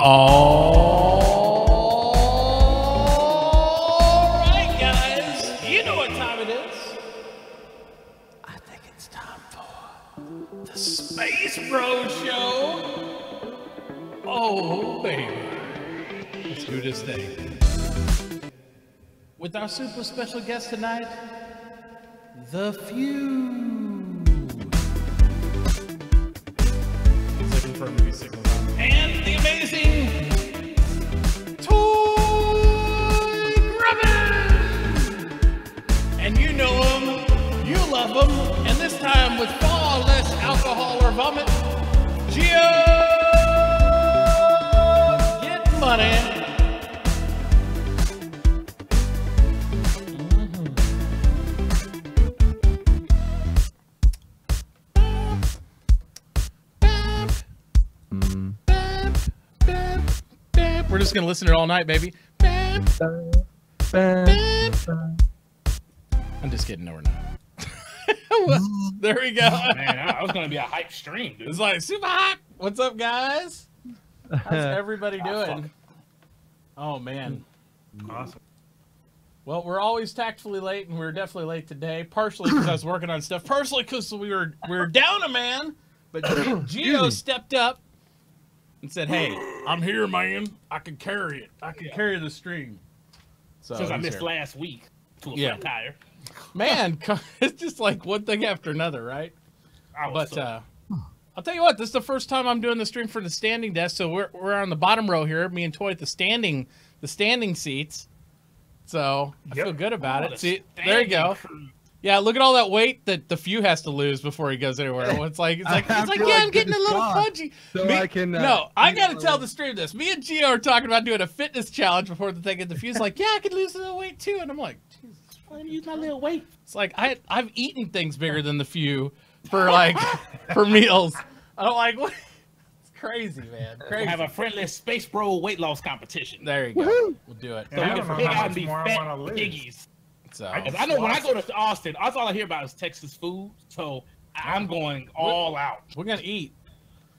All right, guys. You know what time it is. I think it's time for the SpaceBro Show. Oh, baby. Let's do this thing. With our super special guest tonight, The Few. Looking for movie signals. And the amazing Toy Grubbin. And you know him, you love him, and this time with far less alcohol or vomit, Gio, get money. We're just gonna listen to it all night, baby. I'm just kidding. No, we're not. There we go. Man, I was gonna be a hype stream, dude. It's like super hype. What's up, guys? How's everybody doing? Oh man, awesome. Well, we're always tactfully late, and we were definitely late today. Partially because I was working on stuff. Partially because we were down a man. But Gio stepped up and said, "Hey, I'm here, man. I can carry it. I can carry the stream." So since I missed last week to a flat tire. Man, it's just like one thing after another, right? But I'll tell you what, this is the first time I'm doing the stream for the standing desk. So we're on the bottom row here, me and Toy at the standing seats. So I feel good about it. See, there you go. Yeah, look at all that weight that the Few has to lose before he goes anywhere. It's like, yeah, I'm getting a little pudgy. So I can. No, I gotta tell the stream this. Me and Gio are talking about doing a fitness challenge before the thing, and the Few's like, yeah, I could lose a little weight too, and I'm like, Jesus, let me use my little weight. It's like I've eaten things bigger than the Few for like for meals. I'm like, what? It's crazy, man. Crazy. We'll have a friendly SpaceBro weight loss competition. There you go. We'll do it. So we can pick out and be fat piggies. So I know when I go to Austin, all I hear about is Texas food. So I'm going all out. We're gonna eat.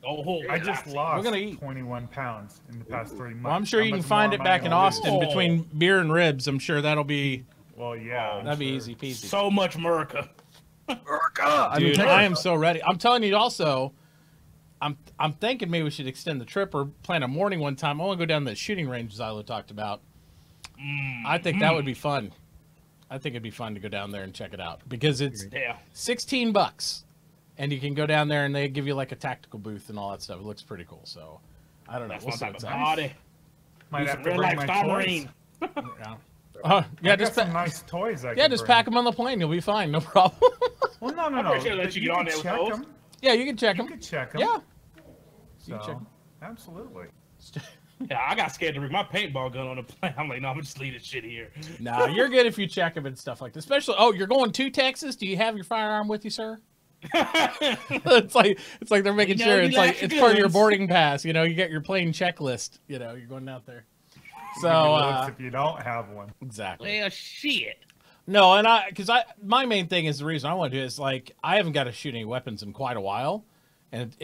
Oh, I just lost We're gonna eat 21 pounds in the past 3 months. Well, I'm sure you can find it back in Austin between beer and ribs. I'm sure that'll be. Well, yeah. That'd be easy peasy. So much America. Dude, I am so ready. I'm telling you also, I'm thinking maybe we should extend the trip or plan a morning one time. I want to go down to that shooting range Zylo talked about. I think that would be fun. I think it'd be fun to go down there and check it out because it's $16 and you can go down there and they give you like a tactical booth and all that stuff. It looks pretty cool. So I don't know. That's we'll Might have to bring my toys. Yeah, just some nice toys. Just pack them on the plane. You'll be fine. No problem. Well, no. I'm pretty sure let you get on there with those. Yeah, you can check them. You can check them. Yeah. So, absolutely. Yeah, I got scared to bring my paintball gun on the plane. I'm like, no, I'm just leave this shit here. Nah, you're good if you check them and stuff like that. Especially, you're going to Texas. Do you have your firearm with you, sir? it's like they're making sure it's like it's part of your boarding pass. You know, you get your plane checklist. You know, you're going out there. So if you don't have one, exactly. Well, shit. No, and my main thing is the reason I want to do is like I haven't got to shoot any weapons in quite a while, and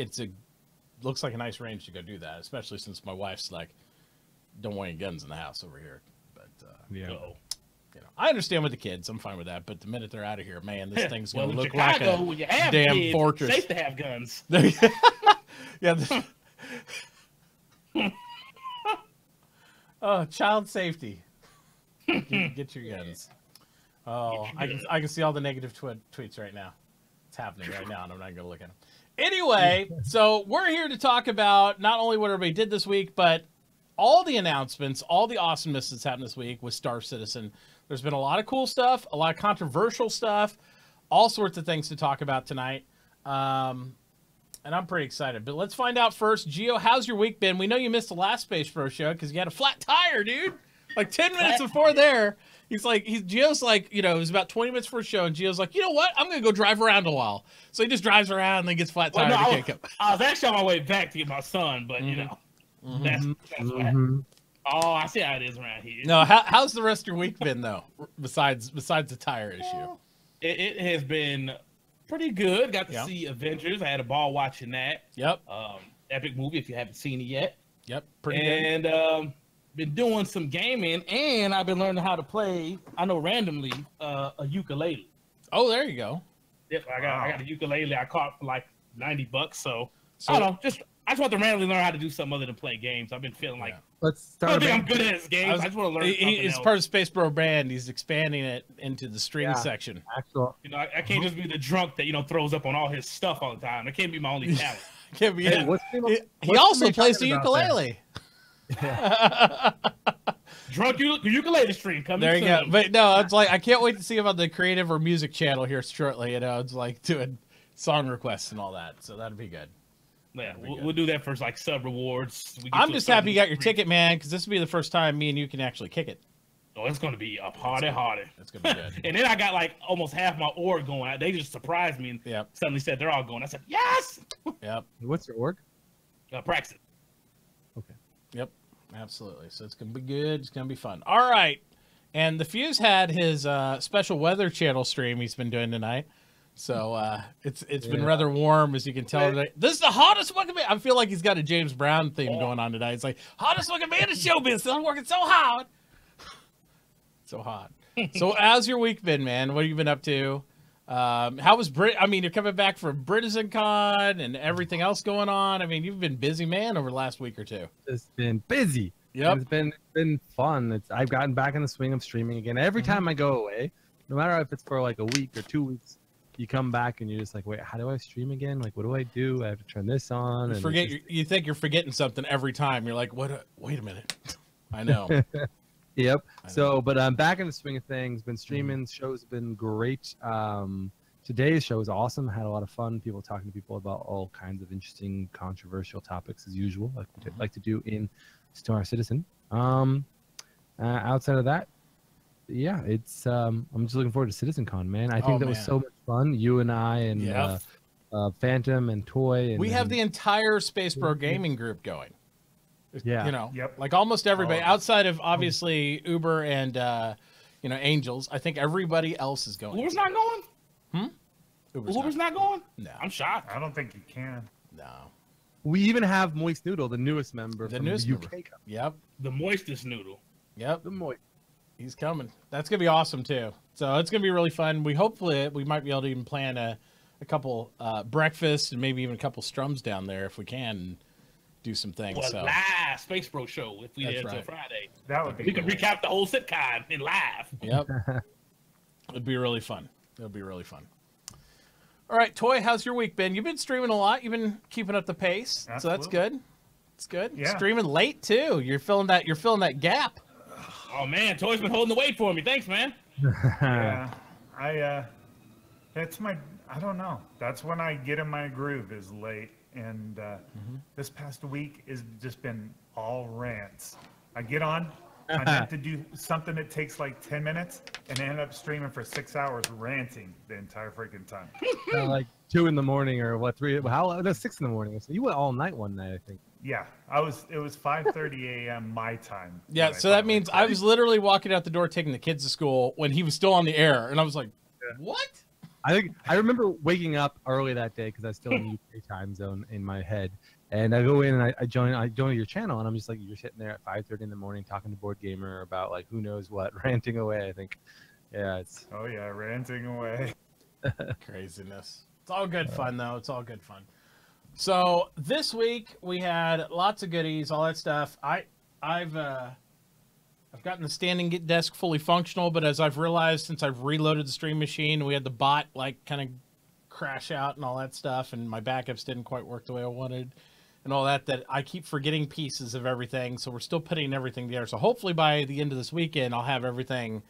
looks like a nice range to go do that, especially since my wife's like, don't want any guns in the house over here. But you know, I understand with the kids, I'm fine with that. But the minute they're out of here, man, this thing's gonna look like a damn fortress. It's safe to have guns. Yeah. Oh, child safety. Get your guns. Oh, I can see all the negative tweets right now. It's happening right now, and I'm not gonna look at them. Anyway, so we're here to talk about not only what everybody did this week, but all the announcements, all the awesomeness that's happened this week with Star Citizen. There's been a lot of cool stuff, a lot of controversial stuff, all sorts of things to talk about tonight. And I'm pretty excited. But let's find out first. Gio, how's your week been? We know you missed the last SpaceBro show because you had a flat tire, dude. Like 10 minutes before there. Gio's like, you know, it was about 20 minutes for a show, and Gio's like, you know what? I'm going to go drive around a while. So he just drives around and then gets flat tire to kick up. I was actually on my way back to get my son, but, you know, that's what happened. Oh, I see how it is around here. No, how's the rest of your week been, though, besides the tire issue? It has been pretty good. Got to see Avengers. I had a ball watching that. Yep. Epic movie if you haven't seen it yet. Yep, pretty and been doing some gaming, and I've been learning how to play. I know randomly a ukulele. Oh, there you go. Yep, I got a ukulele I caught for like $90. So I don't know. I just want to randomly learn how to do something other than play games. I've been feeling like let's start. I don't think I'm good at this game. I just want to learn. It's part of SpaceBro brand. He's expanding it into the string section. Actual. You know, I can't just be the drunk that throws up on all his stuff all the time. That can't be my only talent. Can't be. Hey, he also plays the ukulele. Drunk ukulele stream coming. There you go. But no, it's like I can't wait to see him on the creative or music channel here shortly. It's like doing song requests and all that. So that'd be good. Yeah, we'll do that for like sub rewards. I'm just happy you got your ticket, man, because this will be the first time me and you can actually kick it. Oh, it's going to be up harder. It's going to be good. And then I got like almost half my org going. They just surprised me and suddenly said they're all going. I said, yes! Yep. What's your org? Praxis. Okay. Yep, absolutely. So it's going to be good. It's going to be fun. All right. And the Fuse had his special weather channel stream he's been doing tonight. So it's been rather warm, as you can tell today. This is the hottest fucking man. I feel like he's got a James Brown theme going on tonight. It's like, hottest fucking man in showbiz. I'm working so hard. So hot. So how's your week been, man? What have you been up to? How was Brit? I mean, you're coming back from BritizenCon and everything else going on. I mean, you've been busy, man, over the last week or two. It's been busy. Yep. It's been fun. I've gotten back in the swing of streaming again. Every time I go away, no matter if it's for like a week or 2 weeks, you come back and you're just like, wait, how do I stream again? Like, what do I do? I have to turn this on. You think you're forgetting something every time. You're like, what? Wait a minute. I know. Yep. So, but I'm back in the swing of things. Been streaming. Shows have been great. Today's show was awesome. Had a lot of fun. People talking to people about all kinds of interesting, controversial topics as usual, like to do in Star Citizen. Outside of that, yeah, it's I'm just looking forward to CitizenCon, man. I think that was so much fun. You and I and Phantom and Toy. And, we have the entire SpaceBro gaming group going. Yeah. Like almost everybody outside of obviously Uber and Angels. I think everybody else is going. Uber's not going? Uber's not going? No. I'm shocked. I don't think you can. No. We even have Moist Noodle, the newest member from the UK. Yep. The moistest noodle. Yep. The moist. He's coming. That's gonna be awesome too. So it's gonna be really fun. We might be able to even plan a couple breakfasts and maybe even a couple strums down there if we can and do some things. Well, live SpaceBro show if we did until Friday. That would be. We could recap the whole sitcom in live. Yep. It'd be really fun. It'll be really fun. All right, Toy, how's your week been? You've been streaming a lot. You've been keeping up the pace, so that's good. It's good. Yeah. Streaming late too. You're filling that gap. Oh man, Toy's been holding the weight for me. Thanks, man. Yeah, I don't know. That's when I get in my groove is late, and this past week has just been all rants. I get on. I meant to do something that takes like 10 minutes and end up streaming for 6 hours ranting the entire freaking time. Like 2 in the morning or what, 3? How? No, 6 in the morning. So you went all night one night, I think. Yeah, it was 5:30 a.m. my time. Yeah, so that means I was literally walking out the door taking the kids to school when he was still on the air, and I was like, "What?" I remember waking up early that day because I was still in the UK time zone in my head, and I go in and I join your channel, and I'm just like, you're sitting there at 5:30 in the morning talking to Board Gamer about like who knows what, ranting away. I think, yeah, it's. Oh yeah, ranting away. Craziness. It's all good fun though. It's all good fun. So this week we had lots of goodies, all that stuff. I've gotten the standing desk fully functional, but as I've realized since I've reloaded the stream machine, we had the bot like kind of crash out and all that stuff, and my backups didn't quite work the way I wanted, and all that I keep forgetting pieces of everything. So we're still putting everything together. So hopefully by the end of this weekend, I'll have everything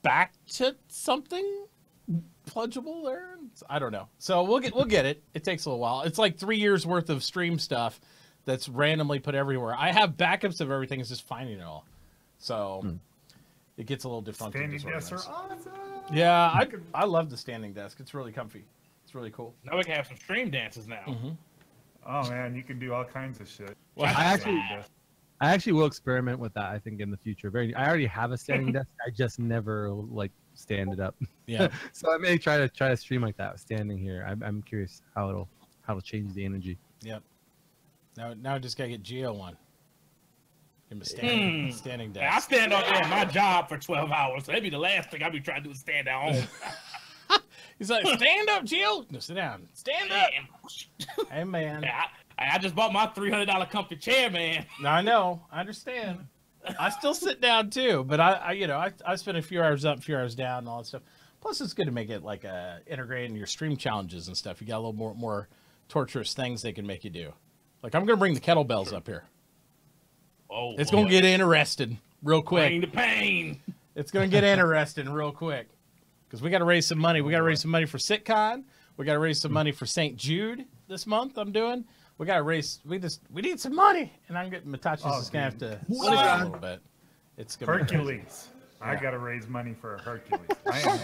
back to something plugable there. I don't know. So we'll get it. It takes a little while. It's like 3 years worth of stream stuff that's randomly put everywhere. I have backups of everything. It's just finding it all. So it gets a little dysfunctional. Standing desks are awesome. Yeah, I love the standing desk. It's really comfy. It's really cool. Now we can have some stream dances now. Oh man, you can do all kinds of shit. Well, I actually will experiment with that. I think in the future. I already have a standing desk. I just never like stand it up. Yeah. So I may try to stream like that, standing here. I'm curious how it'll change the energy. Yep. Now I just gotta get Geo one. Give him a standing I desk. stand out there at my job for 12 hours. So that'd be the last thing I'd be trying to do is stand at home. He's like, stand up, Geo. No, sit down. Stand up. Hey, man. I just bought my $300 comfy chair, man. I know. I understand. I still sit down too, but I spend a few hours up, a few hours down, and all that stuff. Plus, it's good to make it like integrate in your stream challenges and stuff. You got a little more torturous things they can make you do. Like I'm gonna bring the kettlebells up here. Oh, it's gonna get interesting real quick. Bring the pain. It's gonna get interesting real quick because we got to raise some money. We got to raise some money for SitCon. We got to raise some money for St. Jude this month. I'm doing. We got to raise. We need some money, and I'm getting Mitauchi's just gonna have to sit a little bit. It's gonna Hercules. I got to raise money for Hercules. I am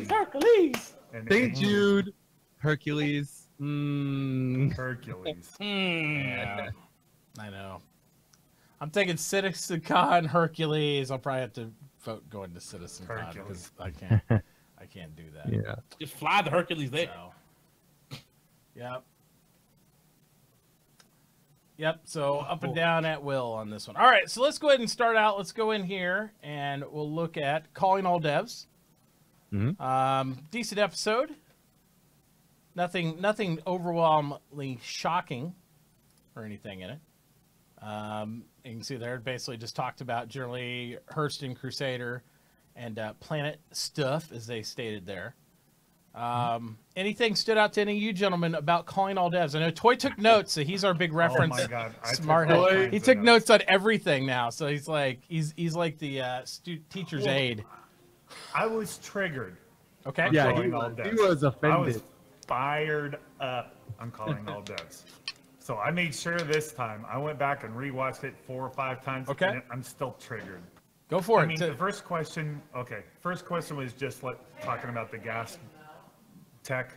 Hercules. St. Jude, Hercules. Hercules. Yeah, I know. I'm thinking CitizenCon, Hercules. I'll probably have to vote going to CitizenCon because I can't do that. Yeah. Just fly the Hercules there. So, yep. Yep. So up and down at will on this one. All right. So let's go ahead and start out. Let's go in here and we'll look at calling all devs. Decent episode. Nothing overwhelmingly shocking or anything in it. You can see there, it basically just talked about generally Hearst and Crusader and planet stuff, as they stated there. Anything stood out to any of you gentlemen about calling all devs? I know Toy took notes, so he's our big reference. Oh my God. Smart head. He took notes on everything now, so he's like the teacher's aide. I was triggered. Okay. Yeah, he was offended. I was fired up on calling all devs. So I made sure this time I went back and rewatched it 4 or 5 times. Okay. And I'm still triggered. Go for it. I mean, the first question was just talking about the gas tech.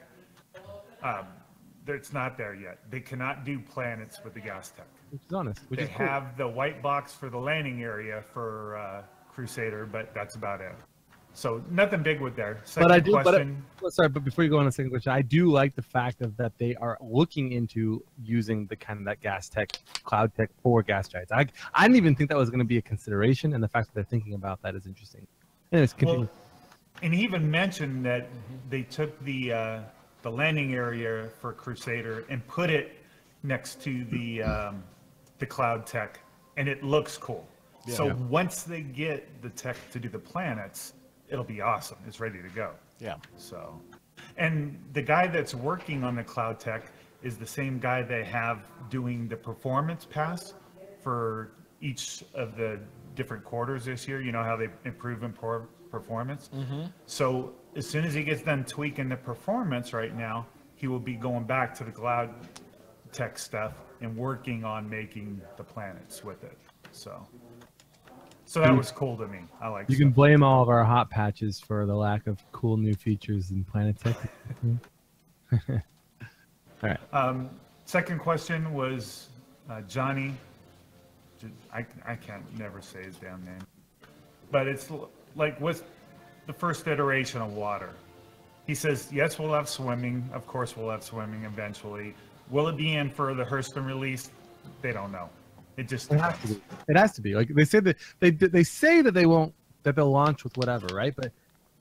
It's not there yet. They cannot do planets with the gas tech. Which is honest. Which They is cool. have the white box for the landing area for Crusader, but that's about it. So nothing big with there. Second question. But before you go on the second question, I do like the fact that they are looking into using the kind of that gas tech, cloud tech for gas giants. I didn't even think that was going to be a consideration, and the fact that they're thinking about that is interesting. Anyways, continue. Well, and he even mentioned that they took the landing area for Crusader and put it next to the cloud tech, and it looks cool. Yeah. So once they get the tech to do the planets, it'll be awesome. It's ready to go. Yeah. So, and the guy that's working on the cloud tech is the same guy they have doing the performance pass for each of the different quarters this year. You know how they improve in performance. So as soon as he gets done tweaking the performance right now, he will be going back to the cloud tech stuff and working on making the planets with it. So that was cool to me. I like. You can blame all of our hot patches for the lack of cool new features in Planet Tech. All right. Second question was Johnny. I can't never say his damn name, but it's like with the first iteration of water. He says, yes, we'll have swimming. Of course, we'll have swimming eventually. Will it be in for the Hurston release? They don't know. It just has to be. It has to be. Like they say that they say that they won't, that they'll launch with whatever, right? But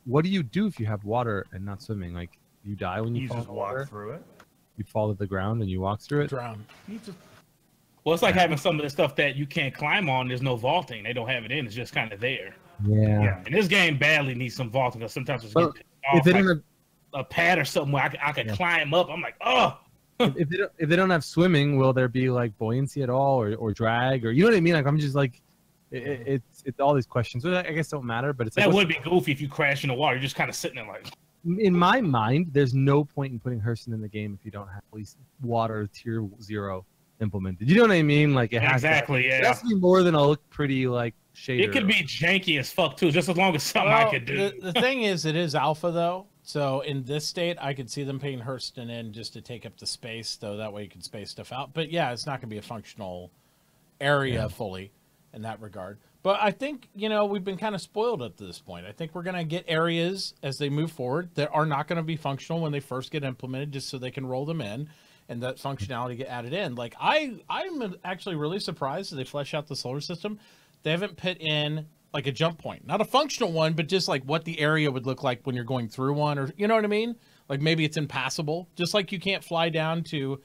what do you do if you have water and not swimming? Like you die when you fall just walk through it. You fall to the ground and you walk through it. Drown. Well, it's like having some of the stuff that you can't climb on. There's no vaulting. They don't have it in. It's just kind of there. Yeah. And this game badly needs some vaulting because sometimes it's getting if they don't have a pad or something where I can climb up. I'm like, oh. if they don't have swimming, will there be like buoyancy at all, or drag, or you know what I mean? Like I'm just like, it's all these questions. So I guess don't matter, but it's like, that would be goofy if you crash in the water. You're just kind of sitting there like. In my mind, there's no point in putting Hurston in the game if you don't have at least water tier 0 implemented. You know what I mean? Like it has exactly. It has to be more than a look pretty like shader. It could be janky as fuck too, just as long as something I could do. The thing is, it is alpha though. So in this state, I could see them putting Hurston in just to take up the space, though that way you can space stuff out. But yeah, it's not going to be a functional area fully in that regard. But I think, we've been kind of spoiled at this point. I think we're going to get areas as they move forward that are not going to be functional when they first get implemented, just so they can roll them in. and that functionality get added in. Like I'm actually really surprised that they flesh out the solar system. They haven't put in like a jump point, not a functional one, but just like what the area would look like when you're going through one, or you know what I mean? Like maybe it's impassable, just like you can't fly down to,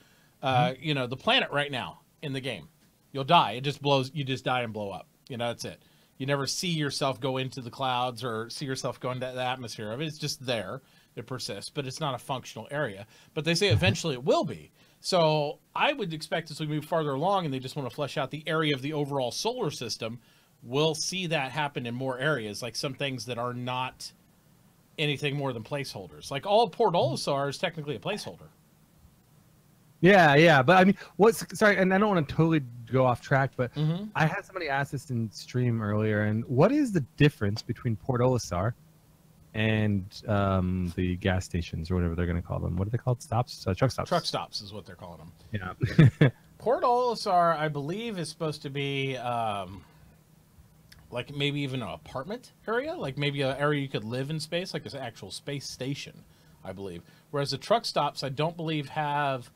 you know, the planet right now in the game. You'll die. It just blows. You just die and blow up. You know, that's it. You never see yourself go into the clouds or see yourself go into the atmosphere of it. It's just there. It persists, but it's not a functional area. But they say eventually it will be. So I would expect as we move farther along and they just want to flesh out the area of the overall solar system, we'll see that happen in more areas, like some things that are not anything more than placeholders. Like all Port Olisar is technically a placeholder. Yeah, but I mean, sorry, and I don't want to totally go off track, but I had somebody ask this in stream earlier, and what is the difference between Port Olisar and the gas stations or whatever they're going to call them? What are they called? Stops? Truck stops. Truck stops is what they're calling them. Yeah. Port Olisar, I believe, is supposed to be like maybe even an apartment area, like maybe an area you could live in space, like an actual space station, I believe. Whereas the truck stops, I don't believe have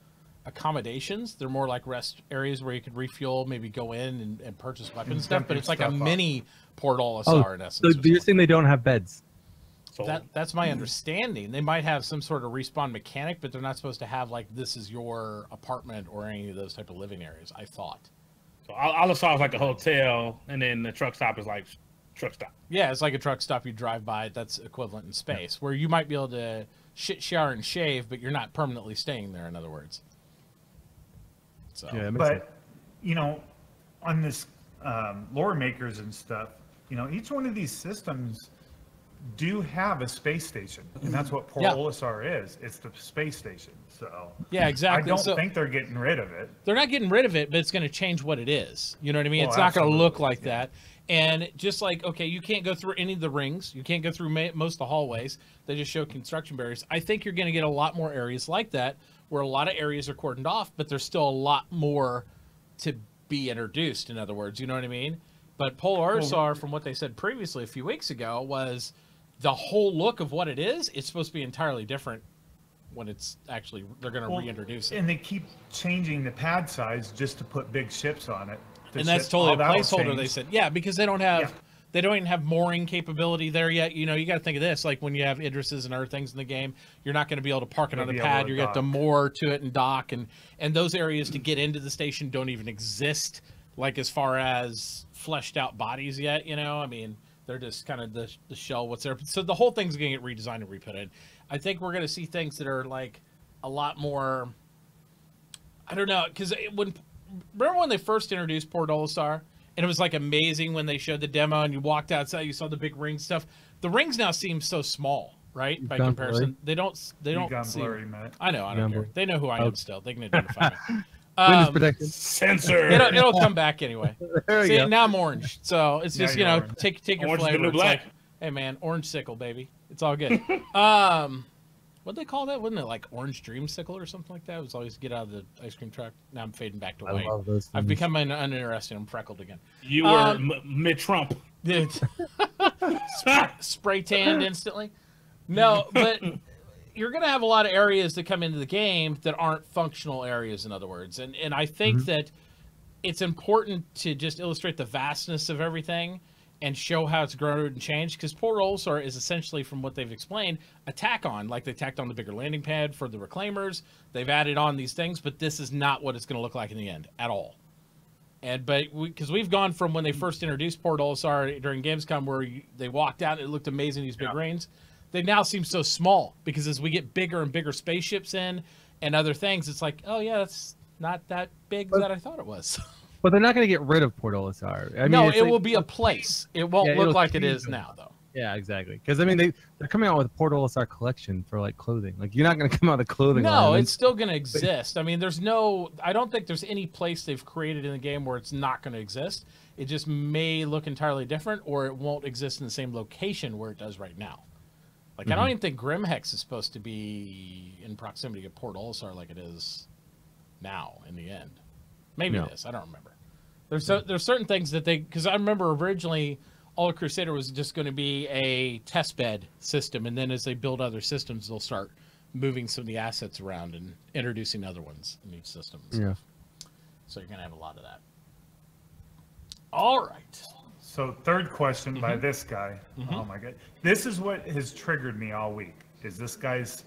accommodations. They're more like rest areas where you could refuel, maybe go in and purchase weapons and stuff, but it's like a mini Port Olisar in essence. So you're saying they don't have beds? So that's my understanding. They might have some sort of respawn mechanic, but they're not supposed to have like this is your apartment or any of those type of living areas, I thought. So Olisar is like a hotel, and then the truck stop is like truck stop. Yeah, it's like a truck stop you drive by. That's equivalent in space, where you might be able to shit, shower, and shave, but you're not permanently staying there, in other words. So. Yeah, but, you know, on this lore makers and stuff, you know, each one of these systems do have a space station, and that's what Port Olisar is. It's the space station. So yeah, exactly. I don't think they're getting rid of it. They're not getting rid of it, but it's going to change what it is. You know what I mean? Well, it's not going to look like that. And just like, okay, you can't go through any of the rings. You can't go through most of the hallways. They just show construction barriers. I think you're going to get a lot more areas like that, where a lot of areas are cordoned off, but there's still a lot more to be introduced, in other words. You know what I mean? But Polar Olisar, from what they said previously a few weeks ago, was the whole look of what it is. It's supposed to be entirely different when it's actually, they're going to reintroduce it. And they keep changing the pad size just to put big ships on it. And that's totally a placeholder, they said. Yeah, because they don't have, they don't even have mooring capability there yet. You know, you got to think of this, like when you have Idrises and other things in the game, you're not going to be able to park it on the pad. You got to moor to it and dock, and those areas to get into the station don't even exist, like as far as fleshed out bodies yet, you know? I mean, they're just kind of the shell, what's there. So the whole thing's going to get redesigned and re-put in. I think we're going to see things that are like a lot more, I don't know, because remember when they first introduced Port Olisar? And it was like amazing when they showed the demo and you walked outside, you saw the big ring stuff. The rings now seem so small, right? By comparison, they don't seem blurry, Matt. I know, I don't care. They know who I am still. They can identify me. Censor. It'll come back anyway. See, now I'm orange, so it's just you know take your orange flavor. It's like, hey man, orange sickle, baby. It's all good. What'd they call that? Wasn't it like orange dreamsicle or something like that? It was always get out of the ice cream truck. Now I'm fading back to white. I've become uninterested. I'm freckled again. You were mid-Trump. Spray tanned instantly. No, but you're going to have a lot of areas that come into the game that aren't functional areas, in other words. And I think that it's important to just illustrate the vastness of everything and show how it's grown and changed, because Port Olisar is essentially, from what they've explained, a tack on. Like they tacked on the bigger landing pad for the reclaimers. They've added on these things, but this is not what it's going to look like in the end at all. But because we've gone from when they first introduced Port Olisar during Gamescom, where they walked out and it looked amazing, these big rings, they now seem so small, because as we get bigger and bigger spaceships in and other things, it's like, oh yeah, it's not that big that I thought it was. But they're not going to get rid of Port Olisar. I mean, no, it will be a place. It won't look like it is now, though. Yeah, exactly. Because I mean, they're coming out with a Port Olisar collection for like clothing. Like you're not going to come out with clothing. No, it's still going to exist. I mean, I don't think there's any place they've created in the game where it's not going to exist. It just may look entirely different, or it won't exist in the same location where it does right now. Like I don't even think Grimhex is supposed to be in proximity to Port Olisar like it is now in the end. Maybe it is. I don't remember. There's certain things that because I remember originally All Crusader was just going to be a test bed system, and then as they build other systems, they'll start moving some of the assets around and introducing other ones in each system. Yeah. So you're going to have a lot of that. All right. So third question by this guy. Oh my God. This is what has triggered me all week, is this guy's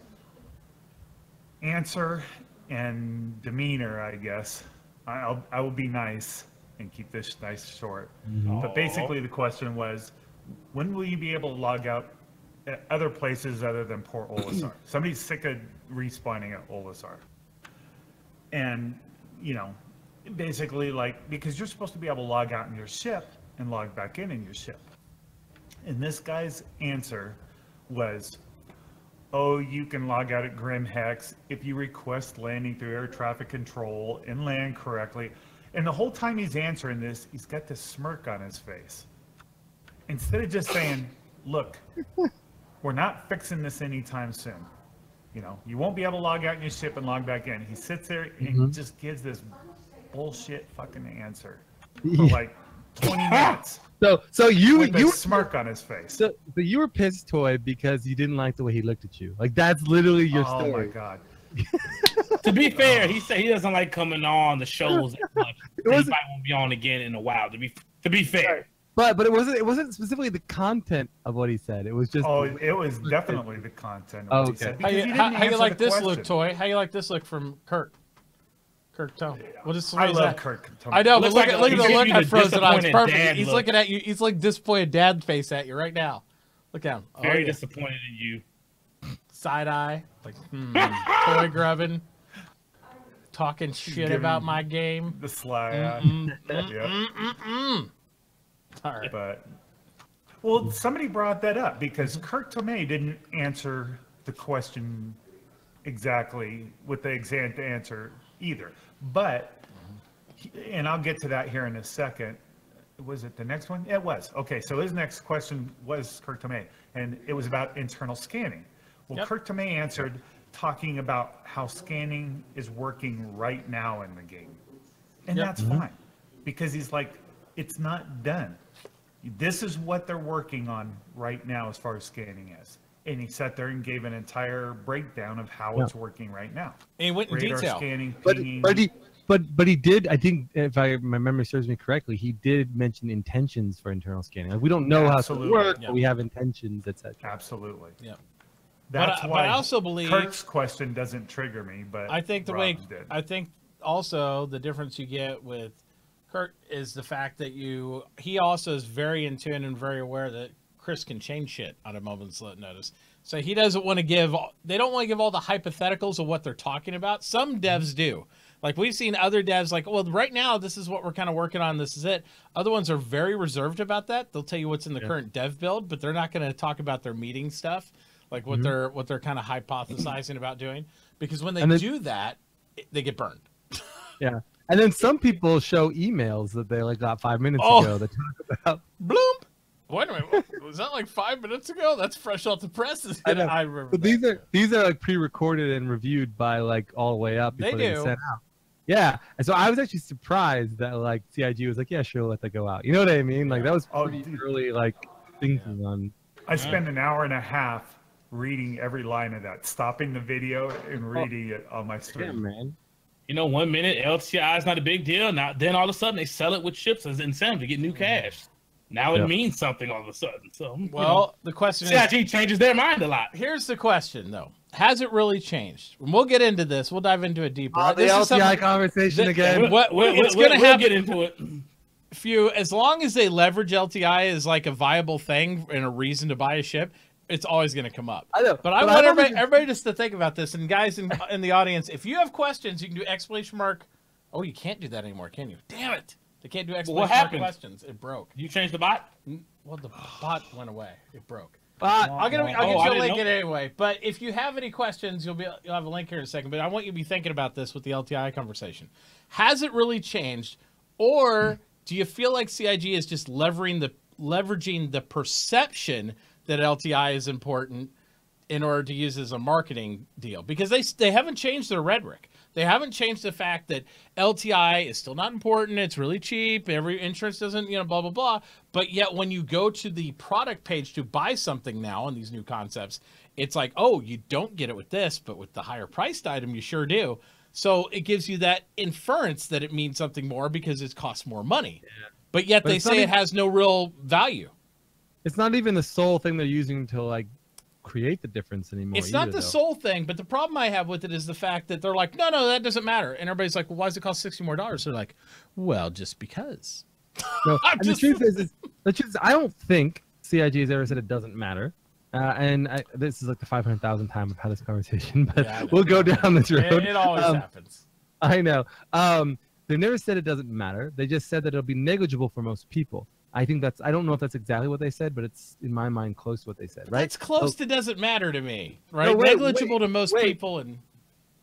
answer and demeanor, I guess. I will be nice and keep this nice short. But basically the question was, when will you be able to log out at other places other than Port Olisar? Somebody's sick of respawning at Olisar. And, you know, basically like, because you're supposed to be able to log out in your ship and log back in your ship. And this guy's answer was, oh, you can log out at Grim Hex if you request landing through air traffic control and land correctly. And the whole time he's answering this, he's got this smirk on his face. Instead of just saying, look, we're not fixing this anytime soon. You know, you won't be able to log out in your ship and log back in. He sits there and just gives this bullshit fucking answer for like 20 minutes. So you with you a smirk on his face. so you were pissed, Toy, because you didn't like the way he looked at you. Like that's literally your Oh story. my God. To be fair, he said he doesn't like coming on the shows as much. He wasn't- might won't be on again in a while. To be fair, But it wasn't specifically the content of what he said. It was just Oh, it was definitely the content Oh, of what okay. he said. How Because you, he didn't how you answer like the this look, question. Toy? How you like this look from Kirk? Kirk, tell. What is, what I is love that? Kirk. I know, but Looks look like at look at he's the giving look you I the frozen on. It's disappointed perfect. dad He's look. looking at you. He's like disappointed dad face at you right now. Look at him. Oh, very yeah. disappointed in you. Side eye, like toy grubbing, talking shit giving about my game. The sly eye. Yeah. All right. But well, somebody brought that up because Kirk Tomei didn't answer the question exactly with the exact answer either. But and I'll get to that here in a second. Was it the next one? It was. Okay, so his next question was Kirk Tomei, and it was about internal scanning. Well, Yep. Kirk Tomei answered talking about how scanning is working right now in the game. And Yep. that's fine because he's like, it's not done. This is what they're working on right now as far as scanning is. And he sat there and gave an entire breakdown of how it's working right now. And he went in Radar detail. scanning, but pinging. but he did. I think if my memory serves me correctly, he did mention intentions for internal scanning. Like, we don't know how to Absolutely. work, Yeah. but we have intentions, etc. Absolutely. Yeah. That's But why I also believe Kirk's question doesn't trigger me, but I think the way Rob's did. I think also the difference you get with Kurt is the fact that he also is very in tune and very aware that Chris can change shit on a moment's notice. So he doesn't want to they don't want to give all the hypotheticals of what they're talking about. Some devs do. Like we've seen other devs like, well, right now this is what we're kind of working on. This is it. Other ones are very reserved about that. They'll tell you what's in the current dev build, but they're not going to talk about their meeting stuff, like what they're kind of hypothesizing about doing. Because when they do that, they get burned. Yeah. And then some people show emails that they like got 5 minutes Oh. ago that talk about. Bloom. Wait a minute. Was that like 5 minutes ago? That's fresh off the presses. I know. I remember. But these are like pre-recorded and reviewed by like all the way up before They they do. get sent out. Yeah, and so I was actually surprised that like CIG was like, yeah, sure, let that go out. You know what I mean? Like that was Oh, pretty dude. early like thinking on. I spent an hour and a half reading every line of that, stopping the video and reading it on my Yeah, stream. man. You know, 1 minute LTI is not a big deal. Now, then all of a sudden they sell it with ships as incentive to get new cash. Now Yep. it means something all of a sudden. So, Well, the question is, CIG changes their mind a lot. here's the question though: has it really changed? And we'll get into this. We'll dive into it deeper. The This is LTI something- conversation Th- again. What it's gonna we'll happen? get into it. As long as they leverage LTI as like a viable thing and a reason to buy a ship, it's always going to come up. I know, But I but want I don't everybody just to think about this. And guys in the audience, if you have questions, you can do exclamation mark. Oh, you can't do that anymore, can you? Damn it! They can't do exclamation mark happened? questions. It broke. You changed the bot? Well, the bot went away. It broke. But I'll get I you a didn't link know. it anyway. But if you have any questions, you'll have a link here in a second. But I want you to be thinking about this with the LTI conversation. Has it really changed, or do you feel like CIG is just leveraging the perception that LTI is important in order to use as a marketing deal? Because they haven't changed their rhetoric. They haven't changed the fact that LTI is still not important. It's really cheap. Every insurance doesn't, blah, blah, blah. But yet when you go to the product page to buy something now on these new concepts, it's like, oh, you don't get it with this, but with the higher priced item, you sure do. So it gives you that inference that it means something more because it costs more money. Yeah. But yet they say it has no real value. It's not even the sole thing they're using to like create the difference anymore. It's not the sole thing, but the problem I have with it is the fact that they're like, no, that doesn't matter. And everybody's like, well, why does it cost $60 more? They're like, well, just because. No, the truth is, I don't think CIG has ever said it doesn't matter. This is like the 500,000th time I've had this conversation, but yeah, we'll go down this road. It always happens. I know. They've never said it doesn't matter. They just said that it'll be negligible for most people. I don't know if that's exactly what they said, but it's in my mind close to what they said, right? It's close to doesn't matter to me, right? No, negligible to most people.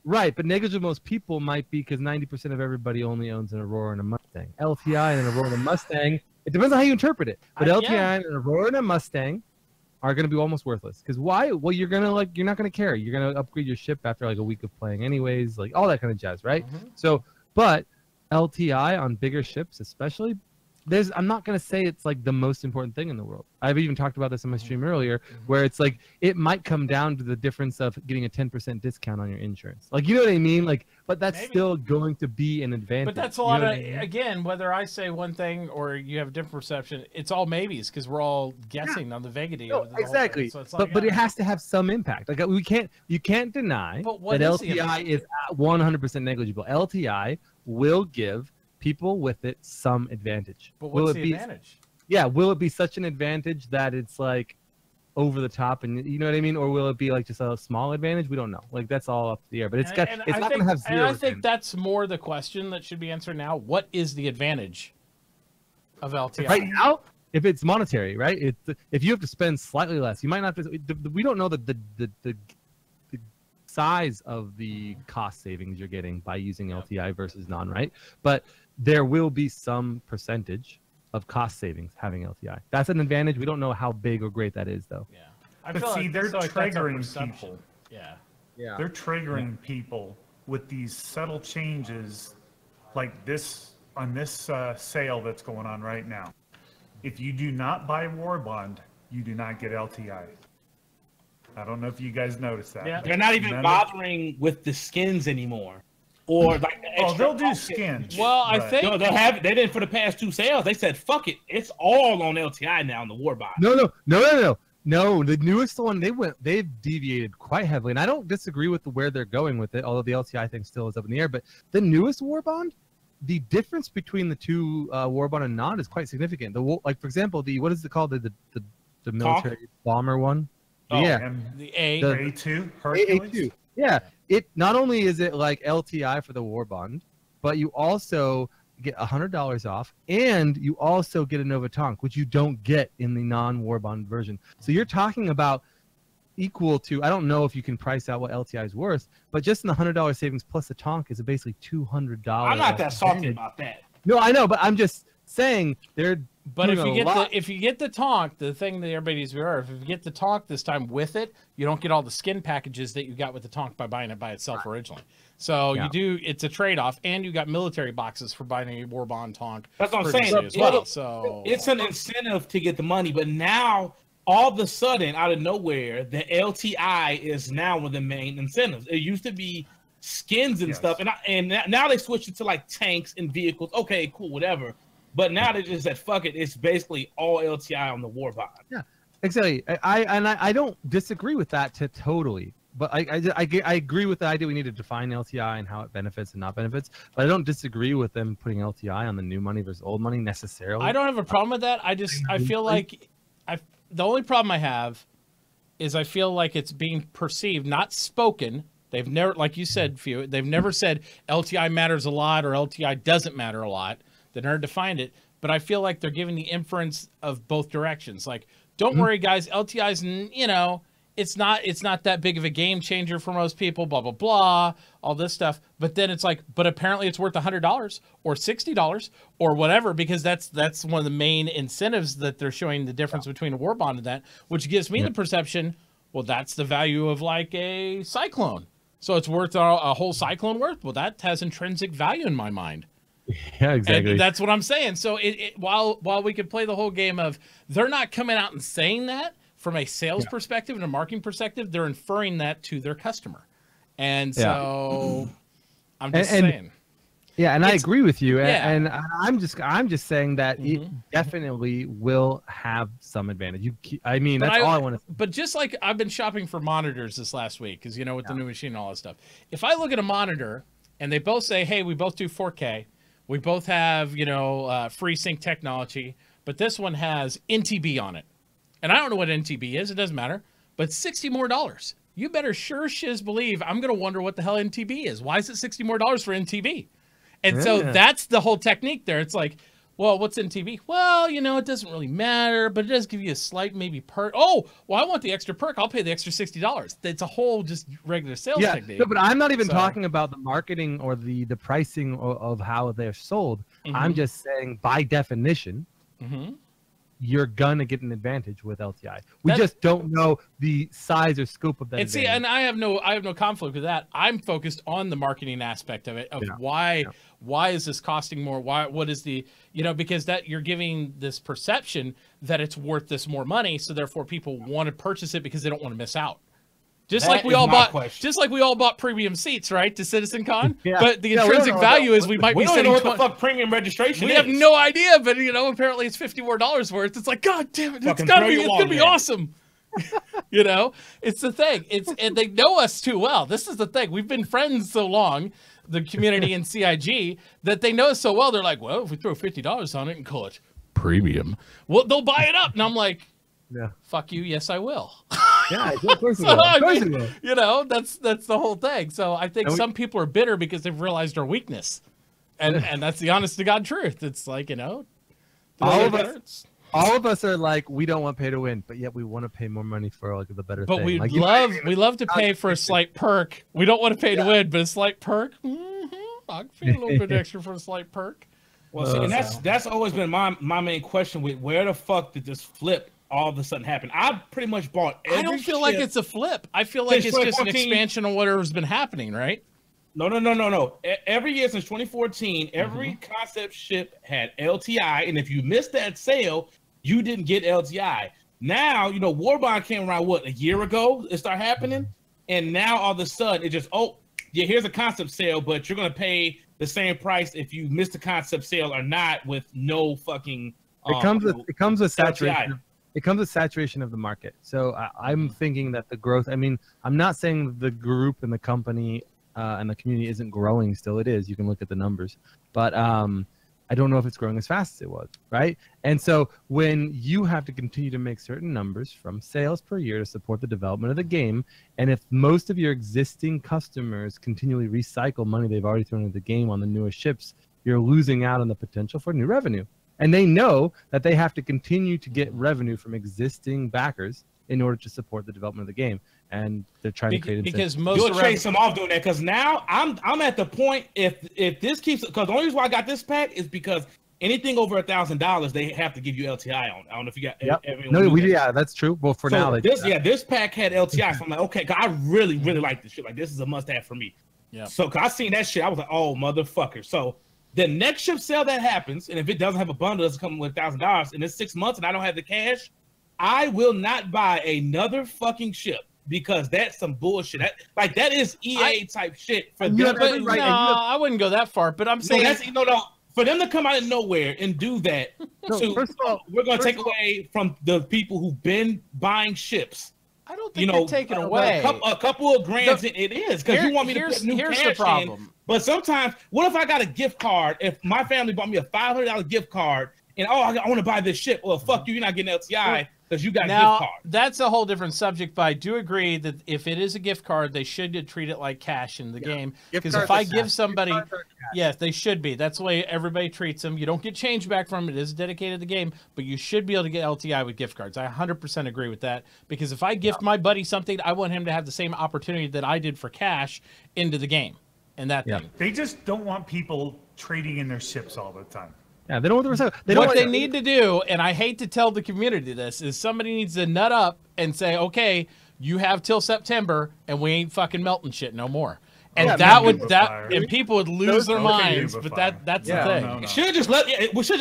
Right, but negligible to most people might be because 90% of everybody only owns an Aurora and a Mustang. LTI and an Aurora and a Mustang, it depends on how you interpret it. But LTI and an Aurora and a Mustang are going to be almost worthless. Because why? Well, you're not going to care. You're going to upgrade your ship after like a week of playing anyways, like all that kind of jazz, right? Mm-hmm. So, but LTI on bigger ships especially, I'm not going to say it's like the most important thing in the world. I've even talked about this on my stream earlier, where it's like it might come down to the difference of getting a 10% discount on your insurance. Like, you know what I mean? Like, but that's still going to be an advantage. But that's a lot of, again, whether I say one thing or you have a different perception, it's all maybes because we're all guessing on the vaguity of the exactly. So it's like, but it has to have some impact. Like you can't deny that LTI is 100% negligible. LTI will give people with it some advantage. But what's the advantage? Yeah, will it be such an advantage that it's like over the top, and you know what I mean, or will it be like just a small advantage? We don't know. Like that's all up to the air. But it's not going to have zero. And I think that's more the question that should be answered now. What is the advantage of LTI right now? If it's monetary, right? If you have to spend slightly less, you might not. We don't know the size of the cost savings you're getting by using LTI versus non, right? But there will be some percentage of cost savings having LTI. That's an advantage. We don't know how big or great that is, though. Yeah, but see, they're triggering people. Yeah, they're triggering people with these subtle changes, like this on this sale that's going on right now. If you do not buy War Bond, you do not get LTI. I don't know if you guys noticed that. Yeah, they're not even bothering with the skins anymore. Or like they'll do skins. Well, I think no, they did for the past two sales. They said, "Fuck it, it's all on LTI now in the War Bond." No. The newest one they've deviated quite heavily, and I don't disagree with where they're going with it. Although the LTI thing still is up in the air, but the newest War Bond, the difference between the two War Bond and non is quite significant. Like for example, what is it called? The military bomber one. Oh, the A2 Hercules. A2. Yeah. It not only is it like LTI for the War Bond, but you also get $100 off, and you also get a Nova Tonk, which you don't get in the non-War Bond version. So you're talking about equal to, I don't know if you can price out what LTI is worth, but just in the $100 savings plus the Tonk is basically $200. I'm not that salty about that. No, I know, but I'm just saying they're. But if you get the Tonk, the thing that everybody needs to be aware of, if you get the Tonk this time with it, you don't get all the skin packages that you got with the Tonk by buying it by itself originally. So it's a trade-off, and you got military boxes for buying a War Bond Tonk. That's what I'm saying. As well. So it's an incentive to get the money, but now all of a sudden, out of nowhere, the LTI is now one of the main incentives. It used to be skins and stuff, and now they switched it to like tanks and vehicles. Okay, cool, whatever. But now they just said, fuck it, it's basically all LTI on the War Bond. Yeah, exactly. I don't disagree with that totally. But I agree with the idea we need to define LTI and how it benefits and not benefits. But I don't disagree with them putting LTI on the new money versus old money necessarily. I don't have a problem with that. I feel like the only problem I have is I feel like it's being perceived, not spoken. They've never, like you said, they've never said LTI matters a lot or LTI doesn't matter a lot. They never defined it, but I feel like they're giving the inference of both directions. Like, don't worry, guys, LTI's, it's not that big of a game changer for most people, blah, blah, blah, all this stuff. But then it's like, but apparently it's worth $100 or $60 or whatever, because that's one of the main incentives that they're showing the difference between a War Bond and that, which gives me the perception, well, that's the value of like a Cyclone. So it's worth a whole cyclone worth? Well, that has intrinsic value in my mind. Yeah, exactly. And that's what I'm saying. So while we could play the whole game of they're not coming out and saying that from a sales perspective and a marketing perspective, they're inferring that to their customer. And so I'm just saying. Yeah, and I agree with you. Yeah. And I'm just saying that it definitely will have some advantage. I mean, that's all I want to say. But just like I've been shopping for monitors this last week, because with the new machine and all that stuff. If I look at a monitor and they both say, hey, we both do 4K, we both have, free sync technology, but this one has NTB on it. And I don't know what NTB is. It doesn't matter. But $60 more. You better sure shiz believe I'm going to wonder what the hell NTB is. Why is it $60 more for NTB? And so that's the whole technique there. It's like, well, what's NTB? Well, it doesn't really matter, but it does give you a slight maybe perk. Oh, well, I want the extra perk. I'll pay the extra $60. It's a whole just regular sales technique. No, but I'm not even talking about the marketing or the pricing of how they're sold. I'm just saying by definition, you're gonna get an advantage with LTI. We just don't know the size or scope of that. And see, and I have no conflict with that. I'm focused on the marketing aspect of it, of why is this costing more? What is the because that you're giving this perception that it's worth this more money, so therefore people want to purchase it because they don't want to miss out. Just like we all bought premium seats, right, to Citizen Con. But the intrinsic value is we might be sitting. We don't know what the fuck premium registration is. We have no idea, but apparently it's $50 more worth. It's like, God damn it, it's gonna be awesome. It's the thing. And they know us too well. This is the thing. We've been friends so long, the community in CIG, that they know us so well. They're like, well, if we throw $50 on it and call it premium, well, they'll buy it up. And I'm like, fuck you. Yes, I will. Yeah, of course it will. Of course it will. That's the whole thing. So I think some people are bitter because they've realized our weakness, and that's the honest to God truth. It's like all of us are like, we don't want pay to win, but yet we want to pay more money for like the better thing. But we love to pay for a slight perk. We don't want to pay to win, but a slight perk. I can pay a little bit extra for a slight perk. Well, see, and that's always been my main question with where the fuck did this flip all of a sudden happen? I pretty much bought every I don't feel like it's a flip. I feel like it's just an expansion of whatever's been happening, right? No. Every year since 2014, every concept ship had LTI, and if you missed that sale, you didn't get LTI. Now, Warbond came around, a year ago? It started happening, and now all of a sudden, it just, here's a concept sale, but you're going to pay the same price if you missed the concept sale or not, with no fucking... It comes with saturation. It comes with saturation of the market. So I'm thinking that the growth, I'm not saying the group and the company and the community isn't growing. Still it is. You can look at the numbers. But I don't know if it's growing as fast as it was, right? And so when you have to continue to make certain numbers from sales per year to support the development of the game, and if most of your existing customers continually recycle money they've already thrown into the game on the newest ships, you're losing out on the potential for new revenue. And they know that they have to continue to get revenue from existing backers in order to support the development of the game. And they're trying to create because you'll chase them off doing that. Because now I'm at the point, if this keeps, because the only reason why I got this pack is because anything over $1,000 they have to give you LTI on. I don't know if you got that's true. Well, for now this pack had LTI, so I'm like, okay, cause I really like this shit. Like, this is a must have for me. Yeah. So cause I seen that shit, I was like, oh motherfucker. So the next ship sale that happens, and if it doesn't have a bundle, doesn't come with $1,000, and it's 6 months, and I don't have the cash, I will not buy another fucking ship, because that's some bullshit. That is EA type shit for them. I wouldn't go that far, but I'm saying for them to come out of nowhere and do that. First of all, we're gonna take away from the people who've been buying ships. I don't think they're taking away a couple of grand. It is, because you want me to put new cash in. But sometimes, what if I got a gift card? If my family bought me a $500 gift card, and I want to buy this ship, well, fuck you, you're not getting LTI because you got a gift card. That's a whole different subject, but I do agree that if it is a gift card, they should treat it like cash in the game. Because if I give somebody, yes, they should be. That's the way everybody treats them. You don't get change back from it. It is dedicated to the game, but you should be able to get LTI with gift cards. I 100% agree with that, because if I gift my buddy something, I want him to have the same opportunity that I did for cash into the game. And that thing. They just don't want people trading in their ships all the time. Yeah, they don't want to. What they need to do, and I hate to tell the community this, is somebody needs to nut up and say, okay, you have till September, and we ain't fucking melting shit no more. And and people would lose their minds. But that's the thing. We should have just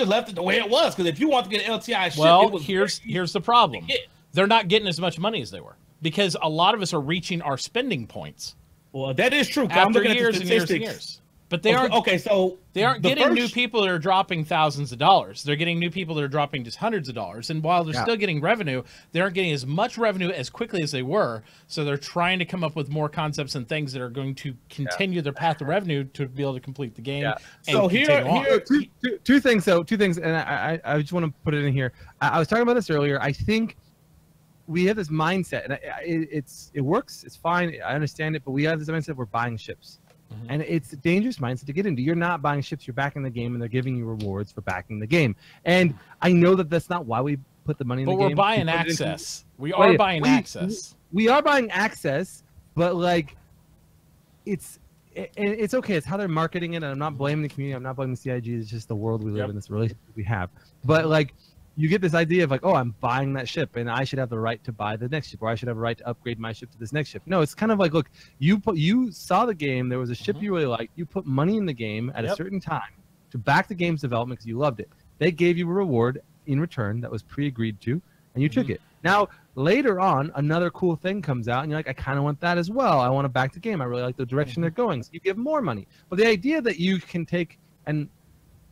left it the way it was. Because if you want to get an LTI ship, well, here's the problem. They're not getting as much money as they were because a lot of us are reaching our spending points. Well, that is true. After years and years and years. But they aren't so they aren't getting new people that are dropping thousands of dollars. They're getting new people that are dropping just hundreds of dollars. And while they're still getting revenue, they aren't getting as much revenue as quickly as they were. So they're trying to come up with more concepts and things that are going to continue their path of revenue to be able to complete the game. So here two things. And I just want to put it in here. I was talking about this earlier. I think we have this mindset, and it works. It's fine. I understand it, but we have this mindset we're buying ships. And it's a dangerous mindset to get into. You're not buying ships, you're backing the game, and they're giving you rewards for backing the game. And I know that that's not why we put the money in the game. But we're buying access. We are buying access. We are buying access, but like, it's okay. It's how they're marketing it, and I'm not blaming the community. I'm not blaming CIG. It's just the world we live in, this relationship we have. But like, you get this idea of like, oh, I'm buying that ship, and I should have the right to buy the next ship, or I should have a right to upgrade my ship to this next ship. No, it's kind of like, look, you saw the game, there was a ship you really liked, you put money in the game at a certain time to back the game's development because you loved it. They gave you a reward in return that was pre-agreed to, and you took it. Now, later on, another cool thing comes out, and you're like, I kind of want that as well. I want to back the game. I really like the direction they're going. So you give more money. But the idea that you can take, and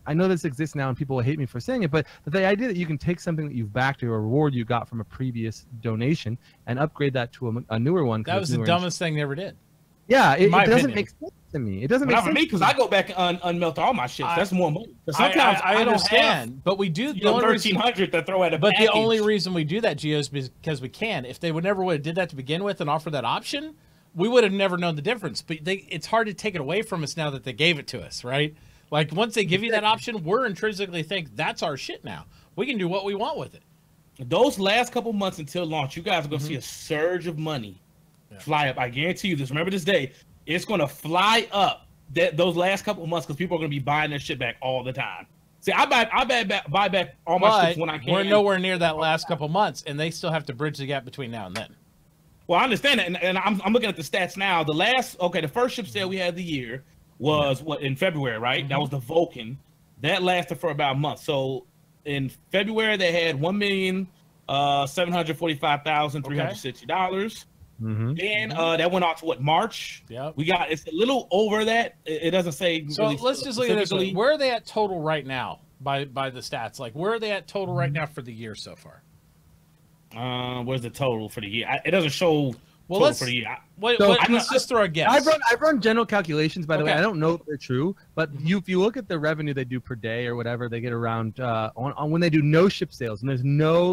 I know this exists now and people will hate me for saying it, but the idea that you can take something that you've backed or a reward you got from a previous donation and upgrade that to a newer one. That was the dumbest thing they ever did. Yeah, it doesn't make sense to me. It doesn't make sense for me because I go back and unmelt all my ships. That's more money. Sometimes I understand, but we do the 1,300 to throw at a But the only reason we do that, Gio, is because we can. If they would have did that to begin with and offered that option, we would have never known the difference. But it's hard to take it away from us now that they gave it to us, right? Like, once they give you that option, we're intrinsically think that's our shit now. We can do what we want with it. Those last couple months until launch, you guys are going to see a surge of money fly up. I guarantee you this. Remember this day. It's going to fly up those last couple of months because people are going to be buying their shit back all the time. See, I buy back all my ships when I can. We're nowhere near that last couple months, and they still have to bridge the gap between now and then. Well, I understand that, and I'm looking at the stats now. The first ship sale we had of the year was in February, right? That was the Vulcan. That lasted for about a month. So in February they had $1,745,360. Then that went out to March? Yeah. It's a little over that. It doesn't say. So really let's just look at this. Where are they at total right now by the stats? Like, where are they at total right now for the year so far? Where's the total for the year? It doesn't show. Well, let's just throw a guess. I've run general calculations, by the way. I don't know if they're true, but if you look at the revenue they do per day or whatever, they get around on when they do no ship sales and there's no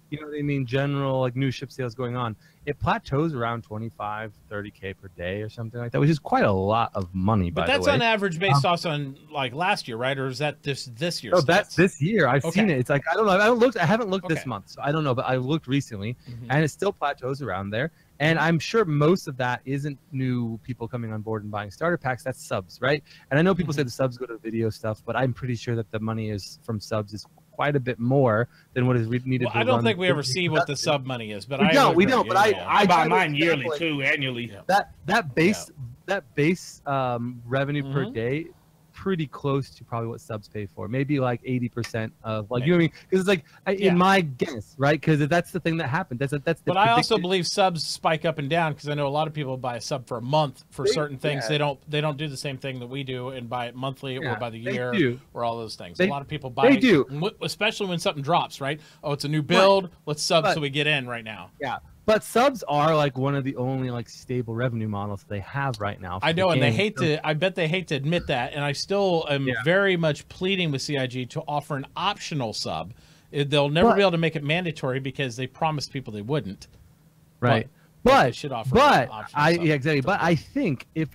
you know what I mean, general like new ship sales going on. It plateaus around 25, 30K per day or something like that, which is quite a lot of money. But that's on average based off on like last year, right? Or is that this year? No, that's this year. I've seen it. It's like I don't know. I haven't looked this month, so I don't know. But I looked recently, and it still plateaus around there. And I'm sure most of that isn't new people coming on board and buying starter packs. That's subs, right? And I know people say the subs go to video stuff, but I'm pretty sure that the money is from subs is quite a bit more than what is needed. Well, I don't think we ever see what the sub money is, but we don't. But I buy mine yearly too, annually. That base revenue per day, pretty close to probably what subs pay for. Maybe like 80% of like, you know what I mean? Because it's like in my guess, right? Because that's the thing that happened. That's the. But I also believe subs spike up and down because I know a lot of people buy a sub for a month for certain things. They don't do the same thing that we do and buy it monthly or by the year or all those things. A lot of people buy. They do, especially when something drops, right? Oh, it's a new build. Let's sub so we get in right now. Yeah. But subs are like one of the only like stable revenue models they have right now. I know, and they hate to. I bet they hate to admit that, and I still am very much pleading with CIG to offer an optional sub. They'll never be able to make it mandatory because they promised people they wouldn't. Right, but they should offer. Exactly. But I think if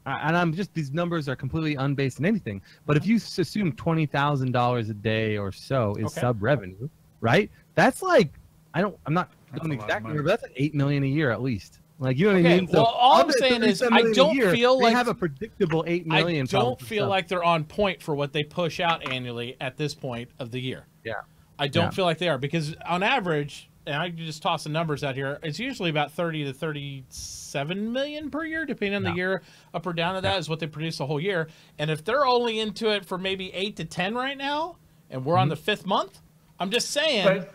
and I'm just these numbers are completely unbased in anything. But if you assume $20,000 a day or so is sub revenue, right? That's like I'm not. The exact number, but that's like $8 million a year at least. Like, you know what I mean? So well, all I'm saying is I don't feel like they have a predictable $8 million. I don't feel like they're on point for what they push out annually at this point of the year. Yeah, I don't feel like they are because on average, and I just toss the numbers out here, it's usually about 30 to 37 million per year, depending on the year. Up or down of that is what they produce the whole year. And if they're only into it for maybe 8 to 10 right now, and we're on the 5th month, I'm just saying.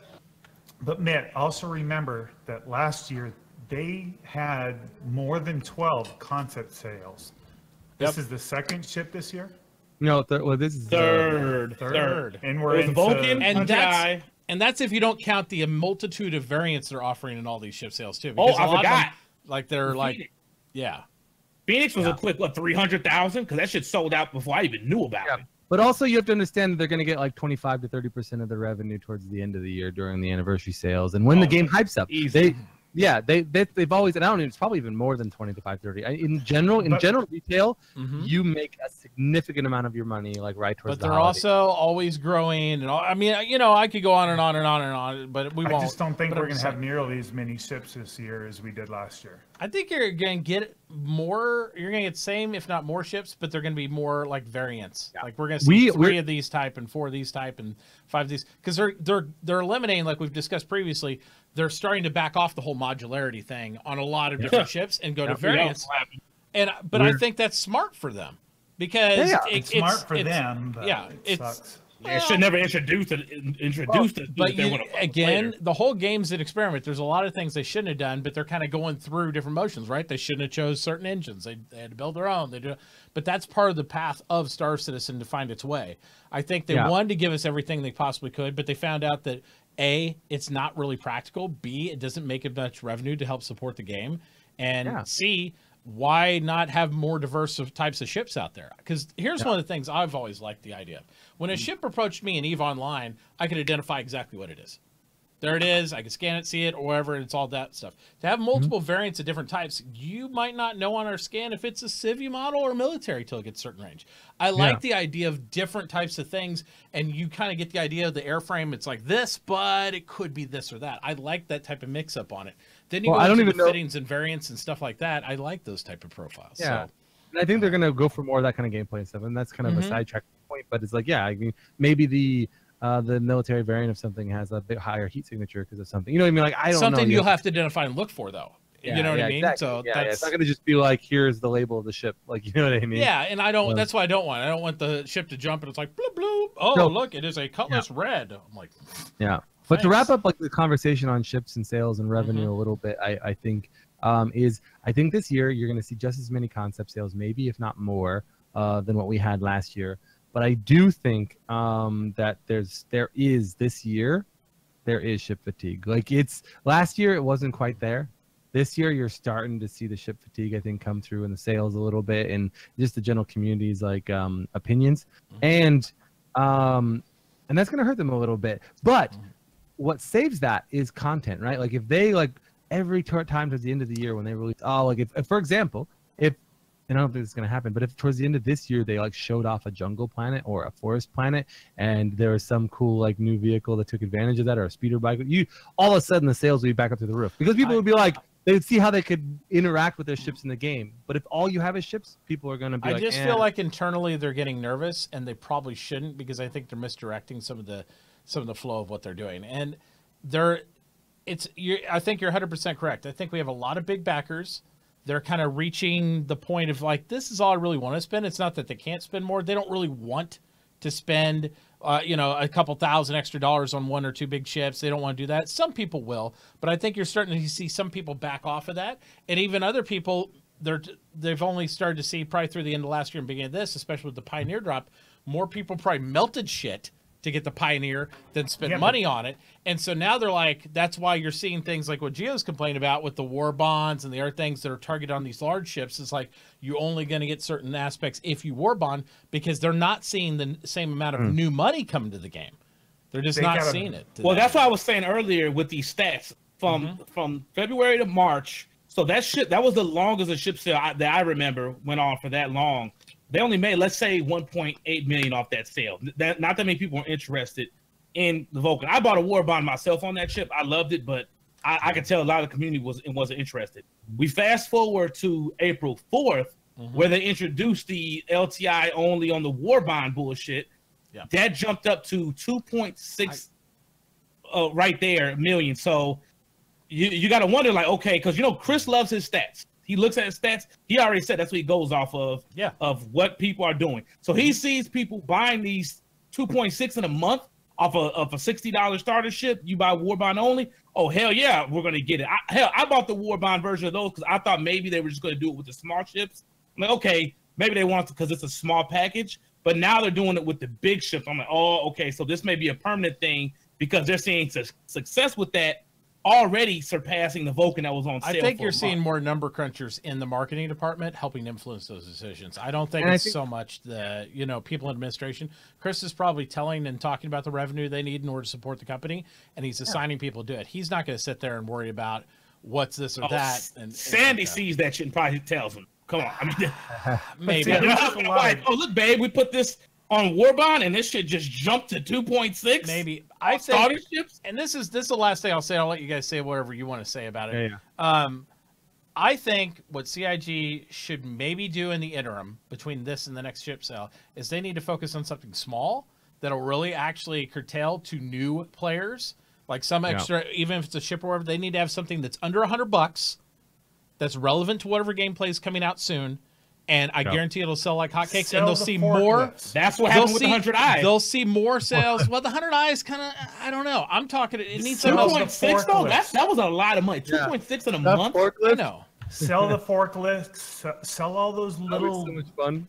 But Mitt, also remember that last year they had more than 12 concept sales. This is the 2nd ship this year? No, well, this is third. And we're in Vulcan and that's if you don't count the multitude of variants they're offering in all these ship sales too. Oh, I forgot. Like they're like, Phoenix was a quick 300,000 because that shit sold out before I even knew about it. But also, you have to understand that they're going to get like 25 to 30% of the revenue towards the end of the year during the anniversary sales, and when the game hypes up, they've always, and I don't know, it's probably even more than 25, 30. In general retail, you make a significant amount of your money like right towards the holiday. But they're also always growing, and I mean, you know, I could go on and on and on and on, but we won't. I just don't think we're going to have nearly as many ships this year as we did last year. I think you're going to get more. You're going to get same, if not more ships, but they're going to be more like variants. Yeah. Like we're going to see 3 of these type and 4 of these type and 5 of these, because they're eliminating, like we've discussed previously. They're starting to back off the whole modularity thing on a lot of different ships and go to variants. But I think that's smart for them because it's smart for them. But it sucks. They should never introduce it. But the whole game's an experiment. There's a lot of things they shouldn't have done, but they're kind of going through different motions, right? They shouldn't have chose certain engines. They had to build their own. But that's part of the path of Star Citizen to find its way. I think they wanted to give us everything they possibly could, but they found out that A, it's not really practical. B, it doesn't make much revenue to help support the game. And C, why not have more diverse types of ships out there? Because here's one of the things I've always liked the idea of. When a ship approached me in EVE Online, I could identify exactly what it is. There it is. I can scan it, see it, or wherever. It's all that stuff. To have multiple variants of different types, you might not know on our scan if it's a civvy model or military till it gets certain range. I like the idea of different types of things, and you kind of get the idea of the airframe. It's like this, but it could be this or that. I like that type of mix-up on it. Then you go into the fittings and variants and stuff like that. I like those type of profiles. Yeah. So, and I think they're going to go for more of that kind of gameplay and stuff, and that's kind of a sidetrack point. But it's like, I mean, maybe the military variant of something has a bit higher heat signature because of something. You know what I mean? Like, I don't know. Something you'll have to identify and look for, though. You know what I mean? Exactly. So it's not going to just be like, here's the label of the ship. Like, you know what I mean? Yeah, and I don't. That's what I don't want. I don't want the ship to jump and it's like bloop bloop. Oh, look, it is a Cutlass red. I'm like, But to wrap up like the conversation on ships and sales and revenue a little bit, I think I think this year you're going to see just as many concept sales, maybe if not more, than what we had last year. But I do think that there is ship fatigue. Like last year it wasn't quite there. This year you're starting to see the ship fatigue, I think, come through in the sales a little bit and just the general community's like opinions. And that's going to hurt them a little bit. But what saves that is content, right? Like if they like every time towards the end of the year when they release, if for example, and I don't think it's going to happen, but if towards the end of this year they like showed off a jungle planet or a forest planet and there was some cool like new vehicle that took advantage of that or a speeder bike, all of a sudden the sales would be back up to the roof because people would be like, they would see how they could interact with their ships in the game. But if all you have is ships, people are going to be like, I just feel like internally they're getting nervous and they probably shouldn't because I think they're misdirecting some of the flow of what they're doing. And I think you're 100% correct. I think we have a lot of big backers. They're kind of reaching the point of like, this is all I really want to spend. It's not that they can't spend more. They don't really want to spend, a couple $1,000 extra on 1 or 2 big ships. They don't want to do that. Some people will, but I think you're starting to see some people back off of that. And even other people, they've only started to see probably through the end of last year and beginning of this, especially with the Pioneer drop, more people probably melted shit to get the Pioneer than spent money on it. And so now they're like, that's why you're seeing things like what Gio's complaining about with the war bonds and the other things that are targeted on these large ships. It's like you're only going to get certain aspects if you war bond because they're not seeing the same amount of new money come to the game. They're just not seeing it. Well, that's what I was saying earlier with these stats from February to March. So that was the longest a ship sale that I remember went on for that long. They only made, let's say, 1.8 million off that sale. Not that many people were interested in the Vulcan. I bought a war bond myself on that ship. I loved it, but I could tell a lot of the community wasn't interested. We fast forward to April 4th, where they introduced the LTI only on the war bond bullshit. Yeah. That jumped up to 2.6 right there, million. So you got to wonder, like, okay, because Chris loves his stats. He looks at his stats. He already said that's what he goes off of. Yeah. Of what people are doing. So he sees people buying these 2.6 in a month off of a $60 starter ship. You buy war bond only. Oh hell yeah, we're gonna get it. I bought the war bond version of those because I thought maybe they were just gonna do it with the small ships. I'm like, okay, maybe they want to because it's a small package. But now they're doing it with the big ships. I'm like, oh, okay, so this may be a permanent thing because they're seeing success with that, already surpassing the Vulcan that was on sale. I think you're seeing more number crunchers in the marketing department helping influence those decisions. I don't think it's so much the people in administration. Chris is probably telling and talking about the revenue they need in order to support the company, and he's assigning people to do it. He's not going to sit there and worry about what's this or that. And Sandy sees that shit and probably tells him, "Come on, I mean, maybe." Like, oh look, babe, we put this on war bond and this shit just jumped to 2.6. Maybe I think, ships? and this is the last thing I'll say. I'll let you guys say whatever you want to say about it. Yeah. I think what CIG should maybe do in the interim between this and the next ship sale is they need to focus on something small that'll really actually curtail to new players, like some extra, even if it's a ship or whatever. They need to have something that's under $100 that's relevant to whatever gameplay is coming out soon. And I guarantee it'll sell like hotcakes, and they'll see more. That's what happened with the 100i. They'll see more sales. Well, the 100i is kind of, I don't know. I'm talking, it needs some 2.6 though. That was a lot of money. 2.6 in a month. I know. Sell the forklifts. Sell all those little. So much fun.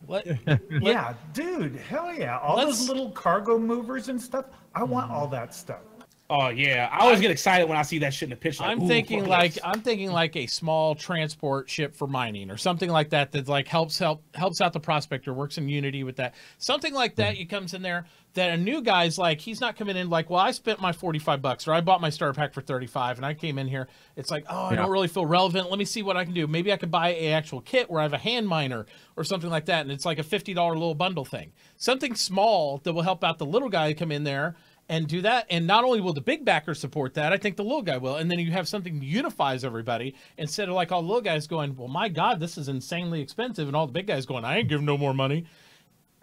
Yeah, dude. Hell yeah! All those little cargo movers and stuff. I want all that stuff. Oh yeah, I always get excited when I see that shit in the picture. I'm thinking like a small transport ship for mining or something like that that like helps out the prospector, works in unity with that. Something like that. You comes in there that a new guy's like, he's not coming in like, well, I spent my $45 or I bought my starter pack for $35 and I came in here. It's like, oh, I don't really feel relevant. Let me see what I can do. Maybe I could buy a actual kit where I have a hand miner or something like that, and it's like a $50 little bundle thing. Something small that will help out the little guy to come in there and do that. And not only will the big backer support that, I think the little guy will. And then you have something that unifies everybody instead of like all the little guys going, well, my God, this is insanely expensive. And all the big guys going, I ain't giving no more money.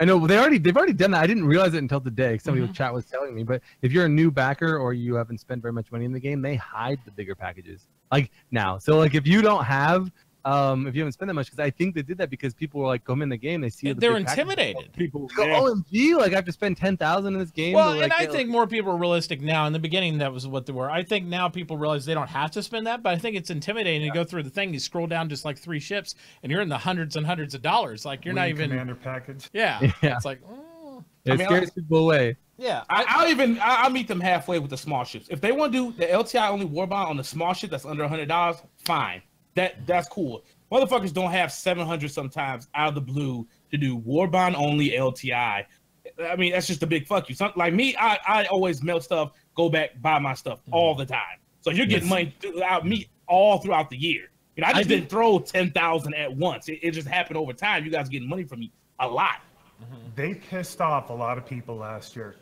I know they've already done that. I didn't realize it until today. Somebody in chat was telling me. But if you're a new backer or you haven't spent very much money in the game, they hide the bigger packages like now. So like if you don't have, if you haven't spent that much, because I think they did that because people were like, come in the game, they see they're intimidated. People go, OMG, like I have to spend 10,000 in this game. Well, like, and I think more people are realistic now. In the beginning, that was what they were. I think now people realize they don't have to spend that, but I think it's intimidating to go through the thing. You scroll down just like 3 ships, and you're in the hundreds and hundreds of dollars. Like you're not even commander package. Yeah, it's like it scares people away. Yeah, I'll meet them halfway with the small ships. If they want to do the LTI only warbond on the small ship that's under $100, fine. That's cool. Motherfuckers don't have 700 sometimes out of the blue to do warbond only LTI. I mean, that's just a big fuck you. Like me, I always melt stuff, go back, buy my stuff all the time. So you're getting money throughout me all throughout the year. You know, I just didn't throw 10,000 at once. It just happened over time. You guys getting money from me a lot. They pissed off a lot of people last year.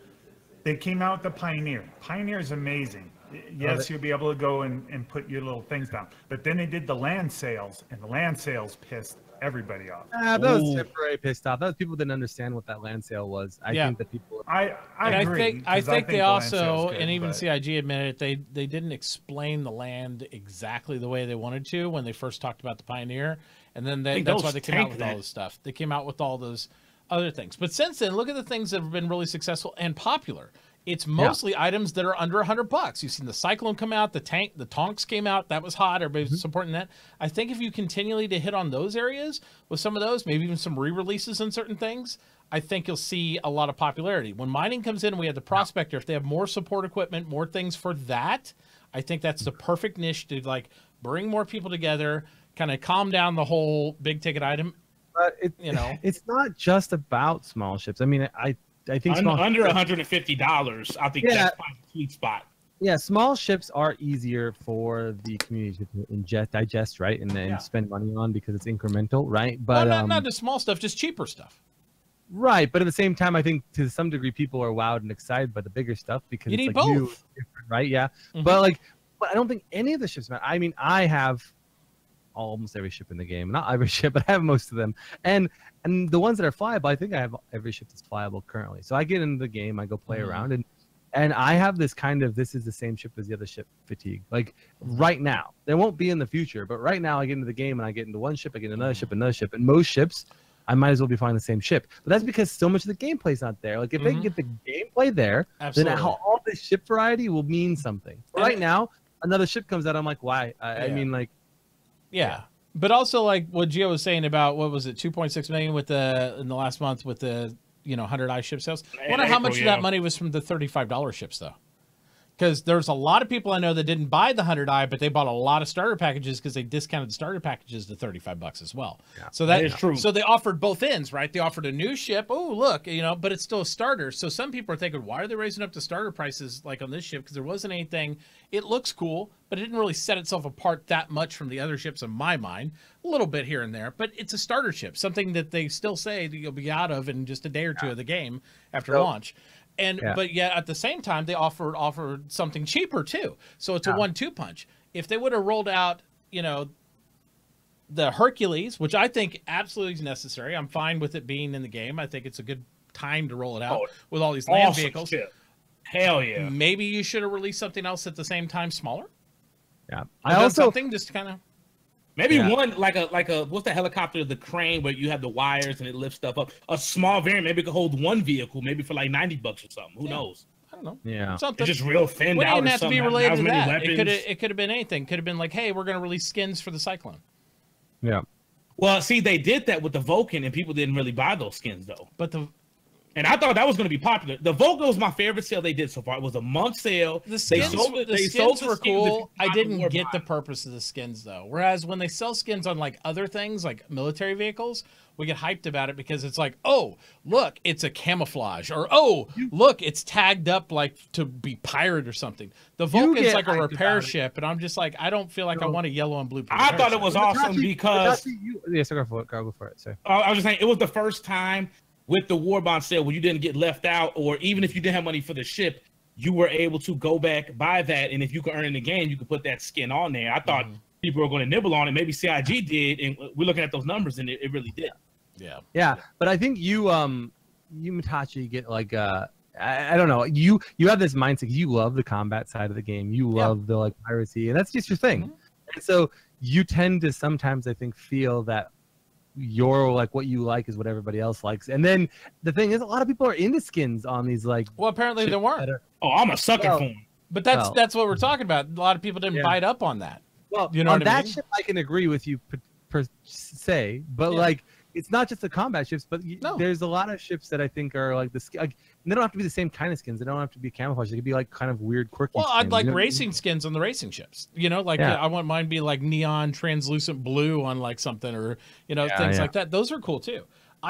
They came out with the Pioneer. Pioneer is amazing. Yes, you'll be able to go and put your little things down. But then they did the land sales, and the land sales pissed everybody off. That was temporary pissed off. That was people didn't understand what that land sale was. I think that people. I agree. I think they also, and even CIG admitted it, they didn't explain the land exactly the way they wanted to when they first talked about the Pioneer, and then that's why they came out with all this stuff. They came out with all those other things. But since then, look at the things that have been really successful and popular. It's mostly items that are under $100. You've seen the Cyclone come out, the Tonks came out. That was hot. Everybody's supporting that. I think if you continually to hit on those areas with some of those, maybe even some re-releases on certain things, I think you'll see a lot of popularity. When mining comes in, we have the Prospector. If they have more support equipment, more things for that, I think that's the perfect niche to like bring more people together, kind of calm down the whole big ticket item. It's not just about small ships. I mean, I think under $150, I think that's the sweet spot. Yeah, small ships are easier for the community to digest, right, and then spend money on because it's incremental, right? But not just small stuff, just cheaper stuff. Right, but at the same time, I think to some degree people are wowed and excited by the bigger stuff because you need it's like both, right? Yeah, but I don't think any of the ships matter. I mean, I have almost every ship in the game, not every ship, but I have most of them, and the ones that are flyable, I think I have every ship that's flyable currently. So I get into the game, I go play around, and And I have this this is the same ship as the other ship fatigue. Like right now, there won't be in the future, but right now I get into the game and I get into one ship, I get another ship, and most ships, I might as well be flying the same ship. But that's because so much of the gameplay's not there. Like if they can get the gameplay there, Absolutely. then all this ship variety will mean something. Right now, another ship comes out, I'm like, why? I mean, like, yeah. But also, like what Gio was saying about what was it, 2.6 million in the last month with the 100i ship sales. I wonder how much of that money was from the $35 ships though, because there's a lot of people I know that didn't buy the 100i, but they bought a lot of starter packages because they discounted the starter packages to $35 as well. Yeah. So that is true. So they offered both ends, right? They offered a new ship. Oh, look, but it's still a starter. So some people are thinking, why are they raising up the starter prices like on this ship? Because there wasn't anything. It looks cool, but it didn't really set itself apart that much from the other ships in my mind. A little bit here and there, but it's a starter ship, something that they still say that you'll be out of in just a day or two of the game after launch. And but yet at the same time they offered something cheaper too. So it's a 1-2 punch. If they would have rolled out, the Hercules, which I think absolutely is necessary. I'm fine with it being in the game. I think it's a good time to roll it out with all these land vehicles. Shit. Hell yeah. Maybe you should have released something else at the same time, smaller. Yeah. I also something just kind of maybe one like a what's the helicopter, the crane where you have the wires and it lifts stuff up. A small variant, maybe it could hold one vehicle, maybe for like $90 or something. Who knows? I don't know. Yeah. Something. It's just real thin out. It didn't have to be related to that. Weapons. It could have been anything. Could have been like, hey, we're going to release skins for the Cyclone. Yeah. Well, see, they did that with the Vulcan, and people didn't really buy those skins though. And I thought that was going to be popular. The Vulcan was my favorite sale they did so far. It was a month sale. The skins were cool. I didn't get the purpose of the skins, though. Whereas when they sell skins on, like, other things, like military vehicles, we get hyped about it because it's like, oh, look, it's a camouflage. Or, oh, look, it's tagged up, like, to be pirate or something. The Vulcan's like a repair ship, and I'm just like, I don't feel like I want a yellow and blue I thought it was awesome because... Yes, go for it. Sorry. I was just saying, it was the first time with the war bond sale where you didn't get left out, or even if you didn't have money for the ship, you were able to go back, buy that, and if you could earn in the game, you could put that skin on there. I thought people were going to nibble on it. Maybe CIG did, and we're looking at those numbers, and it really did. Yeah, but I think you Mitauchi get like I don't know. You have this mindset. You love the combat side of the game. You love the like piracy, and that's just your thing. And so you tend to sometimes, I think, feel that your like what you like is what everybody else likes. And then the thing is, a lot of people are into skins on these like. Well, apparently they weren't. I'm a sucker for them. But that's what we're talking about. A lot of people didn't bite up on that. Well, you know on what I that mean? ship, I can agree with you per se, but like. It's not just the combat ships, but there's a lot of ships that I think are like like they don't have to be the same kind of skins. They don't have to be camouflage. They could be like kind of weird, quirky. Well, skins, I'd like racing skins on the racing ships. I want mine to be like neon translucent blue on like something, or things like that. Those are cool too.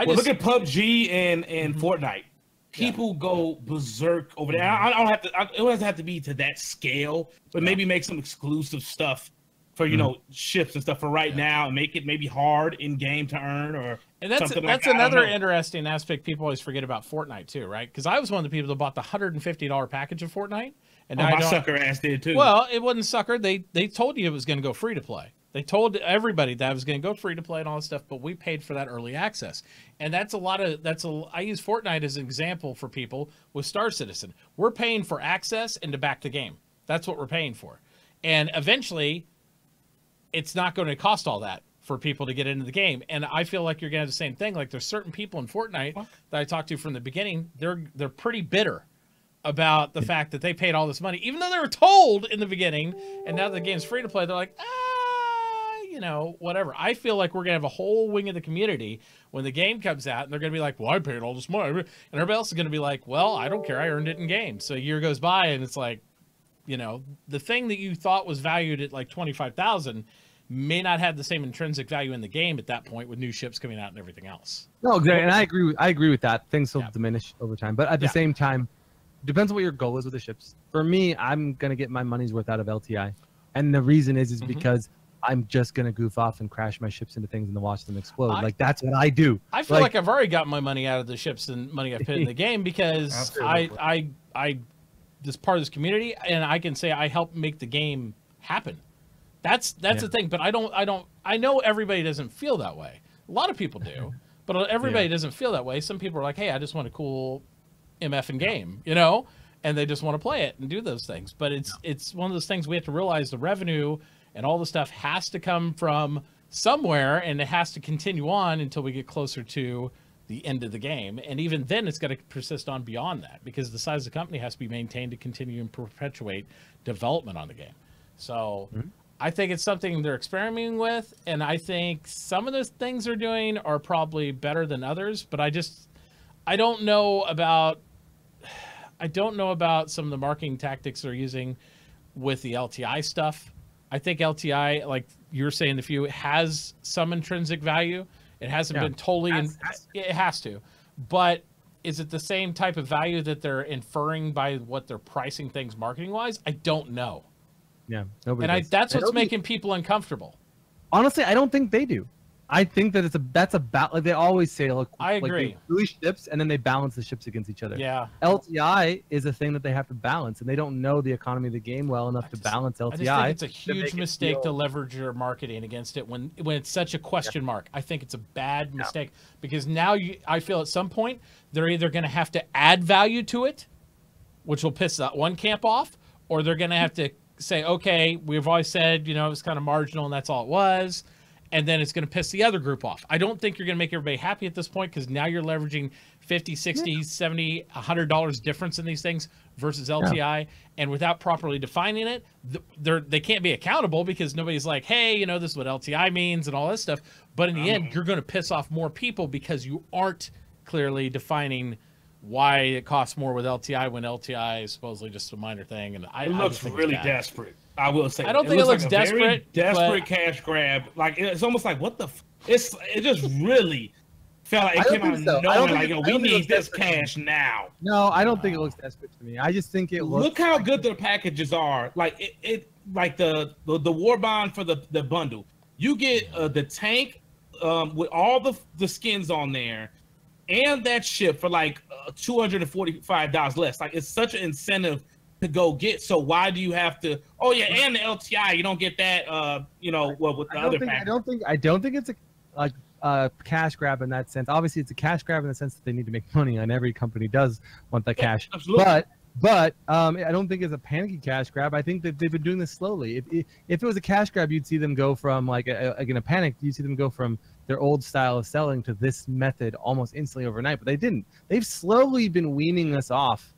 Look at PUBG and Fortnite. People go berserk over there. I don't have to. It doesn't have to be to that scale, but maybe make some exclusive stuff for ships and stuff for now, and make it maybe hard in game to earn, or that's another interesting aspect people always forget about Fortnite too, right? Because I was one of the people that bought the $150 package of Fortnite, and my sucker ass did too. Well, it wasn't sucker. They told you it was going to go free to play. They told everybody that it was going to go free to play and all this stuff, but we paid for that early access, and I use Fortnite as an example for people with Star Citizen. We're paying for access and to back the game. That's what we're paying for, and eventually. It's not going to cost all that for people to get into the game. And I feel like you're going to have the same thing. Like there's certain people in Fortnite that I talked to from the beginning. They're pretty bitter about the fact that they paid all this money, even though they were told in the beginning, and now the game's free to play. They're like, whatever. I feel like we're going to have a whole wing of the community when the game comes out, and they're going to be like, well, I paid all this money. And everybody else is going to be like, well, I don't care. I earned it in game. So a year goes by, and it's like, the thing that you thought was valued at like 25,000 may not have the same intrinsic value in the game at that point with new ships coming out and everything else. No, exactly. And I agree with that. Things will diminish over time, but at the same time, depends on what your goal is with the ships. For me, I'm gonna get my money's worth out of LTI, and the reason is because I'm just gonna goof off and crash my ships into things and then watch them explode. Like that's what I do. I feel like I've already got my money out of the ships and money I've put in the game because I just part of this community, and I can say I helped make the game happen. That's the thing, but I know everybody doesn't feel that way. A lot of people do, but everybody doesn't feel that way. Some people are like, hey, I just want a cool MF in game, and they just want to play it and do those things. But it's one of those things we have to realize the revenue and all the stuff has to come from somewhere, and it has to continue on until we get closer to the end of the game. And even then it's got to persist on beyond that, because the size of the company has to be maintained to continue and perpetuate development on the game. So I think it's something they're experimenting with, and I think some of the things they're doing are probably better than others, but I don't know about some of the marketing tactics they're using with the LTI stuff. I think LTI, like you're saying, it has some intrinsic value. It hasn't been totally, it has to, but is it the same type of value that they're inferring by what they're pricing things marketing wise? I don't know. Yeah, that's what's making people uncomfortable. Honestly, I don't think they do. I think that that's about, like they always say, look, I agree. Like they release ships and then they balance the ships against each other. Yeah. LTI is a thing that they have to balance, and they don't know the economy of the game well enough to balance LTI. I just think it's a huge mistake to leverage your marketing against it when it's such a question mark. I think it's a bad mistake because now I feel at some point they're either going to have to add value to it, which will piss that one camp off, or they're going to have to say, okay, we've always said, it was kind of marginal and that's all it was. And then it's going to piss the other group off. I don't think you're going to make everybody happy at this point, because now you're leveraging $50, $60, $70, $100 difference in these things versus LTI. And without properly defining it, they can't be accountable, because nobody's like, hey, this is what LTI means and all this stuff. But in the end, you're going to piss off more people because you aren't clearly defining why it costs more with LTI when LTI is supposedly just a minor thing. And it looks really desperate. I will say. I don't think it looks like desperate. Desperate cash grab. Like it's almost like what the. It just really felt like it came out of nowhere. Like we need this cash now. No, I don't think it looks desperate to me. I just think it looks. Look how good their packages are. Like it like the war bond for the bundle. You get the tank with all the skins on there, and that ship for like $245 less. Like it's such an incentive to go get. So why do you have to? Oh yeah, and the LTI, you don't get that. With the other pack. I don't think it's a cash grab in that sense. Obviously, it's a cash grab in the sense that they need to make money, and every company does want that cash. Absolutely. But I don't think it's a panicky cash grab. I think that they've been doing this slowly. If it was a cash grab, you'd see them go from like in a panic. You'd see them go from their old style of selling to this method almost instantly overnight. But they didn't. They've slowly been weaning us off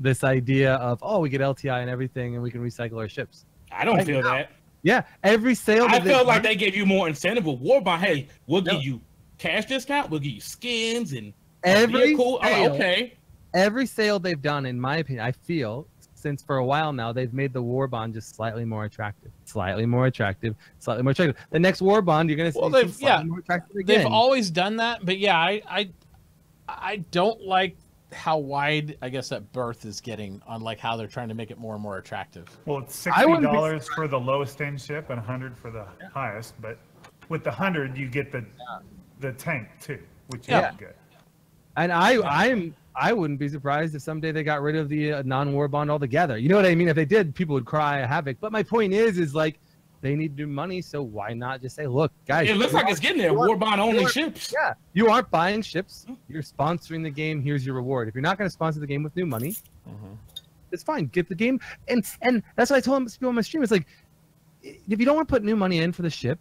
this idea of, oh, we get LTI and everything and we can recycle our ships. I don't feel that. Yeah, every sale. I felt like they gave you more incentive with Warbond. Hey, we'll give you cash discount. We'll give you skins and every cool. Okay. Every sale they've done, in my opinion, I feel since for a while now, they've made the war bond just slightly more attractive. Slightly more attractive. The next war bond, you're going to see slightly more attractive again. They've always done that, but yeah, I don't like how wide I guess that berth is getting on like how they're trying to make it more and more attractive. Well, it's $60 for the lowest end ship and $100 for the highest, but with the $100 you get the tank too, which is good. And I wouldn't be surprised if someday they got rid of the non-war bond altogether. You know what I mean? If they did, people would cry havoc. But my point is like they need to do money, so why not just say, look, guys. It looks like it's getting there. War bond only ships. Yeah, you aren't buying ships. You're sponsoring the game. Here's your reward. If you're not going to sponsor the game with new money, it's fine. Get the game. And that's what I told people on my stream. It's like, if you don't want to put new money in for the ship,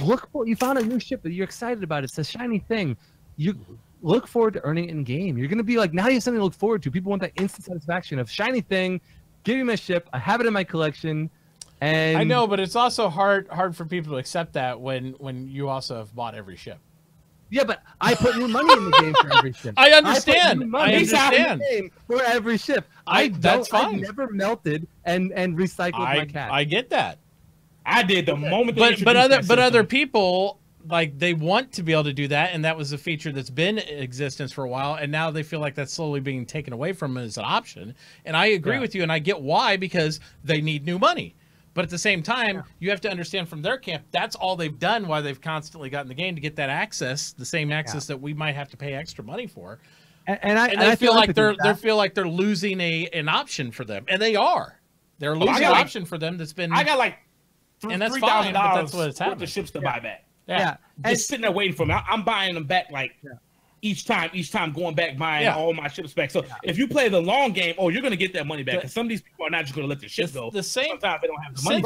you found a new ship that you're excited about. It's a shiny thing. You look forward to earning it in game. You're going to be like, now you have something to look forward to. People want that instant satisfaction of shiny thing. Give me my ship. I have it in my collection. And I know, but it's also hard for people to accept that when you also have bought every ship. Yeah, but I put new money in the game for every ship. I understand. I understand. In the game for every ship. That's fine. I never melted and recycled my cash. I get that. I did the moment. But other people, like, they want to be able to do that, and that was a feature that's been in existence for a while, and now they feel like that's slowly being taken away from them as an option. And I agree with you, and I get why, because they need new money. But at the same time, you have to understand from their camp, that's all they've done while they've constantly gotten the game to get that access, the same access that we might have to pay extra money for. And I feel like they're losing an option for them, and they are. They're losing an option for them that's been. I got like $3,000. That's what it's happening. The ships to buy back. Yeah. Just sitting there waiting for me. I'm buying them back like each time going back buying all my ships back. So if you play the long game, you're going to get that money back. Because some of these people are not just going to let their ship go. The same. Sometimes they don't have the money.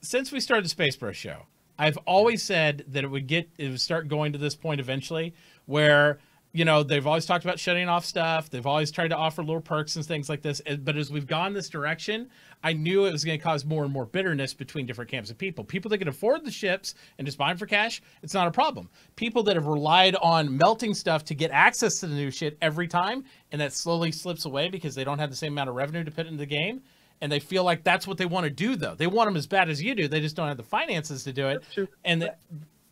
Since we started the SpaceBro show, I've always said that it would start going to this point eventually where, you know, they've always talked about shutting off stuff. They've always tried to offer little perks and things like this. But as we've gone this direction, I knew it was going to cause more and more bitterness between different camps of people. People that can afford the ships and just buy them for cash, it's not a problem. People that have relied on melting stuff to get access to the new shit every time, and that slowly slips away because they don't have the same amount of revenue to put into the game, and they feel like that's what they want to do, though. They want them as bad as you do. They just don't have the finances to do it. And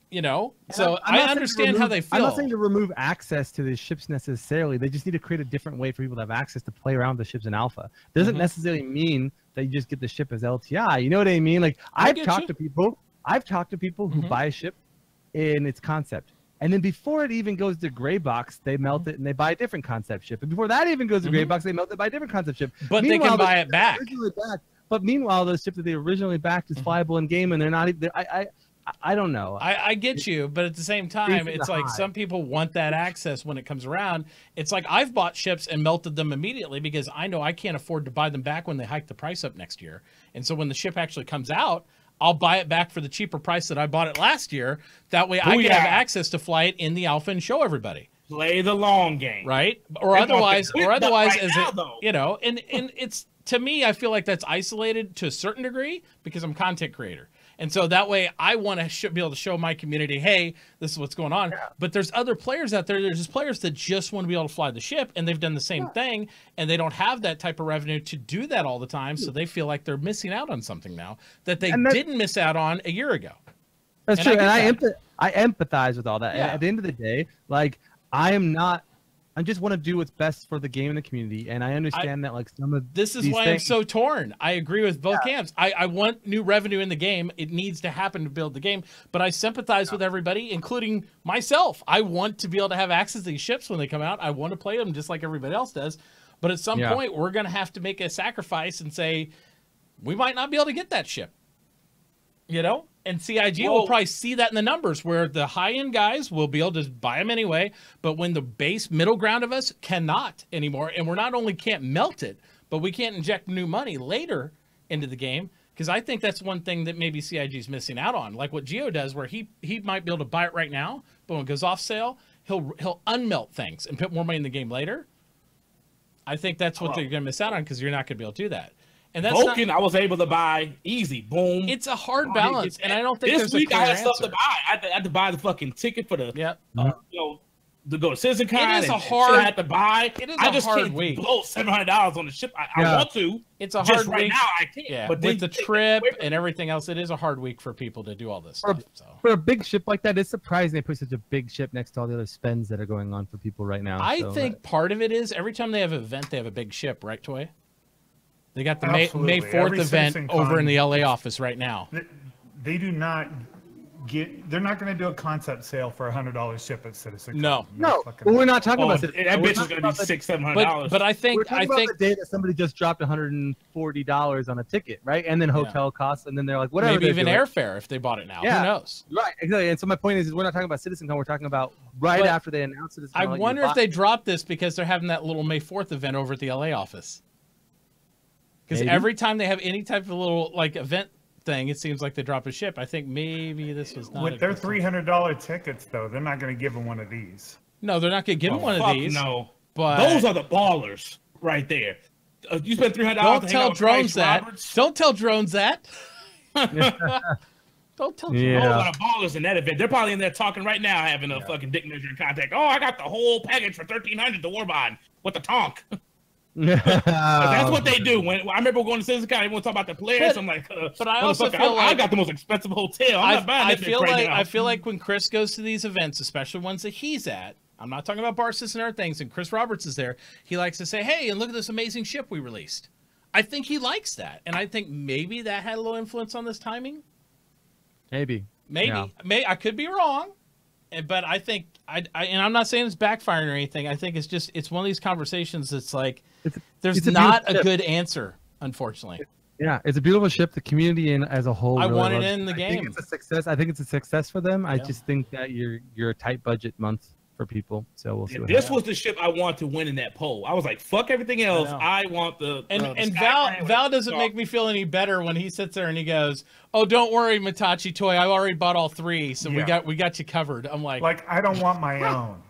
you know, so I understand how they feel. I'm not saying to remove access to the ships necessarily. They just need to create a different way for people to have access to play around with the ships in alpha. Doesn't necessarily mean that you just get the ship as LTI. You know what I mean? Like I've talked to people who buy a ship in its concept, and then before it even goes to gray box, they melt it and they buy a different concept ship. And before that even goes to gray box, they melt it, buy a different concept ship. But they can buy it back. But meanwhile, those ships that they originally backed is flyable in game, and they're not. I don't know. I get you, but at the same time, it's like some people want that access when it comes around. It's like I've bought ships and melted them immediately because I know I can't afford to buy them back when they hike the price up next year. And so when the ship actually comes out, I'll buy it back for the cheaper price that I bought it last year. That way I can have access to fly it in the alpha and show everybody. Play the long game. Right? Or otherwise, you know, and it's, to me, I feel like that's isolated to a certain degree because I'm a content creator. And so that way I want to be able to show my community, hey, this is what's going on. Yeah. But there's other players out there. There's just players that just want to be able to fly the ship, and they've done the same thing, and they don't have that type of revenue to do that all the time. So they feel like they're missing out on something now that they didn't miss out on a year ago. That's true. And I empathize with all that. Yeah. At the end of the day, like I just want to do what's best for the game and the community, and I understand that like some of this is why I'm so torn. I agree with both camps. I want new revenue in the game. It needs to happen to build the game, but I sympathize with everybody, including myself. I want to be able to have access to these ships when they come out. I want to play them just like everybody else does, but at some point we're going to have to make a sacrifice and say we might not be able to get that ship. You know, and CIG will probably see that in the numbers where the high-end guys will be able to buy them anyway, but when the base middle ground of us cannot anymore, and we're not only can't melt it, but we can't inject new money later into the game, because I think that's one thing that maybe CIG's missing out on, like what Geo does, where he might be able to buy it right now, but when it goes off sale, he'll unmelt things and put more money in the game later. I think that's what they're going to miss out on because you're not going to be able to do that. And that's Vulcan, I was able to buy easy. Boom. It's a hard balance, and I don't think this week I had stuff to buy. I had to buy the fucking ticket for the you know, to go to CitizenCon. It is a hard. I had to buy. It is a hard week. Blow $700 on the ship. I want to. It's a hard week. Right now I can't. Yeah, but with the trip and everything else, it is a hard week for people to do all this stuff. For a big ship like that, it's surprising they put such a big ship next to all the other spends that are going on for people right now. I think part of it is every time they have an event, they have a big ship, right, Toy? They got the May 4th event over in the LA office right now. They do not get. They're not going to do a concept sale for $100 ship at Citizen. No. Well, we're not talking about that. Bitch is going to be $600-700. But I think about the day that somebody just dropped $140 on a ticket, right? And then hotel costs, and then they're like, whatever. Maybe even airfare if they bought it now. Who knows? Right, exactly. And so my point is we're not talking about CitizenCon. We're talking about after they announced it. I wonder if they dropped this because they're having that little May 4th event over at the LA office. Because every time they have any type of little like event thing, it seems like they drop a ship. I think maybe this was not. With their $300 tickets, though, they're not going to give them one of these. No, they're not going to give them one of these. No, but those are the ballers right there. You spend $300. Don't tell drones that. Don't tell drones that. Don't tell drones. Oh, a lot of ballers in that event. They're probably in there talking right now, having a fucking dick measure in contact. Oh, I got the whole package for $1,300 to Warbond with the tonk. That's what they do. When I remember going to CitizenCon, everyone talk about the players. I'm like, but I also feel like I got the most expensive hotel. I'm not buying I feel like when Chris goes to these events, especially ones that he's at, I'm not talking about Barsis and other things, and Chris Roberts is there, he likes to say, hey, and look at this amazing ship we released. I think he likes that, and I think maybe that had a little influence on this timing. Maybe. I could be wrong. But I think and I'm not saying it's backfiring or anything. I think it's one of these conversations that's like there's not a good answer, unfortunately. Yeah, it's a beautiful ship. The community as a whole. I want it in the game. I think it's a success. I think it's a success for them. I just think that you're a tight budget month. for people. So we'll see. What This happens. was the ship I wanted to win in that poll. I was like, fuck everything else. I want the And Sky Val doesn't make me feel any better when he sits there and he goes, "Oh, don't worry, Mitauchi toy. I already bought all 3, so we got you covered." I'm like, I don't want my own.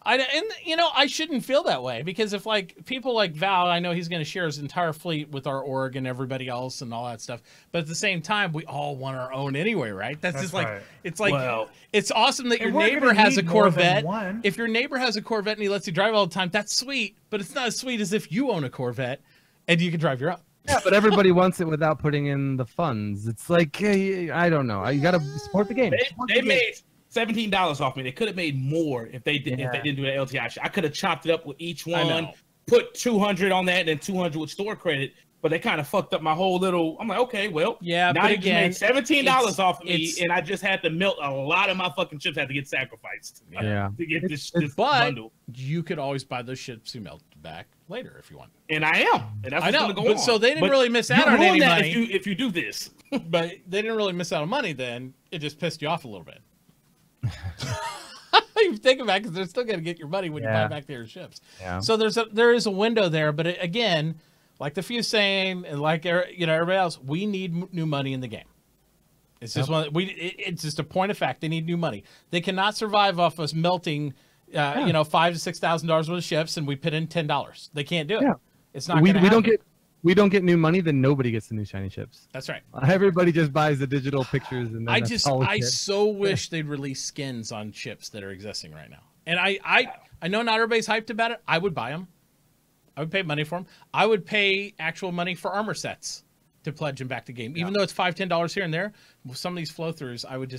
I shouldn't feel that way, because if like people like Val, I know he's going to share his entire fleet with our org and everybody else and all that stuff. But at the same time, we all want our own anyway, right? That's just like, right. It's like, it's awesome that your neighbor has a Corvette. If your neighbor has a Corvette and he lets you drive all the time, that's sweet. But it's not as sweet as if you own a Corvette and you can drive your own. Yeah, but everybody wants it without putting in the funds. It's like, I don't know. You got to support the game. They made $17 off me. They could have made more if they didn't do the LTI shit. I could have chopped it up with each one, put 200 on that, and then 200 with store credit. But they kind of fucked up my whole little. I'm like, okay, well, yeah. Now But you again, just made $17 off of me, and I just had to melt a lot of my fucking chips. Had to get sacrificed. Yeah. To get this but bundle. You could always buy those ships you melted back later if you want. And I am. And that's what's going to go on. So they didn't really miss out on any money. If you do this. But they didn't really miss out on money then. It just pissed you off a little bit. You think about it, because they're still going to get your money when you buy back their ships. Yeah. So there is a window there, but again, like the few saying, and like everybody else, we need new money in the game. It's just it's just a point of fact. They need new money. They cannot survive off us melting, $5,000 to $6,000 worth of ships, and we put in $10. They can't do it. Yeah. It's not. We don't get new money, then nobody gets the new shiny ships. That's right. Everybody just buys the digital pictures, and then I so wish they'd release skins on ships that are existing right now. And I know not everybody's hyped about it. I would buy them. I would pay money for them. I would pay actual money for armor sets to pledge them back to the game, even though it's $5, $10 here and there. With some of these flow throughs, I would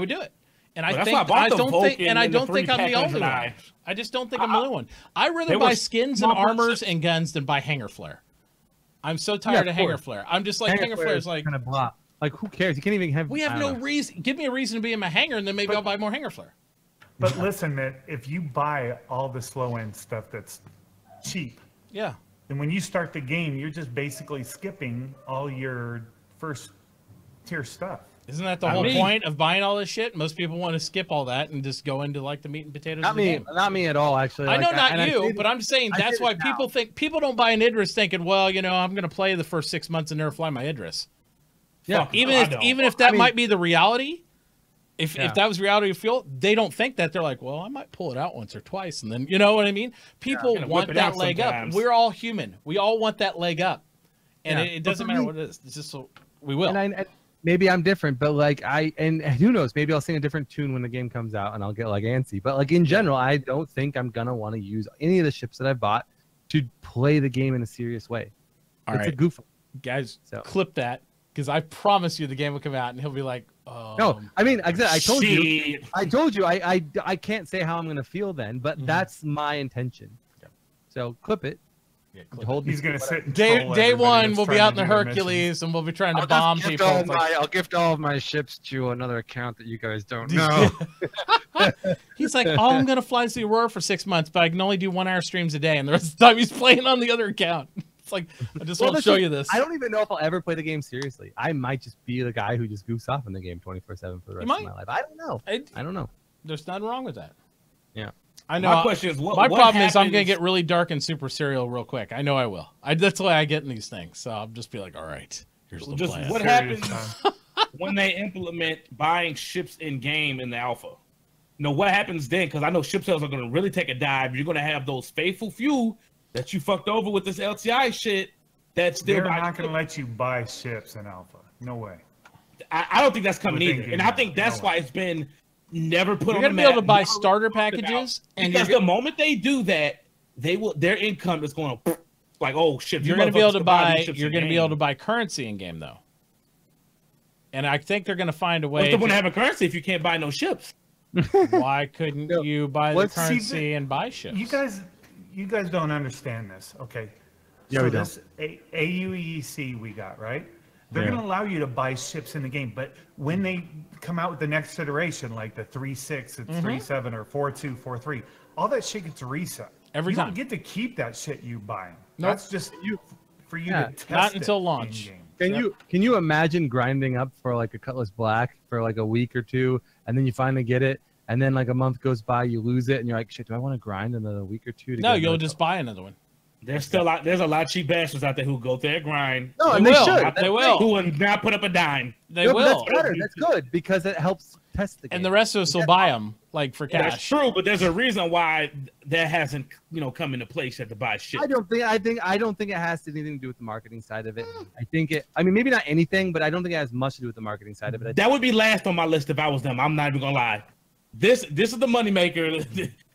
do it. And I don't think I'm the only one. I just don't think I'm the only one. I'd rather buy skins and armors and guns than buy hanger flare. I'm so tired of hanger flare. I'm just like, hanger flare is like kind of blah. Like, who cares? You can't even have. We have no reason. Give me a reason to be in my hanger, and then maybe I'll buy more hanger flare. But listen, man, if you buy all the slow end stuff that's cheap, then when you start the game, you're just basically skipping all your first tier stuff. Isn't that the whole point of buying all this shit? Most people want to skip all that and just go into like the meat and potatoes. Not me, not me at all. Actually, I know not you, but I'm just saying that's why people don't buy an Idris thinking, well, I'm going to play the first 6 months and never fly my Idris. Yeah, even if that might be the reality, if that was reality of fuel, they don't think that. They're like, well, I might pull it out once or twice, and then you know what I mean. People want that leg up. We're all human. We all want that leg up, and it doesn't matter what it is. It's just so we will. And maybe I'm different, but like and who knows? Maybe I'll sing a different tune when the game comes out, and I'll get like antsy. But like in general, I don't think I'm gonna want to use any of the ships that I bought to play the game in a serious way. It's a goof, guys. Clip that, because I promise you the game will come out, and he'll be like, "Oh." No, I mean, I told you. I can't say how I'm gonna feel then, but that's my intention. So clip it. Yeah, he's going to sit and day one, we'll be out in the Hercules, and we'll be trying to bomb people. I'll gift all of my ships to another account that you guys don't know. He's like, oh, I'm going to fly to the Aurora for 6 months, but I can only do 1 hour streams a day, and the rest of the time he's playing on the other account. It's like, I just want to show you this. I don't even know if I'll ever play the game seriously. I might just be the guy who just goofs off in the game 24/7 for the rest of my life. I don't know. I don't know. There's nothing wrong with that. Yeah. I know. My question is, my problem is I'm going to get really dark and super serial real quick. I know I will. That's the way I get in these things. So I'll just be like, all right, here's the plan. What happens when they implement buying ships in game in the alpha? What happens then? Because I know ship sales are going to really take a dive. You're going to have those faithful few that you fucked over with this LTI shit. They're not going to let you buy ships in alpha. No way. I don't think that's coming either. And I think that's why it's been never put on the map. You're going to be able to buy starter packages, and because the moment they do that, their income is going to like, oh shit. You're going to be able to buy. You're going to be able to buy currency in game though, and I think they're going to find a way. What's the point of having currency if you can't buy no ships? Why couldn't you buy the currency and buy ships? You guys don't understand this, okay? Yeah, so we this AUEC we got, right? They're going to allow you to buy ships in the game, but when they come out with the next iteration, like the 3.6 and 3.7 or 4.2, 4.3, all that shit gets reset. Every time. You don't get to keep that shit you buy. Nope. That's just for you to test not until launch. In-game. Can you imagine grinding up for like a Cutlass Black for like a week or two, and then you finally get it, and then like a month goes by, you lose it, and you're like, shit, do I want to grind another week or two? To No, get you'll another just buy another one. There's a lot of cheap bastards out there who go there grind. No, and They they will. should. They will. Who will not put up a dime. They No, but will. that's better. That's good because it helps test the game. And the rest of us will buy them like for That's cash. true, but there's a reason why that hasn't, come into place yet to buy shit. I don't think it has anything to do with the marketing side of it. I mean, maybe not anything, but I don't think it has much to do with the marketing side of it. That would be last on my list if I was them. I'm not even gonna lie. This is the moneymaker.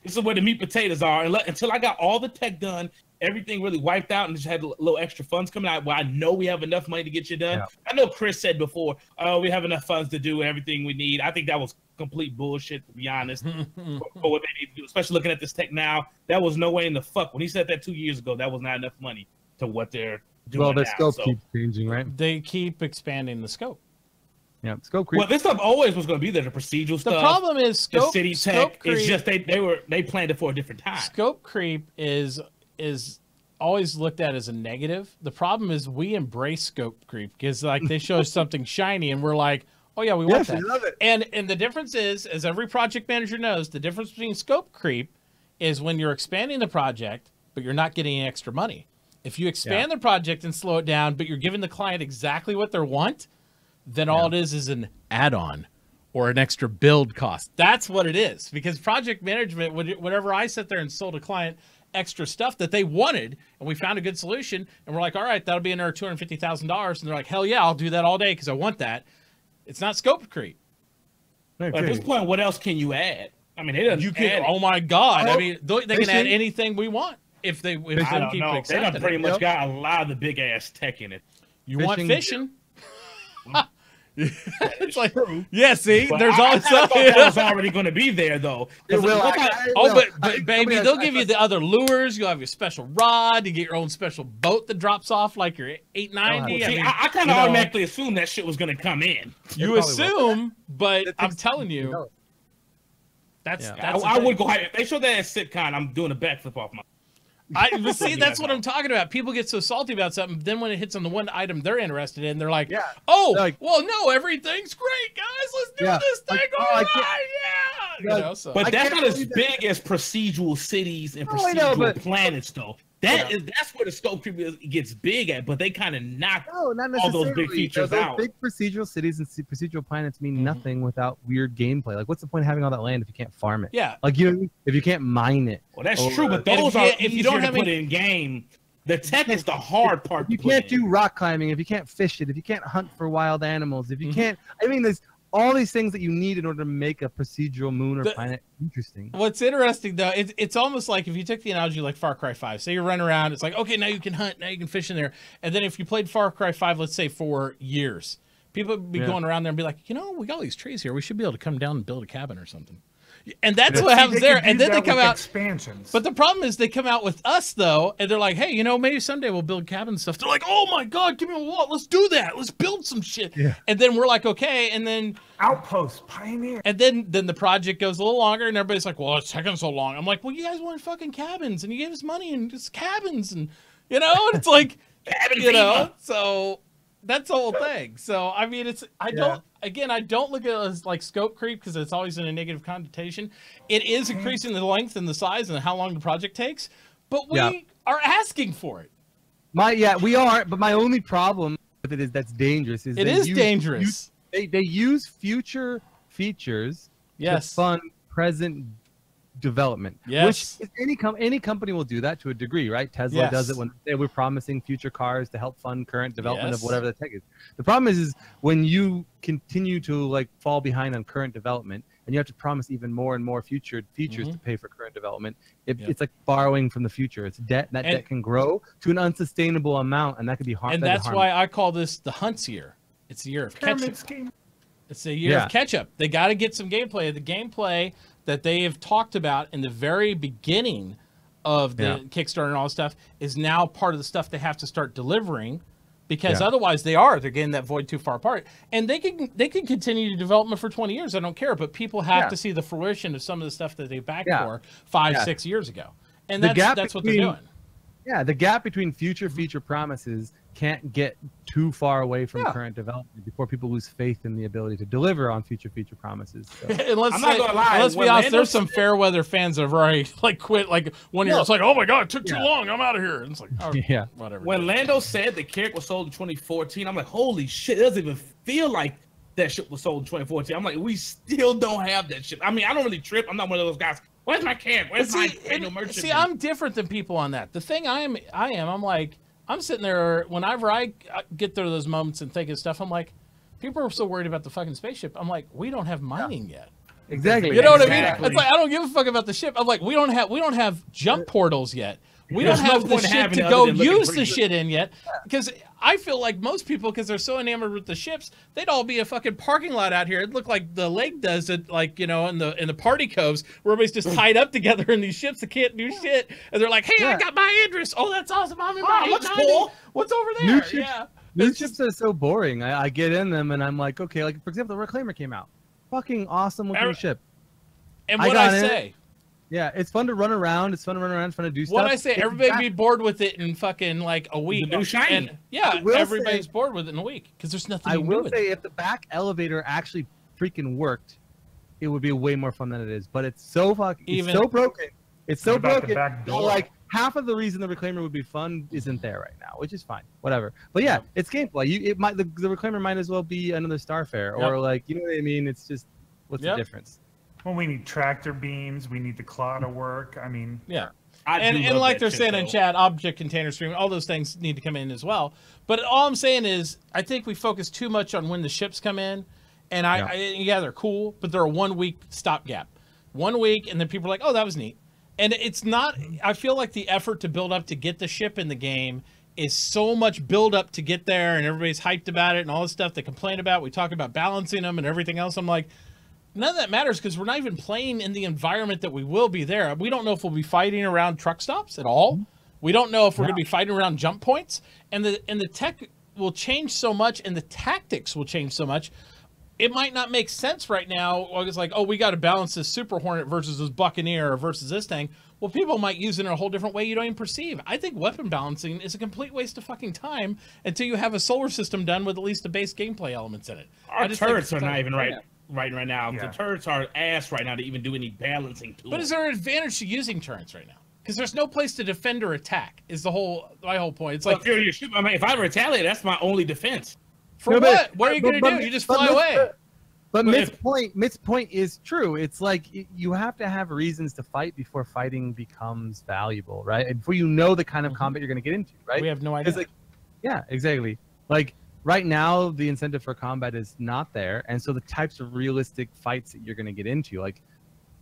This is where the meat potatoes are. Until I got all the tech done, everything really wiped out, and just had a little extra funds coming out. Well, I know we have enough money to get you done. Yeah. I know Chris said before, "Oh, we have enough funds to do everything we need." I think that was complete bullshit, to be honest, for what they need to do. Especially looking at this tech now, that was no way in the fuck. When he said that 2 years ago, that was not enough money to what they're doing. Well, the now, scope so. keeps changing, right? They keep expanding the scope. Yeah, scope creep. Well, this stuff always was going to be there. The procedural stuff. The problem is the scope, city scope tech. creep. It's just they planned it for a different time. Scope creep is always looked at as a negative. The problem is we embrace scope creep because like they show us something shiny and we're like, oh yeah, we want Yes, that. I love it. And the difference is, as every project manager knows, the difference between scope creep is when you're expanding the project, but you're not getting any extra money. If you expand the project and slow it down, but you're giving the client exactly what they want, then all it is an add-on or an extra build cost. That's what it is. Because project management, whenever I sit there and sold a client extra stuff that they wanted, and we found a good solution, and we're like, all right, that'll be another $250,000, and they're like, hell yeah, I'll do that all day because I want that. It's not scope creep. But at this point, what else can you add? I mean, they don't. You can. Oh my God! I mean, they can add should. anything we want if they. If I they don't keep know. They accepting done pretty it. much got a lot of the big ass tech in it. You want Fishing. fishing? It's like, yeah. See, But there's I always thought something. that was already going to be there, though. It will. Oh, but I- baby, somebody they'll has- give you the other lures. You'll have your special rod. You get your own special boat that drops off like your 890. See, I mean, I kind of automatically assumed that shit was going to come in. you probably will. assume, but That I'm takes- telling you you, know. that's Yeah. that's. the I thing. would go higher. If they show that at sitcon, I'm doing a backflip off my. But see, that's what I'm talking about. People get so salty about something, then when it hits on the one item they're interested in, they're like, Yeah. "Oh, Like- well, no, everything's great, guys. Let's do Yeah. this thing. Like, oh, All I right, can't- yeah." Like, You know, so But I that's can't not as believe that- big as procedural cities and No, I know, procedural but- planets, though. That's where the scope creep gets big at. But they kind of knock No, not all necessarily. those big features Those out. big procedural cities and procedural planets mean nothing without weird gameplay. Like, what's the point of having all that land if you can't farm it? yeah. Like, if you can't mine it. Well, that's Or- true, but And those if are you- if you easier don't to have put any- in game. The tech is the hard part. If you to put can't in. do rock climbing, if you can't fish it, if you can't hunt for wild animals, if you can't, I mean, there's all these things that you need in order to make a procedural moon or planet interesting. What's interesting though, it's almost like if you took the analogy like Far Cry 5. Say you run around, it's like, okay, now you can hunt, now you can fish in there. And then if you played Far Cry 5, let's say for years, people would be going around there and be like, you know, we got all these trees here. We should be able to come down and build a cabin or something. And that's what happens there. And then they come out. expansions. But the problem is they come out with us though, and they're like, hey, you know, maybe someday we'll build cabin and stuff. They're like, oh my God, give me a wall. Let's do that. Let's build some shit. Yeah. And then we're like, okay. And then Outpost, Pioneer. And then the project goes a little longer, and everybody's like, well, it's taking so long. I'm like, well, you guys wanted fucking cabins, and you gave us money, and just cabins, and, you know, and it's like, you know, so that's the whole thing. So, I mean, I don't look at it as like scope creep because it's always in a negative connotation. It is increasing the length and the size and how long the project takes, but we are asking for it. We are, but my only problem with it is that's dangerous. It is dangerous. They use future features to fund present development. Yes. Which any company will do that to a degree, right? Tesla does it when they were promising future cars to help fund current development of whatever the tech is. The problem is when you continue to like fall behind on current development and you have to promise even more and more features to pay for current development, it's like borrowing from the future. It's debt, and that debt can grow to an unsustainable amount, and that could be harmful. And that's why I call this the Hunt's year. It's the year of catch-up. It's a year of catch-up. They got to get some gameplay. The gameplay that they have talked about in the very beginning of the Kickstarter and all this stuff is now part of the stuff they have to start delivering, because otherwise they're getting that void too far apart. And they can continue development for 20 years. I don't care, but people have to see the fruition of some of the stuff that they backed for 5-6 years ago. And that's what they're doing. Yeah, the gap between future promises can't get too far away from current development before people lose faith in the ability to deliver on future promises. So. And let's be honest, there's some fair weather fans that have already like quit like 1 year. It's like, oh my god, it took too long. I'm out of here. And it's like, oh, whatever. When Lando said the character was sold in 2014, I'm like, holy shit, it doesn't even feel like that shit was sold in 2014. I'm like, we still don't have that shit. I mean, I don't really trip. I'm not one of those guys. Where's my camp? Where's my merchant? See, I'm different than people on that. The thing I'm like, I'm sitting there whenever I get through those moments and think of stuff. I'm like, people are so worried about the fucking spaceship. I'm like, we don't have mining yet. Exactly. You know what I mean? It's like I don't give a fuck about the ship. I'm like, we don't have jump portals yet. We don't have the shit to go use the shit in yet. Because I feel like most people, because they're so enamored with the ships, they'd all be a fucking parking lot out here. It looked like the lake does it, like, you know, in the party coves where everybody's just tied up together in these ships that can't do shit. And they're like, hey, I got my Idris. Oh, that's awesome. I'm in my looks cool. What's over there? New ships are so boring. I get in them and I'm like, okay, like for example, the Reclaimer came out. Fucking awesome looking ship. And what I say. Yeah, it's fun to run around. It's fun to run around. It's fun to do stuff. What I say, everybody be bored with it in fucking like a week. The new shiny. And, yeah, everybody's bored with it in a week because there's nothing. I will say, if the back elevator actually freaking worked, it would be way more fun than it is. But it's so fucking, it's so broken. It's so broken. Like half of the reason the Reclaimer would be fun isn't there right now, which is fine. Whatever. But yeah, it's gameplay. It might the Reclaimer might as well be another Starfare or like, you know what I mean? It's just what's the difference? Well, we need tractor beams. We need the claw to work. I mean, and like they're saying in chat, object container stream, all those things need to come in as well. But all I'm saying is, I think we focus too much on when the ships come in, and they're cool, but they're a 1 week stopgap. 1 week, and then people are like, oh, that was neat. And it's not. I feel like the effort to build up to get the ship in the game is so much build up to get there, and everybody's hyped about it, and all this stuff they complain about. We talk about balancing them and everything else. I'm like, none of that matters because we're not even playing in the environment that we will be there. We don't know if we'll be fighting around truck stops at all. We don't know if we're going to be fighting around jump points. And the tech will change so much and the tactics will change so much. It might not make sense right now. It's like, oh, we got to balance this Super Hornet versus this Buccaneer or versus this thing. Well, people might use it in a whole different way you don't even perceive. I think weapon balancing is a complete waste of fucking time until you have a solar system done with at least the base gameplay elements in it. Our turrets are not even right now. The turrets are ass right now to even do any balancing to But is there an advantage to using turrets right now? Because there's no place to defend or attack. Is my whole point. It's like, if I retaliate, that's my only defense. For what? What are you going to do? You just fly away. But Mitt's point is true. It's like you have to have reasons to fight before fighting becomes valuable, right? And before you know the kind of combat you're going to get into, right? We have no idea. Like, yeah, exactly. Like right now, the incentive for combat is not there, and so the types of realistic fights that you're going to get into, like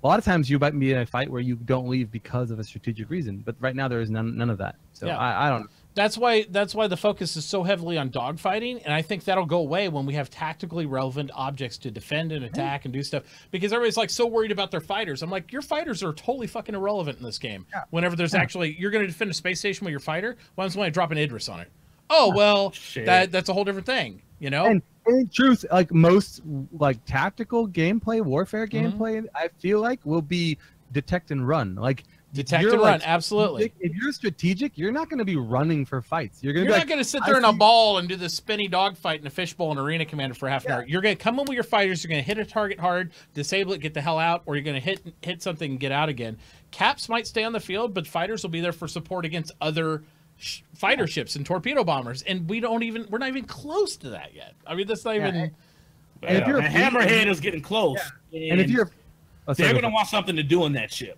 a lot of times you might be in a fight where you don't leave because of a strategic reason, but right now there is none of that. So I don't know. That's why the focus is so heavily on dogfighting, and I think that'll go away when we have tactically relevant objects to defend and attack and do stuff. Because everybody's like so worried about their fighters. I'm like, your fighters are totally fucking irrelevant in this game. Yeah. Whenever there's actually you're going to defend a space station with your fighter, why don't I drop an Idris on it? Oh well, that's a whole different thing, you know. And in truth, like most like tactical gameplay, warfare gameplay, I feel like will be detect and run. Like. Detect and run, absolutely. If you're strategic, you're not going to be running for fights. You're not going to sit there in a ball and do the spinny dog fight in a fishbowl and arena commander for half an hour. You're going to come in with your fighters. You're going to hit a target hard, disable it, get the hell out, or you're going to hit something and get out again. Caps might stay on the field, but fighters will be there for support against other fighter ships and torpedo bombers. And we're not even close to that yet. I mean, that's not even. And if you're Hammerhead is getting close, and if you're, they're going to want something to do on that ship.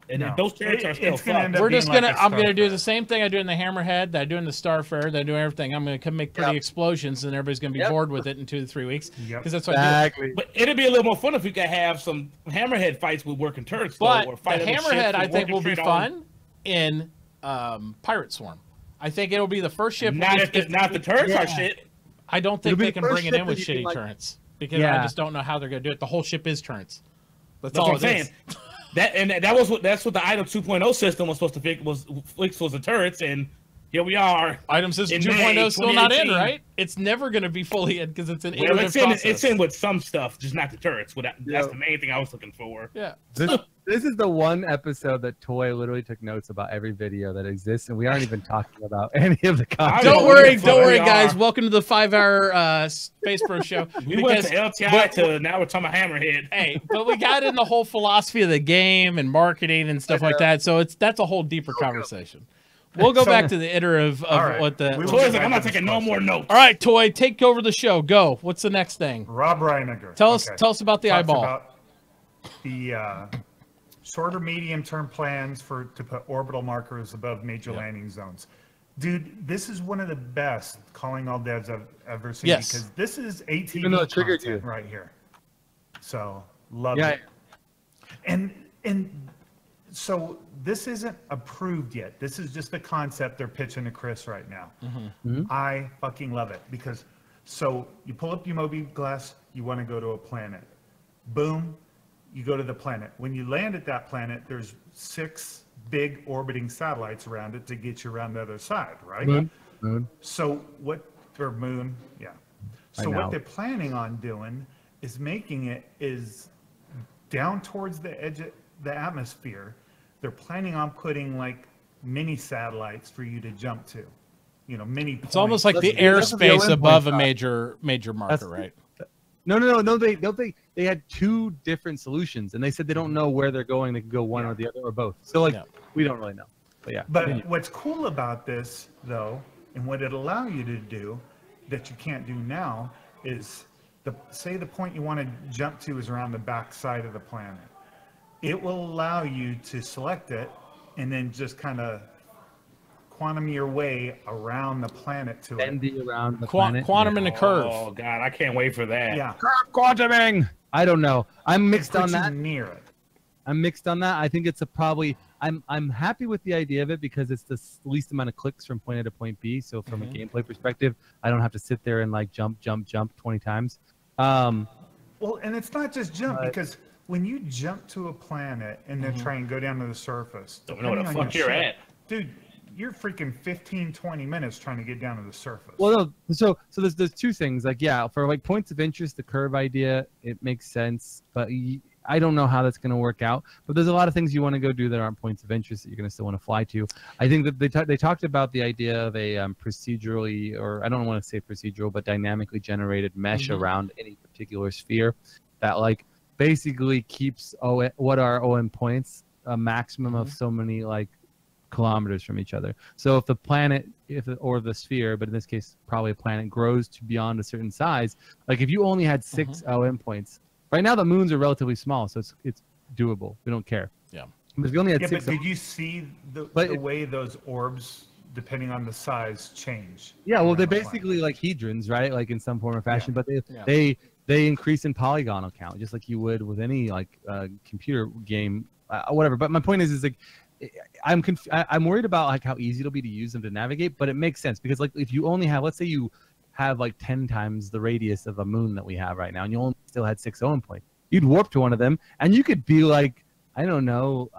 And those turrets are still fucked. I'm gonna do the same thing I do in the Hammerhead, that I do in the Starfare, that I do everything. I'm gonna come make pretty explosions, and everybody's gonna be bored with it in 2 to 3 weeks. Because that's what I do. But it'd be a little more fun if we could have some Hammerhead fights with working turrets. But the Hammerhead, I think, will be fun in Pirate Swarm. I think it'll be the first ship. Not if the turrets are shit. I don't think they can bring it in with shitty turrets because I just don't know how they're gonna do it. The whole ship is turrets. That's all I'm saying. That's what the Item 2.0 system was supposed to fix was the turrets, and here we are. Item System 2.0 still not in, right? It's never going to be fully in because it's an iterative process. It's in with some stuff, just not the turrets. That's the main thing I was looking for. Yeah. This is the one episode that Toy literally took notes about every video that exists, and we aren't even talking about any of the content. Don't worry, guys. Welcome to the 5-hour SpaceBro show. We went to LTI to now we're talking about Hammerhead. Hey, but we got in the whole philosophy of the game and marketing and stuff like that. So that's a whole deeper conversation. We'll go back to the iterative of what the. Toy's like, I'm not taking no more notes. All right, Toy, take over the show. Go. What's the next thing? Rob Reiniger. Tell us about the eyeball. About the shorter medium-term plans to put orbital markers above major landing zones. Dude, this is one of the best calling all devs I've ever seen because this is ATV content right here. So love it. And so this isn't approved yet. This is just a concept they're pitching to Chris right now. I fucking love it because so you pull up your Mobi glass, you want to go to a planet. Boom, you go to the planet. When you land at that planet, there's 6 big orbiting satellites around it to get you around the other side, right? Moon. So what they're planning on doing is making it is down towards the edge of the atmosphere. They're planning on putting like mini satellites for you to jump to, you know, mini. It's almost like the airspace above a major marker, right? No. They had 2 different solutions, and they said they don't know where they're going. They could go one or the other or both. So like, we don't really know. But yeah. But what's cool about this though, and what it allow you to do that you can't do now is say the point you want to jump to is around the back side of the planet. It will allow you to select it and then just kind of quantum your way around the planet to it. Around the planet. Quantum in a curve. Oh god, I can't wait for that. Yeah. Curve quantuming. I don't know. I'm mixed on that. Near it. I'm mixed on that. I think it's I'm happy with the idea of it because it's the least amount of clicks from point A to point B. So from a gameplay perspective, I don't have to sit there and like jump 20 times. Well, and it's not just jump because when you jump to a planet and then try and go down to the surface, don't know where the fuck you're at, dude. You're freaking 15-20 minutes trying to get down to the surface. Well, no, so there's 2 things. Like, yeah, for like points of interest, the curve idea, it makes sense, but I don't know how that's going to work out. But there's a lot of things you want to go do that aren't points of interest that you're going to still want to fly to. I think that they talked about the idea of a procedurally, or I don't want to say procedural, but dynamically generated mesh around any particular sphere that like basically keeps what are OM points a maximum of so many like kilometers from each other. So if the planet or the sphere, but in this case probably a planet, grows to beyond a certain size, like if you only had 6 OM points, right now the moons are relatively small, so it's doable. We don't care. Yeah. But if you only had 6 but did you see the way those orbs, depending on the size, change? Yeah, well, they're basically like hedrons, right? Like in some form or fashion, but they increase in polygonal count, just like you would with any like computer game, whatever. But my point is like, I'm worried about like how easy it'll be to use them to navigate, but it makes sense because like if you only have, let's say you have like 10 times the radius of a moon that we have right now, and you only still had 6 OM points, you'd warp to one of them, and you could be like, I don't know,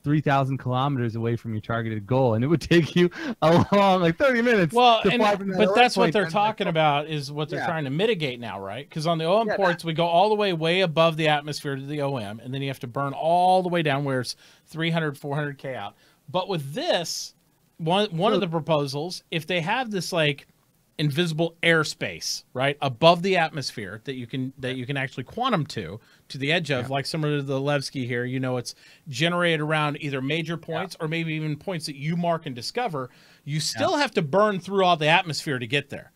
3,000 kilometers away from your targeted goal, and it would take you a long, like 30 minutes. Well, but that's what they're talking about is what they're trying to mitigate now, right? Because on the OM ports, we go all the way above the atmosphere to the OM, and then you have to burn all the way down where it's 300, 400K out. But with this, one of the proposals, if they have this like invisible airspace right above the atmosphere that you can actually quantum to the edge of, like similar to the Levski here, you know, it's generated around either major points or maybe even points that you mark and discover. You still have to burn through all the atmosphere to get there.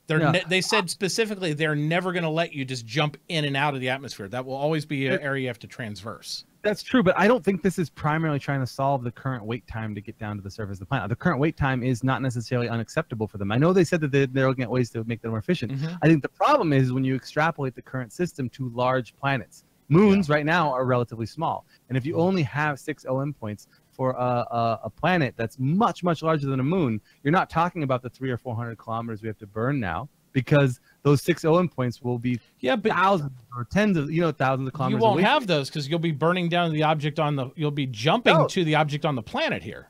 They said specifically they're never going to let you just jump in and out of the atmosphere. That will always be an area you have to transverse. That's true, but I don't think this is primarily trying to solve the current wait time to get down to the surface of the planet. The current wait time is not necessarily unacceptable for them. I know they said that they're looking at ways to make them more efficient. I think the problem is when you extrapolate the current system to large planets. Moons right now are relatively small, and if you only have 6 OM points for a planet that's much, much larger than a moon, you're not talking about the 300 or 400 kilometers we have to burn now, because those 6 OM points will be thousands or tens of thousands of kilometers. You won't have those because you'll be burning down the object you'll be jumping to the object on the planet here.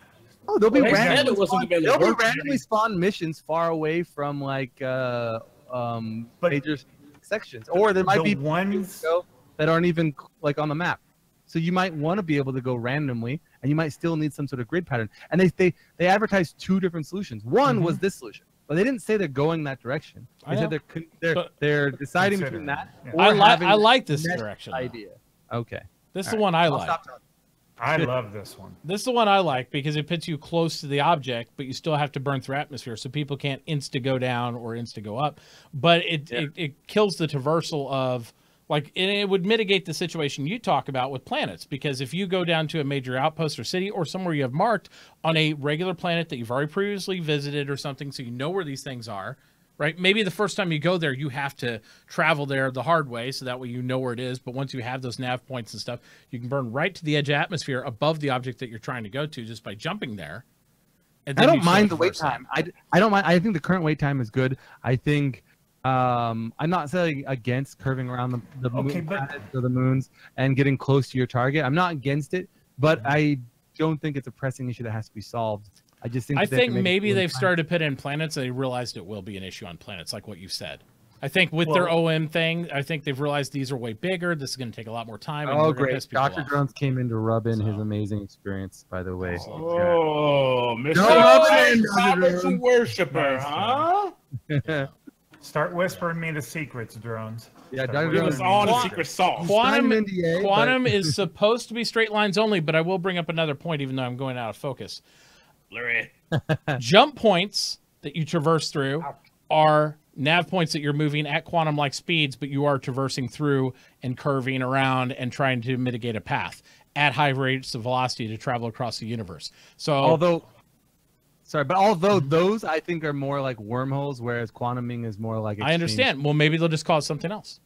Oh, there'll be randomly spawned missions far away from like major sections, or there might be ones that aren't even like on the map. So you might want to be able to go randomly, and you might still need some sort of grid pattern. And they advertised 2 different solutions. One was this solution, but they didn't say they're going that direction. They said they're deciding between that. Yeah. Or I like this mesh direction. idea. Okay. This is the one I like. I love this one. This is the one I like because it puts you close to the object, but you still have to burn through atmosphere, so people can't insta go down or insta go up. But it kills the traversal of, like, and it would mitigate the situation you talk about with planets, because if you go down to a major outpost or city or somewhere you have marked on a regular planet that you've already previously visited or something, so you know where these things are, right? Maybe the first time you go there, you have to travel there the hard way, so that way you know where it is. But once you have those nav points and stuff, you can burn right to the edge of atmosphere above the object that you're trying to go to just by jumping there. And I don't mind the wait time. I don't mind. I think the current wait time is good. I think I'm not saying against curving around the planets or the moons and getting close to your target. I'm not against it, but I don't think it's a pressing issue that has to be solved. I just think maybe they've started to put in planets and they realized it will be an issue on planets, like what you said. I think with their OM thing, I think they've realized these are way bigger. This is going to take a lot more time. And Great. Dr. Drones came in to rub in his amazing experience, by the way. Mr. Worshiper, huh? Start whispering me the secrets, Drones. Yeah, Start Give us all the secret sauce. Quantum is supposed to be straight lines only, but I will bring up another point, even though I'm going out of focus. Larry. Jump points that you traverse through are nav points that you're moving at quantum-like speeds, but you are traversing through and curving around and trying to mitigate a path at high rates of velocity to travel across the universe. So, although those I think are more like wormholes, whereas quantuming is more like I understand. Well, maybe they'll just call it something else.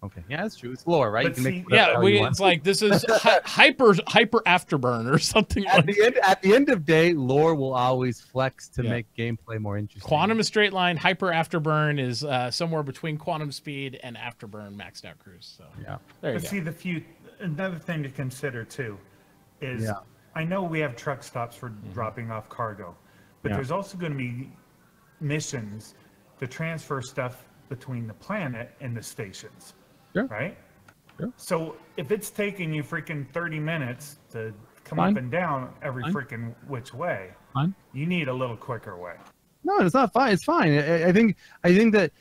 Okay, yeah, that's true. It's lore, right? It's like this is hyper afterburn or something. At the end of day, lore will always flex to make gameplay more interesting. Quantum is straight line. Hyper afterburn is somewhere between quantum speed and afterburn maxed out cruise. So there you go. Another thing to consider too is I know we have truck stops for dropping off cargo, but there's also going to be missions to transfer stuff between the planet and the stations. Sure. Right? Sure. So if it's taking you freaking 30 minutes to come up and down every freaking which way, you need a little quicker way. No, it's not fine. It's fine. I think that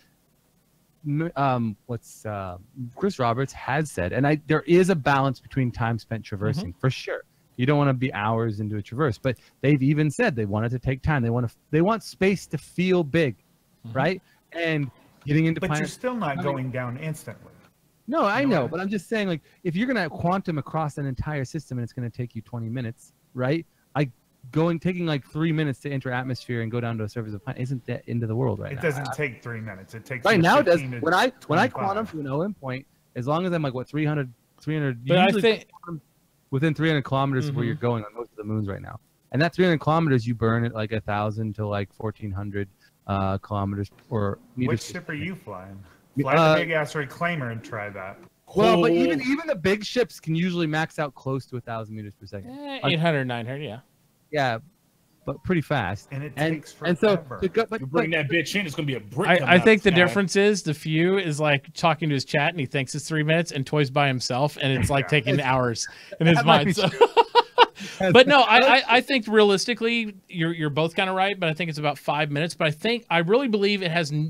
Chris Roberts has said, and there is a balance between time spent traversing for sure. You don't want to be hours into a traverse, but they've even said they want it to take time. They want space to feel big, right? And getting into but you're still not going down instantly. No, I know, but I'm just saying, like, if you're gonna quantum across an entire system and it's gonna take you 20 minutes, right? Taking like 3 minutes to enter atmosphere and go down to a surface of the planet isn't that into the world right now. It doesn't take 3 minutes. It takes right now. It does. When I quantum to an OM point, as long as I'm like 300. But I think within 300 kilometers of where you're going on most of the moons right now, and that 300 kilometers you burn at like 1,000 to like 1,400 kilometers or meters. Which ship are you flying? Fly the big ass reclaimer and try that. Well, but even the big ships can usually max out close to 1,000 meters per second. 800, 900, yeah. Yeah, but pretty fast. And it takes forever. And so you bring that bitch in, it's gonna be a brick. I think the difference is the few is like talking to his chat and he thinks it's 3 minutes, and Toy's by himself and it's like taking hours in his mind. So. But no, I think realistically you're both kind of right, but I think it's about 5 minutes. But I really believe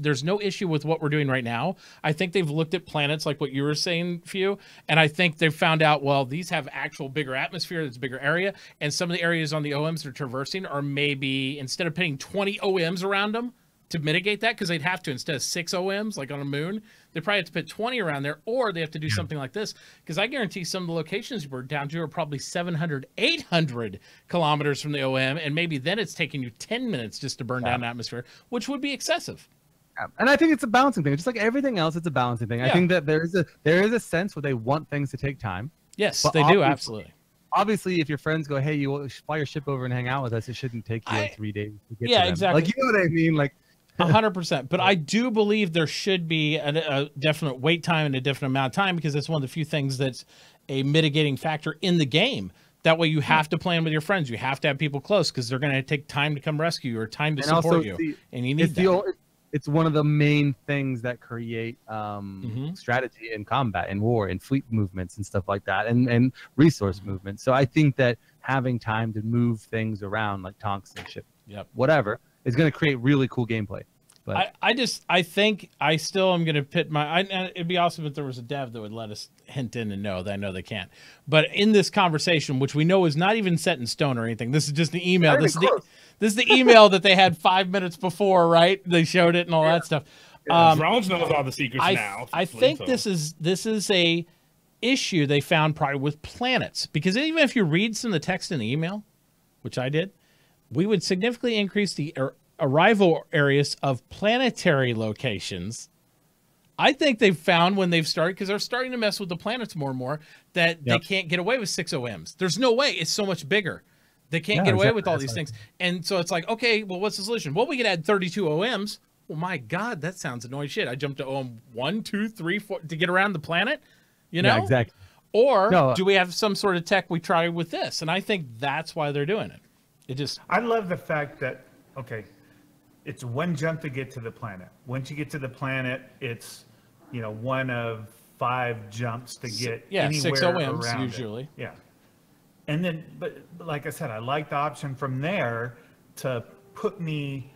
there's no issue with what we're doing right now. I think they've looked at planets like what you were saying, Few, and I think they've found out, well, these have actual bigger atmosphere, it's a bigger area, and some of the areas on the OMs they're traversing are maybe, instead of putting 20 OMs around them to mitigate that, because they'd have to, instead of 6 OMs like on a moon, they probably have to put 20 around there, or they have to do something like this, because I guarantee some of the locations we're down to are probably 700, 800 kilometers from the OM, and maybe then it's taking you 10 minutes just to burn down atmosphere, which would be excessive. And I think it's a balancing thing. Just like everything else, it's a balancing thing. I think that there is a sense where they want things to take time. Yes, they do, absolutely. Obviously, if your friends go, hey, you fly your ship over and hang out with us, it shouldn't take you like 3 days to get to them. Exactly. Like, you know what I mean? Like, 100%. But I do believe there should be a definite wait time and a definite amount of time, because it's one of the few things that's a mitigating factor in the game. That way you have to plan with your friends. You have to have people close, because they're going to take time to come rescue you or time to support you. And you need that. it's one of the main things that create strategy in combat and war and fleet movements and stuff like that, and resource movements. So I think that having time to move things around like tungsten ship, whatever, is going to create really cool gameplay. But I think I still am going to pit my. It'd be awesome if there was a dev that would let us hint in and know that I know they can't. But in this conversation, which we know is not even set in stone or anything, this is just the email. This is the email that they had 5 minutes before, right? They showed it and all that stuff. Drones knows all the secrets now. I think this is a issue they found probably with planets, because even if you read some of the text in the email, which I did, we would significantly increase the arrival areas of planetary locations. I think they've found when they've started, because they're starting to mess with the planets more and more, that they can't get away with 6 OMs. There's no way. It's so much bigger. They can't get away with all these things. And so it's like, okay, well, what's the solution? Well, we could add 32 OMs. Well, my God, that sounds annoying shit. I jumped to OM 1, 2, 3, 4 to get around the planet, you know? Yeah, exactly. Or do we have some sort of tech we try with this? And I think that's why they're doing it. I love the fact that, okay, it's one jump to get to the planet. Once you get to the planet, it's, you know, one of 5 jumps to get anywhere 6 OMs around usually. It. Yeah. And then, but like I said, I like the option from there to put me,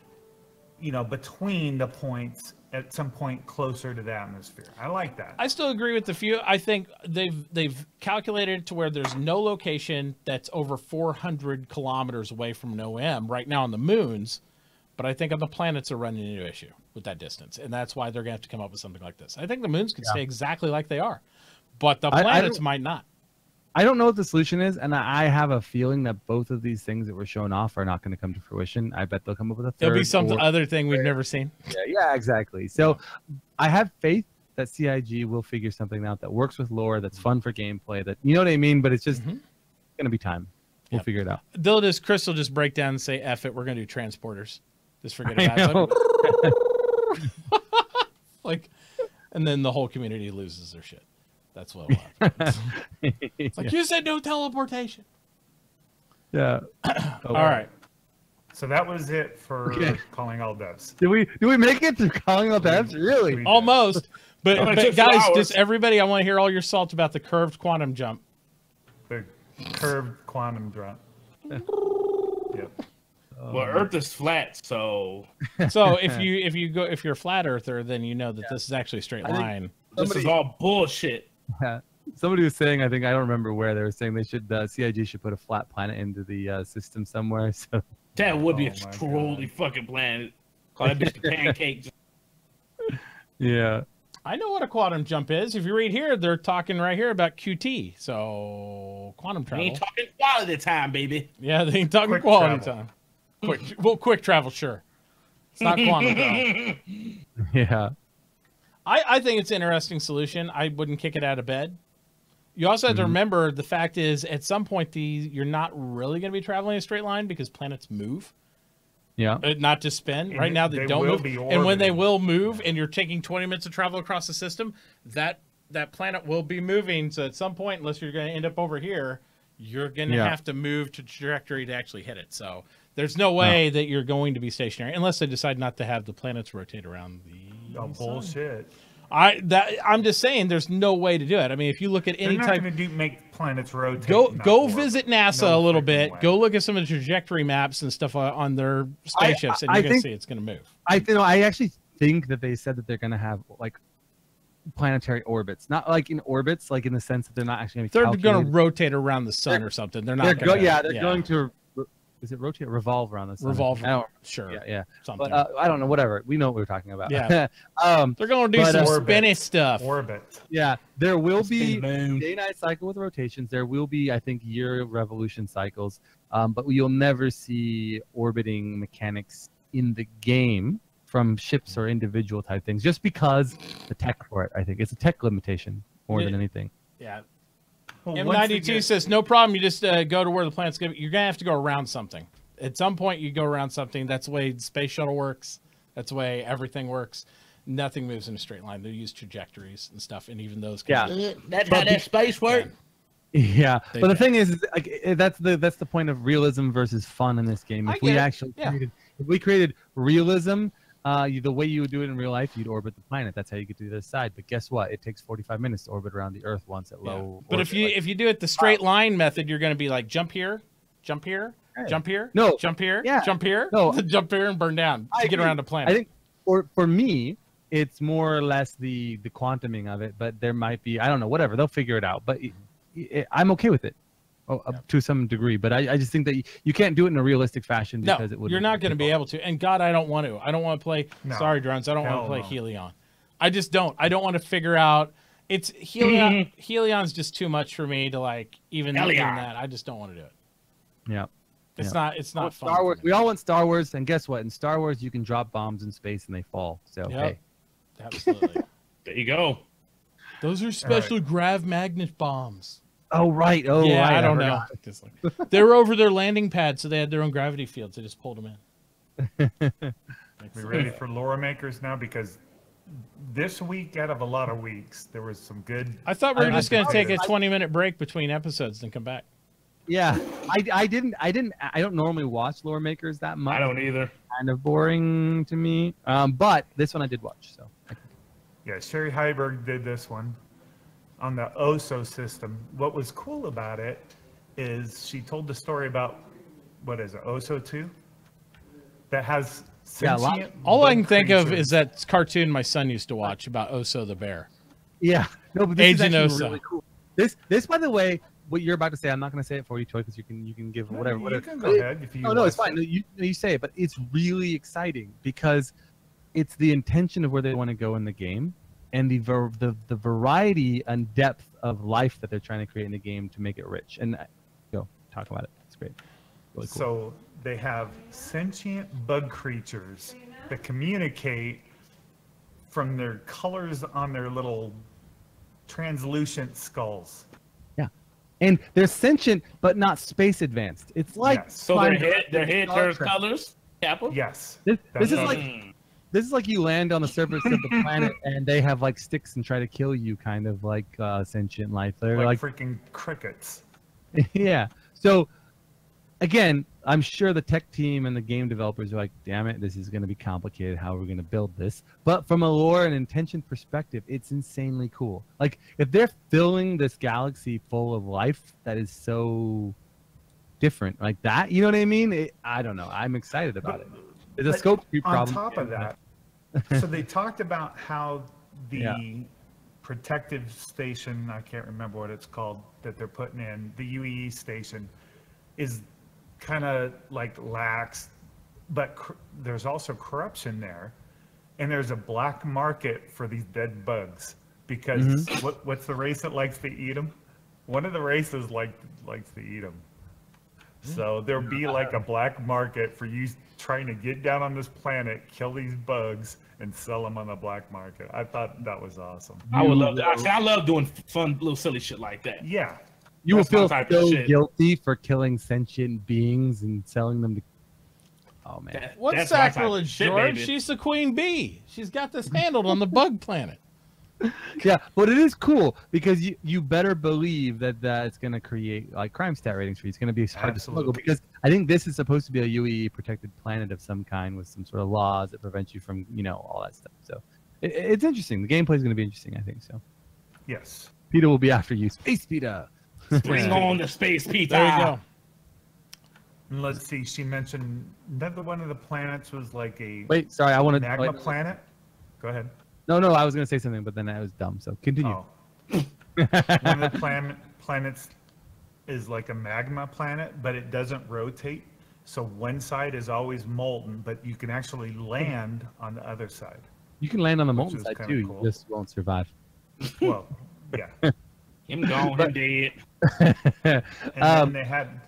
you know, between the points at some point closer to the atmosphere. I like that. I still agree with the few. I think they've calculated to where there's no location that's over 400 kilometers away from an OM right now on the moons. But I think on the planets are running into issue with that distance. And that's why they're going to have to come up with something like this. I think the moons could stay exactly like they are, but the planets might not. I don't know what the solution is, and I have a feeling that both of these things that were shown off are not going to come to fruition. I bet they'll come up with a third. There'll be some other thing we've never seen. Yeah, exactly. So I have faith that CIG will figure something out that works with lore, that's fun for gameplay, that, you know what I mean? But it's just going to be time. We'll figure it out. Chris will just break down and say, F it, we're going to do transporters. Just forget about it. Like, and then the whole community loses their shit. That's what will happen. It's like, you said no teleportation. Yeah. All right. So that was it for calling all devs. Did we make it to calling all devs? Really? Almost. But guys, just everybody, I want to hear all your thoughts about the curved quantum jump. The curved quantum jump. Yep. Well, Earth is flat, so if you're a flat earther, then you know that this is actually a straight line. This is all bullshit. Yeah. Somebody was saying, I think, I don't remember where, they were saying they should, CIG should put a flat planet into the system somewhere. So that would be a truly fucking planet. Call that bitch the pancake. Yeah. I know what a quantum jump is. If you read here, they're talking right here about QT. So quantum travel. They ain't talking quality time, baby. Yeah, they ain't talking Quick quality travel. time. Quick travel, sure. It's not quantum travel. Yeah. I think it's an interesting solution. I wouldn't kick it out of bed. You also have to remember, the fact is, at some point, you're not really going to be traveling a straight line because planets move. Yeah. Not to spin. Right now, they don't move. And when they will move, and you're taking 20 minutes to travel across the system, that planet will be moving. So at some point, unless you're going to end up over here, you're going to have to move to trajectory to actually hit it. So there's no way that you're going to be stationary unless they decide not to have the planets rotate around the sun. Bullshit. I'm just saying, there's no way to do it. I mean, if you look at any They're type, not going to make planets rotate. go visit NASA a little bit. Go look at some of the trajectory maps and stuff on their spaceships, and you're going to see it's going to move. I actually think that they said that they're going to have like planetary orbits, not like in orbits, like in the sense that they're not actually going to. They're going to rotate around the sun or something. They're not. They're going to. Is it rotate? Revolve around the sun. Revolve. Sure. Yeah. Something. But I don't know. Whatever. We know what we're talking about. Yeah. They're going to do some spinny stuff. Orbit. Yeah. There will be day-night cycle with rotations. There will be, I think, year revolution cycles. But you'll never see orbiting mechanics in the game from ships or individual type things, just because the tech for it. I think it's a tech limitation more than anything. Yeah. Well, M92 says, no problem. You just go to where the planet's going to be. You're going to have to go around something. At some point, you go around something. That's the way the space shuttle works. That's the way everything works. Nothing moves in a straight line. They use trajectories and stuff, and even those. That's how that space works. Yeah, but the thing is, like, that's the point of realism versus fun in this game. If we actually if we created realism, The way you would do it in real life, you'd orbit the planet. That's how you get to the other side. But guess what? It takes 45 minutes to orbit around the Earth once at low. But orbit. if you do it the straight line method, you're going to be like jump here, jump here, jump here, No. jump here, Yeah. jump here, No. jump here, and burn down to get around the planet. I think for me, it's more or less the quantuming of it. But there might be, I don't know, whatever. They'll figure it out. But I'm okay with it. To some degree, but I just think that you can't do it in a realistic fashion because it would. You're not going to be able to. And God, I don't want to. I don't want to play. No. Sorry, drones. I don't want to play Helion. I just don't. I don't want to figure out. It's Helion. Helion's just too much for me to like even that. I just don't want to do it. Yeah. It's not. It's not fun. Star Wars. We all want Star Wars, and guess what? In Star Wars, you can drop bombs in space and they fall. So hey, absolutely. There you go. Those are special grav magnet bombs. Oh right. Oh yeah, right. I don't know. They were over their landing pad, so they had their own gravity fields. They just pulled them in. We ready for lore makers now? Because this week, out of a lot of weeks, there was some good. I thought we were just going to take a 20-minute break between episodes and come back. Yeah, I don't normally watch lore makers that much. I don't either. Kind of boring to me. But this one I did watch. So. Yeah, Sherry Heiberg did this one on the OSO system. What was cool about it is she told the story about, what is it, OSO 2? That has sentient all I can bug think of creatures. is that cartoon my son used to watch about Oso the bear. Yeah, no, but this Agent is actually Oso. really cool. This, by the way, what you're about to say, I'm not going to say it for you, Toy, because you can give whatever. You can go ahead if you. No, it's fine. No, you say it, but it's really exciting because it's the intention of where they want to go in the game, and the variety and depth of life that they're trying to create in the game to make it rich. And go talk about it. It's great. Really cool. So they have sentient bug creatures that communicate from their colors on their little translucent skulls. Yeah, and they're sentient but not space advanced. It's like Yes. So their head turns colors. Kappa? Yes. This is That's- like. This is like you land on the surface of the planet and they have like sticks and try to kill you, kind of like sentient life. They're like like freaking crickets. yeah. So again, I'm sure the tech team and the game developers are like, damn it, this is going to be complicated. How are we going to build this? But from a lore and intention perspective, it's insanely cool. Like if they're filling this galaxy full of life that is so different like that, you know what I mean? I don't know. I'm excited about it. It's a But scope creep problem. On top of that, so they talked about how the protective station, I can't remember what it's called, that they're putting in, the UEE station, is kind of like lax, but there's also corruption there. And there's a black market for these dead bugs because what's the race that likes to eat them? One of the races likes to eat them. So there'll be like a black market for you trying to get down on this planet, kill these bugs, and sell them on the black market. I thought that was awesome. I would love that. I love doing fun, little silly shit like that. Yeah. You will That's my feel type of so shit. guilty for killing sentient beings and selling them to. Oh man, What's That's my type of sacrilege, shit, George? baby. She's the queen bee. She's got this handled on the bug planet. yeah, but it is cool because you better believe that it's going to create like crime stat ratings for you. It's going to be hard to smuggle Absolutely. because I think this is supposed to be a UEE protected planet of some kind with some sort of laws that prevent you from all that stuff. So it's interesting. The gameplay is going to be interesting. I think so. Yes. PETA will be after you. Space PETA. Bring on the space pizza. There you go. And let's see, she mentioned another one of the planets was like a Wait, sorry, I want to. magma planet. Go ahead. No, I was going to say something, but then I was dumb. So continue. Oh. One of the planets is like a magma planet, but it doesn't rotate. So one side is always molten, but you can actually land on the other side. You can land on the Which molten is side kinda too. cool. You just won't survive. Well, yeah. Him gone, him dead. And then they had.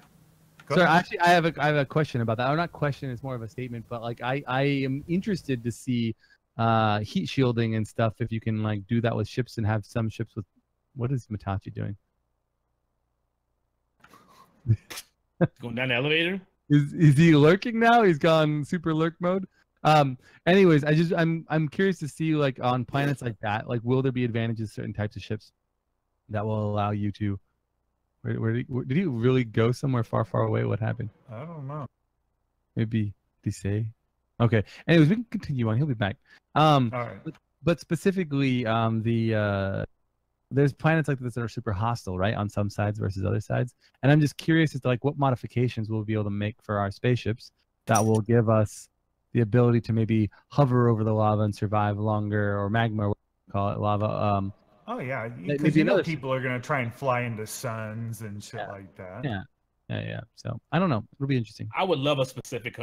Go Sir, ahead. actually, I have a question about that. Or not question, it's more of a statement. But like, I am interested to see heat shielding and stuff. If you can like do that with ships and have some ships with. What is Mitauchi doing? Going down the elevator. Is he lurking now? He's gone super lurk mode. Anyways, I'm curious to see like on planets like that, like will there be advantages to certain types of ships that will allow you to. Did he really go somewhere far away? What happened? I don't know. Maybe did he say? Okay. Anyways, we can continue on. He'll be back. All right. But specifically, there's planets like this that are super hostile, right, on some sides versus other sides. And I'm just curious as to like what modifications we'll be able to make for our spaceships that will give us the ability to maybe hover over the lava and survive longer, or magma, or what you call it, lava. Oh yeah, Maybe because you know another- people are gonna try and fly into suns and shit Yeah. like that. Yeah. So I don't know. It'll be interesting. I would love a specific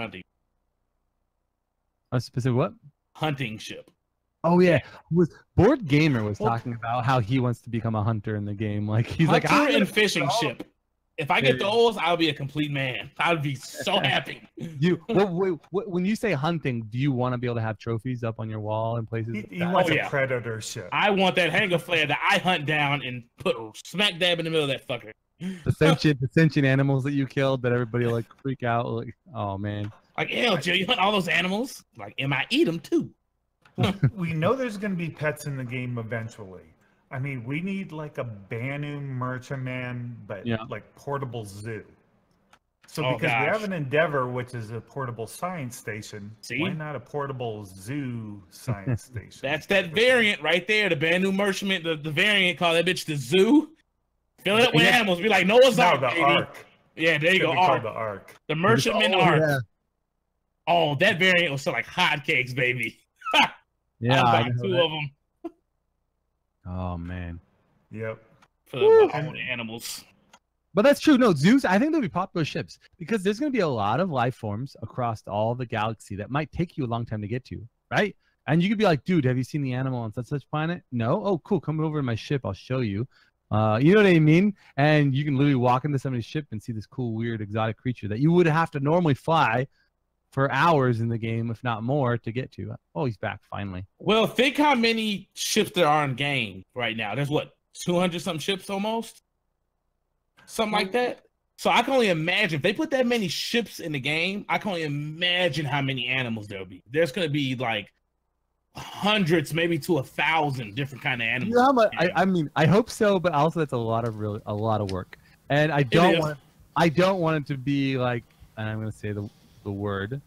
A specific what? hunting ship. Oh yeah, Board Gamer was talking about how he wants to become a hunter in the game. Like he's like, Hunter I'm and fishing ship. If I get those, I'll be a complete man. I'd be so happy. When you say hunting, do you want to be able to have trophies up on your wall in places? He wants a predator ship. I want that hanger flare that I hunt down and put smack dab in the middle of that fucker. The sentient animals that you killed that everybody like freak out. Like, oh man. Like, hell, Jill, you hunt all those animals? Like, am I eat them too? We know there's going to be pets in the game eventually. I mean, we need like a Banu Merchantman, but like portable zoo. So because we have an Endeavor, which is a portable science station, why not a portable zoo science station? That's that variant right there, the Banu Merchantman, the variant, call that bitch the zoo. Fill it up with animals. Be like Noah's Ark, baby. Ark. Yeah, there you go. Ark. The Ark. The Merchantman Ark. Yeah. Oh, that variant was like hotcakes, baby. Yeah, I bought 2 of them. Oh man. Yep. For the animals. But that's true. No, zoos, I think they'll be popular ships because there's going to be a lot of life forms across all the galaxy that might take you a long time to get to, right? And you could be like, dude, have you seen the animal on such planet? No? Oh, cool. Come over to my ship. I'll show you. You know what I mean? And you can literally walk into somebody's ship and see this cool, weird, exotic creature that you would have to normally fly for hours in the game, if not more, to get to. Oh, he's back finally. Well, think how many ships there are in game right now. There's what, 200-something ships almost? Something like that. So I can only imagine if they put that many ships in the game, I can only imagine how many animals there'll be. There's going to be like hundreds, maybe to 1,000 different kind of animals. You know how much, I mean, I hope so, but also that's a lot of work. And I don't want it to be like, and I'm going to say the word,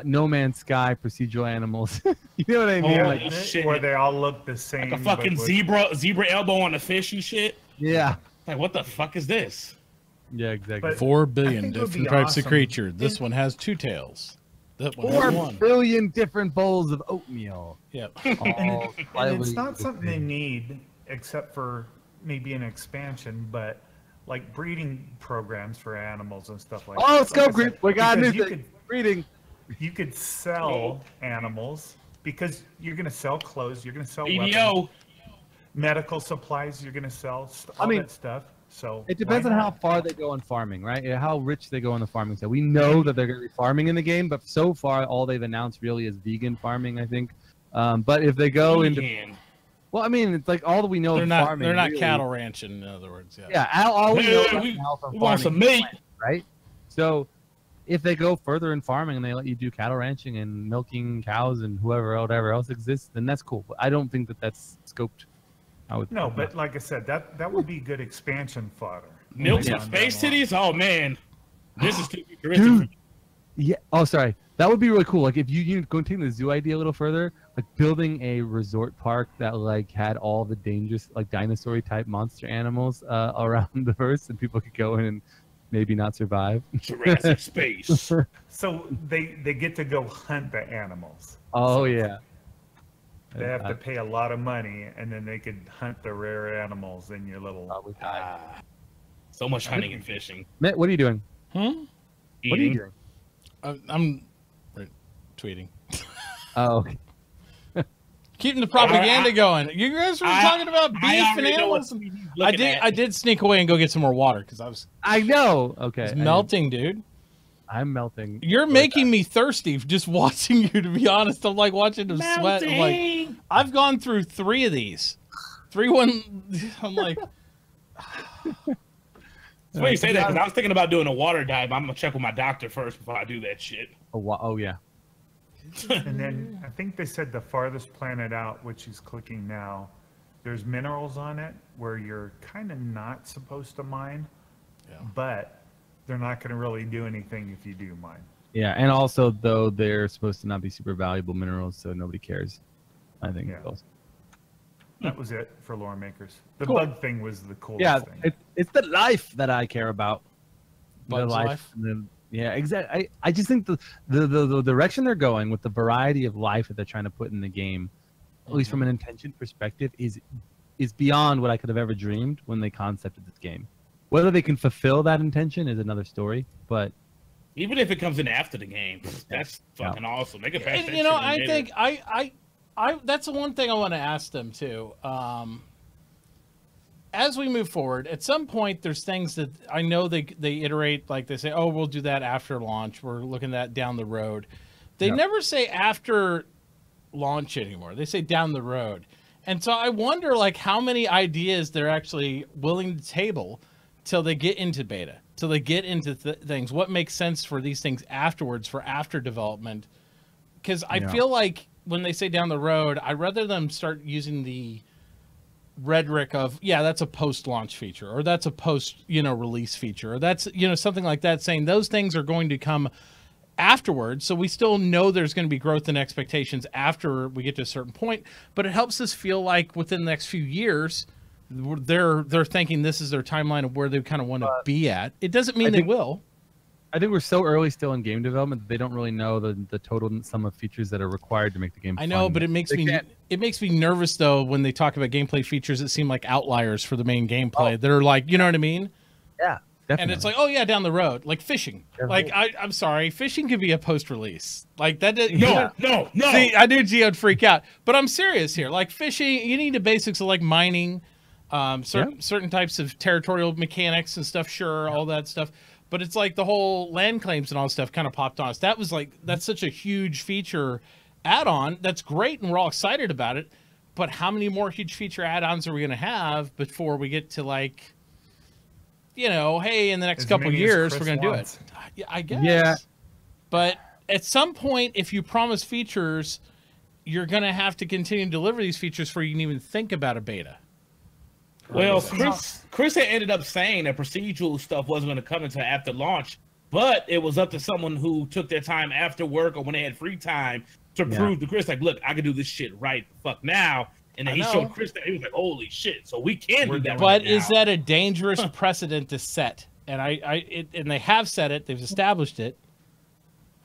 No Man's Sky procedural animals. You know what I mean? Oh, like, shit. Where they all look the same. Like a fucking zebra elbow on a fish and shit. Yeah. Like, what the fuck is this? Yeah, exactly. 4 billion different types of creature. This one has 2 tails. That one 4 has 1. billion different bowls of oatmeal. Yep. And it's not something they need, except for maybe an expansion, but like breeding programs for animals and stuff like that. Oh, scope group. We got a new thing. Breeding. You could sell animals because you're going to sell clothes, you're going to sell weapons, BDO. medical supplies, you're going to sell all that stuff. So it depends on how far they go on farming, right? How rich they go on the farming side. We know that they're going to be farming in the game, but so far all they've announced really is vegan farming, I think. But if they go into, well, I mean, it's like all that we know. They're not. Farming, They're not really. Cattle ranching, in other words. Yeah. Yeah. All we know we from want some meat, right? So if they go further in farming and they let you do cattle ranching and milking cows and whatever else exists, then that's cool. But I don't think that that's scoped. No, but like I said, that would be good expansion fodder. Milk some space titties? Oh man, this is too futuristic. Dude. Yeah. Oh, sorry. That would be really cool. Like if you go take the zoo idea a little further, like building a resort park that like had all the dangerous like dinosaur type monster animals around the verse, and people could go in and maybe not survive. Jurassic space. So they get to go hunt the animals. Oh so yeah. They have to pay a lot of money, and then they could hunt the rare animals in your little. So much hunting and fishing. Matt, what are you doing? Eating. What are you doing? I'm tweeting. Oh. Keeping the propaganda going. You guys were talking about beef and animals. I did sneak away and go get some more water because I know. Okay. It's melting, dude. I'm melting. You're making me thirsty just watching you, to be honest. I'm like watching them sweat. I'm like, I've gone through 3 of these. 3-1. I'm like. That's why you say that, because I was thinking about doing a water dive. I'm going to check with my doctor first before I do that shit. Oh yeah. And then I think they said the farthest planet out, which he's clicking now, there's minerals on it where you're kind of not supposed to mine, but they're not going to really do anything if you do mine. Yeah, and also though they're supposed to not be super valuable minerals, so nobody cares. I think. Yeah. That was it for lore makers. The Cool. bug thing was the coolest Yeah, thing. it's the life that I care about. Bug's life? And then, yeah, exactly. I just think the direction they're going with the variety of life that they're trying to put in the game, at least from an intention perspective, is beyond what I could have ever dreamed when they concepted this game. Whether they can fulfill that intention is another story, but even if it comes in after the game, that's fucking awesome. They can pass And, that you know, shit in I later. think I that's the one thing I want to ask them too. As we move forward, at some point, there's things that I know they iterate, like they say, "Oh, we'll do that after launch. We're looking at that down the road." They never say after launch anymore. They say down the road, and so I wonder, like, how many ideas they're actually willing to table till they get into beta, till they get into things. What makes sense for these things afterwards, for after development? Because I feel like when they say down the road, I'd rather them start using the rhetoric of, yeah, that's a post-launch feature, or that's a post-release feature, or that's, something like that, saying those things are going to come afterwards. So we still know there's going to be growth in expectations after we get to a certain point, but it helps us feel like within the next few years, they're thinking this is their timeline of where they kind of want to be at. It doesn't mean they will. I think we're so early still in game development that they don't really know the total sum of features that are required to make the game. I know, fun. but it makes me nervous though when they talk about gameplay features that seem like outliers for the main gameplay. They're like, you know what I mean? Yeah, definitely. And it's like, oh yeah, down the road, like fishing. Like I'm sorry, fishing could be a post-release. Like that. No. See, I knew Gio would freak out, but I'm serious here. Like fishing, you need the basics of like mining, certain types of territorial mechanics and stuff. Sure, all that stuff. But it's like the whole land claims and all this stuff kind of popped on us. That's such a huge feature add-on. That's great, and we're all excited about it. But how many more huge feature add-ons are we going to have before we get to like, hey, in the next couple of years we're going to do it? Yeah, I guess. Yeah. But at some point, if you promise features, you're going to have to continue to deliver these features before you can even think about a beta. Well, Chris had ended up saying that procedural stuff wasn't going to come until after launch, but it was up to someone who took their time after work or when they had free time to prove to Chris, like, look, I can do this shit right the fuck now. And then he showed Chris that he was like, holy shit, so we can do that. But is that a dangerous precedent to set? And and they have set it, they've established it.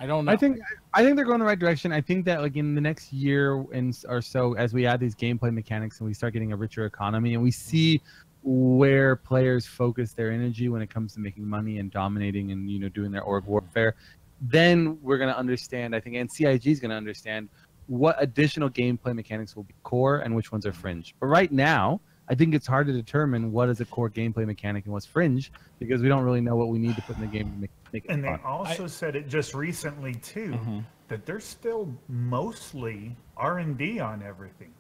I don't know. I think they're going the right direction. I think that like in the next year or so, as we add these gameplay mechanics and we start getting a richer economy, and we see where players focus their energy when it comes to making money and dominating and doing their org warfare, then we're going to understand. I think, and CIG is going to understand what additional gameplay mechanics will be core and which ones are fringe. But right now, I think it's hard to determine what is a core gameplay mechanic and what's fringe because we don't really know what we need to put in the game to make it and fun. They also said it just recently too that there's still mostly R&D on everything.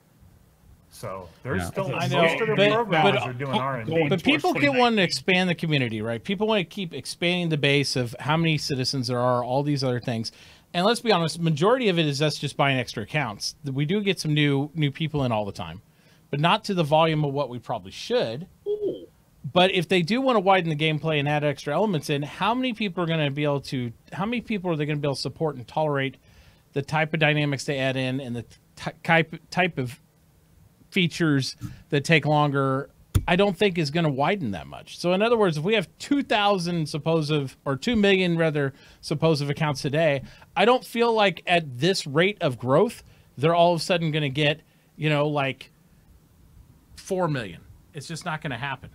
So there's still most of the programmers are doing R&D. But people can want to expand the community, right? People want to keep expanding the base of how many citizens there are, all these other things. And let's be honest, majority of it is us just buying extra accounts. We do get some new people in all the time, but not to the volume of what we probably should. Ooh. But if they do want to widen the gameplay and add extra elements in, how many people are they going to be able to support and tolerate the type of dynamics they add in and the type of features that take longer? I don't think is going to widen that much. So in other words, if we have 2,000 or 2 million rather supposed accounts today, I don't feel like at this rate of growth, they're all of a sudden going to get, like 4 million. It's just not going to happen.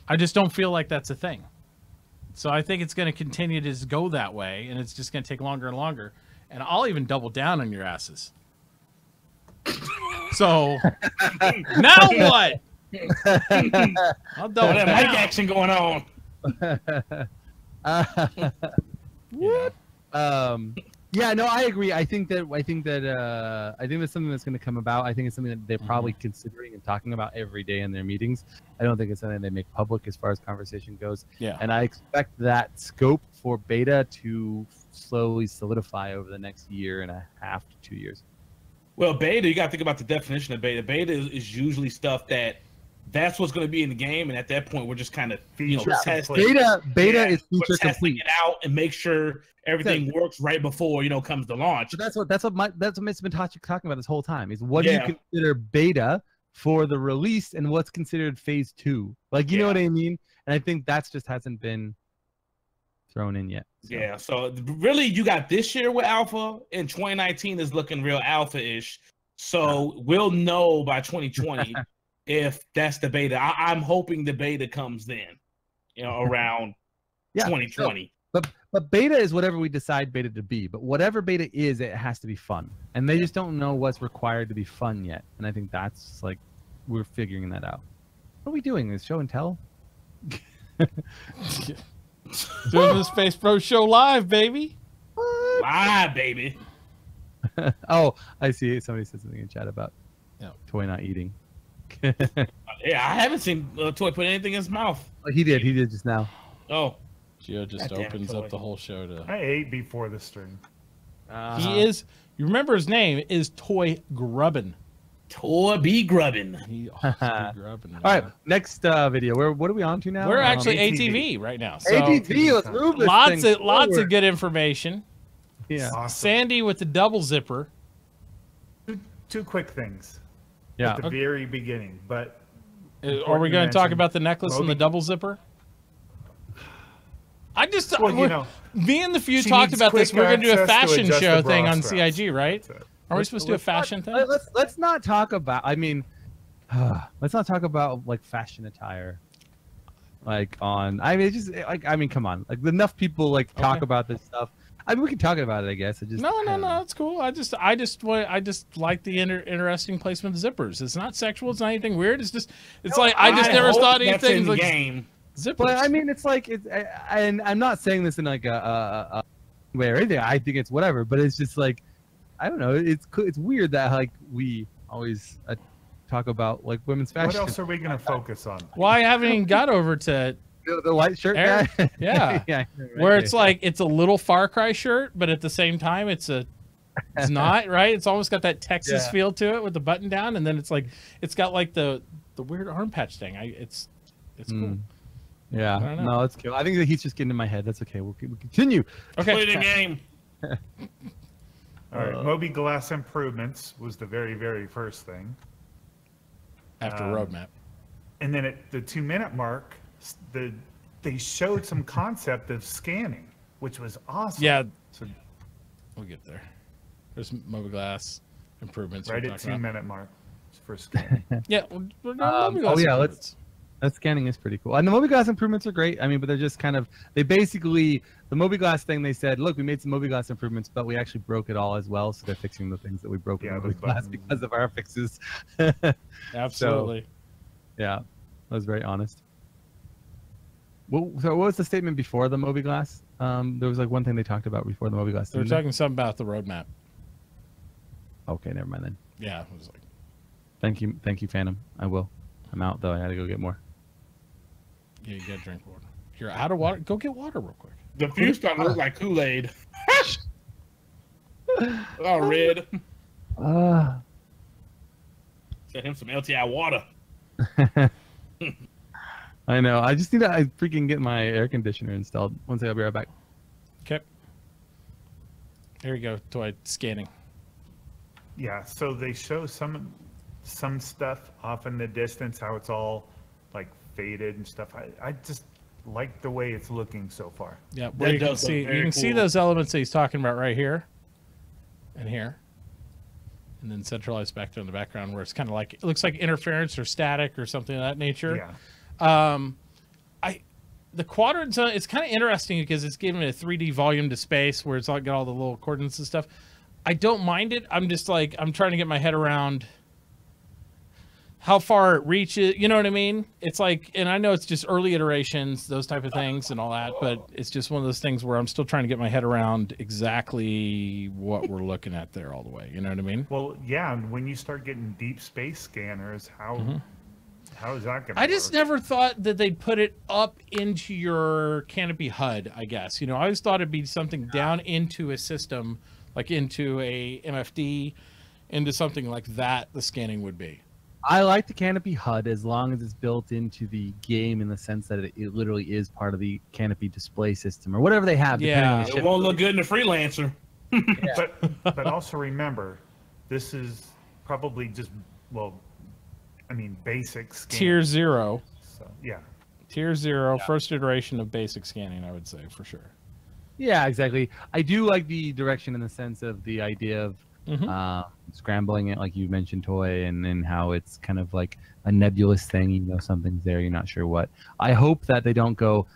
I just don't feel like that's a thing. So I think it's going to continue to just go that way, and it's just going to take longer and longer. And I'll even double down on your asses. So now what? I'll double that mic action going on. What? Yeah, no, I agree. I think that's something that's going to come about. I think it's something that they're probably considering and talking about every day in their meetings. I don't think it's something they make public as far as conversation goes. Yeah. And I expect that scope for beta to slowly solidify over the next year and a half to 2 years. Well, beta, you got to think about the definition of beta. Beta is usually stuff that that's what's going to be in the game, and at that point, we're just kind of testing. Beta is feature testing complete. it out and make sure everything works right before comes to launch. But that's what Mitauchi talking about this whole time is what do you consider beta for the release and what's considered phase 2? Like you know what I mean? And I think that's just hasn't been thrown in yet. So. Yeah, so really you got this year with alpha, and 2019 is looking real alpha-ish. So we'll know by 2020 if that's the beta. I'm hoping the beta comes then, around 2020. So, but beta is whatever we decide beta to be. But whatever beta is, it has to be fun. And they just don't know what's required to be fun yet. And I think that's like we're figuring that out. What are we doing? This show and tell? Doing the SpaceBro show live, baby. Live, baby. Oh, I see. Somebody said something in chat about Toy not eating. Yeah, I haven't seen Toy put anything in his mouth. He did just now. Oh. Gio just opens up the whole show to... I ate before the stream. He is... You remember his name is Toy Grubbin. Toy be grubbin. He grubbin. All right, next video. What are we on to now? We're actually ATV right now. So ATV, let's move this lots of good information. Yeah. Awesome. Sandy with the double zipper. Two quick things. Yeah. At the very beginning, but are we going to talk about the necklace and the double zipper? I just, me and the few talked about this. We're going to do a fashion show thing on CIG, right? Are we supposed to do a fashion thing? Let's not talk about. I mean, let's not talk about like fashion attire. Like on, I mean, just like I mean, come on, like enough people like talk about this stuff. I mean, we can talk about it, I guess. No, it's cool. I just like the interesting placement of zippers. It's not sexual. It's not anything weird. It's just, I just never thought anything like game. Zippers. But I mean, it's like and I'm not saying this in like a way or anything. I think it's whatever, but it's just like I don't know. It's weird that like we always talk about like women's fashion. What else are we gonna focus on? Well, I haven't even got over to the white shirt guy. Yeah. Yeah. Where it's like it's a little Far Cry shirt, but at the same time it's not right. It's almost got that Texas feel to it with the button down, and then it's like it's got like the weird arm patch thing. It's cool. Yeah, no, it's cool. I think the heat's just getting in my head. That's okay. We'll continue. Okay, play the game. All right, Moby Glass improvements was the very, very first thing. After roadmap. And then at the 2-minute mark, they showed some concept of scanning, which was awesome. Yeah, so we'll get there. There's Moby Glass improvements. Right at 2-minute mark for scanning. Yeah, we're Moby Glass that scanning is pretty cool. And the Moby Glass improvements are great. I mean, but they're just kind of, the Moby Glass thing, they said, look, we made some Moby Glass improvements, but we actually broke it all as well. So they're fixing the things that we broke in Moby Glass because of our fixes. Absolutely. So, yeah, that was very honest. So what was the statement before the Moby Glass? There was like one thing they talked about before the Moby Glass. They were talking something about the roadmap. Okay, never mind then. Yeah, it was like. Thank you, Phantom. I will. I'm out though. I gotta go get more. Yeah, you gotta drink water. If you're out of water, go get water real quick. The fuse starting to look like Kool-Aid. Oh, red. Send him some LTI water. I know. I just need to freaking get my air conditioner installed. One second, I'll be right back. Okay. Here we go. Toy scanning. Yeah. So they show some stuff off in the distance, how it's all like faded and stuff. I just like the way it's looking so far. Yeah, you can see those elements that he's talking about right here and here, and then centralized back down the background where it's kind of like it looks like interference or static or something of that nature. Yeah. The quadrants, it's kind of interesting because it's giving it a 3D volume to space where it's got all the little coordinates and stuff. I don't mind it. I'm just like I'm trying to get my head around how far it reaches, you know what I mean? It's like, and I know it's just early iterations, those type of things and all that, but it's just one of those things where I'm still trying to get my head around exactly what we're looking at there all the way. You know what I mean? Well, yeah, and when you start getting deep space scanners, how is that going to I just never thought that they'd put it up into your canopy HUD, I guess. You know, I always thought it'd be something down into a system, like into a MFD, into something like that the scanning would be. I like the canopy HUD as long as it's built into the game in the sense that it literally is part of the canopy display system or whatever they have. Yeah. depending on the It ship. won't look good in the freelancer. But also remember, this is probably just, well, I mean, basic scan. Tier 0. So, yeah. Tier 0, first iteration of basic scanning, I would say, for sure. Yeah, exactly. I do like the direction in the sense of the idea of scrambling it, like you mentioned, Toy, and then how it's kind of like a nebulous thing. You know, something's there, you're not sure what. I hope that they don't go.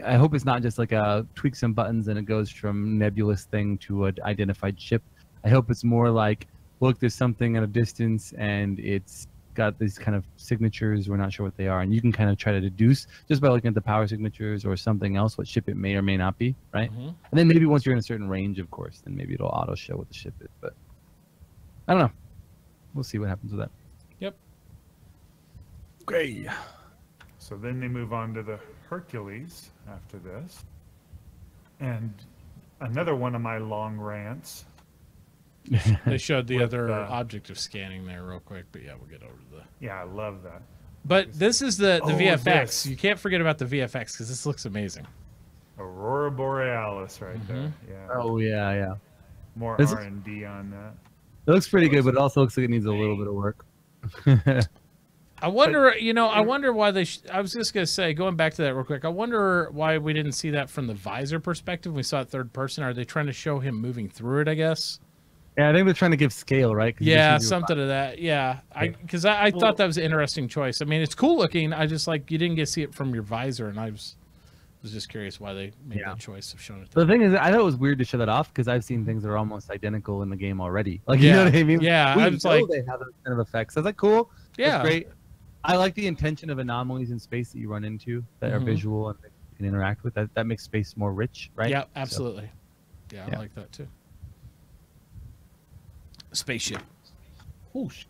I hope it's not just like a tweak some buttons and it goes from nebulous thing to an identified ship. I hope it's more like, look, there's something at a distance and it's got these kind of signatures. We're not sure what they are, and you can kind of try to deduce just by looking at the power signatures or something else what ship it may or may not be, right? And then maybe once you're in a certain range, of course, then maybe it'll auto show what the ship is. But I don't know. We'll see what happens with that. Yep. Great. So then they move on to the Hercules after this. And another one of my long rants. They showed the With, other object of scanning there real quick, but yeah, we'll get over to the... Yeah, I love that. But this is the Oh, VFX. this. You can't forget about the VFX because this looks amazing. Aurora Borealis right there. Yeah. Oh yeah, yeah. More This is- R&D on that. It looks pretty good, but it also looks like it needs a little bit of work. I wonder, I wonder why they... I was just going to say, going back to that real quick, I wonder why we didn't see that from the visor perspective. We saw it third person. Are they trying to show him moving through it, I guess? Yeah, I think they're trying to give scale, right? 'Cause you Yeah, just need to- something to that. Yeah, because I thought that was an interesting choice. I mean, it's cool looking. I just like you didn't get to see it from your visor, and I was just curious why they made that choice of showing it. The thing is, I thought it was weird to show that off because I've seen things that are almost identical in the game already. Like, you know what I mean? Yeah, we I was know like, they have those kind of effects. I was like, cool. yeah, That's great. I like the intention of anomalies in space that you run into that are visual and that you can interact with. That makes space more rich, right? Yeah, absolutely. So, I yeah. like that too. Spaceship. Whoosh.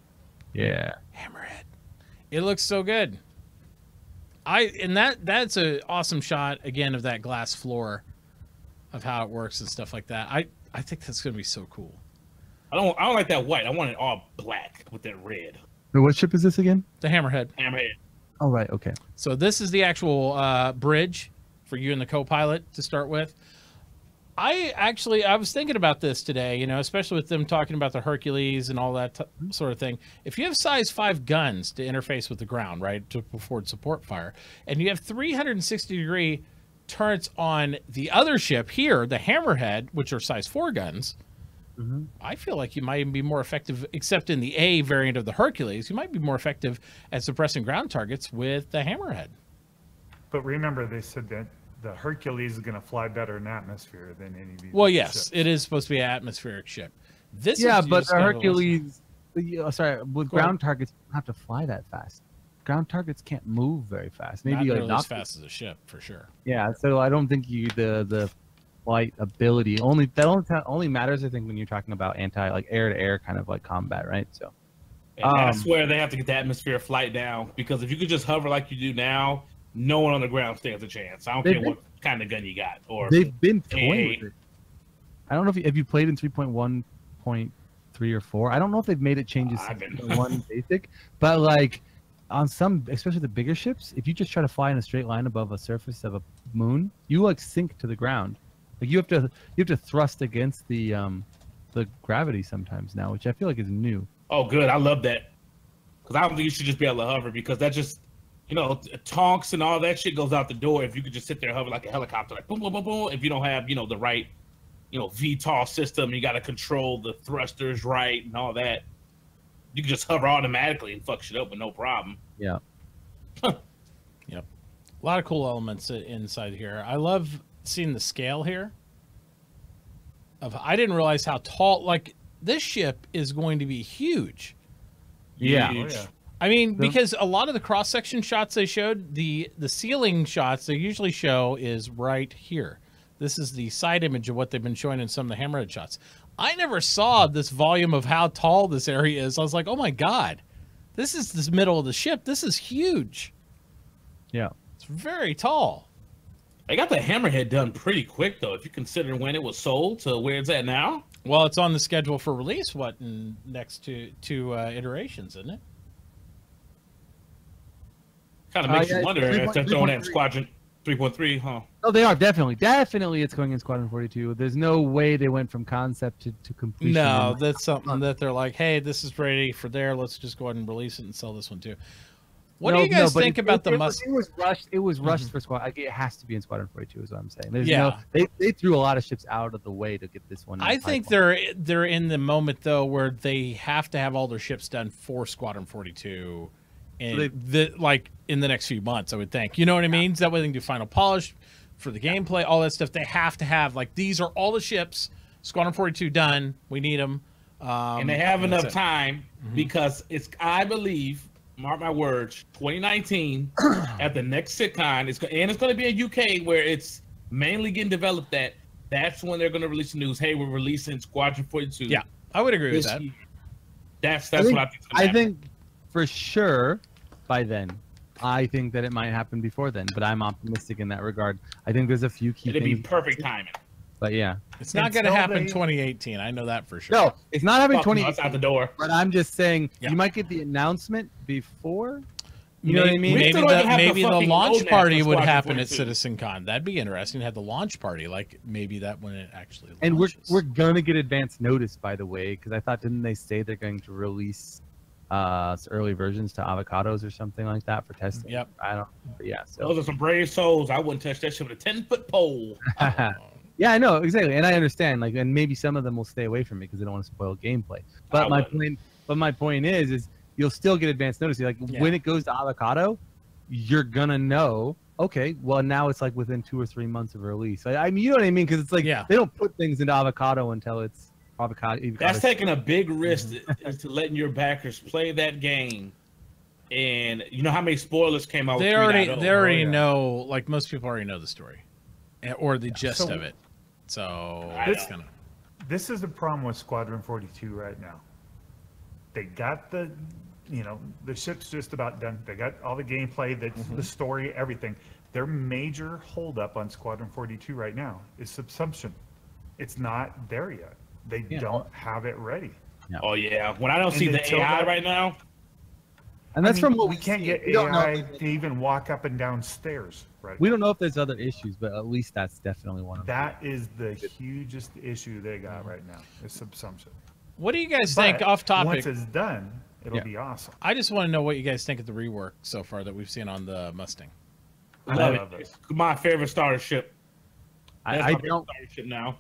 Yeah. Hammerhead. It looks so good. That's an awesome shot again of that glass floor, of how it works and stuff like that. I think that's gonna be so cool. I don't like that white. I want it all black with that red. So what ship is this again? The Hammerhead. Hammerhead. Oh, right. Okay. So this is the actual bridge for you and the co-pilot to start with. I was thinking about this today, especially with them talking about the Hercules and all that sort of thing. If you have size 5 guns to interface with the ground, right, to afford support fire, and you have 360-degree turrets on the other ship here, the Hammerhead, which are size 4 guns, I feel like you might even be more effective, except in the A variant of the Hercules, you might be more effective at suppressing ground targets with the Hammerhead. But remember, they said that the Hercules is going to fly better in atmosphere than any of these. Well, yes, ships. it is supposed to be an atmospheric ship. This Yeah, is but just the kind of a Hercules, with Go ahead. ground targets, you don't have to fly that fast. Ground targets can't move very fast. not Maybe like nearly as not. fast as a ship, for sure. Yeah, so I don't think the flight ability only matters, I think, when you're talking about air to air kind of like combat, right? So And that's where they have to get the atmosphere flight down, because if you could just hover like you do now, no one on the ground stands a chance. I don't care what kind of gun you got. Or they've been toying with it. I don't know if you played in 3.1.3 or 4. I don't know if they've made it changes to 1 basic, but like on some, especially the bigger ships, if you just try to fly in a straight line above a surface of a moon, you like sink to the ground. Like you have to thrust against the gravity sometimes now, which I feel like is new. Oh, good. I love that. Because I don't think you should just be able to hover, because that just, tonks and all that shit goes out the door if you could just sit there and hover like a helicopter, like boom, boom, boom, boom. If you don't have, the right, VTOL system, you got to control the thrusters right and all that. You can just hover automatically and fuck shit up with no problem. Yeah. Yep. A lot of cool elements inside here. I love seeing the scale here. I didn't realize how tall, like, this ship is going to be huge. Yeah. Huge. Oh, yeah. I mean, because a lot of the cross-section shots they showed, the ceiling shots they usually show is right here. This is the side image of what they've been showing in some of the Hammerhead shots. I never saw this volume of how tall this area is. I was like, oh my God, this is the middle of the ship. This is huge. Yeah. It's very tall. They got the Hammerhead done pretty quick, though, if you consider when it was sold to where it's at now. Well, it's on the schedule for release, in next two iterations, isn't it? Kind of makes Yeah, you wonder if they're throwing that in 3.3. Squadron 3.3, huh? Oh, they are definitely. It's going in Squadron 42. There's no way they went from concept to completion. No, that's something that they're like, hey, this is ready for there. Let's just go ahead and release it and sell this one too. What do you guys think about the Mustang? It was rushed. It was rushed for Squad. Like, it has to be in Squadron 42, is what I'm saying. There's Yeah. they threw a lot of ships out of the way to get this one. I think they're in the moment though where they have to have all their ships done for Squadron 42, and like in the next few months, I would think. You know what I mean? That way they can do final polish for the gameplay, all that stuff. They have to have like these are all the ships. Squadron 42 done. We need them, and they have enough time because it's, I believe, mark my words, 2019 at the next SitCon, it's going to be a UK where it's mainly getting developed. That's when they're going to release the news. Hey, we're releasing Squadron 42. Yeah, I would agree with that. That's what I think. I think for sure by then. I think that it might happen before then, but I'm optimistic in that regard. I think there's a few key It'd things. be perfect timing. But yeah, it's not going to happen 2018. I know that for sure. No, it's not happening 2018. It's out the door. But I'm just saying you might get the announcement before. You know what I mean? Maybe the launch party would happen at 42. CitizenCon. That'd be interesting to have the launch party, like maybe that when it actually launches. And we're gonna get advance notice, by the way, because I thought, didn't they say they're going to release early versions to avocados or something like that for testing? Yep. I don't. But yeah. So Those are some brave souls. I wouldn't touch that shit with a 10-foot pole. yeah, I know exactly, and I understand. Like, and maybe some of them will stay away from it because they don't want to spoil gameplay. But my point is you'll still get advance notice. Like when it goes to avocado, you're gonna know. Okay, well now it's like within 2 or 3 months of release. I mean, you know what I mean? Because it's like they don't put things into avocado until it's avocado. That's taking a big risk to letting your backers play that game. And you know how many spoilers came out? They already know. Like most people already know the story, or the gist of it. So it's kind of. This is the problem with Squadron 42 right now. They got the ship's just about done. They got all the gameplay, the story, everything. Their major holdup on Squadron 42 right now is subsumption. It's not there yet. They don't have it ready. Yeah. Oh yeah, when I don't see the AI right now, and that's from what we can't get AI to even walk up and down stairs. Right. We don't know if there's other issues, but at least that's definitely one of them. That is the hugest issue they got right now is subsumption. What do you guys think? Off topic. Once it's done, it'll be awesome. I just want to know what you guys think of the rework so far that we've seen on the Mustang. I love it. It's my favorite starter ship. I don't. Starter ship now.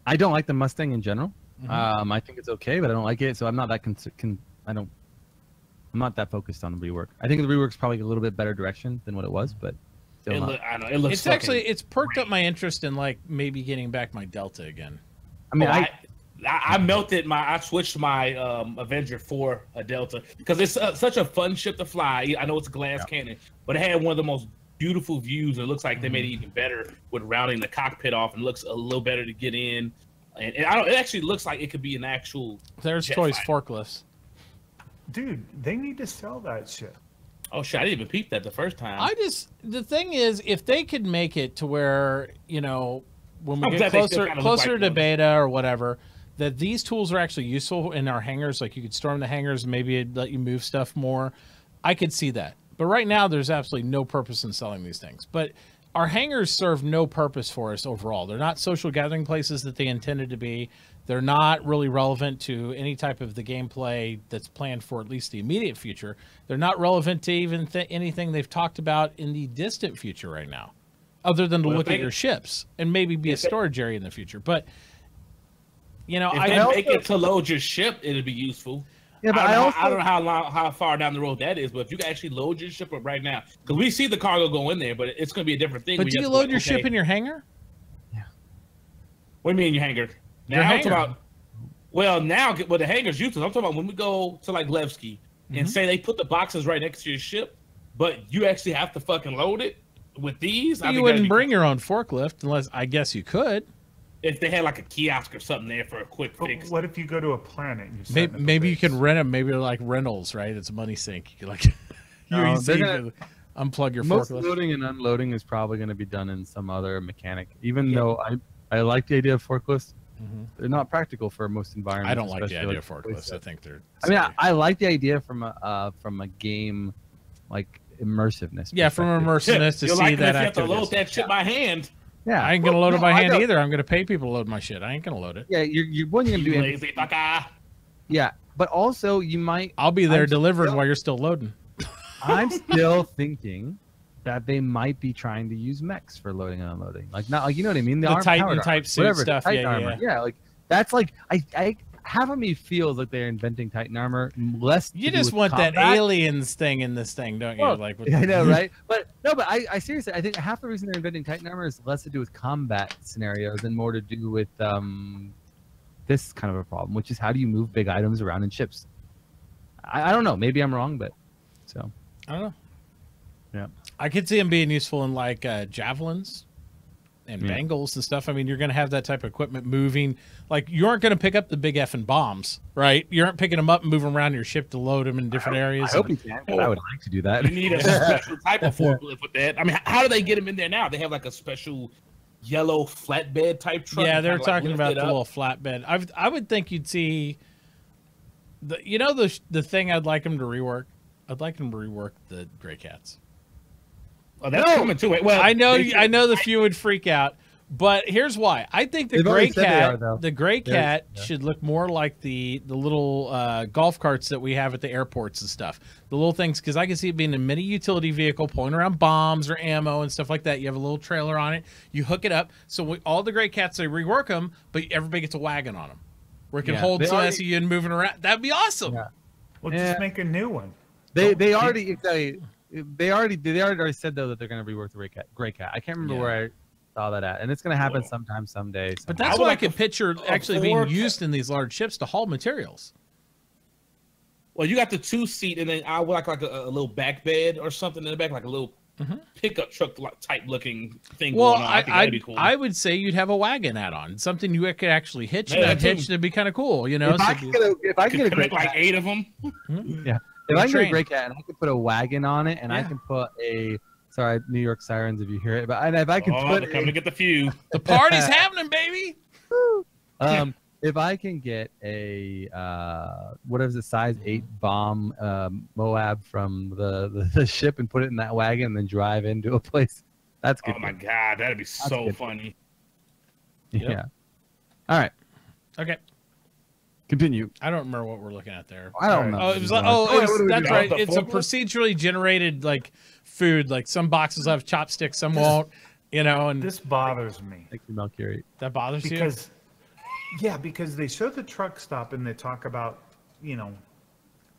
I don't like the Mustang in general. I think it's okay, but I don't like it, so I'm not that I'm not that focused on the rework. I think the rework's probably a little bit better direction than what it was, but still not. I know it looks. It's perked up my interest in like maybe getting back my Delta again. I mean, I switched my Avenger for a Delta because it's such a fun ship to fly. I know it's a glass cannon, but it had one of the most beautiful views. It looks like they made it even better with rounding the cockpit off, and looks a little better to get in. And it actually looks like it could be an actual. There's choice forklifts. Dude, they need to sell that shit. Oh shit! I didn't even peep that the first time. The thing is, if they could make it to where when we get closer to beta or whatever, that these tools are actually useful in our hangars. Like you could storm the hangars, maybe it'd let you move stuff more. I could see that. But right now, there's absolutely no purpose in selling these things. But our hangars serve no purpose for us overall. They're not social gathering places that they intended to be. They're not really relevant to any type of the gameplay that's planned for at least the immediate future. They're not relevant to even anything they've talked about in the distant future right now, other than to look at your ships and maybe be a storage area in the future. But, if they make it to load your ship, it'd be useful. Yeah, but I don't know how far down the road that is, but if you can actually load your ship up right now, because we see the cargo go in there, but it's going to be a different thing. But do you load your ship in your hangar? Yeah. What do you mean your hangar? Your hangar. Now what the hangar's useless. I'm talking about when we go to like Levski and say they put the boxes right next to your ship, but you actually have to fucking load it with these. You wouldn't bring your own forklift unless I guess you could. If they had like a kiosk or something there for a quick fix. What if you go to a planet? And maybe you can rent them. Maybe they're like rentals, right? It's a money sink. You can unplug your most forklift. Loading and unloading is probably going to be done in some other mechanic. Even though I like the idea of forklifts, they're not practical for most environments. I don't like the idea of forklifts. I think they're. I mean, I like the idea from a game, like immersiveness. Yeah, from perspective. immersiveness to You're see like, that if you have to activity. load that shit by hand. Yeah, I ain't gonna load it by I hand know. either. I'm gonna pay people to load my shit. I ain't gonna load it. Yeah, you're one, you're gonna You do lazy fucker. Yeah, but also you might. I'll be there I'm delivering still- while you're still loading. I'm still thinking that they might be trying to use mechs for loading and unloading. Like not like you know what I mean. The arm Titan powered type armor, suit whatever, the stuff, Titan yeah, armor. Yeah, like that's like I half of me feels like they're inventing Titan armor less. You to do just with want that combat. aliens thing in this thing, don't you? Well, Like, with I know, right? But no, but I seriously, I think half the reason they're inventing Titan armor is less to do with combat scenarios and more to do with this kind of a problem, which is how do you move big items around in ships? I don't know. Maybe I'm wrong, but so I don't know. Yeah. I could see them being useful in like javelins and Yeah. bangles and stuff. I mean, you're going to have that type of equipment moving. Like, you aren't going to pick up the big effing bombs, right? You aren't picking them up and moving around your ship to load them in different areas. I hope you can. 'Cause I would like to do that. You need a special type of forklift with that. I mean, how do they get them in there now? They have like a special yellow flatbed type truck. Yeah, that they're kinda, talking lift about it the up. little flatbed. I would think you'd see the thing I'd like them to rework. I'd like them to rework the Gray Cats. Oh, that's coming too. Well, I know they- I know the few would freak out, but here's why. I think the They've Gray already said they Cat, are, though. the Gray There's- Cat yeah. should look more like the little golf carts that we have at the airports and stuff. The little things, because I can see it being a mini utility vehicle pulling around bombs or ammo and stuff like that. You have a little trailer on it. You hook it up. So all the Gray Cats, they rework them, but everybody gets a wagon on them where it can Yeah, hold they some already- SU and moving around. That'd be awesome. Yeah. Well, Yeah. just make a new one. They already said though that they're going to rework the Gray Cat. I can't remember Yeah. where I saw that at, and it's going to happen Whoa. sometime someday. But sometime. that's I would what I like could a- picture a actually being Ford- used in these large ships to haul materials. Well, you got the 2-seat, and then I would like a little back bed or something in the back, like a little pickup truck type looking thing. Well, going on. I think that'd be cool. I would say you'd have a wagon add-on, something you could actually hitch. Yeah, And that too. hitch would be kind of cool, you know. if I can get a Gray make like Cat, 8 of them. if I can get a train. Gray Cat and I can put a wagon on it, and I Yeah. can put a New York Sirens if you hear it, but and if I can Oh, put they're coming to get the few. The party's happening, baby. if I can get a what is it, size 8 bomb Moab from the ship and put it in that wagon and then drive into a place, that's good. Oh my god, that'd be so good. funny. Yeah. All right, Okay, continue. I don't remember what we're looking at there. I don't know. Oh, it was like, anymore. oh, it was, what do we that's do? right. The It's a forklift? procedurally generated like food. Like some boxes have chopsticks, some won't. You know, and This bothers me Thank you, Melchior. that bothers you. because, yeah, because they show the truck stop and they talk about,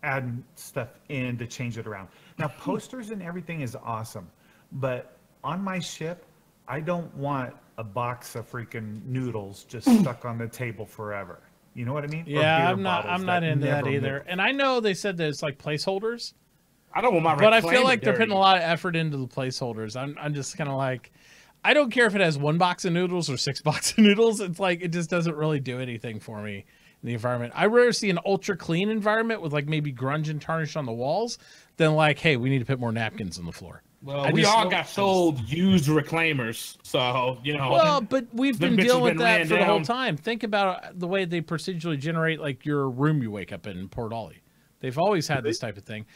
adding stuff in to change it around. Now, posters and everything is awesome, but on my ship, I don't want a box of freaking noodles just stuck on the table forever. You know what I mean? Or beer Yeah, I'm not. bottles I'm not into that never either. move. And I know they said that it's like placeholders. I don't want my But I feel reclaimer like they're putting a dirty. lot of effort into the placeholders. I'm just kind of like, I don't care if it has 1 box of noodles or 6 boxes of noodles. It's like it just doesn't really do anything for me in the environment. I rather see an ultra clean environment with like maybe grunge and tarnish on the walls than like, hey, we need to put more napkins on the floor. Well, I we just- all got sold used reclaimers, so Well, but we've Them been bitches dealing with been that ran for the whole down. time. Think about the way they procedurally generate like your room you wake up in Port Ollie. They've always had this type of thing.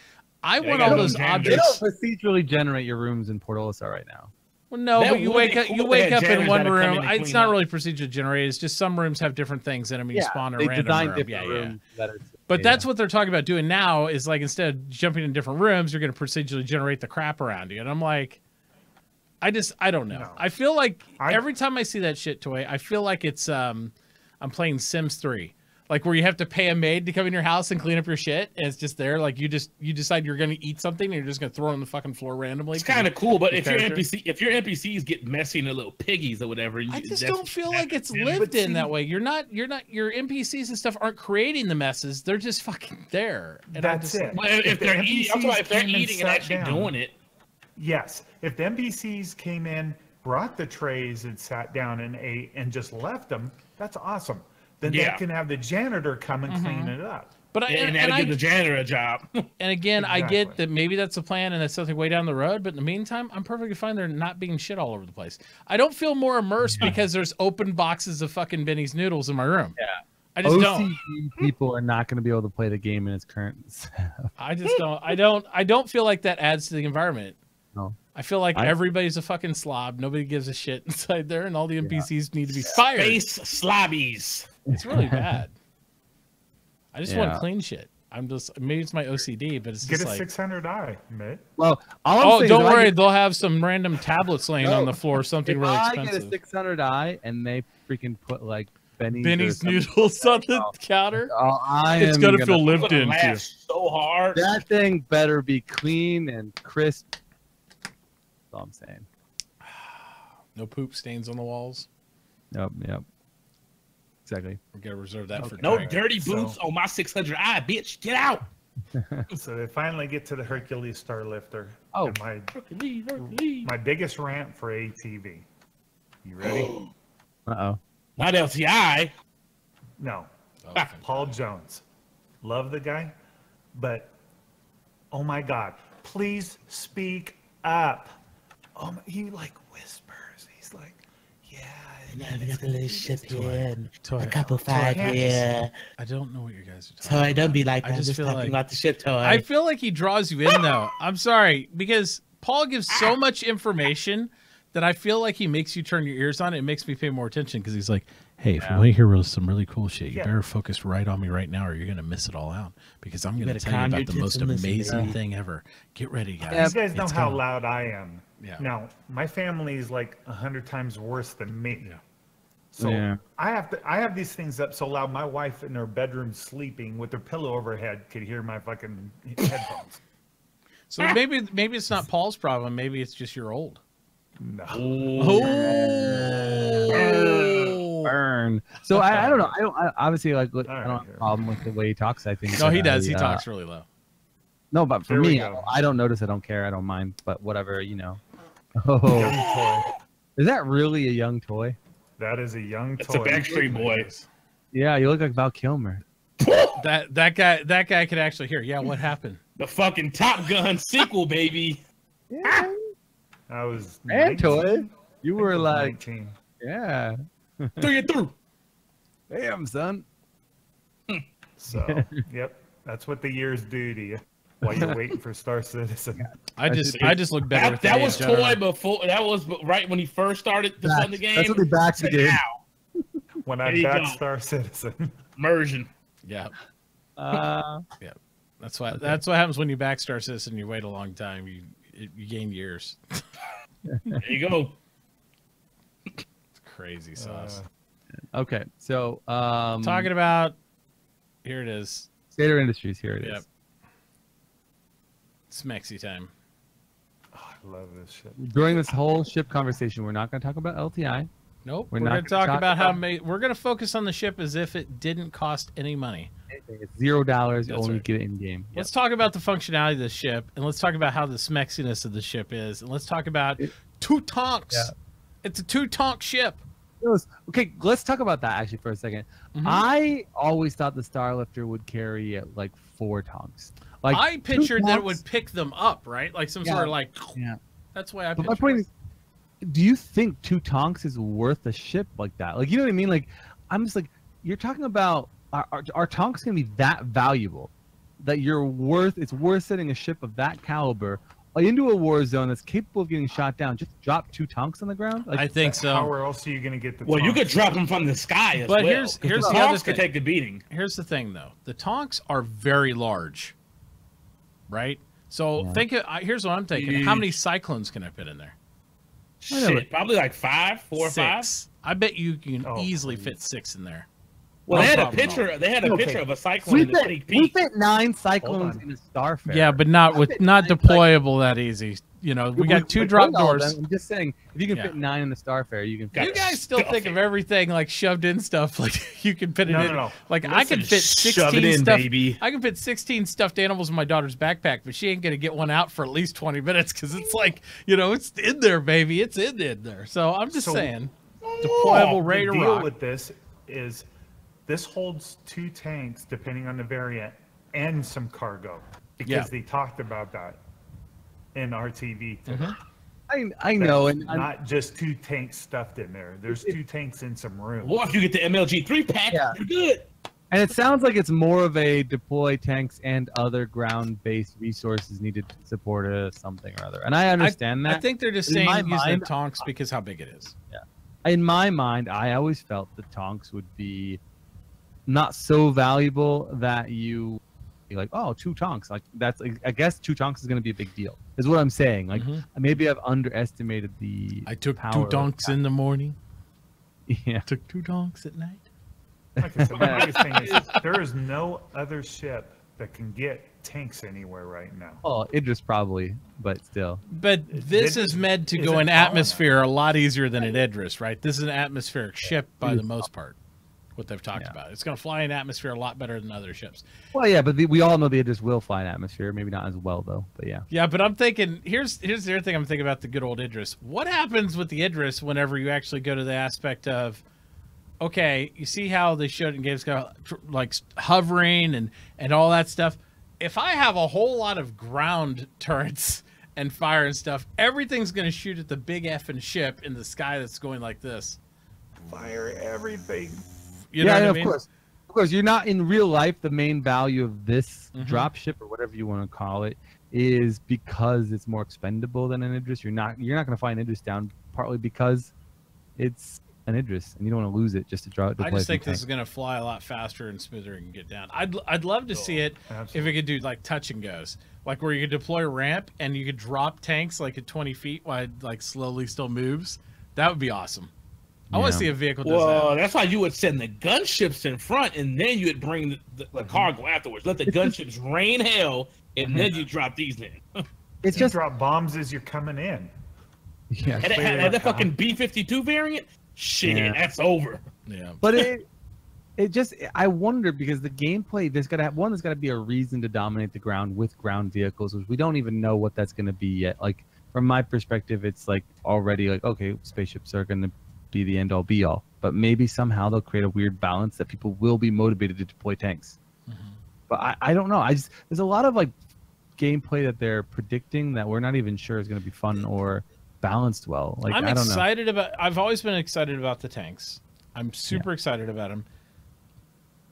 I want got all those those jam They objects. don't procedurally generate your rooms in Port Olisar right now. Well, no, That but you would wake be up. cool You if wake they had up in janitors one that'd come room. in and It's clean not up. really procedure generated. It's just some rooms have different things. Enemies spawn a they random design room. different Yeah, yeah. rooms that are. But that's what they're talking about doing now. Is like instead of jumping in different rooms, you're going to procedurally generate the crap around you. And I'm like, I don't know. No. I feel like I- every time I see that shit toy, I feel like it's I'm playing Sims 3. Like where you have to pay a maid to come in your house and clean up your shit, and it's just there. Like you decide you're going to eat something, and you're just going to throw it on the fucking floor randomly. it's kind of cool. But the if your character. NPCs get messy into little piggies or whatever, I just that's- don't feel like it's yeah, lived but in see- that way. Your NPCs and stuff aren't creating the messes. They're just fucking there. And I'm That's just it. Well, if the they're eating, I'm talking about if they're NPCs came eating and sat actually down- doing it. Yes, if the NPCs came in, brought the trays and sat down and ate and just left them, that's awesome. Then Yeah. they can have the janitor come and clean it up. But And that'll give the janitor a job. and again, I get Exactly. that maybe that's a plan and that's something way down the road. But in the meantime, I'm perfectly fine. They're not being shit all over the place. I don't feel more immersed because there's open boxes of fucking Benny's noodles in my room. Yeah. I just OCD don't. people are not going to be able to play the game in its current setup. I just don't. I don't feel like that adds to the environment. No. I feel like everybody's a fucking slob. Nobody gives a shit inside there, and all the NPCs need to be fired. Space slobbies. It's really bad. I just want clean shit. I'm just maybe it's my OCD, but it's Get just a like 600i, Mitt. Well, all I'm saying don't is worry, they'll have some random tablets laying on the floor, something if really I expensive. get a 600i and they freaking put like Benny's noodles on the counter. It's gonna feel lived into. So hard. That thing better be clean and crisp. That's all I'm saying. No poop stains on the walls. Yep. Exactly. We gotta reserve that for No Greg. dirty boots on my 600i, bitch. Get out. So they finally get to the Hercules Starlifter. Oh. And Hercules. my biggest rant for ATV. You ready? Uh-oh. Not LTI. No. Oh, Paul Jones. Love the guy, but oh my God, please speak up. He like whispers. He's like, yeah. We got a little ship here and Toy. a couple five here. I don't know what you guys are talking about. Toy, don't be like I that. just Just feel talking like- about the ship, Toy. I feel like he draws you in though. I'm sorry, because Paul gives so much information that I feel like he makes you turn your ears on. It makes me pay more attention because he's like, hey, if you want to hear some really cool shit, you better focus right on me right now or you're going to miss it all out because I'm going to tell you about the most amazing thing ever. Get ready, guys. You guys know It's how coming. loud I am. Yeah. Now, my family is like 100 times worse than me. Yeah. So Yeah. I have these things up so loud my wife in her bedroom sleeping with her pillow over her head could hear my fucking headphones. So maybe it's not Paul's problem. Maybe it's just you're old. No. Oh. Burn. So I don't know. I obviously like. I don't right, have a here. problem with the way he talks. I think. No, that he does. He I, talks really low. No, but for Here we me, go. I don't notice. I don't care. I don't mind. But whatever, you know. Young Oh, toy. is that really a young toy? That is a young It's a toy. Backstreet Boys. Yeah, you look like Val Kilmer. That guy could actually hear. Yeah, what happened? The fucking Top Gun sequel, baby. Yeah. I was And 19. toy. You I were was like, 19. yeah. Through you through. Damn, son. So, yep, that's what the years do to you while you're waiting for Star Citizen. I just look better. with That age, was I don't Toy know. before. That was right when he first started to fund the game. That's what they backed to did. now. When There I you back go. Star Citizen. Immersion. Yeah, Uh, that's what happens when you back Star Citizen. You wait a long time. You gain years. There you go. It's crazy sauce. okay, so Talking about here it is. Skater Industries. Here it is. Yep. Smexy time. Oh, I love this shit. During this whole ship conversation, we're not going to talk about LTI. Nope. We're We're not going to gonna talk talk about how about- we're going to focus on the ship as if it didn't cost any money. It's $0. You That's only right. get it in game. Let's talk about the functionality of the ship, and let's talk about how the smexiness of the ship is, and let's talk about two tonks. Yeah. It's a two-tonk ship. Okay, let's talk about that actually for a 2nd. Mhm. I always thought the Starlifter would carry at like 4 tonks. Like I 2 pictured that it tonks- would pick them up, right? Like some Yeah. sort of like. Yeah. That's why I But pictured. my point is, do you think 2 tonks is worth a ship like that? Like, you know what I mean? Like, I'm just like, you're talking about are tonks gonna be that valuable that it's worth sending a ship of that caliber into a war zone that's capable of getting shot down? Just drop 2 tonks on the ground? Like, I think so. How else are you going to get the Well, you tonks? could drop them from the sky as But well. here's 'cause the the other Tonks could thing. take the beating. Here's the thing, though. The tonks are very large, right? So Yeah. think. Here's what I'm thinking. How many cyclones can I fit in there? Shit, probably like 4 or 5. 6. I bet you can Oh, easily please. fit 6 in there. Well, No they had a problem at picture. They had a Okay. picture of a cyclone in the sneak we peek. fit 9 cyclones on. in a Starfare. Yeah, but not with fit not 9 deployable that easy. You know, we got 2 But drop with all of doors. them, I'm just saying, if you can Yeah. fit 9 in the Starfare, you can fit. You guys still Stuff think it. of everything like shoved in stuff like you can fit it No, in. no, no. Like I can fit 16 shove it in, stuff. baby. I can fit 16 stuffed animals in my daughter's backpack, but she ain't gonna get one out for at least 20 minutes because it's like, you know, it's in there, baby. It's in there. So I'm just So- saying, deployable, ready to the deal rock. with this is this holds 2 tanks depending on the variant and some cargo because Yeah. they talked about that in RTV. I know, That's and I'm, not just 2 tanks stuffed in there. There's 2 tanks in some room. Well, if you get the MLG 3-pack, Yeah. you're good. And it sounds like it's more of a deploy tanks and other ground-based resources needed to support something or other. And I understand that. I think they're just In saying my use the mind, tonks because how big it is. Yeah. In my mind, I always felt the tonks would be not so valuable that you be like, oh, 2 tonks. Like that's, I guess 2 tonks is going to be a big deal. Is what I'm saying. Like maybe I've underestimated the. I took power 2 tonks in the morning. Yeah. Took 2 tonks at night. Like I said, my biggest thing is there is no other ship that can get tanks anywhere right now. Oh, Idris probably, but still. But this is meant to go in atmosphere a lot easier than an Idris, right? This is an atmospheric ship by the most part. What they've talked about, it's going to fly in atmosphere a lot better than other ships. Well, yeah, but we all know the Idris will fly in atmosphere. Maybe not as well though, but yeah. Yeah, but I'm thinking here's the other thing I'm thinking about the good old Idris. What happens with the Idris whenever you actually go to the aspect of, okay, you see how they showed in games like hovering and all that stuff. If I have a whole lot of ground turrets and fire and stuff, everything's going to shoot at the big effing ship in the sky that's going like this. Fire everything. You know what I mean? Of course. You're not in real life. The main value of this drop ship or whatever you want to call it is because it's more expendable than an Idris. You're not going to find Idris down partly because it's an Idris and you don't want to lose it just to draw it. I just think this is going to fly a lot faster and smoother and get down. I'd love to see it if it could do like touch and goes, like where you could deploy a ramp and you could drop tanks like at 20 feet while it like slowly still moves. That would be awesome. I want to see a vehicle does that. That's why you would send the gunships in front, and then you would bring the cargo afterwards. Let the gunships rain hell, and then you drop these in. It's just drop bombs as you're coming in. Yeah, and the fucking B-52 variant, shit, that's over. Yeah, but it just I wonder because the gameplay there's got to be a reason to dominate the ground with ground vehicles, which we don't even know what that's going to be yet. Like from my perspective, it's like already like okay, spaceships are going to be the end all be all, but maybe somehow they'll create a weird balance that people will be motivated to deploy tanks. But I don't know. There's a lot of like gameplay that they're predicting that we're not even sure is going to be fun or balanced well. Like I'm I don't excited about. I've always been excited about the tanks. I'm super excited about them.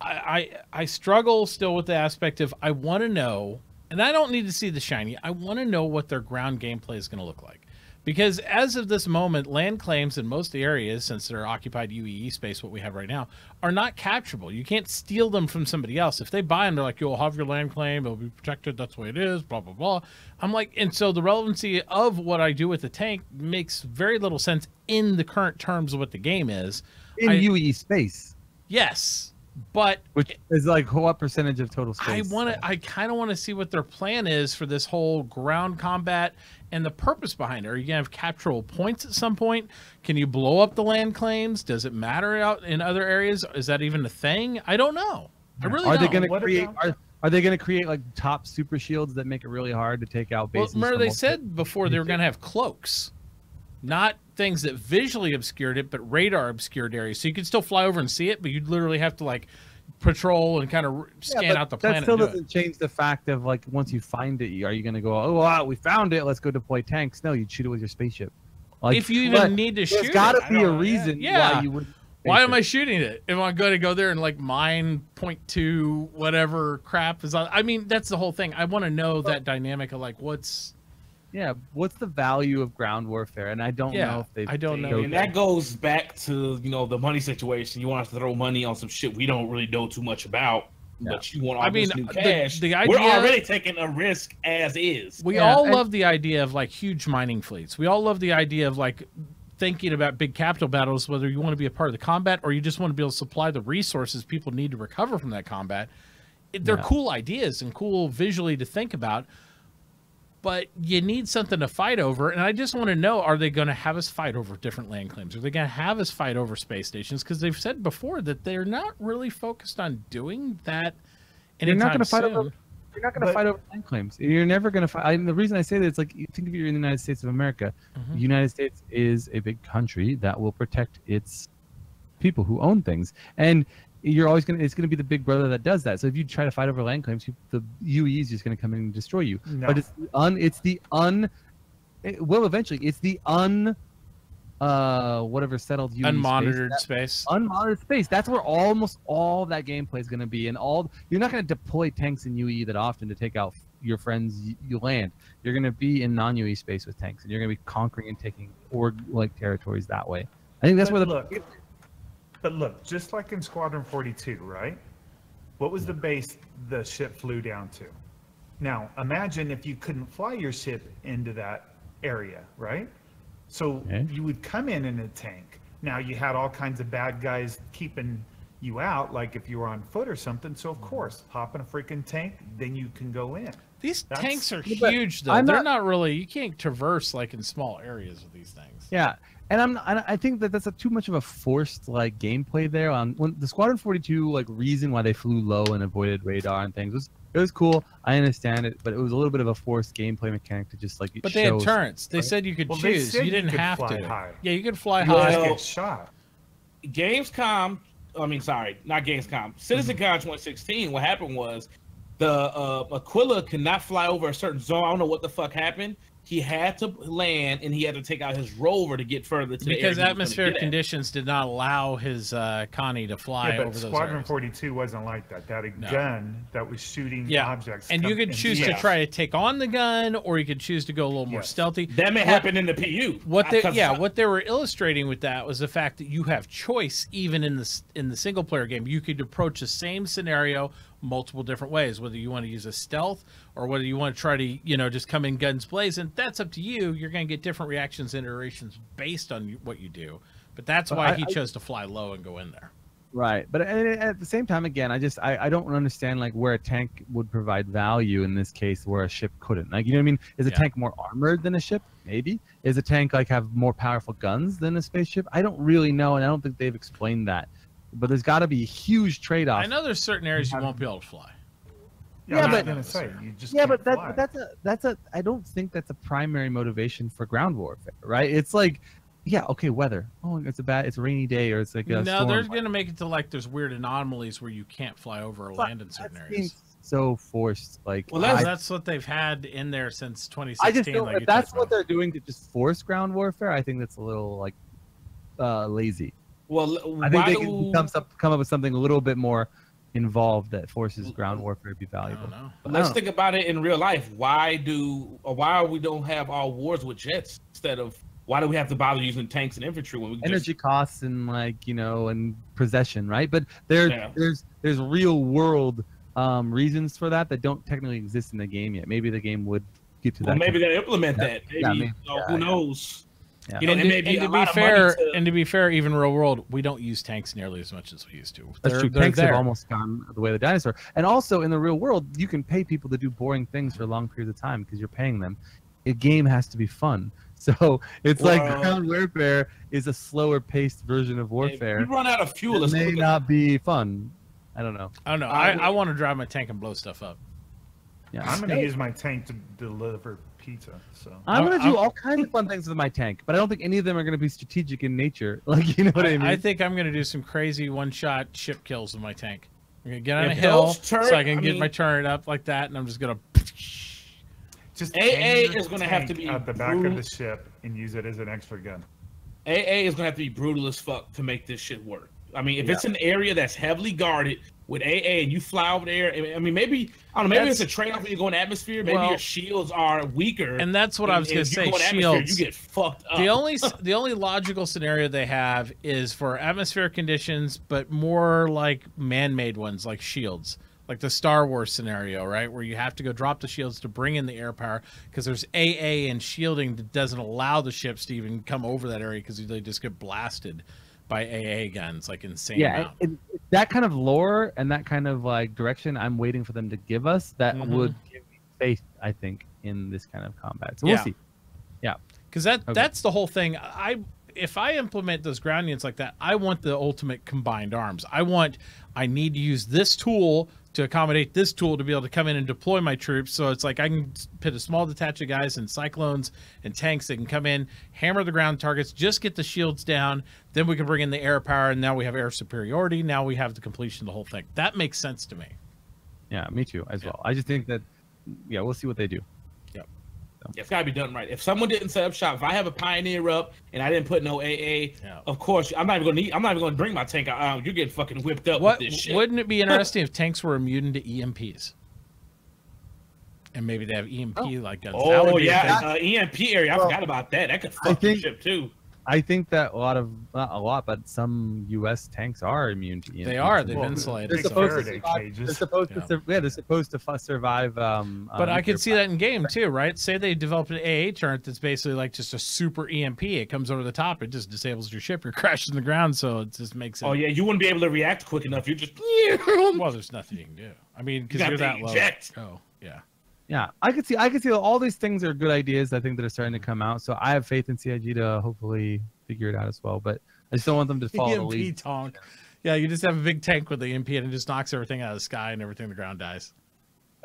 I struggle still with the aspect of I want to know, and I don't need to see the shiny. I want to know what their ground gameplay is going to look like. Because as of this moment, land claims in most areas, since they're occupied UEE space, what we have right now, are not capturable. You can't steal them from somebody else. If they buy them, they're like, you'll have your land claim, it'll be protected, that's the way it is, blah, blah, blah. I'm like, and so the relevancy of what I do with the tank makes very little sense in the current terms of what the game is. In UEE space. Yes. But which is like what percentage of total space? I kind of want to see what their plan is for this whole ground combat and the purpose behind it. Are you gonna have capturable points at some point? Can you blow up the land claims? Does it matter out in other areas? Is that even a thing? I don't know. I really don't. Are they going to create? Are they going to create like top super shields that make it really hard to take out bases? Well, remember they said before they were going to have cloaks, not things that visually obscured it, but radar obscured areas. So you could still fly over and see it, but you'd literally have to like patrol and kind of scan out the planet. That still doesn't change the fact of like once you find it, are you going to go, oh wow, we found it, let's go deploy tanks? No, you'd shoot it with your spaceship. Like, if you even need to shoot it, there's got to be a reason why you would. Why am I shooting it? Am I going to go there and like mine 0.2 whatever crap is on? I mean, that's the whole thing. I want to know that dynamic of like what's the value of ground warfare? And I don't know if I don't know. And that goes back to the money situation. You want us to throw money on some shit we don't really know too much about, but you want all this new cash. The idea, we're already taking a risk as is. We all love the idea of like huge mining fleets. We all love the idea of like thinking about big capital battles, whether you want to be a part of the combat or you just want to be able to supply the resources people need to recover from that combat. They're cool ideas and cool visually to think about, but you need something to fight over. And I just want to know, are they going to have us fight over different land claims? Are they going to have us fight over space stations? Because they've said before that they're not really focused on doing that anytime soon. You're not going to fight over land claims. You're never going to fight. The reason I say that, it's like, you think of you're in the United States of America. The United States is a big country that will protect its people who own things. And you're always it's going to be the big brother that does that. So if you try to fight over land claims, the UE is just going to come in and destroy you. No. But eventually, it's the whatever settled UE Unmonitored space. Unmonitored space. That's where almost all that gameplay is going to be, and you're not going to deploy tanks in UE that often to take out your friends you land. You're going to be in non-UE space with tanks, and you're going to be conquering and taking org-like territories that way. I think that's where But look, just like in Squadron 42, right? What was the base the ship flew down to? Now, imagine if you couldn't fly your ship into that area, right? So you would come in a tank. Now, you had all kinds of bad guys keeping you out, like if you were on foot or something. So, of course, hop in a freaking tank, then you can go in. These tanks are huge, though. They're not really, you can't traverse like in small areas with these things. Yeah. And I think that that's too much of a forced like gameplay there. When the Squadron 42 like reason why they flew low and avoided radar and things was cool. I understand it, but it was a little bit of a forced gameplay mechanic to just like. But they had turrets. They said you could choose. You didn't have to. High. Yeah, you could fly high. Get shot. Gamescom. I mean, sorry, not Gamescom. CitizenCon 2016. What happened was the Aquila could not fly over a certain zone. I don't know what the fuck happened. He had to land, and he had to take out his rover to get further to because atmospheric conditions did not allow his Connie to fly over those Squadron areas. 42 wasn't like that. That a gun that was shooting objects. And you could choose to try to take on the gun, or you could choose to go a little more stealthy. That may happen in the PU. What they were illustrating with that was the fact that you have choice even in the single player game. You could approach the same scenario multiple different ways, whether you want to use a stealth or whether you want to try to just come in guns blazing. That's up to you. You're going to get different reactions and iterations based on what you do, but that's why he chose to fly low and go in there. Right, but at the same time, again, I don't understand like where a tank would provide value in this case where a ship couldn't. Like, you know what I mean? Is a tank more armored than a ship? Maybe. Is a tank like have more powerful guns than a spaceship? I don't really know, and I don't think they've explained that. But there's got to be a huge trade-off. I know there's certain areas you won't be able to fly. Yeah, but that's a. I don't think that's a primary motivation for ground warfare, right? It's like, yeah, okay, weather. Oh, it's a rainy day, or it's like a storm. They're gonna make it to like there's weird anomalies where you can't fly over or land in certain areas. So forced, like. Well, that's what they've had in there since 2016. I just feel if that's what they're doing to just force ground warfare, I think that's a little like lazy. Well, I think they can come up with something a little bit more involved that forces ground warfare to be valuable. Let's think about it in real life. Why we don't have all wars with jets instead of why do we have to bother using tanks and infantry when we energy costs and and possession, right? But there's real world reasons for that don't technically exist in the game yet. Maybe the game would get to that. Maybe they'll implement that. Maybe who knows? Yeah. And to be fair, even real world, we don't use tanks nearly as much as we used to. That's true. Tanks have almost gone the way of the dinosaur. And also in the real world, you can pay people to do boring things for long periods of time because you're paying them. A game has to be fun. So it's like ground warfare is a slower paced version of warfare. If you run out of fuel, it may not be fun. I don't know. I don't know. I want to drive my tank and blow stuff up. Yeah, I'm going to use my tank to deliver pizza. So I'm going to do all kinds of fun things with my tank, but I don't think any of them are going to be strategic in nature. Like, you know what I mean? I think I'm going to do some crazy one-shot ship kills with my tank. I'm going to get on a hill so I can get my turret up like that, and I'm just going to... Just AA is going to have to be at the back of the ship and use it as an extra gun. AA is going to have to be brutal as fuck to make this shit work. I mean, if it's an area that's heavily guarded with AA and you fly over there, I mean, maybe it's a trade-off when you go in atmosphere. Maybe your shields are weaker. And that's what I was going to say. Shields, you get fucked up. The only logical scenario they have is for atmospheric conditions, but more like man-made ones, like shields. Like the Star Wars scenario, right? Where you have to go drop the shields to bring in the air power because there's AA and shielding that doesn't allow the ships to even come over that area because they just get blasted by AA guns, like insane. Yeah, that kind of lore and that kind of like direction, I'm waiting for them to give us. That would give me faith, I think, in this kind of combat. So we'll see. Yeah, because that's the whole thing. If I implement those ground units like that, I want the ultimate combined arms. I need to use this tool to accommodate this tool to be able to come in and deploy my troops. So it's like I can put a small detach of guys and cyclones and tanks that can come in, hammer the ground targets, just get the shields down. Then we can bring in the air power, and now we have air superiority. Now we have the completion of the whole thing. That makes sense to me. Yeah, me too, as well. I just think that, we'll see what they do. Yep. It's got to be done right. If someone didn't set up shop, if I have a Pioneer up and I didn't put no AA, of course I'm not even gonna bring my tank out. You're getting fucking whipped up with this shit. Wouldn't it be interesting if tanks were immune to EMPs? And maybe they have EMP like guns. Oh yeah, EMP area. I forgot about that. That could fuck your ship too. I think that not a lot, but some U.S. tanks are immune to EMP. They are. They've insulated. They're supposed to survive. But I can see that in game too, right? Say they developed an AA turret that's basically like just a super EMP. It comes over the top. It just disables your ship. You're crashing the ground, so it just makes it. Oh yeah, you wouldn't be able to react quick enough. You just. Well, there's nothing you can do. I mean, because you're that low. Oh yeah. Yeah, I could see all these things are good ideas. I think that are starting to come out. So I have faith in CIG to hopefully figure it out as well. But I just don't want them to follow the lead. Tonk. Yeah, you just have a big tank with the EMP and it just knocks everything out of the sky and everything on the ground dies.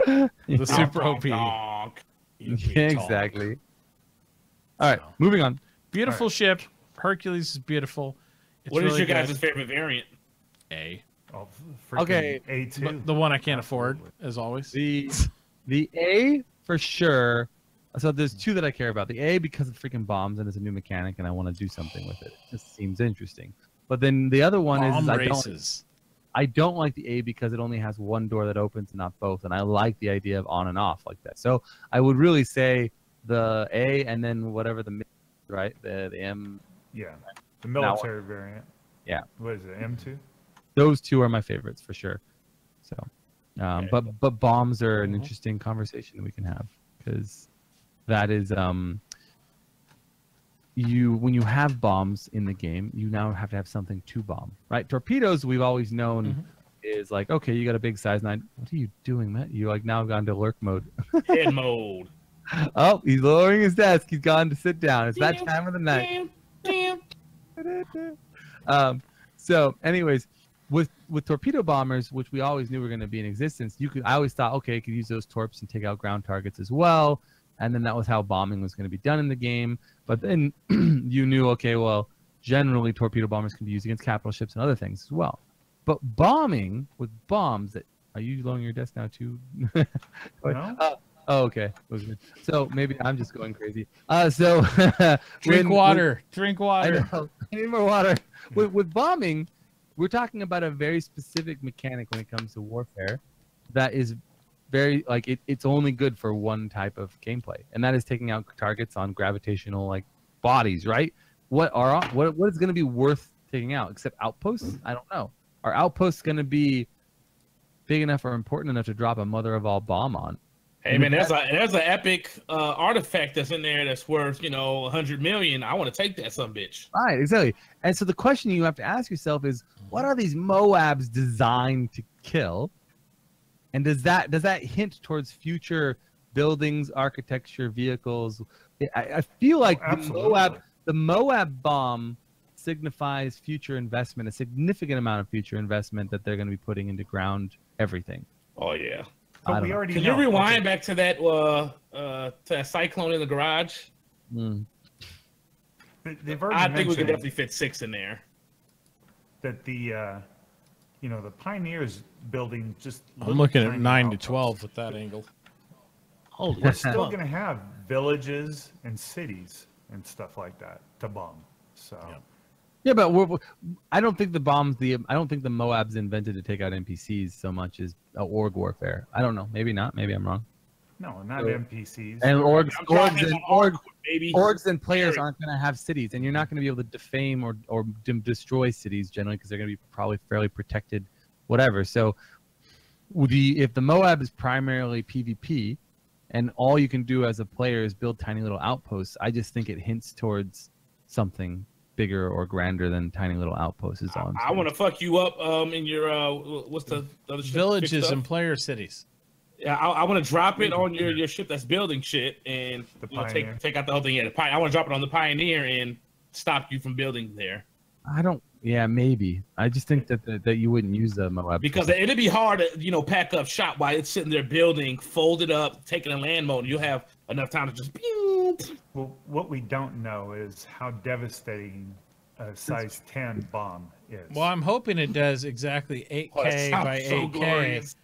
The super OP. Yeah, exactly. All right, moving on. Beautiful ship. Hercules is beautiful. What is your guys' favorite variant? A. Oh, okay, A2. The one I can't afford, as always. The A for sure. So there's two that I care about. The A because of freaking bombs and it's a new mechanic and I want to do something with it. It just seems interesting. But then the other one is I don't like the A because it only has one door that opens and not both. And I like the idea of on and off like that. So I would really say the A and then whatever the right the M. Yeah, the military variant. Yeah. What is it? M2. Those two are my favorites for sure. So. But bombs are an interesting conversation that we can have because that is when you have bombs in the game, you now have to have something to bomb, right? Torpedoes we've always known is like, okay, you got a big size 9. What are you doing, Matt? You like now gone to lurk mode. Head mode. Oh, he's lowering his desk. He's gone to sit down. It's that time of the night. So, anyways. With torpedo bombers, which we always knew were going to be in existence, I always thought, okay, you could use those torps and take out ground targets as well, and then that was how bombing was going to be done in the game. But then you knew, okay, well, generally torpedo bombers can be used against capital ships and other things as well. But bombing with bombs, are you lowering your desk now too? No. Oh, okay. So maybe I'm just going crazy. Drink water. I need more water. With bombing. We're talking about a very specific mechanic when it comes to warfare that is very it's only good for one type of gameplay, and that is taking out targets on gravitational bodies, right? What is going to be worth taking out except outposts? I don't know. Are outposts going to be big enough or important enough to drop a mother of all bomb on? Hey man, there's an epic artifact that's in there that's worth 100 million. I want to take that some bitch. Right, exactly. And so the question you have to ask yourself is, what are these Moabs designed to kill? And does that hint towards future buildings, architecture, vehicles? I feel like the Moab bomb signifies future investment, a significant amount of future investment that they're going to be putting into ground everything. Oh yeah. But we already Can you rewind back to that cyclone in the garage? They've already I think we could definitely fit 6 in there. That the Pioneers building just. I'm looking at 9 to 12 with that angle. Holy We're still going to have villages and cities and stuff like that to bomb. So. Yeah. Yeah, but I don't think the Moabs invented to take out NPCs so much as org warfare. I don't know. Maybe not. Maybe I'm wrong. No, not NPCs. And orgs and players aren't going to have cities, and you're not going to be able to defame or destroy cities generally because they're going to be probably fairly protected, whatever. So, if the Moab is primarily PvP, and all you can do as a player is build tiny little outposts, I just think it hints towards something bigger or grander than tiny little outposts is all. I want to fuck you up in your what's the other ship? Villages and player cities. Yeah, I want to drop it on your ship that's building shit and take out the whole thing. Yeah, I want to drop it on the Pioneer and stop you from building there. I don't. Yeah, maybe. I just think that you wouldn't use the Moab because it'd be hard to pack up shop while it's sitting there building, folded up, taking a land mode. You'll have enough time to just. Well, what we don't know is how devastating a size 10 bomb is. Well, I'm hoping it does exactly 8K by 8K,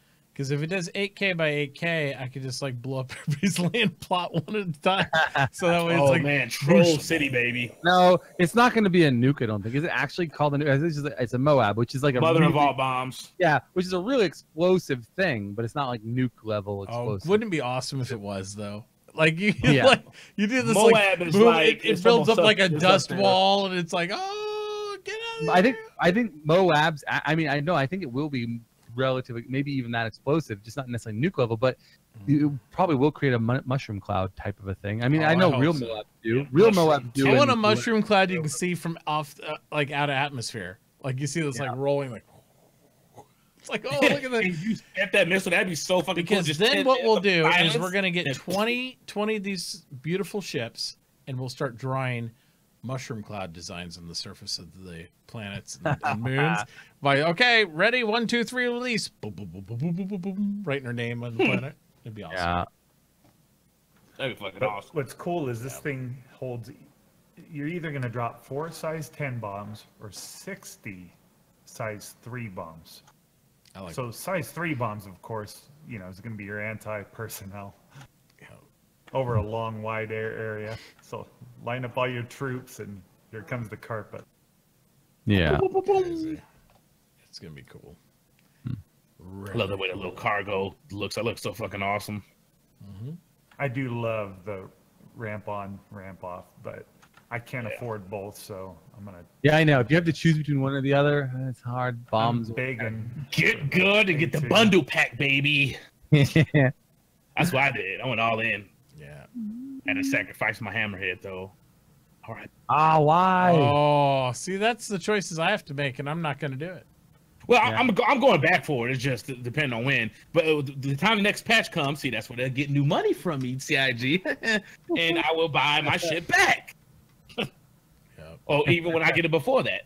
Because if it does 8K by 8K, I could just like blow up everybody's land plot one at a time. So that way it's like, man, Troll City, baby. No, it's not going to be a nuke. I don't think. Is it actually called a nuke? It's a Moab, which is like a mother of really, all bombs. Yeah, which is a really explosive thing, but it's not like nuke level explosive. wouldn't it be awesome if it was though? Like you, Yeah. like you do this Moab like, is boom, like- it it's builds up almost like a up- it's dust up there. wall, and it's like, oh, get out of there. I think Moabs. I mean, I think it will be relatively, maybe even that explosive, just not necessarily nuke level, but it probably will create a mushroom cloud type of a thing. I mean, Oh, I I know hope real so. Moabs do. Yeah, Real mushroom. Moabs do. I want a and- mushroom cloud you can see from off, like out of atmosphere. Like you see this like rolling, like it's like, oh, look at that. If you set that missile, that'd be so fucking cool. Because Just then 10 what we'll do is violence. we're gonna get 20 of these beautiful ships, and we'll start drawing mushroom cloud designs on the surface of the planets and moons. By okay, ready, 1, 2, 3, release. Boom, boom, boom, boom, boom, boom, boom, boom. Writing our name on the planet. It'd be awesome. Yeah. That'd be fucking But awesome. what's cool is this thing holds. You're either going to drop 4 size 10 bombs or 60 size 3 bombs. I like So size 3 bombs, of course, you know, is going to be your anti-personnel it. over a long, wide area. So line up all your troops, and here comes the carpet. Yeah. Crazy. It's gonna be cool. I love the way that little cargo looks. That looks so fucking awesome. I do love the ramp on, ramp off, but I can't afford both, so I'm gonna. Yeah, I know. If you have to choose between one or the other, it's hard. Bombs. I'm big and Get good and get the Me too. bundle pack, baby. Yeah. That's what I did. I went all in. Yeah. Had to sacrifice my hammerhead though. All right. Ah, why? Oh, see, that's the choices I have to make, and I'm not gonna do it. Well, Yeah. I'm going back for it. It's just depending on when. But the time the next patch comes, see, that's where they'll get new money from me, CIG, and I will buy my shit back. Yep. Or even when I get it before that.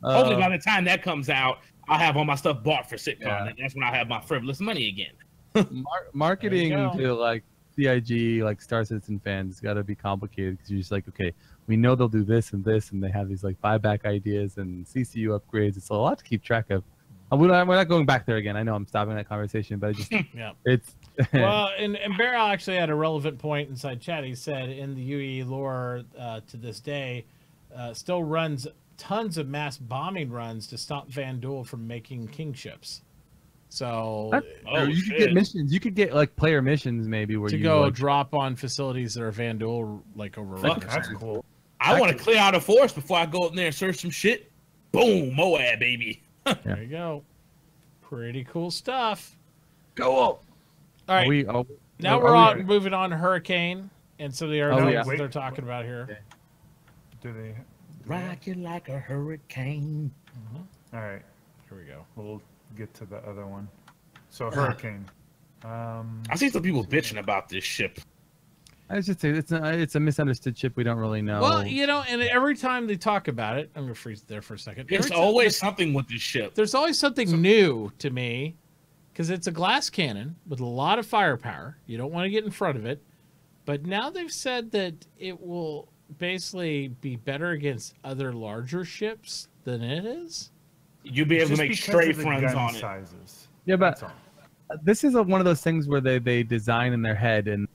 Hopefully, by the time that comes out, I'll have all my stuff bought for Sitcon, Yeah. and that's when I have my frivolous money again. Marketing There you go. to like CIG, like Star Citizen fans, got to be complicated because you're just like, okay, we know they'll do this and this, and they have these like buyback ideas and CCU upgrades. It's a lot to keep track of. We're not going back there again. I know I'm stopping that conversation, but I just Yeah. it's Well, and Beryl actually had a relevant point inside chat. He said in the UE lore to this day, still runs tons of mass bombing runs to stop Van Duel from making kingships. So Oh, you could shit. get missions. You could get like player missions maybe where to you go like, drop on facilities that are Van Duel like over. Fuck, that's cool. I want to clear out a forest before I go up there and search some shit. Boom, Moab, baby. There you go. Pretty cool stuff. go up. All right, Now now we're on moving on to Hurricane and some of the aerodynamics yeah. that they're talking about here. Do they? Rocking like a hurricane. All right, Here we go. we'll get to the other one. So hurricane. I see some people bitching about this ship. I should say it's a misunderstood chip. We don't really know. Well, you know, and every time they talk about it, I'm gonna freeze there for a second. There's Every time- always something with this ship. there's always something new to me because it's a glass cannon with a lot of firepower. You don't want to get in front of it, but now they've said that it will basically be better against other larger ships than it is. You'll be able to Just make because strafe of the runs gun on it. sizes. Yeah, but That's all. this is one of those things where they design in their head and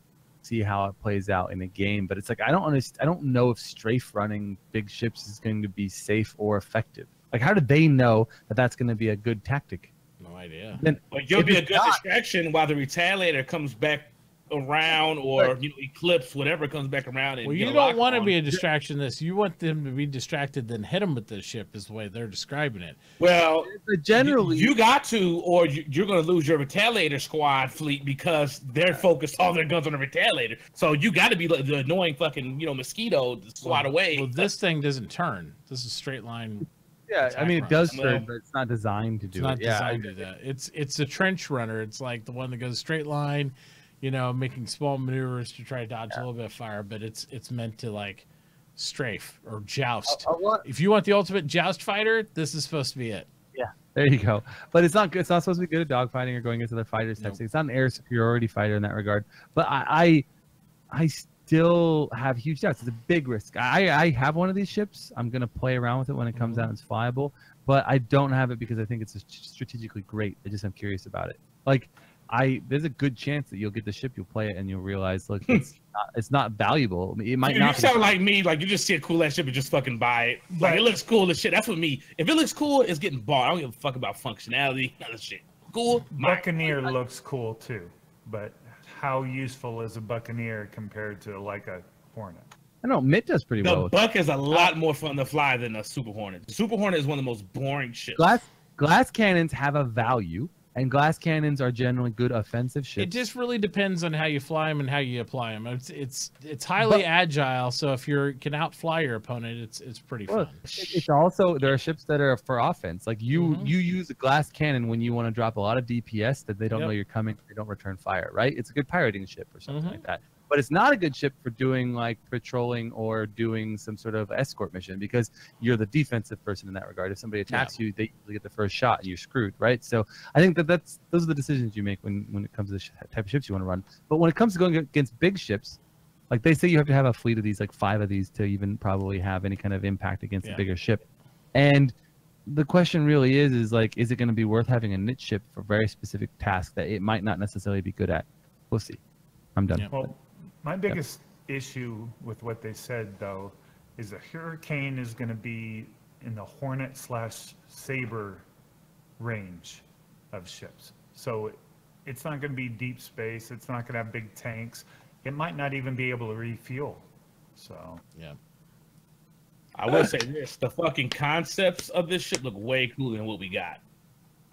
see how it plays out in a game. But it's like I don't know if strafe running big ships is going to be safe or effective. Like, how do they know that that's going to be a good tactic? No idea. Then But you'll if be a it's good not- distraction while the retaliator comes back around, or eclipse, whatever comes back around. And Well, get you a don't lock want to on. be a distraction. You want them to be distracted, then hit them with the ship. Is the way they're describing it. Well, but generally, you got to, or you're going to lose your retaliator squad fleet because they're focused all their guns on the retaliator. So you got to be like the annoying fucking mosquito to swat away. Well, this thing doesn't turn. This is straight line. yeah, I mean, it does Well, turn, but it's not designed to do It's not it. Yeah, designed to do that. It's a trench runner. It's like the one that goes straight line, you know, making small maneuvers to try to dodge a little bit of fire, but it's meant to like strafe or joust. If you want the ultimate joust fighter, this is supposed to be it. there you go. But it's not supposed to be good at dogfighting or going against other fighters type Nope. thing. It's not an air superiority fighter in that regard. But I still have huge doubts. It's a big risk. I have one of these ships. I'm gonna play around with it when it comes out and it's flyable. But I don't have it because I think it's strategically great. I'm curious about it. Like, there's a good chance that you'll get the ship, you'll play it, and you'll realize, look, it's not valuable. It might not. You sound like me. Like you just see a cool ass ship and just fucking buy it. Like it looks cool as shit. That's what me. If it looks cool, it's getting bought. I don't give a fuck about functionality. None of shit. Cool. Buccaneer looks cool too, but how useful is a Buccaneer compared to like a Hornet? I know Mitt does pretty well. The Buck is a lot more fun to fly than a Super Hornet. The Super Hornet is one of the most boring ships. Glass cannons have a value, and glass cannons are generally good offensive ships. It just really depends on how you fly them and how you apply them. It's highly agile, so if you can outfly your opponent, it's pretty fun. It's also, there are ships that are for offense. Like you use a glass cannon when you want to drop a lot of DPS that they don't know you're coming. They don't return fire, right? It's a good pirating ship or something like that. But it's not a good ship for doing like patrolling or doing some sort of escort mission, because you're the defensive person in that regard. If somebody attacks you, they usually get the first shot and you're screwed, right? So I think those are the decisions you make when it comes to the type of ships you want to run. But when it comes to going against big ships, like they say you have to have a fleet of these, like 5 of these, to even probably have any kind of impact against a bigger ship. And the question really is like, is it going to be worth having a niche ship for very specific tasks that it might not necessarily be good at? We'll see. I'm done. Well, my biggest issue with what they said, though, is a Hurricane is going to be in the Hornet/Saber range of ships. So it's not going to be deep space. It's not going to have big tanks. It might not even be able to refuel. So yeah. I will say this: the fucking concepts of this ship look way cooler than what we got.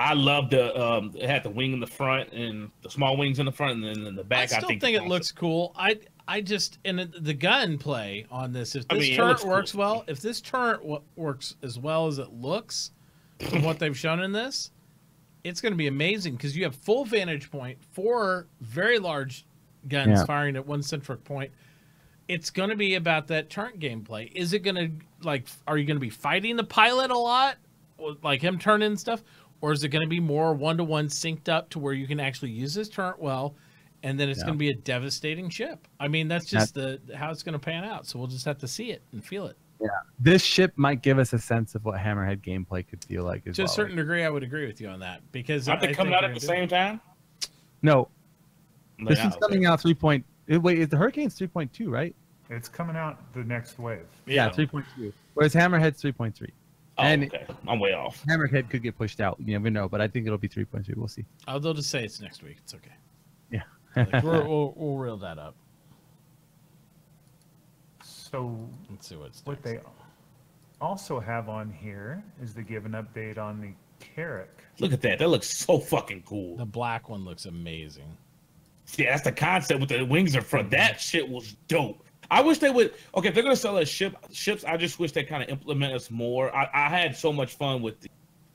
I love the it had the wing in the front and the small wings in the front, and then in the back. I think it looks cool. I just, and the gun play on this. If this turret works well, if this turret works as well as it looks from what they've shown in this, it's going to be amazing, because you have full vantage point, 4 very large guns firing at one centric point. It's going to be about that turret gameplay. Is it going to are you going to be fighting the pilot a lot, like him turning stuff? Or is it going to be more one-to-one synced up to where you can actually use this turret well, and then it's going to be a devastating ship? I mean, that's just how it's going to pan out. So we'll just have to see it and feel it. Yeah, this ship might give us a sense of what Hammerhead gameplay could feel like. To a certain degree, I would agree with you on that, because aren't they coming out at the same time? No, this is coming out 3. Wait, the Hurricane's 3.2, right? it's coming out the next wave. Yeah, 3.2. Whereas Hammerhead's 3.3. Oh, and okay. I'm way off. Hammerhead could get pushed out. You never know, but I think it'll be 3.2. We'll see. They'll just say it's next week. It's okay. Yeah. We'll reel that up. So let's see what's what they also have on here is to give an update on the Carrack. Look at that. That looks so fucking cool. The black one looks amazing. Yeah, that's the concept with the wings in front. That shit was dope. I wish they would. Okay, if they're gonna sell us ships, I just wish they kind of implement us more. I had so much fun with the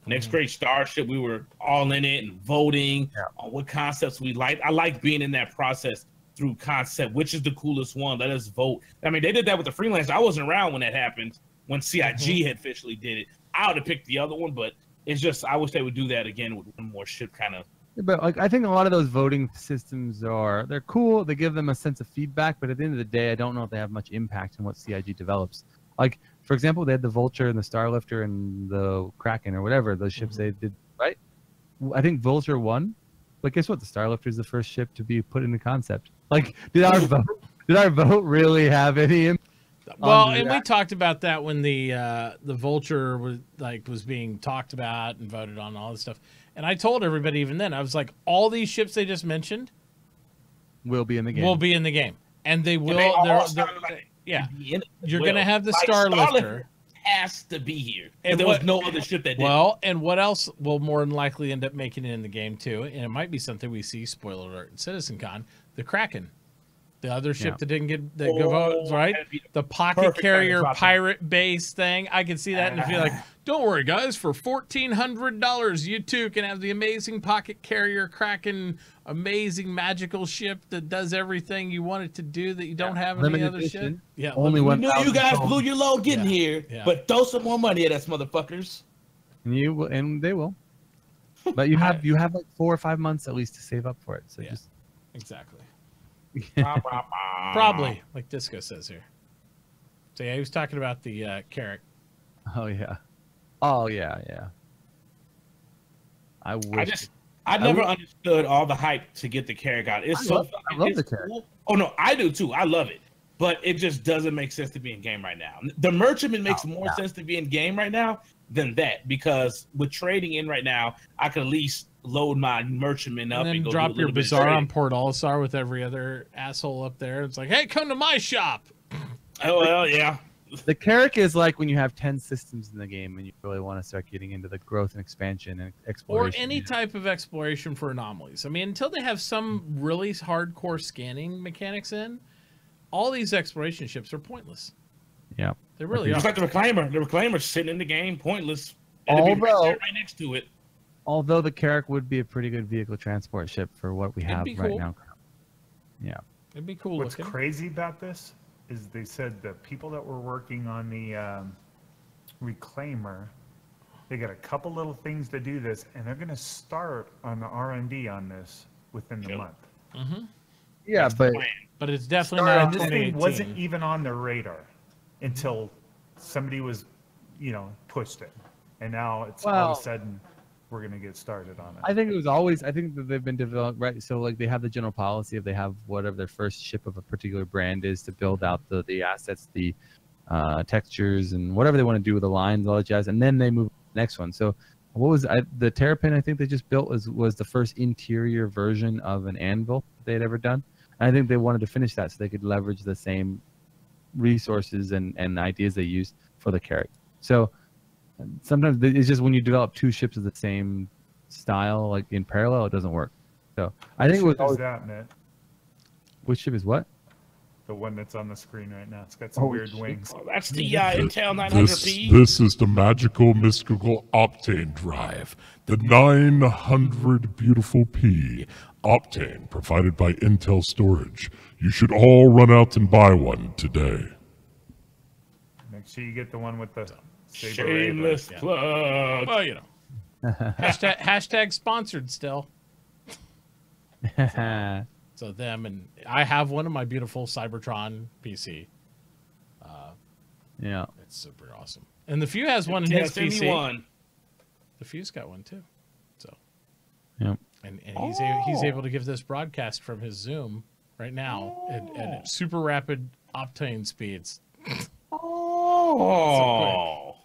Next Great Starship. We were all in it and voting on what concepts we liked. I like being in that process through concept. Which is the coolest one? Let us vote. I mean, they did that with the Freelancer. I wasn't around when that happened. When CIG had officially did it, I would have picked the other one. But it's just I wish they would do that again with one more ship kind of. But like, I think a lot of those voting systems they're cool. They give them a sense of feedback, but at the end of the day, I don't know if they have much impact on what CIG develops. Like, for example, they had the Vulture and the Starlifter and the Kraken or whatever those ships they did, right? I think Vulture won. But guess what? The Starlifter is the first ship to be put into concept. Like, did our vote really have any impact? Well, and we talked about that when the Vulture was being talked about and voted on and all this stuff. And I told everybody even then, I was like, all these ships they just mentioned will be in the game. Will be in the game, and they will. You're going to have the Starlifter. Has to be here. And there was no other ship that did. Well, and what else will more than likely end up making it in the game too? And it might be something we see. Spoiler alert! In CitizenCon, the Kraken. The other ship that didn't get the votes, right? The pocket carrier pirate base thing. I can see that and feel like, don't worry, guys. For $1,400, you too can have the amazing pocket carrier Kraken, amazing magical ship that does everything you want it to do that you don't have in any other ship. Yeah, only one. We knew you guys blew your load getting here, but throw some more money at us, motherfuckers. And they will. But you have like 4 or 5 months at least to save up for it. So just exactly. Probably, like Disco says here. So yeah, he was talking about the Carrack. Oh yeah. I wish. I never understood all the hype to get the character out. It's I love the character. cool. Oh no, I do too. I love it, but it just doesn't make sense to be in game right now. The merchantman makes more sense to be in game right now than that, because with trading in right now, I could at least load my merchantman up and then go drop do a your little bit of Bazaar on trading. Port Olisar with every other asshole up there. It's like, hey, come to my shop. Oh well, yeah. The character is like when you have 10 systems in the game and you really want to start getting into the growth and expansion and Or exploration. any type of exploration for anomalies. I mean, until they have some really hardcore scanning mechanics in, all these exploration ships are pointless. Yeah. They really Just are. like the Reclaimer. The Reclaimer's sitting in the game, pointless. And it'd be right Although- there, right next to it. Although the Carrack would be a pretty good vehicle transport ship for what we have be right cool. now. Yeah. It'd be cool What's looking. crazy about this is they said the people that were working on the Reclaimer, they got a couple little things to do this, and they're going to start on the R&D on this within the Yep. month. Yeah, That's the but plan. But it's definitely And not this thing 2018. wasn't even on their radar until somebody was, pushed it, and now it's all Well- of a sudden we're going to get started on it. I think that they've been developed, right? So like they have the general policy of they have whatever their first ship of a particular brand is to build out the assets, the textures and whatever they want to do with the lines, all that jazz. And then they move to the next one. So what was the Terrapin I think they just built was the first interior version of an anvil they had ever done. And I think they wanted to finish that so they could leverage the same resources and ideas they used for the Carrack. So sometimes it's just when you develop two ships of the same style, like in parallel, it doesn't work. So I think it was Is always, that, Mitt? which ship is what? The one that's on the screen right now. It's got some Holy weird shit. wings. Oh, that's the Intel This, 900P. this is the magical, mystical Optane drive. The 900 beautiful P. Optane, provided by Intel Storage. You should all run out and buy one today. Make sure you get the one with the Saber Shameless Raven. plug. Well, hashtag sponsored still. So them, and I have one of my beautiful Cybertron PC. Yeah. It's super awesome. And the Few has one in his Yes, PC. anyone. The Few's got one too. So Yep. and he's able to give this broadcast from his Zoom right now at super rapid Optane speeds. Oh.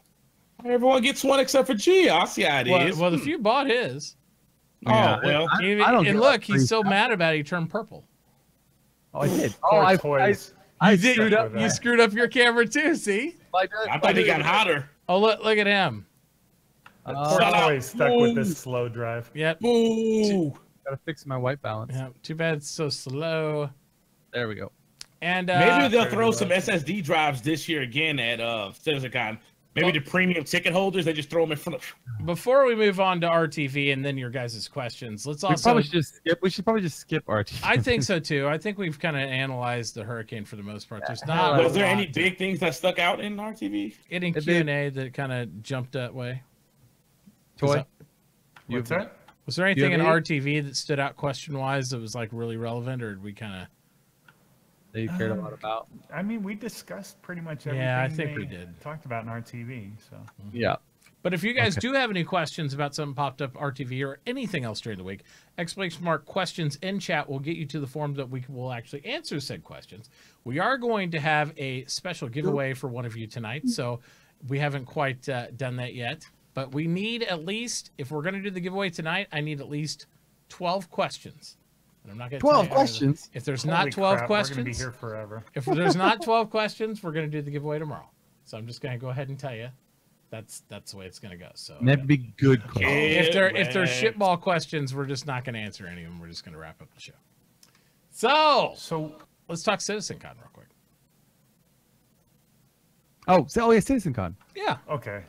Everyone gets one except for G. I see how it is. Well, the Few bought his. Oh, well. I don't and get look, like he's free so stuff. mad about it, he turned purple. Oh, I did. Poor I toys. Screwed up. that. You screwed up your camera too. See? I thought he got hotter. Oh, look at him. Poor Shut up. toy stuck with Ooh. this slow drive. Yep. Boo. Gotta fix my white balance. Yeah. Too bad it's so slow. There we go. And Maybe they'll Very throw some well. SSD drives this year again at CitizenCon. Maybe the premium ticket holders, they just throw them in front of. before we move on to RTV and then your guys' questions, let's We also. probably should just skip. We should probably just skip RT. I think so too. I think we've kind of analyzed the hurricane for the most part. There's not. Was there a any lot big things that stuck out in RTV? in If Q&A that kind of jumped that way? Toy. What's that? Was there Do you anything in have any? RTV that stood out question-wise that was like really relevant, or did we kind of? That you cared a lot about. I mean, we discussed pretty much everything Yeah, I think they we did. talked about in our TV. So Yeah. But if you guys Okay. do have any questions about something popped up RTV or anything else during the week, exclamation mark questions in chat will get you to the form that we will actually answer said questions. We are going to have a special giveaway for one of you tonight, so we haven't quite done that yet. But we need at least, if we're going to do the giveaway tonight, I need at least 12 questions. And I'm not going to 12 questions? If there's Holy not 12 crap, We're gonna be questions, here forever. if there's not 12 questions, we're going to do the giveaway tomorrow. So I'm just going to go ahead and tell you that's the way it's going to go. So And that'd be good. Questions. if they're Correct. shitball questions, we're just not going to answer any of them. We're just going to wrap up the show. So So let's talk CitizenCon real quick. Oh, so yeah, CitizenCon. Yeah, okay,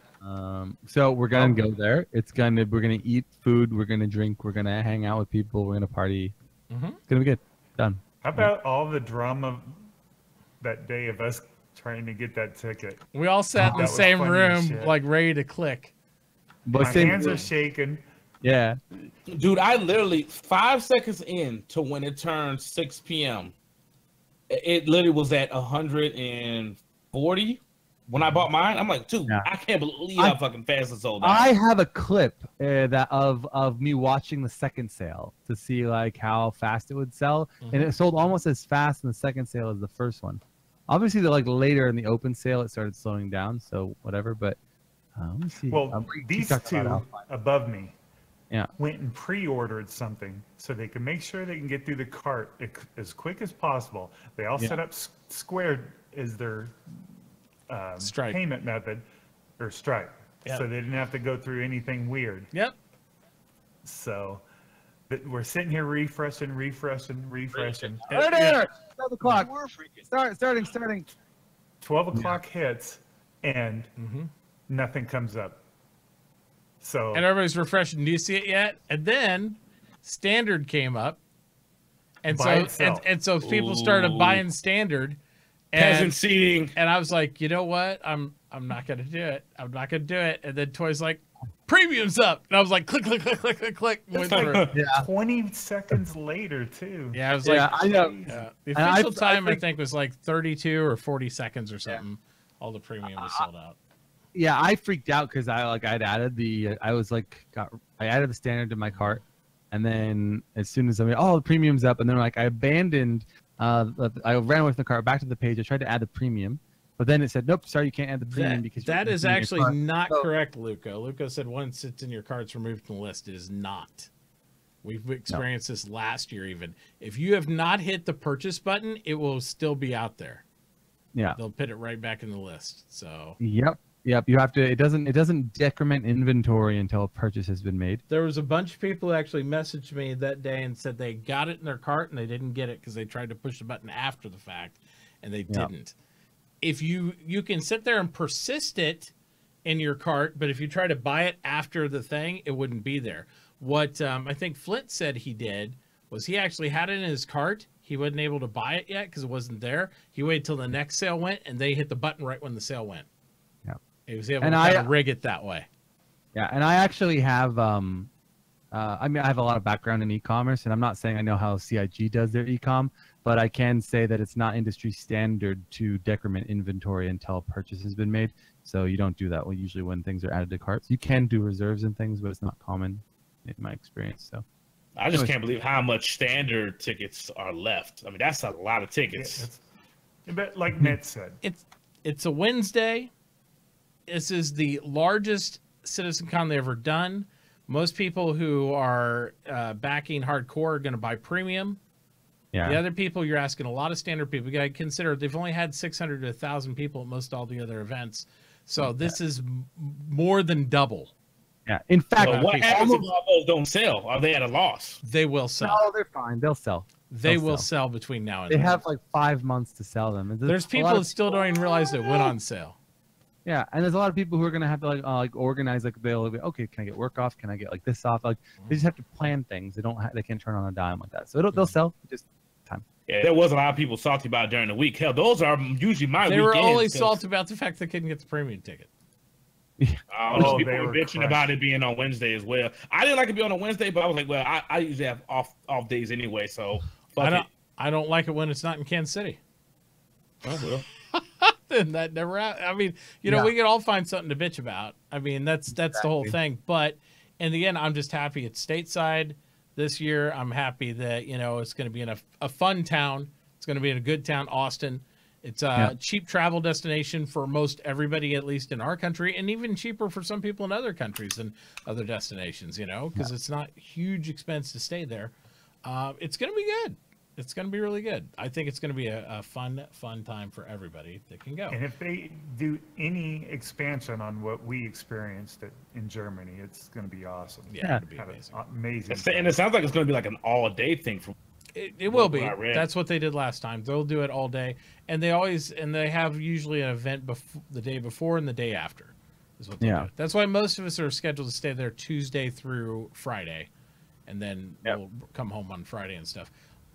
So we're gonna go there. We're gonna eat food. We're gonna drink. We're gonna hang out with people. We're gonna party. Mhm. It's gonna be good. Done. how about all the drama that day of us trying to get that ticket? we all sat in That the was same funny room, as shit. like ready to click. But My same- hands are shaking. yeah. Dude, I literally 5 seconds in to when it turned 6 p.m. It literally was at 140 When I bought mine, I'm like, dude, Yeah. I can't believe how fucking fast it sold out. I have a clip that of me watching the second sale to see like how fast it would sell, and it sold almost as fast in the second sale as the first one. Obviously, later in the open sale, it started slowing down, so whatever. But let me see. Well, these two above me went and pre-ordered something so they can make sure they can get through the cart as quick as possible. They all set up Square as their Stripe payment method, or Stripe, so they didn't have to go through anything weird. Yep. So we're sitting here refreshing. Start the clock. Starting. 12 o'clock hits, and nothing comes up. So and everybody's refreshing. Do you see it yet? And then Standard came up, and so people started buying Standard. Peasant seating. And I was like, you know what? I'm not gonna do it. I'm not gonna do it. And then Toy's like, premium's up. And I was like, click. It's like 20 seconds later too. Yeah, I was like, I know. The official time I think was like 32 or 40 seconds or something. All the premium was sold out. Yeah, I freaked out because I'd added the I added the Standard to my cart, and then as soon as the premium's up, and then like I abandoned. I ran away from the cart back to the page. I tried to add the premium, but then it said, "Nope, sorry, you can't add the premium because that is actually not correct." Luca said once it's in your cart, it's removed from the list. It is not. We've experienced this last year. Even if you have not hit the purchase button, it will still be out there. Yeah, they'll put it right back in the list. So yep. You have to. It doesn't decrement inventory until a purchase has been made. There was a bunch of people who actually messaged me that day and said they got it in their cart and they didn't get it because they tried to push the button after the fact and they didn't. If you can sit there and persist it in your cart, but if you try to buy it after the thing, it wouldn't be there. What I think Flint said he did was he actually had it in his cart. He wasn't able to buy it yet because it wasn't there. He waited till the next sale went and they hit the button right when the sale went. He was able to rig it that way. Yeah, and I actually have, I have a lot of background in e-commerce, and I'm not saying I know how CIG does their e-com, but I can say that it's not industry standard to decrement inventory until a purchase has been made. So you don't do that usually when things are added to carts. You can do reserves and things, but it's not common in my experience. So I just can't believe how much Standard tickets are left. I mean, that's a lot of tickets. But like Ned said, it's a Wednesday. This is the largest CitizenCon they've ever done. Most people who are backing hardcore are going to buy premium. Yeah. The other people, you're asking a lot of Standard people. You got to consider they've only had 600 to 1,000 people at most all the other events. So this is more than double. Yeah. In fact, what happens if all those don't sell? Are they at a loss? They will sell. No, they're fine. They'll sell. They will sell between now and then. They then. have like 5 months to sell them. There's people that still don't even realize it went on sale. Yeah, and there's a lot of people who are gonna have to like organize, like they'll be, okay, can I get work off? Can I get like this off? Like they just have to plan things. They can't turn on a dime like that. So they'll sell. Just time. Yeah, there was a lot of people salty about it during the week. Hell, those are usually my weekends. They were only salty about the fact they couldn't get the premium ticket. People were bitching about it being on Wednesday as well. I didn't like it being on a Wednesday, but I was like, well, I usually have off days anyway, so I don't like it when it's not in Kansas City. Oh well. And that never. I mean, we can all find something to bitch about. I mean, that's the whole thing. But in the end, I'm just happy it's stateside this year. I'm happy that it's going to be in a fun town. It's going to be in a good town, Austin. It's a cheap travel destination for most everybody, at least in our country, and even cheaper for some people in other countries and other destinations. Because it's not huge expense to stay there. It's going to be good. It's going to be really good. I think it's going to be a fun time for everybody that can go. And if they do any expansion on what we experienced in Germany, it's going to be awesome. Yeah, it'll be amazing. And it sounds like it's going to be like an all-day thing. It will be. That's what they did last time. They'll do it all day, and they have usually an event the day before and the day after. Is what they do. That's why most of us are scheduled to stay there Tuesday through Friday, and then we'll come home on Friday and stuff.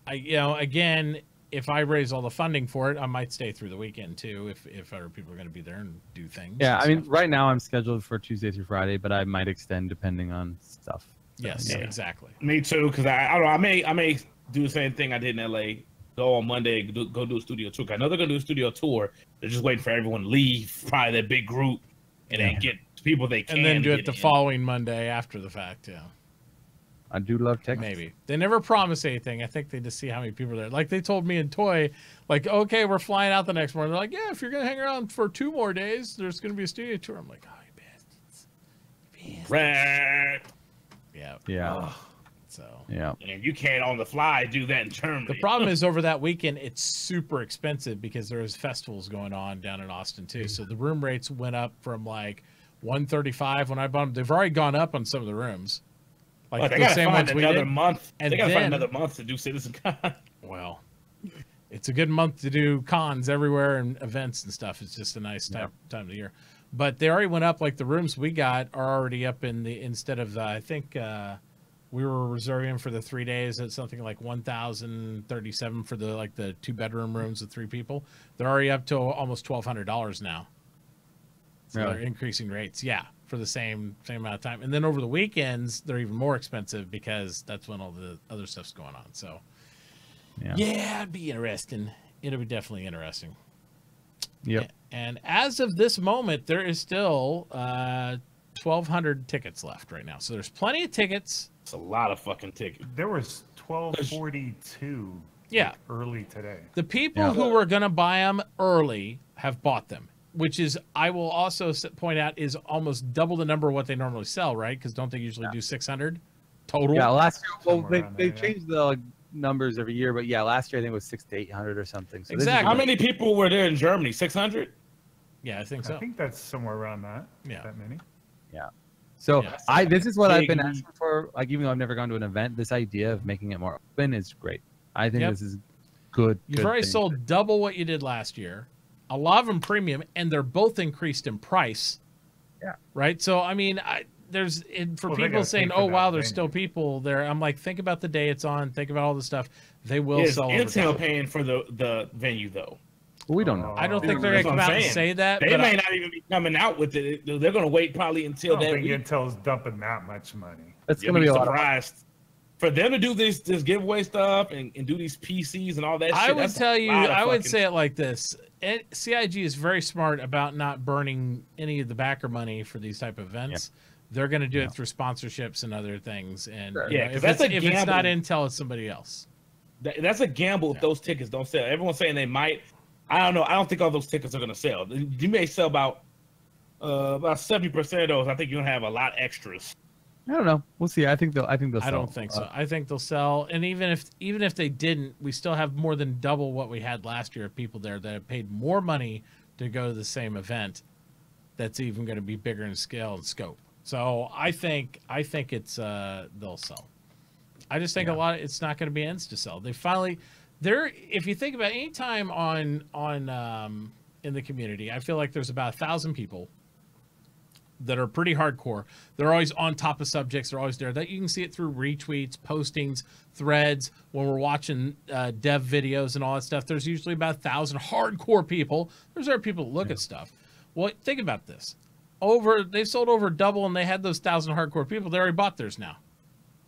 Again, if I raise all the funding for it, I might stay through the weekend too, if other people are going to be there and do things. Yeah, I mean, right now I'm scheduled for Tuesday through Friday, but I might extend depending on stuff. Yes, exactly. Me too, because I don't know. I may do the same thing I did in LA go on Monday and go do a studio tour. I know they're gonna do a studio tour. They're just waiting for everyone to leave, probably that big group, and then get people they can, and then do it the in. following Monday after the fact. Yeah, I do love tickets. maybe they never promise anything. I think they just see how many people are there. Like they told me in Toy, like, okay, we're flying out the next morning. They're like, yeah, if you're gonna hang around for 2 more days, there's gonna be a studio tour. I'm like, oh, you bastards. Right. Yeah. Yeah. So. Yeah. And you can't on the fly do that internally. The problem is over that weekend, it's super expensive because there's festivals going on down in Austin too. So the room rates went up from like $135 when I bought them. They've already gone up on some of the rooms. Like they the gotta same find ones we another did. month. And they gotta then- find another month to do CitizenCon. Well, it's a good month to do cons everywhere and events and stuff. It's just a nice time of the year. But they already went up. Like the rooms we got are already up in the instead of I think we were reserving for the 3 days at something like 1,037 for the 2-bedroom rooms with 3 people. They're already up to almost $1,200 now. So Really? they're increasing rates. Yeah, for the same amount of time. And then over the weekends, they're even more expensive because that's when all the other stuff's going on. So yeah, it'd be interesting. It'll be definitely interesting. Yep. And as of this moment, there is still 1,200 tickets left right now. So there's plenty of tickets. It's a lot of fucking tickets. There was 1242 Yeah. early today. The people who were going to buy them early have bought them, which is, I will also point out, is almost double the number of what they normally sell, right? Because don't they usually do 600 total? Yeah, last year, well, Somewhere around they there, yeah. changed the numbers every year, but yeah, last year I think it was 600 to 800 or something. So this is Exactly. How many people were there in Germany? 600? Yeah, I think so. I think that's somewhere around that. Yeah. That many. Yeah. So Yeah. this is what I've been Big- asking for. Like, even though I've never gone to an event, this idea of making it more open is great. I think Yep. this is good. You've good already thing. sold double what you did last year. A lot of them premium, and they're both increased in price. Yeah. Right. So I mean, for Well, they people gotta saying, pay for "Oh that wow, there's venue. still people there," I'm like, think about the day it's on. Think about all the stuff they will Is sell. Over Intel time. paying for the venue though? Well, we don't know. I don't think Oh, they're That's gonna come what I'm out and saying. say that. They but may not even be coming out with it. They're going to wait probably I until don't that think week. Intel's dumping that much money. It's You'll going to be a lot. surprised. For them to do this giveaway stuff and do these PCs and all that shit, I would that's a tell you, lot of I would fucking- say it like this: CIG is very smart about not burning any of the backer money for these type of events. They're going to do it through sponsorships and other things. And Sure. you Yeah, know, 'cause if that's it's, a if it's not gamble. Intel, it's somebody else. That's a gamble if those tickets don't sell. Everyone's saying they might. I don't know. I don't think all those tickets are going to sell. You may sell about 70% of those. I think you're going to have a lot extras. I don't know. We'll see. I think they'll. I sell. don't think so. I think they'll sell. And even if they didn't, we still have more than double what we had last year of people there that have paid more money to go to the same event. That's even going to be bigger in scale and scope. So I think it's they'll sell. I just think it's not going to be insta sell. They finally if you think about any time on in the community, I feel like there's about 1,000 people that are pretty hardcore. They're always on top of subjects. They're always there. That you can see it through retweets, postings, threads. When we're watching dev videos and all that stuff, there's usually about 1,000 hardcore people. There's other people that look at stuff. Well, think about this. They've sold over double, and they had those 1,000 hardcore people. They already bought theirs now.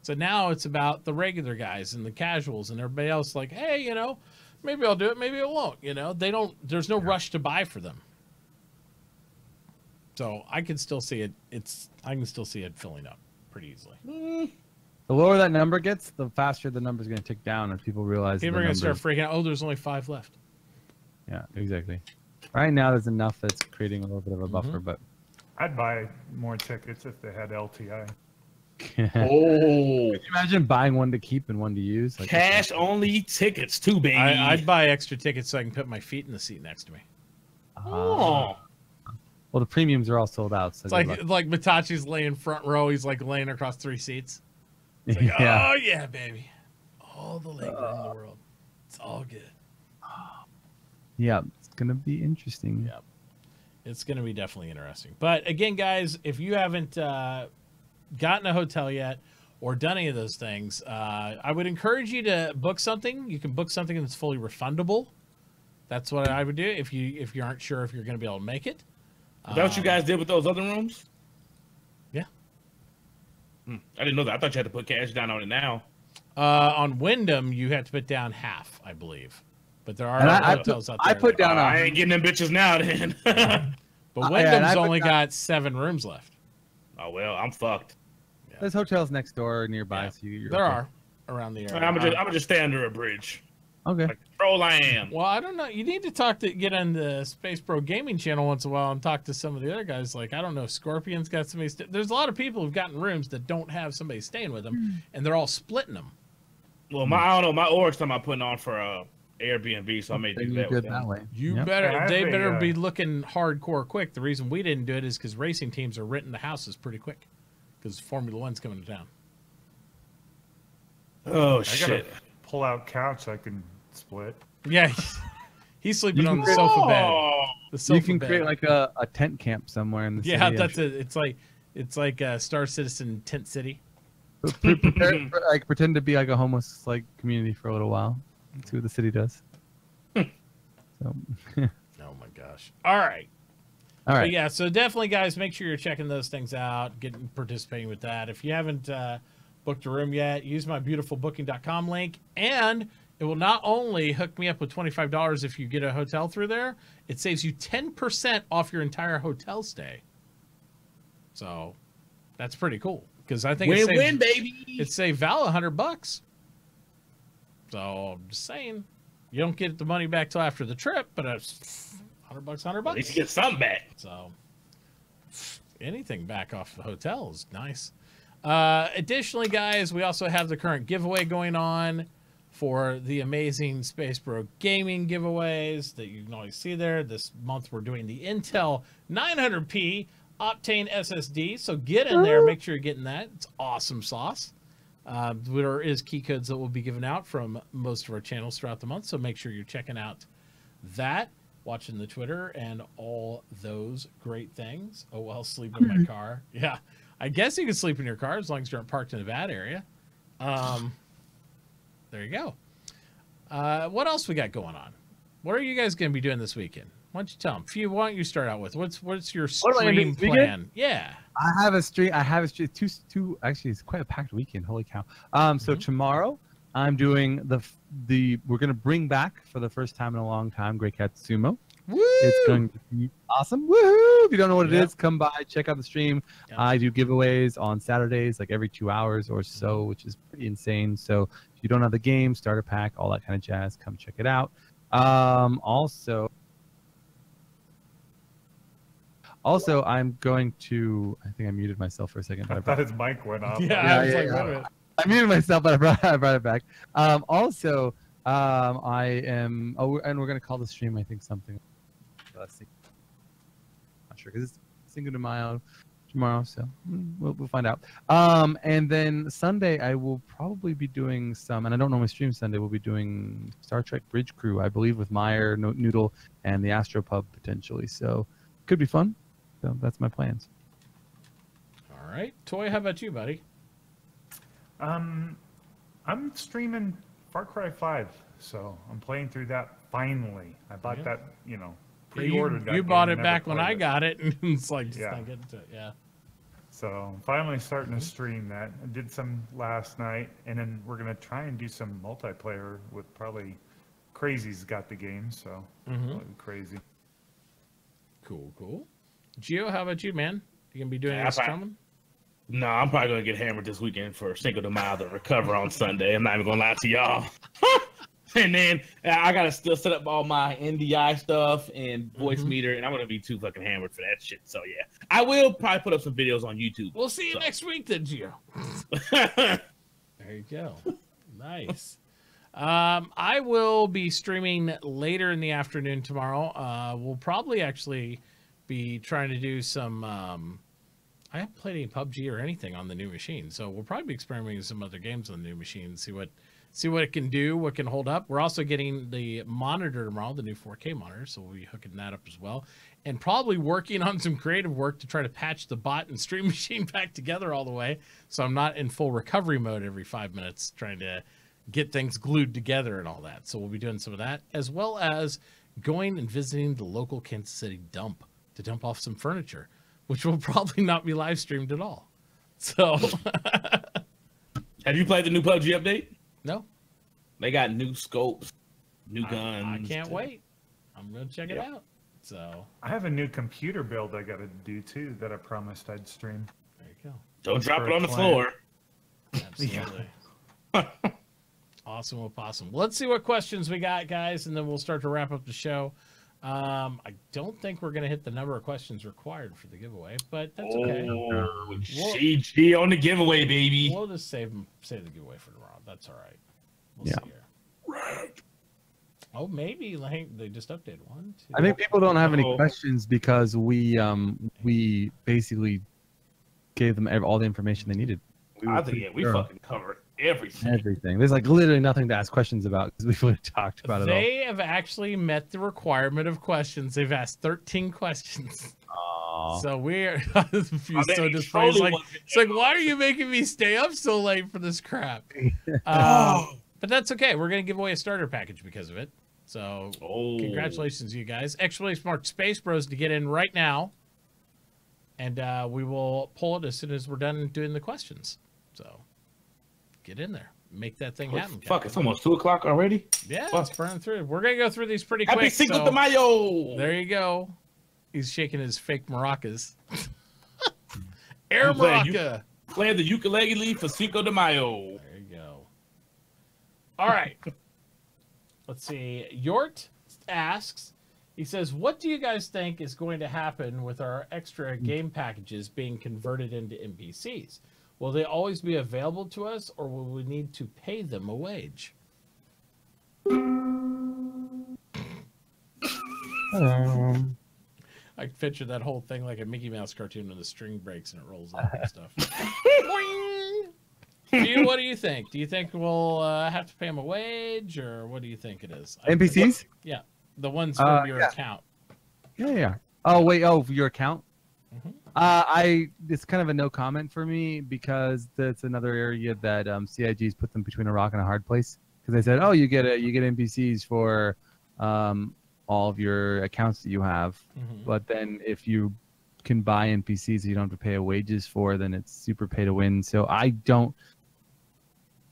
So now it's about the regular guys and the casuals and everybody else. Like, hey, maybe I'll do it, maybe I won't. There's no rush to buy for them. So I can still see it. I can still see it filling up pretty easily. The lower that number gets, the faster the number's going to tick down, and people realize. People are going to start freaking out. Oh, there's only 5 left. Yeah, exactly. Right now, there's enough that's creating a little bit of a buffer, but. I'd buy more tickets if they had LTI. Could Oh, you imagine buying one to keep and one to use? Like, cash only tickets too, baby. I'd buy extra tickets so I can put my feet in the seat next to me. Oh, Well, the premiums are all sold out. So It's like Mitauchi's laying front row. He's like laying across 3 seats. good luck. Like, yeah. oh yeah, baby. All the leg room in the world. It's all good. Yeah, it's gonna be interesting. Yeah. It's going to be definitely interesting. But again, guys, if you haven't gotten a hotel yet or done any of those things, I would encourage you to book something. You can book something that's fully refundable. That's what I would do if you aren't sure if you're going to be able to make it. is that what you guys did with those other rooms? Yeah. I didn't know that. I thought you had to put cash down on it now. On Wyndham, you have to put down half, I believe. But there are hotels out there. I put down. I ain't getting them bitches now, then. But Wyndham's only got 7 rooms left. Oh well, I'm fucked. Yeah. There's hotels next door nearby. Yeah. So you're There okay. are around the area. I'm gonna just stay under a bridge. Okay. Like the troll I am. Well, I don't know. You need to get on the SpaceBro gaming channel once in a while and talk to some of the other guys. Like, I don't know, Scorpion's got somebody. There's a lot of people who've gotten rooms that don't have somebody staying with them, and they're all splitting them. Well, I don't know. My org's talking about putting on for Airbnb, so I may do that. Good With that them. way. You Yep. better. They Yeah, better be looking hardcore quick. The reason we didn't do it is because racing teams are renting the houses pretty quick, because Formula One's coming to town. Oh I got a shit! pull-out couch I can split. Yeah, he's sleeping You on the can- sofa bed. Oh, The sofa You can bed. create like a tent camp somewhere in the city. Yeah, I'm that's sure. it. It's like Star Citizen Tent City. Pretend to be like a homeless like community for a little while. See what the city does. So, Oh my gosh! All right. all But right. yeah, so definitely, guys, make sure you're checking those things out, participating with that. If you haven't booked a room yet, use my beautifulbooking.com link, and it will not only hook me up with $25 if you get a hotel through there, it saves you 10% off your entire hotel stay. So that's pretty cool, because I think win, baby. it saved Val $100. So I'm just saying, you don't get the money back till after the trip, but it's $100, At least you get something back. So anything back off the hotel is nice. Additionally, guys, we also have the current giveaway going on for the amazing SpaceBro gaming giveaways that you can always see there. This month we're doing the Intel 900p Optane SSD. So get in there, make sure you're getting that. It's awesome sauce. There is key codes that will be given out from most of our channels throughout the month. So make sure you're checking out that, watching the Twitter, and all those great things. Oh, well, sleep in my car. Yeah, I guess you can sleep in your car as long as you're not parked in a bad area. There you go. What else we got going on? What are you guys going to be doing this weekend? Why don't you tell them? Few, why don't you start out with what's your What am I gonna do stream this weekend? plan? Yeah. I have a stream. Two. Actually, it's quite a packed weekend. Holy cow! So tomorrow I'm doing we're gonna bring back for the first time in a long time Great Cat Sumo. Woo! It's going to be awesome. Woohoo! If you don't know what it Yep. is, come by, check out the stream. Yep. I do giveaways on Saturdays, like every 2 hours or so, which is pretty insane. So if you don't have the game, starter pack, all that kind of jazz, come check it out. Also, I'm going to. I think I muted myself for a second. But I thought his mic went off. Yeah, Yeah, I was yeah, like, yeah. wait a minute. I muted myself, but I brought it back. I am. Oh, and we're gonna call the stream, I think, something. Not sure because it's Cinco de Mayo tomorrow, so we'll find out. And then Sunday I will probably be doing some, and I don't normally stream Sunday. We'll be doing Star Trek Bridge Crew, I believe, with Meyer, Noodle, and the Astro Pub potentially. So could be fun. So that's my plans. All right, Toy, how about you, buddy? I'm streaming Far Cry 5, so I'm playing through that finally. I bought Yeah. that, Yeah, pre-ordered that you game, bought it never back when played I it. got it, and it's like just Yeah. not getting to it. Yeah. So I'm finally starting to stream that. I did some last night, and then we're gonna try and do some multiplayer with probably Crazy's got the game, so probably crazy. Cool. Gio, how about you, man? You gonna be doing Yeah, any I'm fine. strumming? No, I'm probably gonna get hammered this weekend for Cinco de Mayo to recover on Sunday. I'm not even gonna lie to y'all. And then I gotta still set up all my NDI stuff and voice meter, and I'm gonna be too fucking hammered for that shit. So yeah, I will probably put up some videos on YouTube. We'll see you So. next week, then, Gio. There you go. Nice. I will be streaming later in the afternoon tomorrow. We'll probably actually be trying to do some. I haven't played any PUBG or anything on the new machine, so we'll probably be experimenting with some other games on the new machine, see what it can do, what can hold up. We're also getting the monitor tomorrow, the new 4K monitor, so we'll be hooking that up as well, and probably working on some creative work to try to patch the bot and stream machine back together all the way, so I'm not in full recovery mode every 5 minutes trying to get things glued together and all that. So we'll be doing some of that, as well as going and visiting the local Kansas City dump to dump off some furniture, which will probably not be live streamed at all. So Have you played the new PUBG update? No. They got new scopes, new guns. I can't wait. I'm gonna check it out. So I have a new computer build I got to do too that I promised I'd stream. there you go. Don't drop For it a on the client. floor. Absolutely. Awesome. Awesome. Let's see what questions we got, guys, and then we'll start to wrap up the show. I don't think we're gonna hit the number of questions required for the giveaway, but that's okay. Oh, GG on the giveaway, baby. We'll just save the giveaway for tomorrow. That's all right. We'll Yeah. see here. Oh, maybe like they just updated one. Two. I think people don't have any Uh-oh. questions because we basically gave them all the information they needed. We I were think pretty yeah, we thorough. fucking covered everything. Everything. There's like literally nothing to ask questions about because we've already talked about it all. They have actually met the requirement of questions. They've asked 13 questions. Aw. So we're so I mean, disappointed. It's totally like, why are you making me stay up so late for this crap? But that's okay. We're gonna give away a starter package because of it. So congratulations, you guys! Exclamation mark Space Bros to get in right now, and we will pull it as soon as we're done doing the questions. So get in there, make that thing happen. Fuck, it's almost 2 o'clock already. Yeah, Fuck. it's burning through. We're gonna go through these pretty Happy quick. Cinco so de Mayo. there you go. He's shaking his fake maracas. Air I'm playing maraca. Playing the ukulele for Cinco de Mayo. There you go. All right. Let's see. Yort asks, he says, what do you guys think is going to happen with our extra game packages being converted into NPCs? Will they always be available to us, or will we need to pay them a wage? I picture that whole thing like a Mickey Mouse cartoon when the string breaks and it rolls off and stuff. Boing! What do you think? Do you think we'll have to pay them a wage, or what do you think it is? NPCs? Yeah, the ones from your yeah. account. Yeah. Oh wait. Oh, your account. Mhm. It's kind of a no comment for me because that's another area that CIG's put them between a rock and a hard place because they said, oh, you get NPCs for all of your accounts that you have, but then if you can buy NPCs that you don't have to pay wages for, then it's super pay to win. So I don't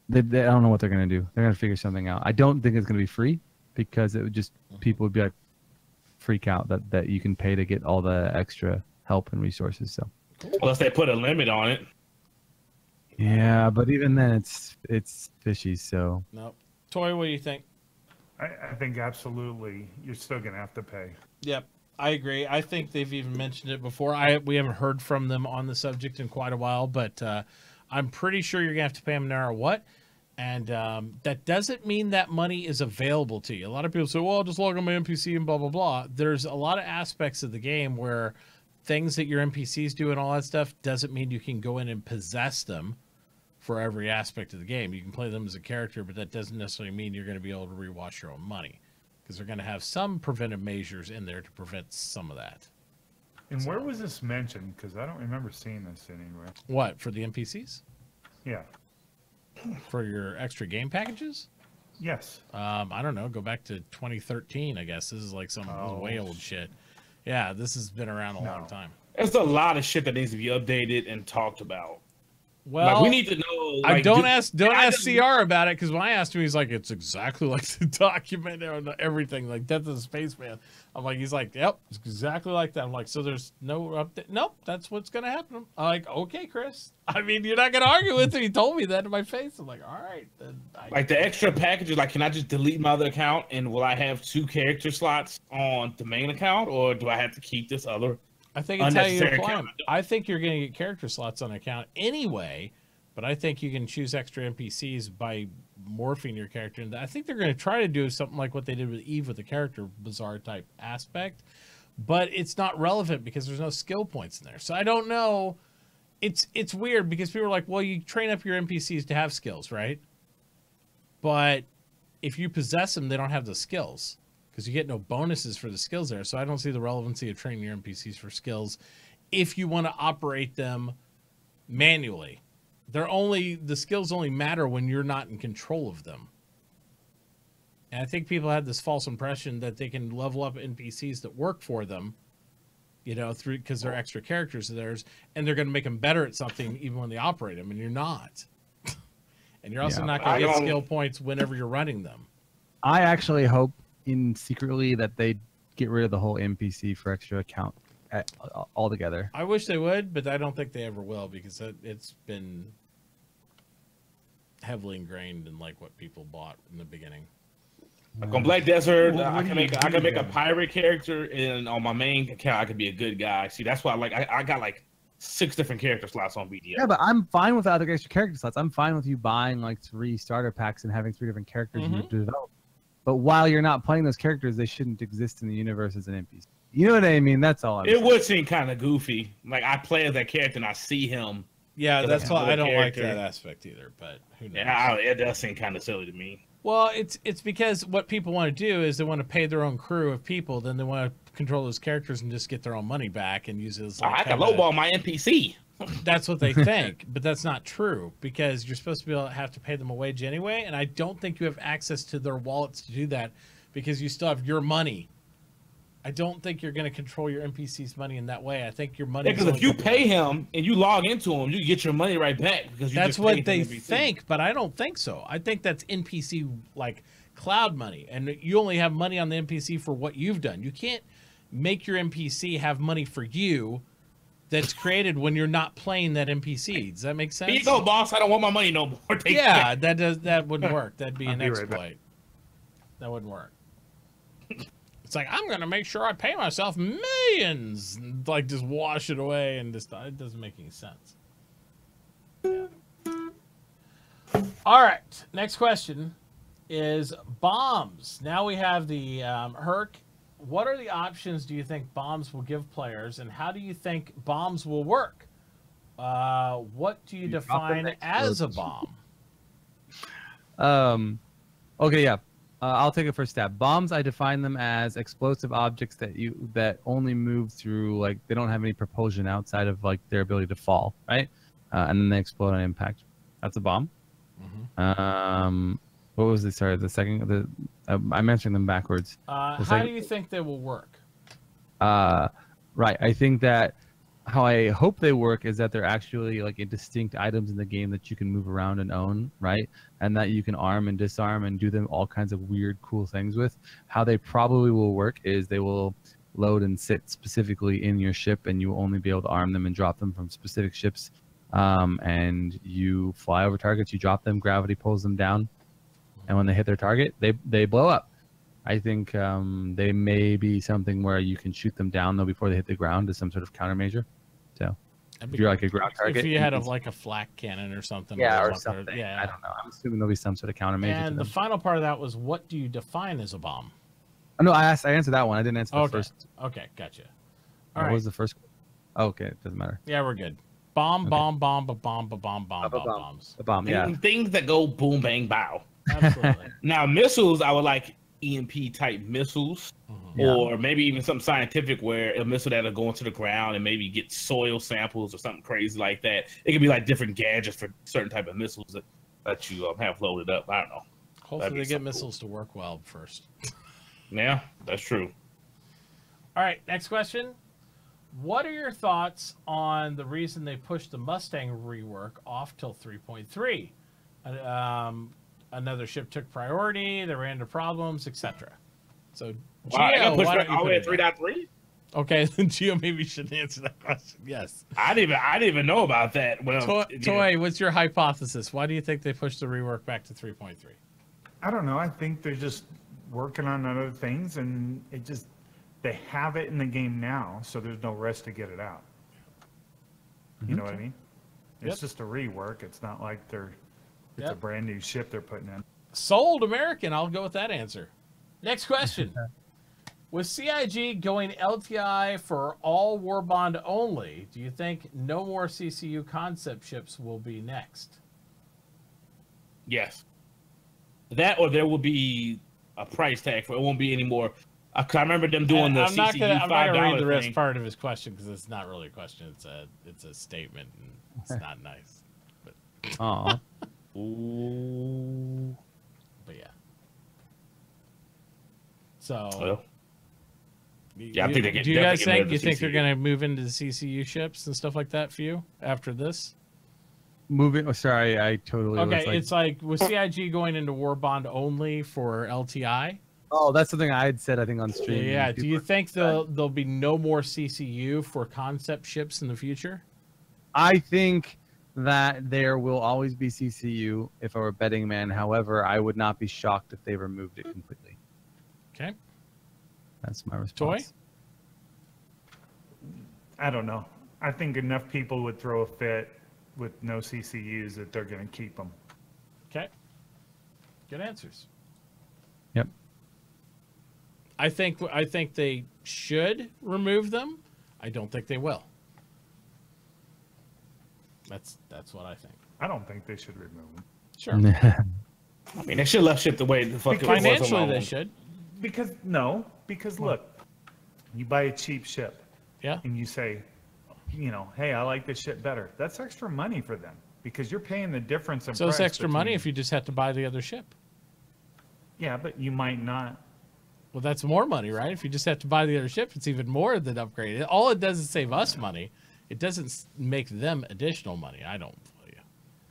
know what they're gonna do. They're gonna figure something out. I don't think it's gonna be free because it would just people would be like freak out that you can pay to get all the extra help and resources. So Unless they put a limit on it. yeah, but even then it's fishy. So Nope. Toy, what do you think? I think absolutely you're still going to have to pay. Yep, I agree. I think they've even mentioned it before. We haven't heard from them on the subject in quite a while, but I'm pretty sure you're gonna have to pay them no matter what. And that doesn't mean that money is available to you. A lot of people say, well, I'll just log on my NPC and blah, blah, blah. There's a lot of aspects of the game where things that your NPCs do and all that stuff doesn't mean you can go in and possess them for every aspect of the game. You can play them as a character, but that doesn't necessarily mean you're going to be able to rewash your own money because they're going to have some preventive measures in there to prevent some of that. And where was this mentioned? Because I don't remember seeing this anywhere. What, for the NPCs? Yeah. For your extra game packages? Yes. I don't know. Go back to 2013, I guess. This is like some way old shit. Yeah, this has been around a long time. There's a lot of shit that needs to be updated and talked about. Well, Like, we need to know. Like, don't ask CR about it because when I asked him, he's like, it's exactly like the document and everything, like Death of the Spaceman. I'm like, he's like, yep, it's exactly like that. I'm like, so there's no update? Nope, that's what's gonna happen. I'm like, okay, Chris. I mean, you're not gonna argue with him. He told me that to my face. I'm like, all right. Then Like the extra packages, like, can I just delete my other account and will I have 2 character slots on the main account, or do I have to keep this other? I think it's how you unnecessary apply account? them. I think you're going to get character slots on an account anyway, but I think you can choose extra NPCs by morphing your character. And I think they're going to try to do something like what they did with Eve with the character bazaar type aspect, but it's not relevant because there's no skill points in there. So I don't know. It's weird because people are like, well, you train up your NPCs to have skills, right? But if you possess them, they don't have the skills, because you get no bonuses for the skills there. So I don't see the relevancy of training your NPCs for skills if you want to operate them manually. The skills only matter when you're not in control of them. And I think people have this false impression that they can level up NPCs that work for them, because they're extra characters of theirs, and they're going to make them better at something even when they operate them, and you're not. and you're also Yeah. not going I to get don't- skill points whenever you're running them. I actually hope in secretly that they get rid of the whole NPC for extra account altogether. I wish they would, but I don't think they ever will because it's been heavily ingrained in like what people bought in the beginning. Like on Black Desert, Well, I what can do you make I do can make a then? pirate character, and on my main account, I could be a good guy. See, that's why I got like 6 different character slots on BDS. Yeah, but I'm fine without the extra character slots. I'm fine with you buying like 3 starter packs and having 3 different characters you develop. But while you're not playing those characters, they shouldn't exist in the universe as an NPC. You know what I mean? That's all I'm It saying. would seem kind of goofy. Like I play as that character and I see him. Yeah, Because that's I have why I a don't like character. that aspect either. But who knows? Yeah, it does seem kind of silly to me. Well, it's because what people want to do is they want to pay their own crew of people, then they want to control those characters and just get their own money back and use it as like I can kinda- lowball my NPC. That's what they think, but that's not true because you're supposed to be able to have to pay them a wage anyway, and I don't think you have access to their wallets to do that because you still have your money. I don't think you're going to control your NPC's money in that way. I think your money. Because if you pay him and you log into him, you get your money right back because you That's just what paid they the NPC. think, but I don't think so. I think that's NPC like cloud money, and you only have money on the NPC for what you've done. You can't make your NPC have money for you that's created when you're not playing that NPC. Does that make sense? Here you go, boss. I don't want my money no more. Take Yeah, it. that wouldn't work. That'd be I'll an be right back. exploit. That wouldn't work. It's like I'm gonna make sure I pay myself millions, and, like just wash it away, and just it doesn't make any sense. Yeah. All right, next question is bombs. Now we have the Herc. What are the options do you think bombs will give players, and how do you think bombs will work? What do you drop them define next to as a those- bomb? Okay, yeah. I'll take a first stab. Bombs, I define them as explosive objects that only move through, like, they don't have any propulsion outside of like their ability to fall, right? And then they explode on impact. That's a bomb. What was the sorry? The second, I'm answering them backwards. How second- do you think they will work? Right. I think that how I hope they work is that they're actually like distinct items in the game that you can move around and own, right? And that you can arm and disarm and do them all kinds of weird, cool things with. How they probably will work is they will load and sit specifically in your ship, and you will only be able to arm them and drop them from specific ships. And you fly over targets, you drop them, gravity pulls them down, and when they hit their target, they blow up. I think they may be something where you can shoot them down though before they hit the ground as some sort of countermeasure. So if you're like a ground target, if you had can- like a flak cannon or something, yeah, blows or up there, something. yeah. I don't know. I'm assuming there'll be some sort of countermeasure. to And the them. final part of that was, what do you define as a bomb? Oh, no, I answered that one. I didn't answer the Okay. first. Okay, gotcha. What All right. was the first? Oh, okay, it doesn't matter. Yeah, we're good. Bomb, Okay. bomb, bomb, bomb, bomb, bomb, bomb, Bomb. bombs. The bomb, yeah. Things that go boom, bang, bow. Absolutely. Now, missiles, I would like EMP type missiles, Yeah. or maybe even something scientific where a missile that'll go into the ground and maybe get soil samples or something crazy like that. It could be like different gadgets for certain type of missiles that you have loaded up. I don't know. Hopefully That'd be they get something missiles to work well first. Yeah, that's true. All right, next question. What are your thoughts on the reason they pushed the Mustang rework off till 3.3? Another ship took priority, they ran into problems, etc. So, Wow, I got Gio, pushed why back don't you all the way put to it down? 3.3. Okay, then Gio maybe should answer that question. Yes. I didn't even know about that. Well, Toy, what's your hypothesis? Why do you think they pushed the rework back to 3.3? I don't know. I think they're just working on other things, and they have it in the game now, so there's no rush to get it out. You know what I mean? It's Yep. just a rework. It's not like it's Yep. a brand new ship they're putting in. Sold American. I'll go with that answer. Next question. With CIG going LTI for all Warbond only, do you think no more CCU concept ships will be next? Yes. That, or there will be a price tag for it. Won't be any more. I remember them doing the I'm not CCU gonna read the $5 rest thing. part of his question because it's not really a question. It's a statement, and it's not nice. Aw. Ooh. But yeah. So. Well, yeah, I think they get. Do you guys definitely get rid think of you the think they're CCU. going to move into the CCU ships and stuff like that for you after this? moving. Oh, sorry, I totally. Okay, was like, it's like with CIG going into war bond only for LTI. oh, that's something I had said I think on stream. Yeah. and Do people you were think upset. there'll be no more CCU for concept ships in the future? I think that there will always be CCU if I were a betting man. However, I would not be shocked if they removed it completely. Okay. That's my response. I don't know. I think enough people would throw a fit with no CCUs that they're going to keep them. Okay. Good answers. Yep. I think they should remove them. I don't think they will. That's what I think. I don't think they should remove them. Sure. I mean, they should have left ship the way the fuck it was Financially, alone. they should. Because look, you buy a cheap ship Yeah. and you say, hey, I like this ship better. That's extra money for them because you're paying the difference in So price. it's extra money between- if you just have to buy the other ship. Yeah, but you might not. Well, that's more money, right? If you just have to buy the other ship, it's even more than upgrade. All it does is save us money. It doesn't make them additional money. I don't believe you.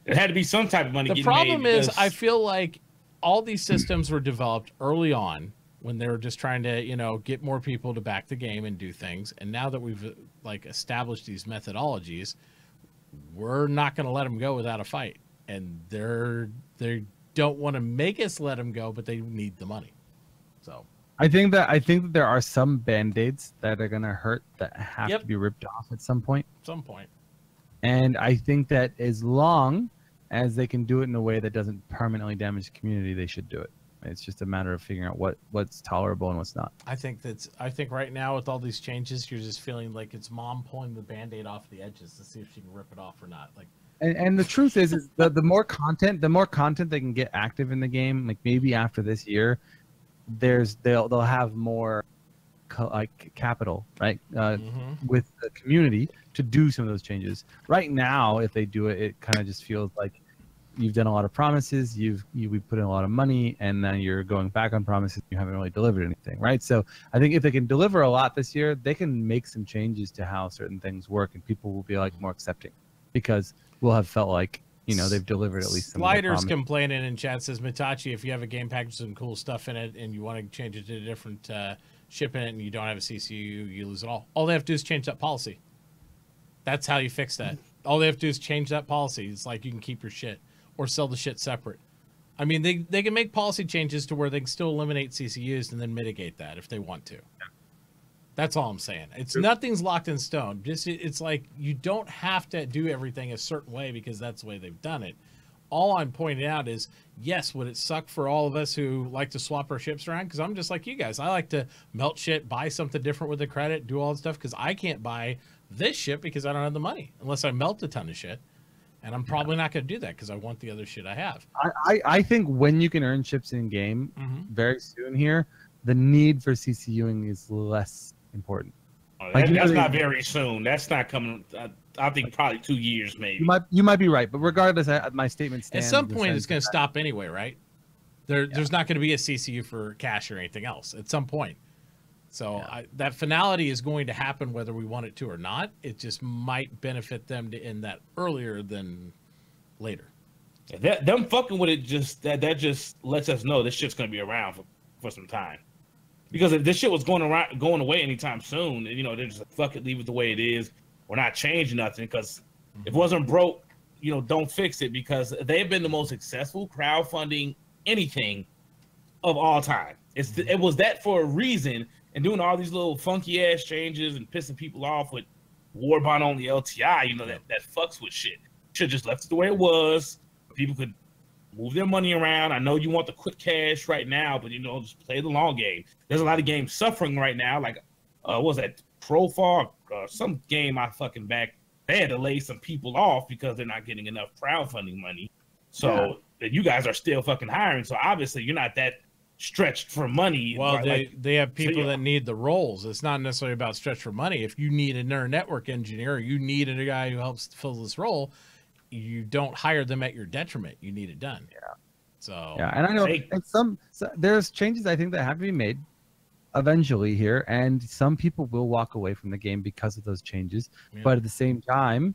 It had to be some type of money. The getting problem made is, because- I feel like all these systems were developed early on when they were just trying to, get more people to back the game and do things. And now that we've established these methodologies, we're not going to let them go without a fight. And they don't want to make us let them go, but they need the money. So I think that there are some band-aids that are gonna hurt that have Yep. to be ripped off at some point. at some point, And I think that as long as they can do it in a way that doesn't permanently damage the community, they should do it. It's just a matter of figuring out what's tolerable and what's not. I think right now with all these changes, you're just feeling like it's mom pulling the Band-Aid off the edges to see if she can rip it off or not. Like, And the truth is the more content they can get active in the game, like maybe after this year, they'll have more capital, right, with the community to do some of those changes. Right now, if they do it, it kind of just feels like you've done a lot of promises, we put in a lot of money, and then you're going back on promises. You haven't really delivered anything, right? So I think if they can deliver a lot this year, they can make some changes to how certain things work, and people will be more accepting because we'll have felt like they've delivered at least some of the Sliders promises. complaining in chat says, Mitauchi, if you have a game package with some cool stuff in it and you want to change it to a different ship in it and you don't have a CCU, you lose it all. All they have to do is change that policy. That's how you fix that. All they have to do is change that policy. It's like you can keep your shit or sell the shit separate. I mean, they can make policy changes to where they can still eliminate CCUs and then mitigate that if they want to. That's all I'm saying. Nothing's locked in stone. It's like you don't have to do everything a certain way because that's the way they've done it. All I'm pointing out is, yes, would it suck for all of us who like to swap our ships around? Because I'm just like you guys. I like to melt shit, buy something different with the credit, do all that stuff because I can't buy this ship because I don't have the money unless I melt a ton of shit. And I'm probably not going to do that because I want the other shit I have. I think when you can earn chips in game very soon here, the need for CCUing is less important. That's not very soon. That's not coming. I think probably 2 years maybe. You might be right, but regardless, my statement stands. At some point, it's going to stop anyway, right? There's not going to be a CCU for cash or anything else at some point. So that finality is going to happen whether we want it to or not. It just might benefit them to end that earlier than later. Them fucking with it that just lets us know this shit's going to be around for some time. Because if this shit was going away anytime soon, they're just like, fuck it, leave it the way it is. We're not changing nothing because if it wasn't broke, don't fix it because they've been the most successful crowdfunding anything of all time. It was that for a reason, and doing all these little funky ass changes and pissing people off with war bond only LTI, that fucks with shit. Should just left it the way it was. People could move their money around. I know you want the quick cash right now, but just play the long game. There's a lot of games suffering right now, like what was that Profar, some game I fucking backed. They had to lay some people off because they're not getting enough crowdfunding money. So you guys are still fucking hiring. So obviously you're not that stretched for money. Well, they have people that need the roles. It's not necessarily about stretch for money. If you need a network engineer, or you need a guy who helps fill this role, you don't hire them at your detriment. You need it done. Yeah. So and I know there's changes I think that have to be made eventually here, and some people will walk away from the game because of those changes. Yeah. But at the same time,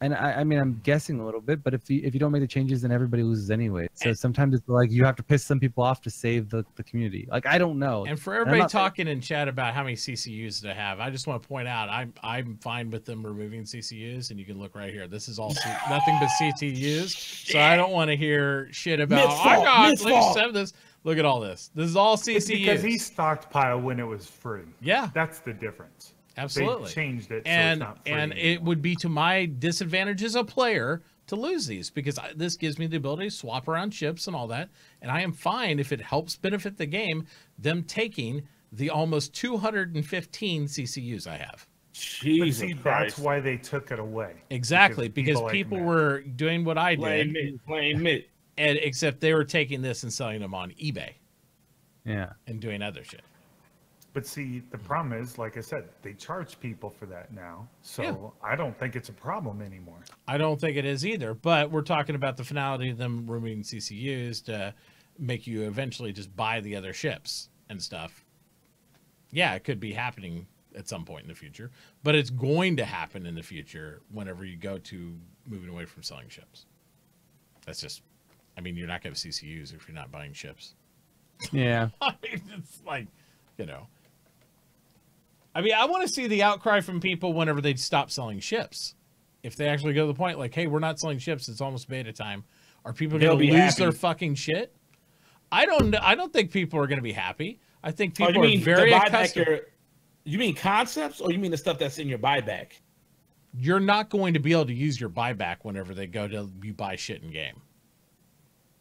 And I mean, I'm guessing a little bit, but if you don't make the changes, then everybody loses anyway. So sometimes it's like you have to piss some people off to save the community. Like, I don't know. And for everybody talking in chat about how many CCUs to have, I just want to point out I'm fine with them removing CCUs, and you can look right here. This is all nothing but CTUs. So I don't want to hear shit about let's have this. Look at all this. This is all CCUs. It's because he stockpiled when it was free. Yeah, that's the difference. Absolutely. They changed it, and so it's not free and anymore. it would be to my disadvantage as a player to lose these, because this gives me the ability to swap around chips and all that, and I am fine if it helps benefit the game, them taking the almost 215 CCUs I have. Jesus see, Christ. that's why they took it away. Exactly, because people like were doing what I did, playing mid. And except they were taking this and selling them on eBay. Yeah. And doing other shit. But see, the problem is, like I said, they charge people for that now. So Yeah. I don't think it's a problem anymore. I don't think it is either. But we're talking about the finality of them removing CCUs to make you eventually just buy the other ships and stuff. Yeah, it could be happening at some point in the future. But it's going to happen in the future whenever you go to moving away from selling ships. That's just, I mean, you're not going to have CCUs if you're not buying ships. Yeah. I mean, it's like, you know. I mean, I want to see the outcry from people whenever they stop selling ships. If they actually go to the point like, hey, we're not selling ships, it's almost beta time. Are people going to lose their fucking shit? I don't think people are going to be happy. I think people are very accustomed. You mean concepts, or you mean the stuff that's in your buyback? You're not going to be able to use your buyback whenever they go to you buy shit in game.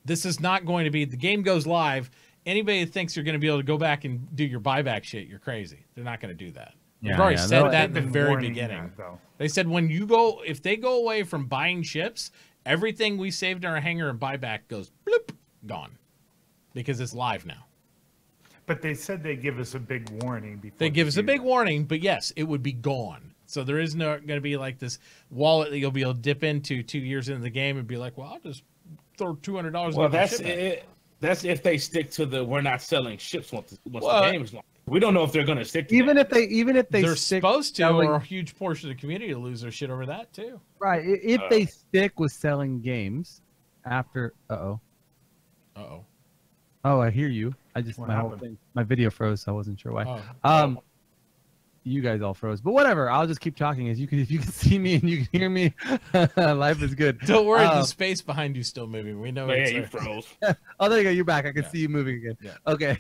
This is not going to be, the game goes live. Anybody that thinks you're going to be able to go back and do your buyback shit, you're crazy. They're not going to do that. They've already said that in the very beginning. They said when you go, if they go away from buying ships, everything we saved in our hangar and buyback goes bloop, gone. Because it's live now. But they said they give us a big warning before they give us a big warning, but yes, it would be gone. So there is no going to be like this wallet that you'll be able to dip into 2 years into the game and be like, well, I'll just throw $200. Well, that's it. That's if they stick to the we're not selling ships once the game is long. We don't know if they're going to stick to even that. if they're supposed to, or a huge portion of the community will lose their shit over that too. Right. If they stick with selling games after Oh, I hear you. I just whole thing, my video froze, so I wasn't sure why. You guys all froze, but whatever. I'll just keep talking. If you can see me and you can hear me, life is good. Don't worry, the space behind you still moving. We know it's you froze. Oh, there you go. You're back. I can see you moving again. Yeah. Okay.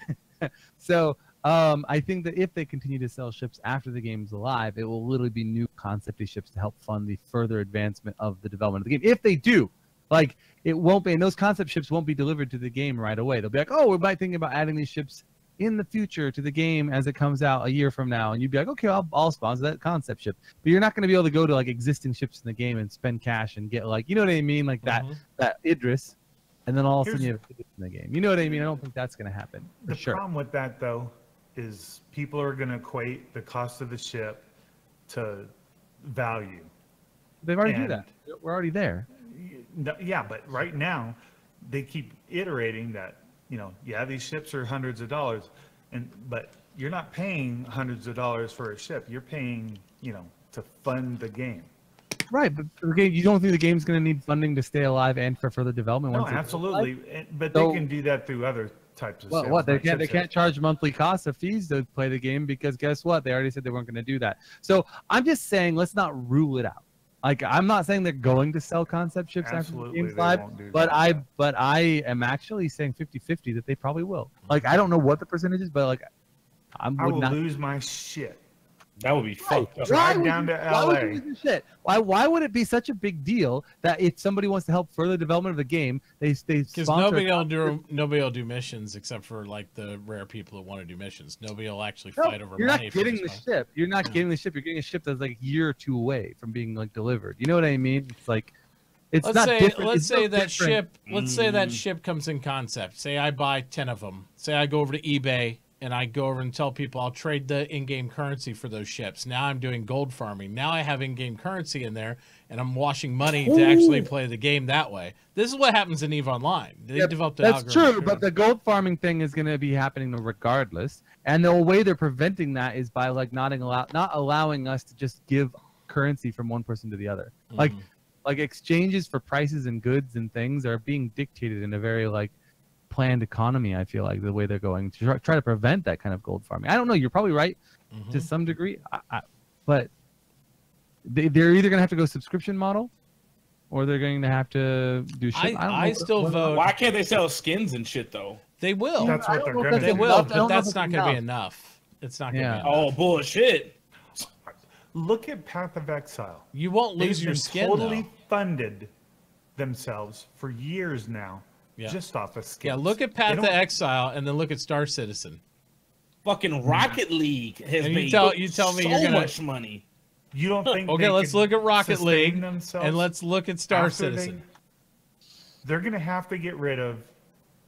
So I think that if they continue to sell ships after the game's alive, it will literally be new concept-y ships to help fund the further advancement of the development of the game. If they do, like, it won't be, and those concept ships won't be delivered to the game right away. They'll be like, oh, we might think about adding these ships in the future to the game as it comes out a year from now, and you'd be like, okay, I'll sponsor that concept ship. But you're not going to be able to go to like existing ships in the game and spend cash and get like, you know what I mean, like that Idris, and then all of a sudden you have Idris in the game. You know what I mean? I don't think that's going to happen. The problem with that though is people are going to equate the cost of the ship to value. They've already do that. We're already there. Yeah, but right now they keep iterating that. You know, yeah, these ships are hundreds of dollars, but you're not paying hundreds of dollars for a ship. You're paying, you know, to fund the game. Right, but you don't think the game's going to need funding to stay alive and for further development? No, absolutely. But they can do that through other types of. Well, what they can't charge monthly costs of fees to play the game, because guess what? They already said they weren't going to do that. So I'm just saying, let's not rule it out. Like, I'm not saying they're going to sell concept ships after the game's live, but I am actually saying 50-50 that they probably will. Like, I don't know what the percentage is, but like, I would not lose my shit. That would be fucked up. Drive down to LA. Why would it be such a big deal that if somebody wants to help further development of the game, they because nobody will do missions except for like the rare people that want to do missions. Nobody will actually fight over money. You're not getting the ship. You're not getting the ship. You're getting a ship that's like a year or two away from being like delivered. You know what I mean? It's like let's say that ship comes in concept. Say I buy 10 of them. Say I go over to eBay and I go over and tell people I'll trade the in-game currency for those ships. Now I'm doing gold farming. Now I have in-game currency in there, and I'm washing money to actually play the game that way. This is what happens in EVE Online. They developed an algorithm. That's true, but the gold farming thing is going to be happening regardless. And the way they're preventing that is by like not allowing us to just give currency from one person to the other. Like, Like exchanges for prices and goods and things are being dictated in a very like planned economy. I feel like the way they're going to try to prevent that kind of gold farming. I don't know. You're probably right to some degree, but they're either going to have to go subscription model, or they're going to have to do shit. I still vote. Why can't they sell skins and shit though? They will. That's what they're going to They do. will, but that's not going to be enough. It's not going to be enough. Oh bullshit! Look at Path of Exile. You won't lose They've your been skin totally though. funded themselves for years now, just off of skins. Yeah, look at Path of Exile and then look at Star Citizen. Fucking Rocket League has And made you tell me so you're gonna, much money. You don't think? Okay, let's look at Rocket League themselves and let's look at Star after Citizen. They're going to have to get rid of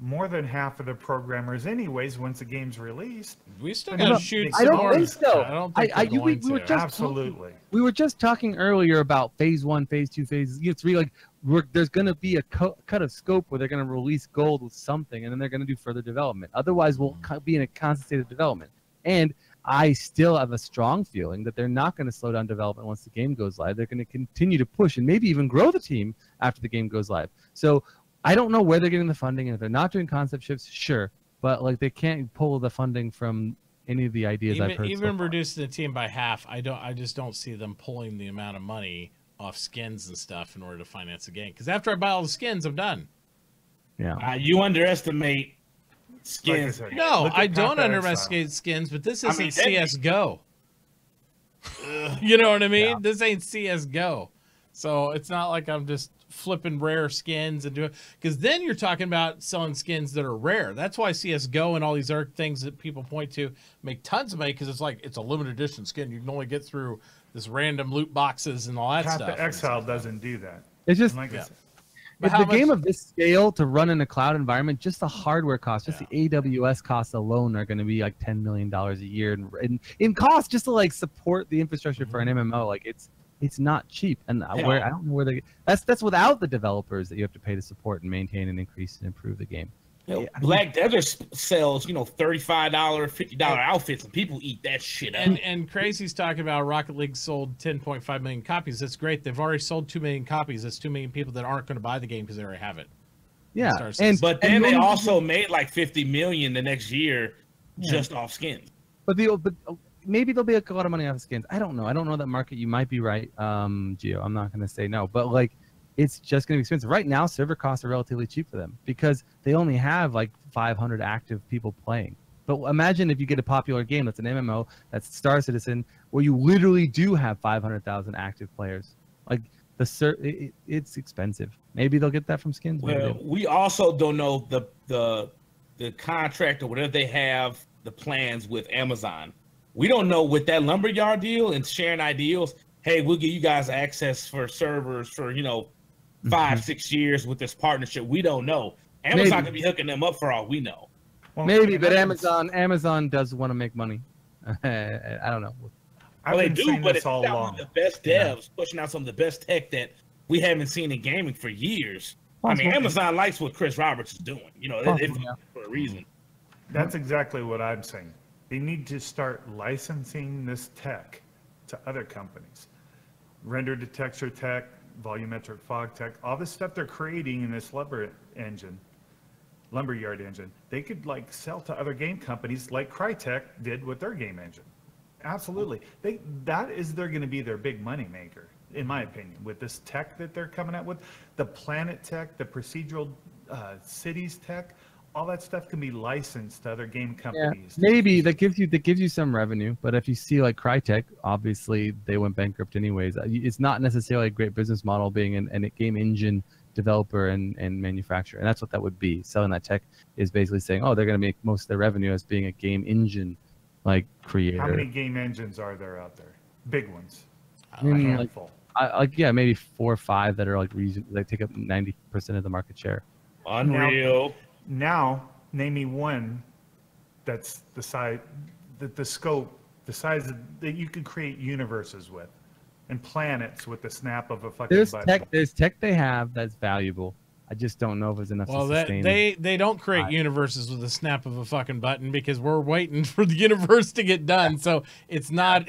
more than half of the programmers, anyways, once the game's released. We still got to shoot I some don't more. think so. I don't think they're going we were to. just Absolutely. We were just talking earlier about phase 1, phase 2, phase 3. Like, there's going to be a cut of scope where they're going to release gold with something, and then they're going to do further development. Otherwise, we'll be in a constant state of development. And I still have a strong feeling that they're not going to slow down development once the game goes live. They're going to continue to push and maybe even grow the team after the game goes live. So I don't know where they're getting the funding, and if they're not doing concept ships, sure, but like they can't pull the funding from any of the ideas I've heard. Even so far. reducing the team by half, I just don't see them pulling the amount of money off skins and stuff in order to finance the game. Because after I buy all the skins, I'm done. Yeah. You underestimate skins. Like I said, No, look at I Path don't of underestimate skins, but this isn't mean, CS:GO. You know what I mean? This ain't CS:GO. So it's not like I'm just flipping rare skins and doing, because then you're talking about selling skins that are rare. That's why CS:GO and all these other things that people point to make tons of money, because it's like it's a limited edition skin. You can only get through this random loot boxes and all that Path stuff. of Exile doesn't do that. It's just Like I said, But if how the much- game of this scale to run in a cloud environment, just the hardware costs, just the AWS costs alone are going to be like $10 million a year in cost just to like support the infrastructure for an MMO. Like it's not cheap, and where I don't know where that's without the developers that you have to pay to support and maintain and increase and improve the game. Black Desert sells, $35, $50 outfits, and people eat that shit up. And Crazy's talking about Rocket League sold 10.5 million copies. That's great. They've already sold 2 million copies. That's 2 million people that aren't going to buy the game because they already have it. Yeah, But then they also made like 50 million the next year just off skins. But maybe there'll be a lot of money off of skins. I don't know. I don't know that market. You might be right, Gio. I'm not going to say no, but like it's just going to be expensive. Right now, server costs are relatively cheap for them because they only have like 500 active people playing. But imagine if you get a popular game that's an MMO, that's Star Citizen, where you literally do have 500,000 active players. Like it's expensive. Maybe they'll get that from skins. Well, we also don't know the contract or whatever they have, the plans with Amazon. We don't know with that lumberyard deal and sharing ideals. Hey, we'll give you guys access for servers for 5-6 years with this partnership. We don't know. Amazon could be hooking them up for all we know. well, Maybe, but Amazon does want to make money. I don't know. I've They been do, saying but this it's all got one along. of the best devs pushing out some of the best tech that we haven't seen in gaming for years. I mean, Amazon likes what Chris Roberts is doing. It's for a reason. That's exactly what I'm saying. They need to start licensing this tech to other companies. Render to texture tech, volumetric fog tech, all this stuff they're creating in this lumberyard engine, they could like sell to other game companies like Crytek did with their game engine. Absolutely. They're going to be their big money maker, in my opinion, with this tech that they're coming out with, the planet tech, the procedural cities tech. All that stuff can be licensed to other game companies. Yeah, maybe that gives you some revenue, but if you see like Crytek, obviously they went bankrupt anyways. It's not necessarily a great business model being a game engine developer and manufacturer, and that's what that would be. Selling that tech is basically saying, oh, they're going to make most of their revenue as being a game engine like creator. How many game engines are there out there? Big ones. I mean, A handful. maybe 4 or 5 that are like they take up 90% of the market share. Unreal. Now, name me one that's the size, the scope, the size that you could create universes with, and planets with the snap of a fucking button. There's tech they have that's valuable. I just don't know if it's enough Well, to sustain. they don't create universes with a snap of a fucking button because we're waiting for the universe to get done. So it's not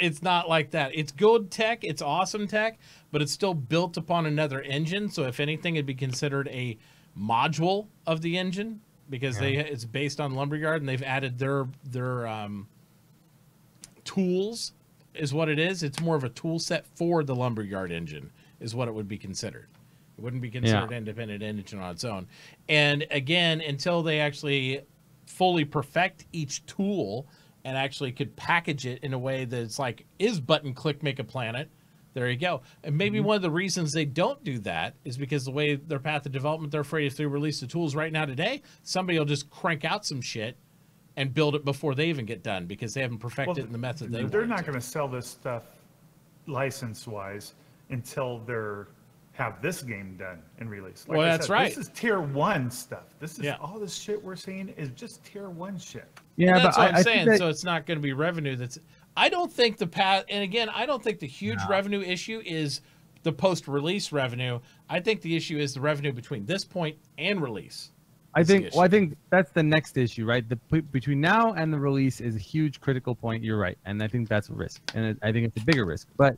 like that. It's good tech, it's awesome tech, but it's still built upon another engine. So if anything, it'd be considered a module of the engine because it's based on Lumberyard and they've added their tools is what it is. It's more of a tool set for the Lumberyard engine is what it would be considered. It wouldn't be considered independent engine on its own. And again, until they actually fully perfect each tool and actually could package it in a way that it's like, is button click make a planet? There you go. And maybe one of the reasons they don't do that is because the way their path of development, they're afraid if they release the tools right now today, somebody will just crank out some shit and build it before they even get done because they haven't perfected in the method they want. They're not going to sell this stuff license-wise until they're have this game done and released. Like well, I that's said, right. This is tier 1 stuff. This is all this shit we're seeing is just tier 1 shit. Yeah, and that's but what I'm saying. That... So it's not going to be revenue. I don't think the path. And again, I don't think the huge revenue issue is the post-release revenue. I think the issue is the revenue between this point and release. I think that's the next issue, right? Between now and the release is a huge critical point. You're right, and I think that's a risk, and I think it's a bigger risk. But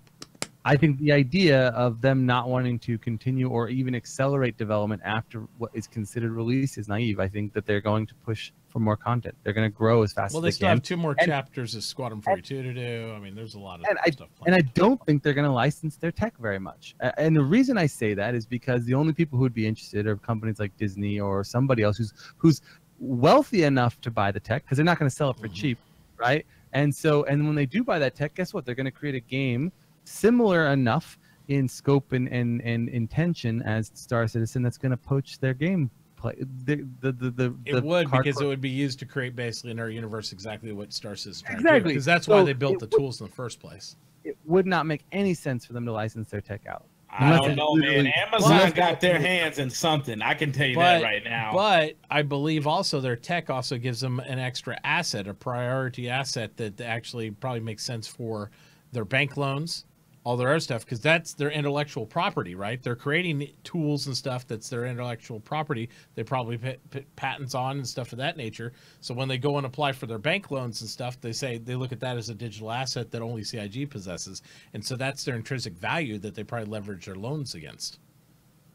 I think the idea of them not wanting to continue or even accelerate development after what is considered release is naive. I think that they're going to push for more content. They're going to grow as fast as they can. Well, they still have 2 more chapters of Squadron 42 to do. I mean, there's a lot of stuff planned. And I don't think they're going to license their tech very much. And the reason I say that is because the only people who would be interested are companies like Disney or somebody else who's wealthy enough to buy the tech because they're not going to sell it for cheap, right? And when they do buy that tech, guess what? They're going to create a game similar enough in scope and intention as Star Citizen that's going to poach their game play. It would because it would be used to create basically in our universe exactly what Star Citizen exactly because that's why they built the tools in the first place. It would not make any sense for them to license their tech out. I don't know, man. Amazon got their hands in something. I can tell you that right now. But I believe also their tech also gives them an extra asset, a priority asset that actually probably makes sense for their bank loans, all their other stuff, because that's their intellectual property, right? They're creating tools and stuff that's their intellectual property. They probably put patents on and stuff of that nature. So when they go and apply for their bank loans and stuff, they look at that as a digital asset that only CIG possesses. And so that's their intrinsic value that they probably leverage their loans against.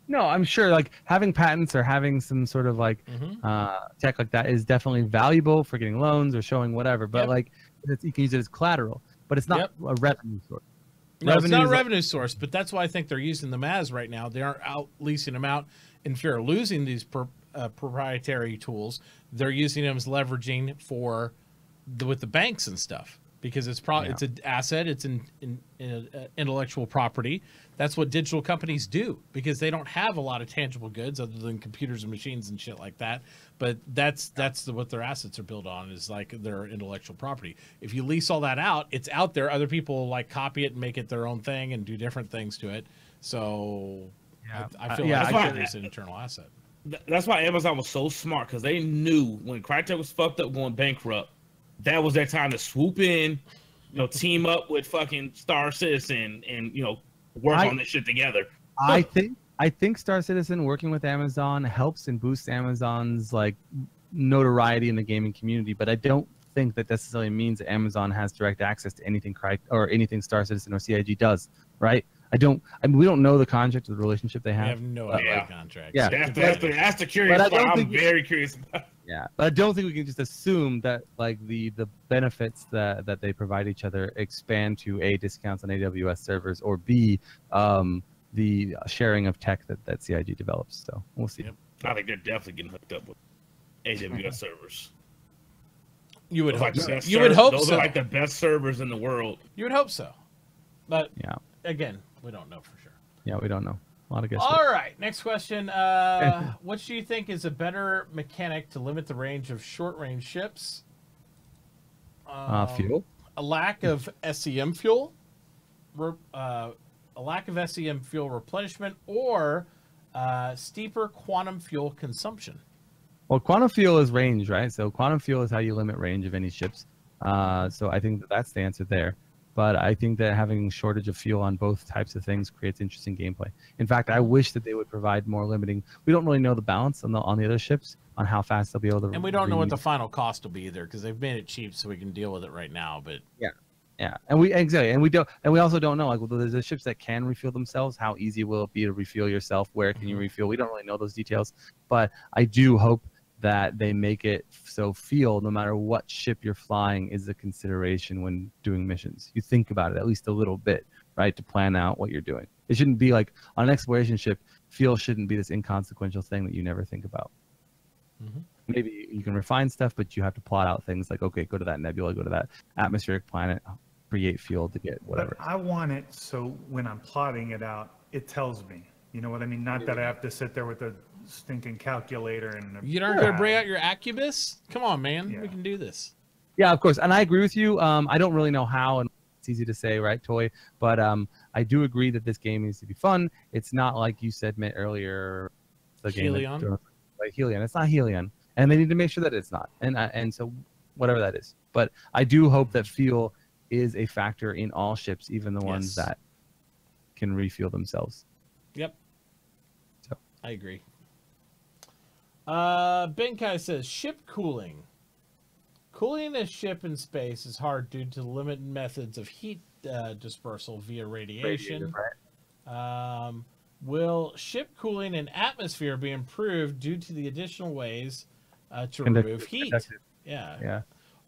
No, I'm sure like having patents or having some sort of like tech like that is definitely valuable for getting loans or showing whatever. But like you can use it as collateral, but it's not a revenue source. No, it's not a revenue source, but that's why I think they're using them as right now. They aren't out leasing them out in fear of losing these proprietary tools. They're using them as leveraging with the banks and stuff because it's it's an asset, it's an intellectual property. That's what digital companies do because they don't have a lot of tangible goods other than computers and machines and shit like that. But that's what their assets are built on is like their intellectual property. If you lease all that out, it's out there. Other people like copy it and make it their own thing and do different things to it. So I feel like it's an internal asset. That's why Amazon was so smart because they knew when Crytek was fucked up going bankrupt, that was their time to swoop in, team up with fucking Star Citizen and work on this shit together. I think Star Citizen working with Amazon helps and boosts Amazon's like notoriety in the gaming community, but I don't think that necessarily means that Amazon has direct access to anything anything Star Citizen or CIG does, right? We don't know the contract or the relationship they have. We have no idea contract. Yeah, that's the curious part. I'm very curious about. Yeah, but I don't think we can just assume that like the benefits that they provide each other expand to A, discounts on AWS servers, or B, the sharing of tech that CIG develops. So we'll see. Yep. I think they're definitely getting hooked up with AWS servers. You would hope so. Those are like the best servers in the world. You would hope so. But again, we don't know for sure. Yeah, we don't know. A lot of guesswork. All right, next question. What do you think is a better mechanic to limit the range of short-range ships? Fuel. A lack of SEM fuel, a lack of SEM fuel replenishment, or steeper quantum fuel consumption. Well, quantum fuel is range, right? So quantum fuel is how you limit range of any ships. So I think that's the answer there. but I think that having shortage of fuel on both types of things creates interesting gameplay. In fact, I wish that they would provide more limiting. We don't really know the balance on the other ships on how fast they'll be able to. And we don't know what the final cost will be either, because they've made it cheap so we can deal with it right now. But yeah, and we also don't know, like, well, there's the ships that can refuel themselves. How easy will it be to refuel yourself? Where can you refuel? We don't really know those details, but I do hope that they make it so fuel, no matter what ship you're flying, is a consideration when doing missions. You think about it at least a little bit, right, to plan out what you're doing. It shouldn't be like on an exploration ship, fuel shouldn't be this inconsequential thing that you never think about. Maybe you can refine stuff, but you have to plot out things like, okay, go to that nebula, go to that atmospheric planet, create fuel to get whatever. But I want it so when I'm plotting it out, it tells me. You know what I mean? Not that I have to sit there with a stinking calculator and you aren't going to bring out your Accubus? Come on, man. Yeah. We can do this. Yeah, of course. And I agree with you. I don't really know how, and it's easy to say, right, Toy? But I do agree that this game needs to be fun. It's not like you said earlier, the Helion? game like Helion. It's not Helion. And they need to make sure that it's not. And so whatever that is. But I do hope that fuel is a factor in all ships, even the ones that can refuel themselves. Yep. So I agree. Benkai says ship cooling. Cooling a ship in space is hard due to limited methods of heat dispersal via radiation. Will ship cooling in atmosphere be improved due to the additional ways to remove heat? Yeah.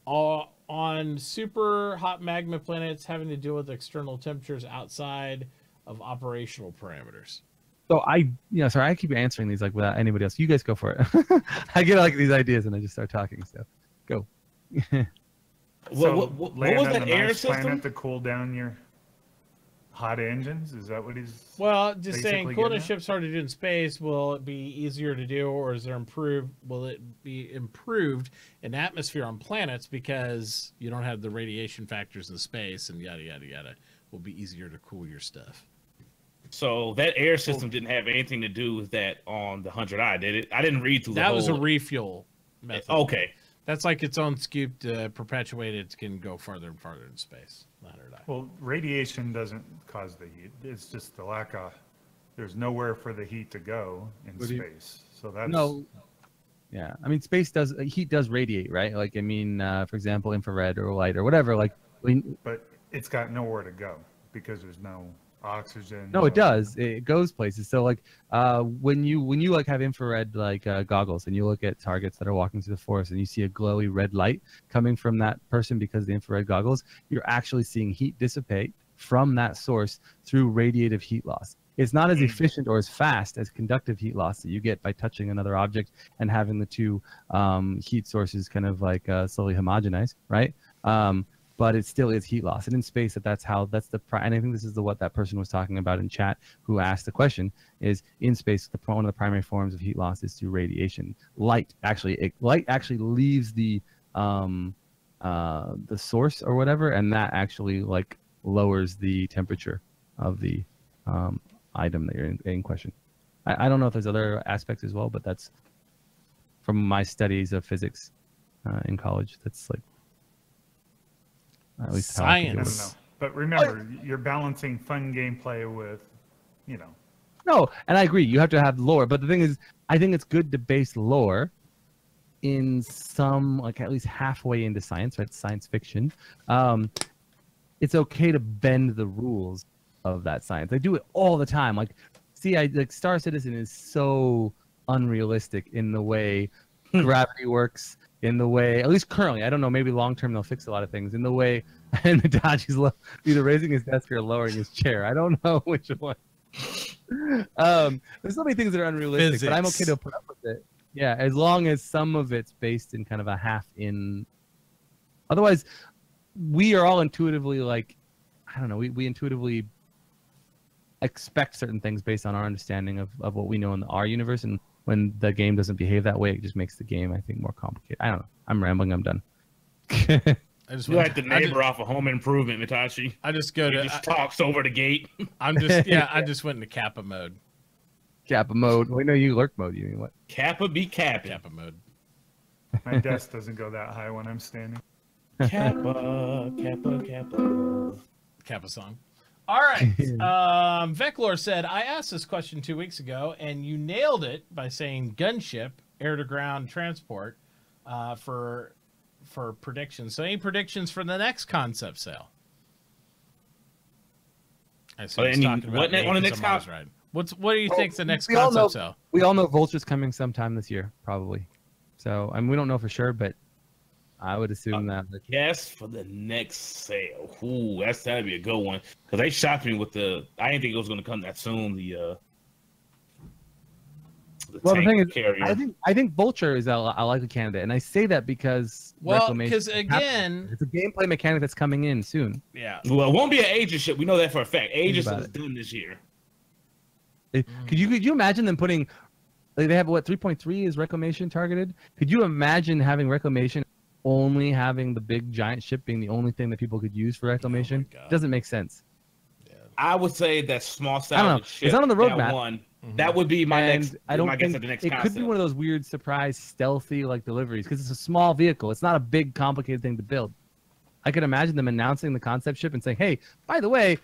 On super hot magma planets having to deal with external temperatures outside of operational parameters. So sorry, I keep answering these like without anybody else. You guys go for it. I get like these ideas and I just start talking. So go. What was that air system? Planet to cool down your hot engines? Is that what he's? Well, just saying, cooling a at? ship's hard to do in space. Will it be easier to do, or is there improved? Will it be improved in atmosphere on planets because you don't have the radiation factors in space and yada yada yada? Will be easier to cool your stuff. So that air system didn't have anything to do with that on the 100i, did it? I didn't read through the whole... That was a refuel method. Okay. That's like its own scoop to perpetuate it can go farther and farther in space. Well, radiation doesn't cause the heat. It's just the lack of... There's nowhere for the heat to go in space. So that's... No. Yeah. I mean, heat does radiate, right? Like, I mean, for example, infrared or light or whatever. Like, But it's got nowhere to go because there's no oxygen. No, it does. It goes places. So like when you like have infrared like goggles and you look at targets that are walking through the forest and you see a glowy red light coming from that person because of the infrared goggles, you're actually seeing heat dissipate from that source through radiative heat loss. It's not as efficient or as fast as conductive heat loss that you get by touching another object and having the two heat sources kind of like slowly homogenize, right? But it still is heat loss. And in space, and I think this is what that person was talking about in chat who asked the question, is in space, one of the primary forms of heat loss is through radiation. Light actually leaves the source or whatever, and that actually like lowers the temperature of the item that you're in question. I don't know if there's other aspects as well, but that's from my studies of physics in college. That's like, at least science. I don't know. But remember, you're balancing fun gameplay with, No, and I agree. You have to have lore. But the thing is, I think it's good to base lore in some, like at least halfway into science, right? Science fiction. It's okay to bend the rules of that science. I do it all the time. Like, Star Citizen is so unrealistic in the way gravity works. In the way, at least currently, I don't know, maybe long term they'll fix a lot of things. In the way, and Mitauchi's either raising his desk or lowering his chair. I don't know which one. There's so many things that are unrealistic, Physics. but I'm okay to put up with it. Yeah, as long as some of it's based in kind of a half in. Otherwise, we are all intuitively like, I don't know, we intuitively expect certain things based on our understanding of what we know in our universe, and when the game doesn't behave that way, it just makes the game, I think, more complicated. I don't know. I'm rambling. I'm done. You're like the neighbor off of Home Improvement, Mitauchi. I just go to... He just talks over the gate. I just went into Kappa mode. Kappa mode. Wait, no, you lurk mode. You mean what? Kappa be Kappa. Kappa mode. My desk doesn't go that high when I'm standing. Kappa, Kappa, Kappa. Kappa song. All right. Veclor said, I asked this question 2 weeks ago, and you nailed it by saying gunship, air-to-ground transport, for predictions. So any predictions for the next concept sale? I see he's talking about on the next concept ride. What do you think's the next concept sale? We all know Vulture's coming sometime this year, probably. So, I mean, we don't know for sure, but I would assume that. Yes, for the next sale. Ooh, that'd be a good one. Because they shocked me with the. I didn't think it was going to come that soon. The thing is, carrier. I think Vulture is a likely candidate, and I say that because again, it's a gameplay mechanic that's coming in soon. Yeah. Well, it won't be an Aegis ship. We know that for a fact. Aegis is done this year. Could you imagine them putting? Like they have what 3.3 is reclamation targeted. Could you imagine having reclamation only having the big giant ship being the only thing that people could use for reclamation? It doesn't make sense. Yeah. I would say that small salvage ship. It's not on the roadmap. That would be my next. I don't think it could be one of those weird surprise stealthy like deliveries because it's a small vehicle. It's not a big complicated thing to build. I could imagine them announcing the concept ship and saying, "Hey, by the way,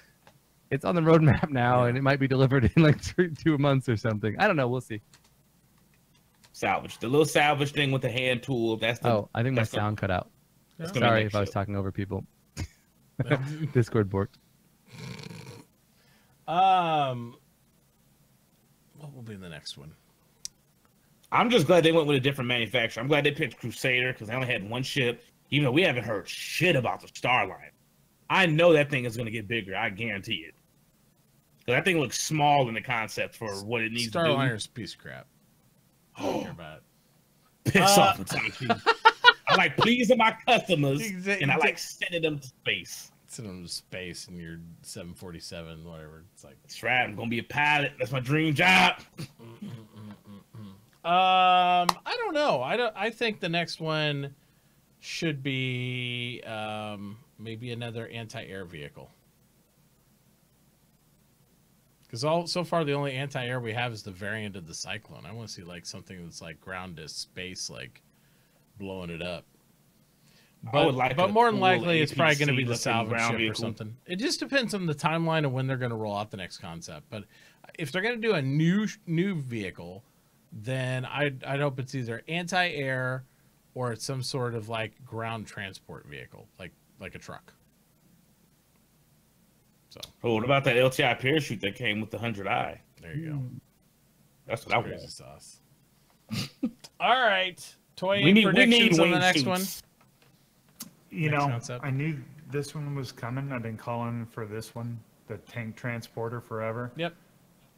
it's on the roadmap now, and it might be delivered in like 2 months or something." I don't know. We'll see. Salvage, the little salvage thing with the hand tool. I think my sound cut out. Sorry if I was talking over people. Discord borked. What will be the next one? I'm just glad they went with a different manufacturer. I'm glad they picked Crusader because they only had one ship. Even though we haven't heard shit about the Starline. I know that thing is going to get bigger. I guarantee it. Because that thing looks small in the concept for what it needs to do. Starliner's a piece of crap. I don't care about it. Piss off, Mitauchi. I like pleasing my customers, and I like sending them to space. Send them to space in your 747, whatever. It's like that's right. I'm gonna be a pilot. That's my dream job. I don't know. I think the next one should be maybe another anti-air vehicle. Because so far the only anti-air we have is the variant of the Cyclone. I want to see like something that's like ground to space, like blowing it up. But more than likely, it's probably going to be the salvage ship or something. It just depends on the timeline of when they're going to roll out the next concept. But if they're going to do a new vehicle, then I'd hope it's either anti-air or it's some sort of like ground transport vehicle, like a truck. So. Oh, what about that LTI parachute that came with the 100i? There you go. That's what I want. Sauce. All right, predictions on the next one. You know, I knew this one was coming. I've been calling for this one, the tank transporter, forever. Yep.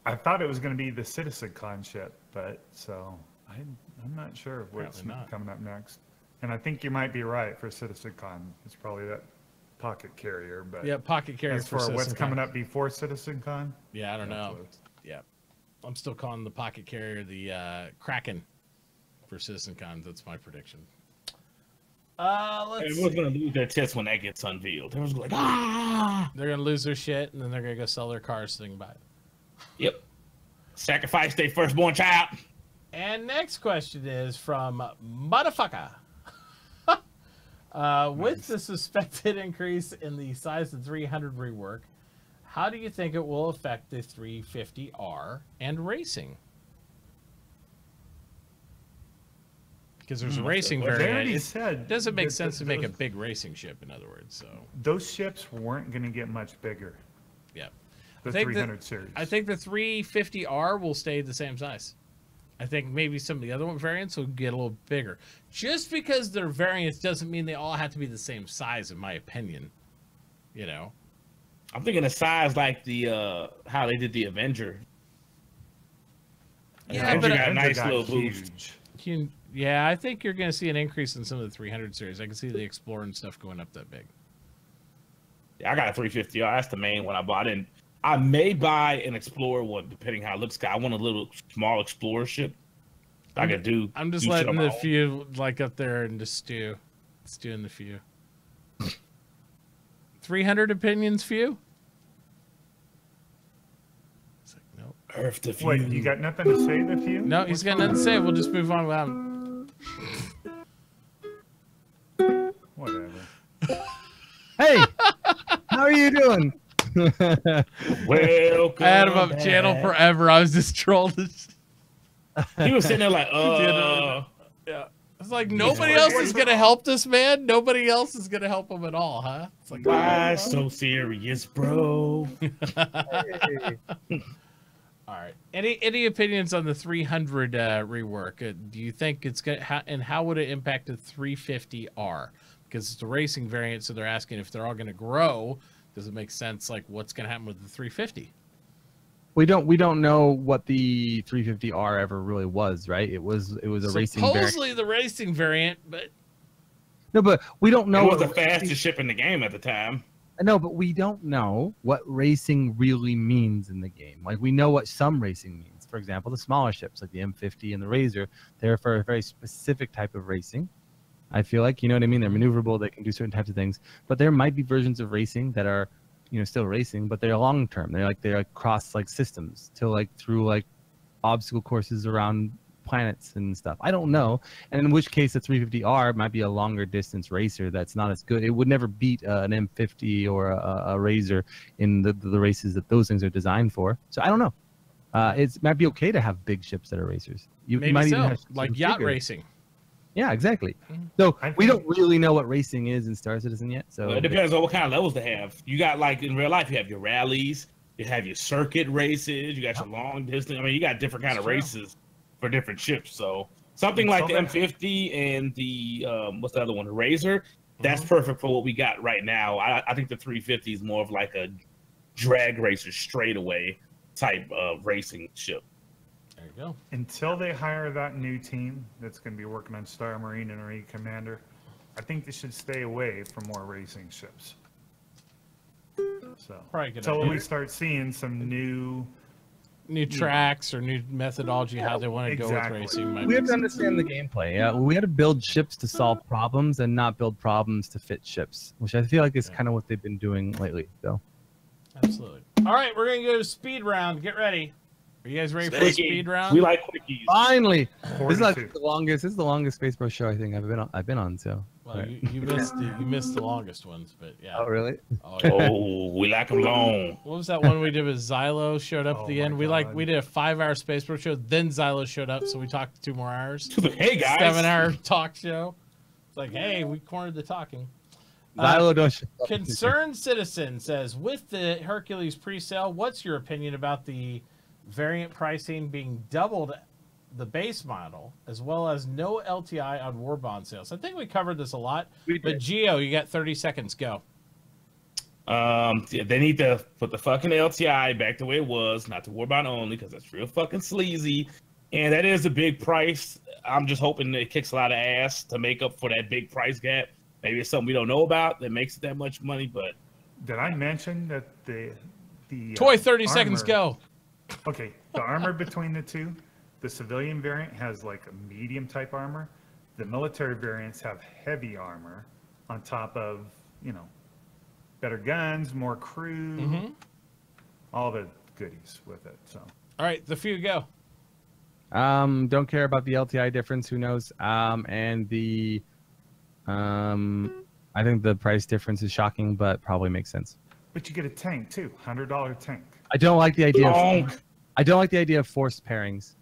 I thought it was going to be the CitizenCon ship, but so I'm not sure what's coming up next. And I think you might be right for CitizenCon. It's probably that pocket carrier, but yeah, pocket carrier as for what's coming up before CitizenCon. Yeah, I don't know. Yeah, I'm still calling the pocket carrier the Kraken for CitizenCon. That's my prediction. Everyone's gonna lose their tits when that gets unveiled. Everyone's like, ah! They're gonna lose their shit, and then they're gonna go sell their cars so they can buy it. Yep. Sacrifice their firstborn child. And next question is from Motherfucker. With the suspected increase in the size of 300 rework, how do you think it will affect the 350R and racing? Because there's a racing variant. It doesn't make sense to make a big racing ship, in other words. So those ships weren't going to get much bigger. Yeah. The 300 series. I think the 350R will stay the same size. I think maybe some of the other variants will get a little bigger. Just because they're variants doesn't mean they all have to be the same size, in my opinion. You know? I'm thinking a size like the how they did the Avenger. Yeah, Avenger but got a nice little boost. Yeah, I think you're going to see an increase in some of the 300 series. I can see the Explorer and stuff going up that big. Yeah, I got a 350R. That's the main one I bought. And I may buy an Explorer one, depending how it looks. I want a little small Explorer ship. I could do. I'm just letting the few like up there and just stew in the few. 300 opinions few. It's like nope. Earth the few. What, you got nothing to say, the few? No, he's got nothing to say. We'll just move on without him. Whatever. Hey, how are you? you doing? Welcome. I had him up back. channel forever. I was just trolling. He was sitting there like, Yeah. It's like nobody else is gonna help this man. Nobody else is gonna help him at all, huh? It's like, why so serious, bro? all right. Any opinions on the 300 rework? Do you think it's gonna and how would it impact the 350R? Because it's a racing variant, so they're asking if they're all gonna grow. Does it make sense? Like, what's gonna happen with the 350? We don't know what the 350R ever really was, right? It was a racing variant. Supposedly the racing variant, but No, but we don't know. It was the fastest ship in the game at the time. No, but we don't know what racing really means in the game. Like, we know what some racing means. For example, the smaller ships like the M50 and the Razor, they're for a very specific type of racing. I feel like, you know what I mean? They're maneuverable. They can do certain types of things. But there might be versions of racing that are, still racing, but they're long term. They're like cross like systems through like obstacle courses around planets and stuff. I don't know. And in which case the 350R might be a longer distance racer that's not as good. It would never beat an M50 or a Razor in the races that those things are designed for. So I don't know. It might be okay to have big ships that are racers. Maybe might so, even have like yacht bigger. racing. Yeah, exactly. So we don't really know what racing is in Star Citizen yet. So Well, it depends on what kind of levels they have. You got, like, in real life, you have your rallies, you have your circuit races, you got your long distance. I mean, you got different kind of races for different ships. So something like the M50 and the what's the other one, the Razor, that's perfect for what we got right now. I think the 350 is more of like a drag racer straightaway type of racing ship. There you go. Until they hire that new team that's going to be working on Star Marine and Marine Commander, I think they should stay away from more racing ships. So Probably a good until idea. we start seeing some new tracks or new methodology, how they want to go with Exactly. racing. might we have make to sense. understand the gameplay. Yeah, we had to build ships to solve problems and not build problems to fit ships, which I feel like is kind of what they've been doing lately. So Absolutely. All right, we're gonna go to speed round. Get ready. Are you guys ready for the speed round? We like quickies. finally, this is like 42. the longest. This is the longest SpaceBro show I think I've been on. So. Well, Right. you missed the longest ones, but yeah. Oh really? Oh, yeah. Oh, we like them long. What was that one we did with Xylo showed up at Oh the my end? God. We did a 5-hour SpaceBro show, then Xylo showed up, so we talked 2 more hours. Hey, guys. 7-hour talk show. It's like, hey, we cornered the talking. Xylo don't show up. Concerned Citizen says, with the Hercules pre-sale, what's your opinion about the variant pricing being doubled the base model, as well as no LTI on war bond sales? I think we covered this a lot, but Gio, you got 30 seconds. Go. They need to put the fucking LTI back the way it was, not the war bond only, because that's real fucking sleazy. And that is a big price. I'm just hoping it kicks a lot of ass to make up for that big price gap. Maybe it's something we don't know about that makes it that much money, but Did I mention that the Toy, 30 seconds. armor- Go. Okay, the armor between the two, the civilian variant has like a medium type armor. The military variants have heavy armor on top of, better guns, more crew, all the goodies with it. So All right, the few go. Don't care about the LTI difference. Who knows? And the, I think the price difference is shocking, but probably makes sense. but you get a tank too, $100 tank. I don't like the idea. Donk. I don't like the idea of forced pairings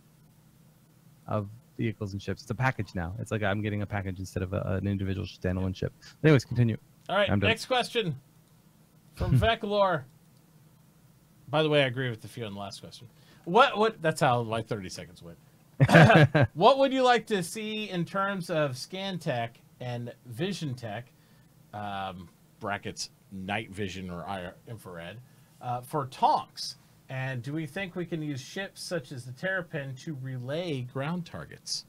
of vehicles and ships. It's a package now. It's like I'm getting a package instead of an individual standalone ship. Anyways, continue. All right, I'm done. next question from Veclor. By the way, I agree with the few on the last question. What? That's how my 30 seconds went. What would you like to see in terms of scan tech and vision tech, brackets night vision or infrared, for Tonks? And do we think we can use ships such as the Terrapin to relay ground targets?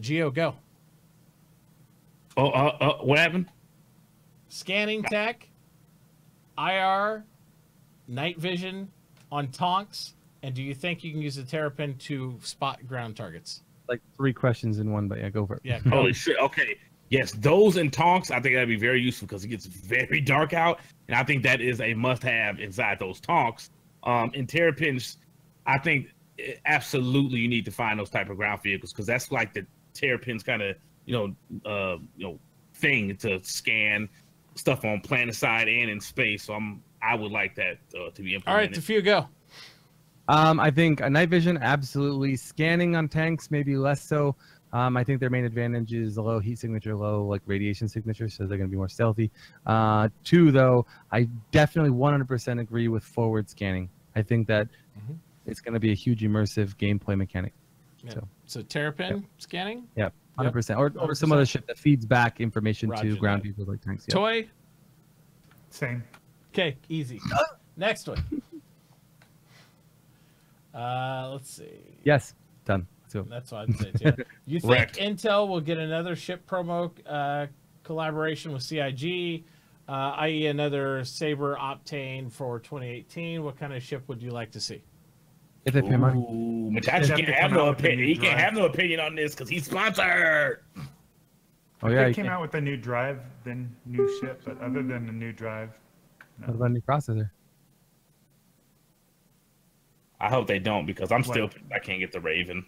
Geo, go. What happened? Scanning tech, IR, night vision on Tonks, and do you think you can use the Terrapin to spot ground targets? Like 3 questions in one, but yeah, go for it. Yeah, go. Holy shit. Okay. Yes, those and Tonks, I think that'd be very useful because it gets very dark out. And I think that is a must-have inside those Tonks. In Terrapins, I think absolutely you need to find those type of ground vehicles because that's like the Terrapins kind of, thing to scan stuff on planet side and in space. So I would like that to be implemented. All right, Tafue, go. I think a night vision, absolutely. Scanning on tanks, maybe less so. I think their main advantage is the low heat signature, low like radiation signature, so they're going to be more stealthy. Two, though, I definitely 100% agree with forward scanning. I think that it's going to be a huge immersive gameplay mechanic. Yeah. So Terrapin scanning? Yeah, 100%. Or some other ship that feeds back information to ground that. vehicles like tanks. Yep. Toy? Same. Okay, easy. Next one. Let's see. Yes, done. So That's what I'd say too. You think Wrecked. Intel will get another ship promo collaboration with CIG, i.e. another Saber Optane for 2018? What kind of ship would you like to see? if they pay money. Ooh, Mitauchi can't have no opinion. He can't have no opinion on this because he's sponsored. Oh yeah, They you came can't- out with a new drive, then new ship, but other than the new drive, What about a new processor? I hope they don't because I can't get the Raven.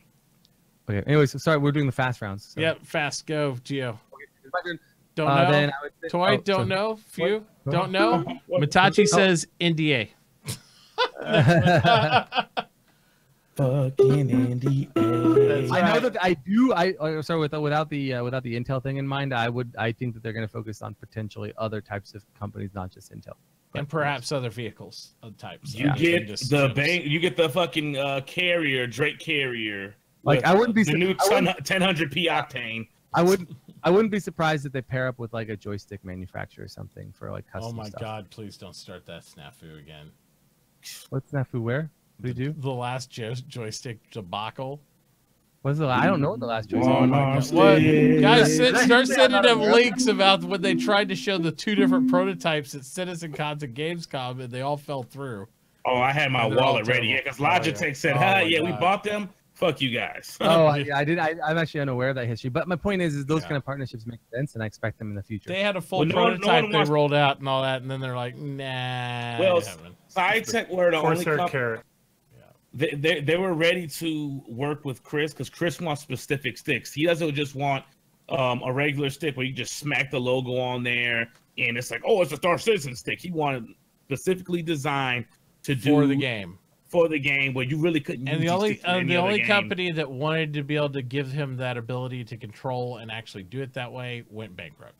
Okay. Anyways, so sorry, we're doing the fast rounds. So. Yep, fast go, Geo. It's my turn. Don't know. Then I would say, Toy, don't know. Few, don't know. What? Mitachi says NDA. Fucking NDA. I know that I do. Sorry, without the Intel thing in mind, I think that they're going to focus on potentially other types of companies, not just Intel. And perhaps other vehicles of types. You other get than just the chips. bank. You get the fucking carrier, Drake carrier. Like, with I wouldn't be the sur- new I wouldn't- 1000p octane. I wouldn't be surprised if they pair up with like a joystick manufacturer or something for like custom Oh my stuff. God! Please don't start that snafu again. What's Snafu wear? What do you do? The last joystick debacle. What's the? I don't know what the last joystick. Oh, was. my God. What? Steve. Guys, start Yeah, sending them yeah. links about when they tried to show the two different prototypes at CitizenCons and Gamescom, and they all fell through. Oh, I had my They're all wallet ready. terrible. Yeah, because Oh, yeah. Logitech said, Oh, "Huh, my yeah, we God. bought them. Fuck you guys." Oh, I did. I'm actually unaware of that history. But my point is those Yeah. kind of partnerships make sense, and I expect them in the future. They had a full Well, no one prototype they wants- rolled out and all that, and then they're like, nah. Well, I haven't. SciTech were the only Corsair company. Carrot. They were ready to work with Chris because Chris wants specific sticks. He doesn't just want a regular stick where you just smack the logo on there and it's like, oh, it's a Star Citizen stick. He wanted specifically designed to do For the game. where you really couldn't. And use the these sticks in any the other only game. company that wanted to be able to give him that ability to control and actually do it that way went bankrupt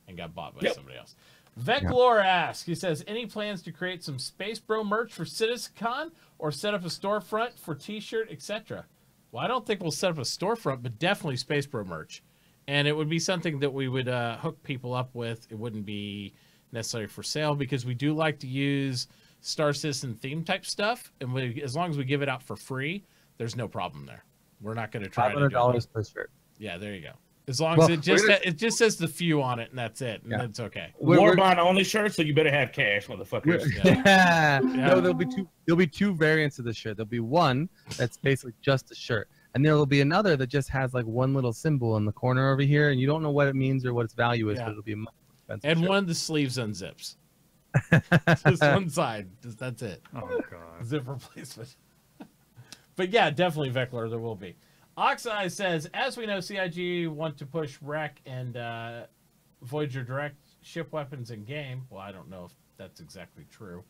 and got bought by Yep. somebody else. Veclore asks, he says, any plans to create some SpaceBro merch for CitizenCon or set up a storefront for t-shirt, etc.? Well, I don't think we'll set up a storefront, but definitely SpaceBro merch. And it would be something that we would hook people up with. It wouldn't be necessarily for sale because we do like to use Star Citizen theme type stuff. And as long as we give it out for free, there's no problem there. We're not going to try to do it. $500 per shirt. Yeah, there you go. As long Well, as it just says the few on it, and that's it, and Yeah. that's okay. Warbond only shirt, so you better have cash, motherfuckers. Yeah. No, there'll be two variants of the shirt. There'll be one that's basically just a shirt, and there will be another that just has like one little symbol in the corner over here, and you don't know what it means or what its value is, Yeah. but it'll be a much more expensive And shirt. one of the sleeves unzips. Just one side. That's it. Oh god. Zip replacement. But yeah, definitely Veclor, there will be. Oxeye says, as we know, CIG want to push Wreck and Voyager Direct ship weapons in game. Well, I don't know if that's exactly true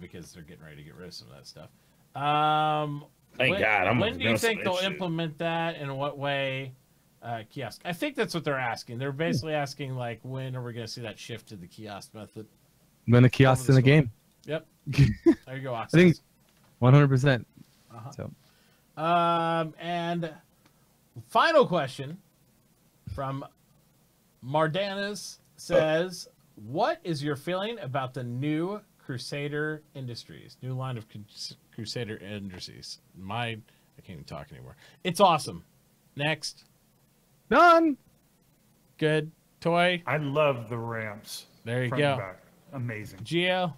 because they're getting ready to get rid of some of that stuff. Thank God. When do you think they'll shit. implement that? In what way? Kiosk. I think that's what they're asking. They're basically asking, like, when are we going to see that shift to the kiosk method? When the kiosk's in the game. Yep. There you go, Oxeye. I think 100%. Uh-huh. So And final question from Mardanas says, what is your feeling about the new Crusader Industries, new line of Crusader Industries? I can't even talk anymore. It's awesome. Next. done. Good. Toy. I love the ramps. There you front and go. back. Amazing. Geo.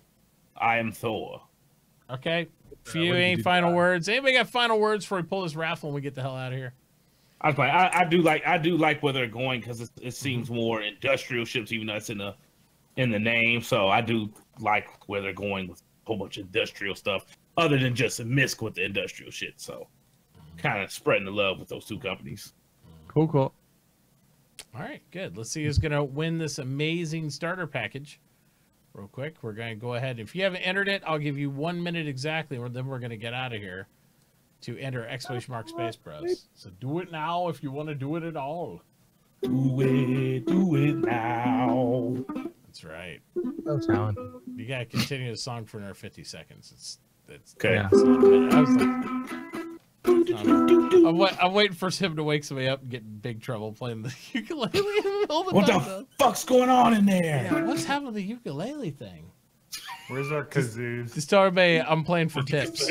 I am Thor. Okay. Few what did any you final decide? words? Anybody got final words before we pull this raffle and we get the hell out of here? I do like where they're going because it seems more industrial ships, even though it's in the name. So I do like where they're going with a whole bunch of industrial stuff, other than just a misc with the industrial shit. So kind of spreading the love with those two companies. Cool. All right, good. Let's see who's going to win this amazing starter package. Real quick, we're going to go ahead. If you haven't entered it, I'll give you 1 minute exactly, or then we're going to get out of here to enter !SpaceBros. So do it now if you want to do it at all. Do it now. That's right. So talented. You got to continue the song for another 50 seconds. It's Okay. Yeah. I was like, I'm waiting for him to wake somebody up and get in big trouble playing the ukulele in the middle of the What night, the fuck's going on in there? Yeah, what's happening with the ukulele thing? Where's our kazoos? Just tell everybody I'm playing for tips.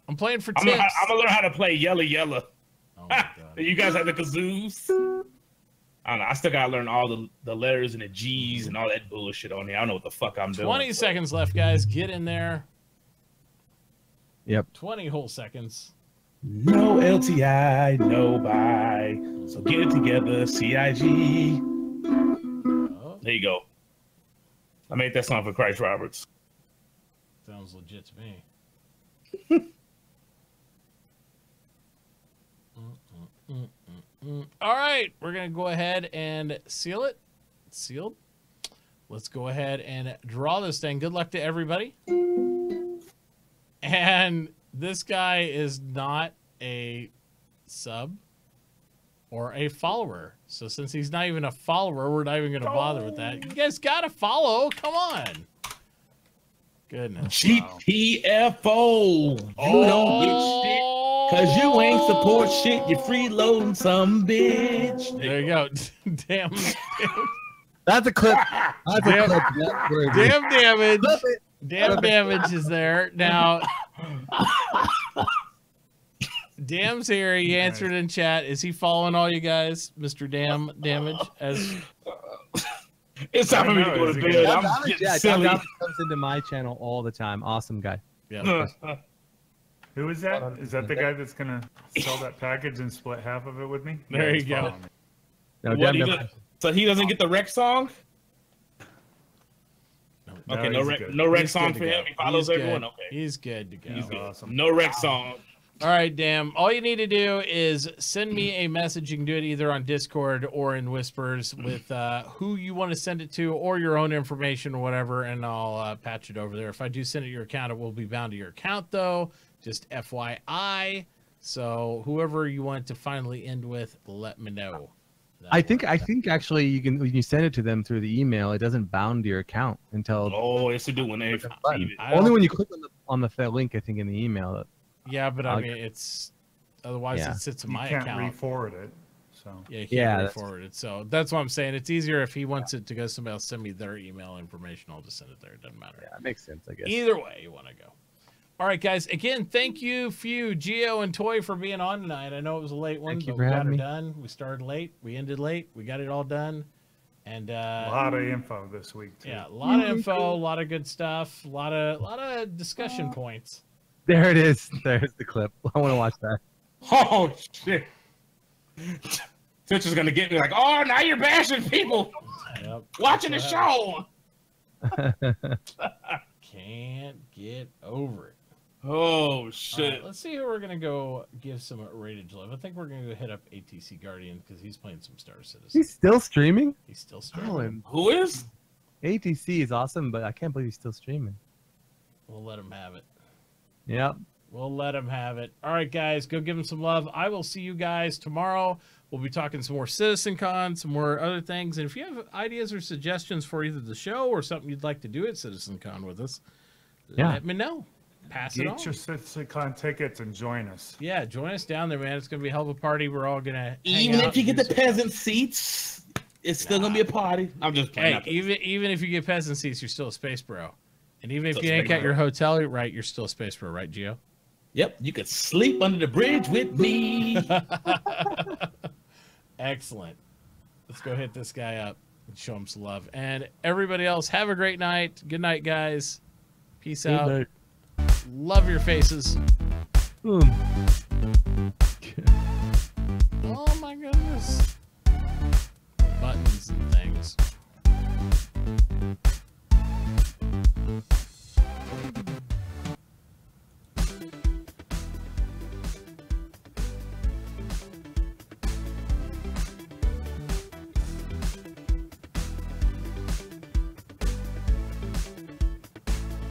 I'm playing for I'm tips. gonna learn how to play Yella Yella. Oh my God. You guys have the kazoos? I don't know. I still gotta learn all the letters and the G's and all that bullshit on here. I don't know what the fuck I'm doing. 20 seconds left, guys. Get in there. Yep. 20 whole seconds. No LTI, no buy. So get it together, CIG. Oh, There you go. I made that song for Christ Roberts. sounds legit to me. All right, we're gonna go ahead and seal it. It's sealed. Let's go ahead and draw this thing. Good luck to everybody. And this guy is not a sub or a follower. So since he's not even a follower, we're not even gonna bother with that. You guys gotta follow. Come on. Goodness. GTFO. You don't get shit. Cause you ain't support shit, you freeloading some bitch. There you go. Damn. That's a clip. That's a clip. That's where it is. Damn damage. Clip it. Damn damage is there. Now, Dam's here. He answered in chat. Is he following all you guys, Mr. Damn Damage? As It's time for me to go to bed. I'm Damage, getting yeah, silly. Damage comes into my channel all the time. Awesome guy. yeah. Who is that? Is that the guy that's gonna sell that package and split half of it with me? There you he's go. following me. No, What, Damage. so he doesn't get the Rex song? Okay, No, no, he's good. no Rex He's song good for to him. go. He follows He's everyone. good. Okay, He's good to go. He's awesome. no Rex song. All right, Dam. All you need to do is send me a message. You can do it either on Discord or in Whispers with who you want to send it to or your own information or whatever, and I'll patch it over there. If I do send it to your account, it will be bound to your account, though. Just FYI. So whoever you want to finally end with, let me know. I think actually you can when you send it to them through the email, it doesn't bound to your account until Oh, it's to do when they the button. receive it. I Only don't- when you click on the link, I think, in the email. Yeah, but I I'll- mean, it's otherwise Yeah. it sits in You my can't account. re-forward it. So Yeah, you can't Yeah, that's- forward it. So that's what I'm saying. It's easier if he wants it to go somebody else, send me their email information. I'll just send it there. It doesn't matter. Yeah, it makes sense, I guess. Either way you want to go. All right, guys. Again, thank you, Few, Geo, and Toy for being on tonight. I know it was a late one, Thank you but for we got having her me. done. We started late. We ended late. We got it all done. And a lot of info this week too. yeah, a lot of info, a lot of good stuff, a lot of discussion points. There it is. There's the clip. I want to watch that. Oh shit! Twitch is gonna get me like, oh, now you're bashing people Yep. watching the show. Can't get over it. Oh All right, shit! let's see who we're gonna go give some rated love. I think we're gonna go hit up ATC Guardian because he's playing some Star Citizen. He's still streaming. He's still Oh, streaming. and Who is? ATC is awesome, but I can't believe he's still streaming. We'll let him have it. Yep. We'll let him have it. All right, guys, go give him some love. I will see you guys tomorrow. We'll be talking some more CitizenCon, some more other things. And if you have ideas or suggestions for either the show or something you'd like to do at CitizenCon with us, Yeah. let me know. Pass it on. Get your CitizenCon tickets and join us. Yeah, join us down there, man. It's going to be a hell of a party. We're all going to Even if you get the peasant seats, it's still gonna be a party. I'm just playing. Hey, even if you get peasant seats, you're still a space bro. And even if Still you ain't space got bro. your hotel right, you're still a space bro, right, Gio? Yep, you could sleep under the bridge with me. Excellent. Let's go hit this guy up and show him some love. And everybody else, have a great night. Good night, guys. Peace out. Good night. Love your faces. Boom.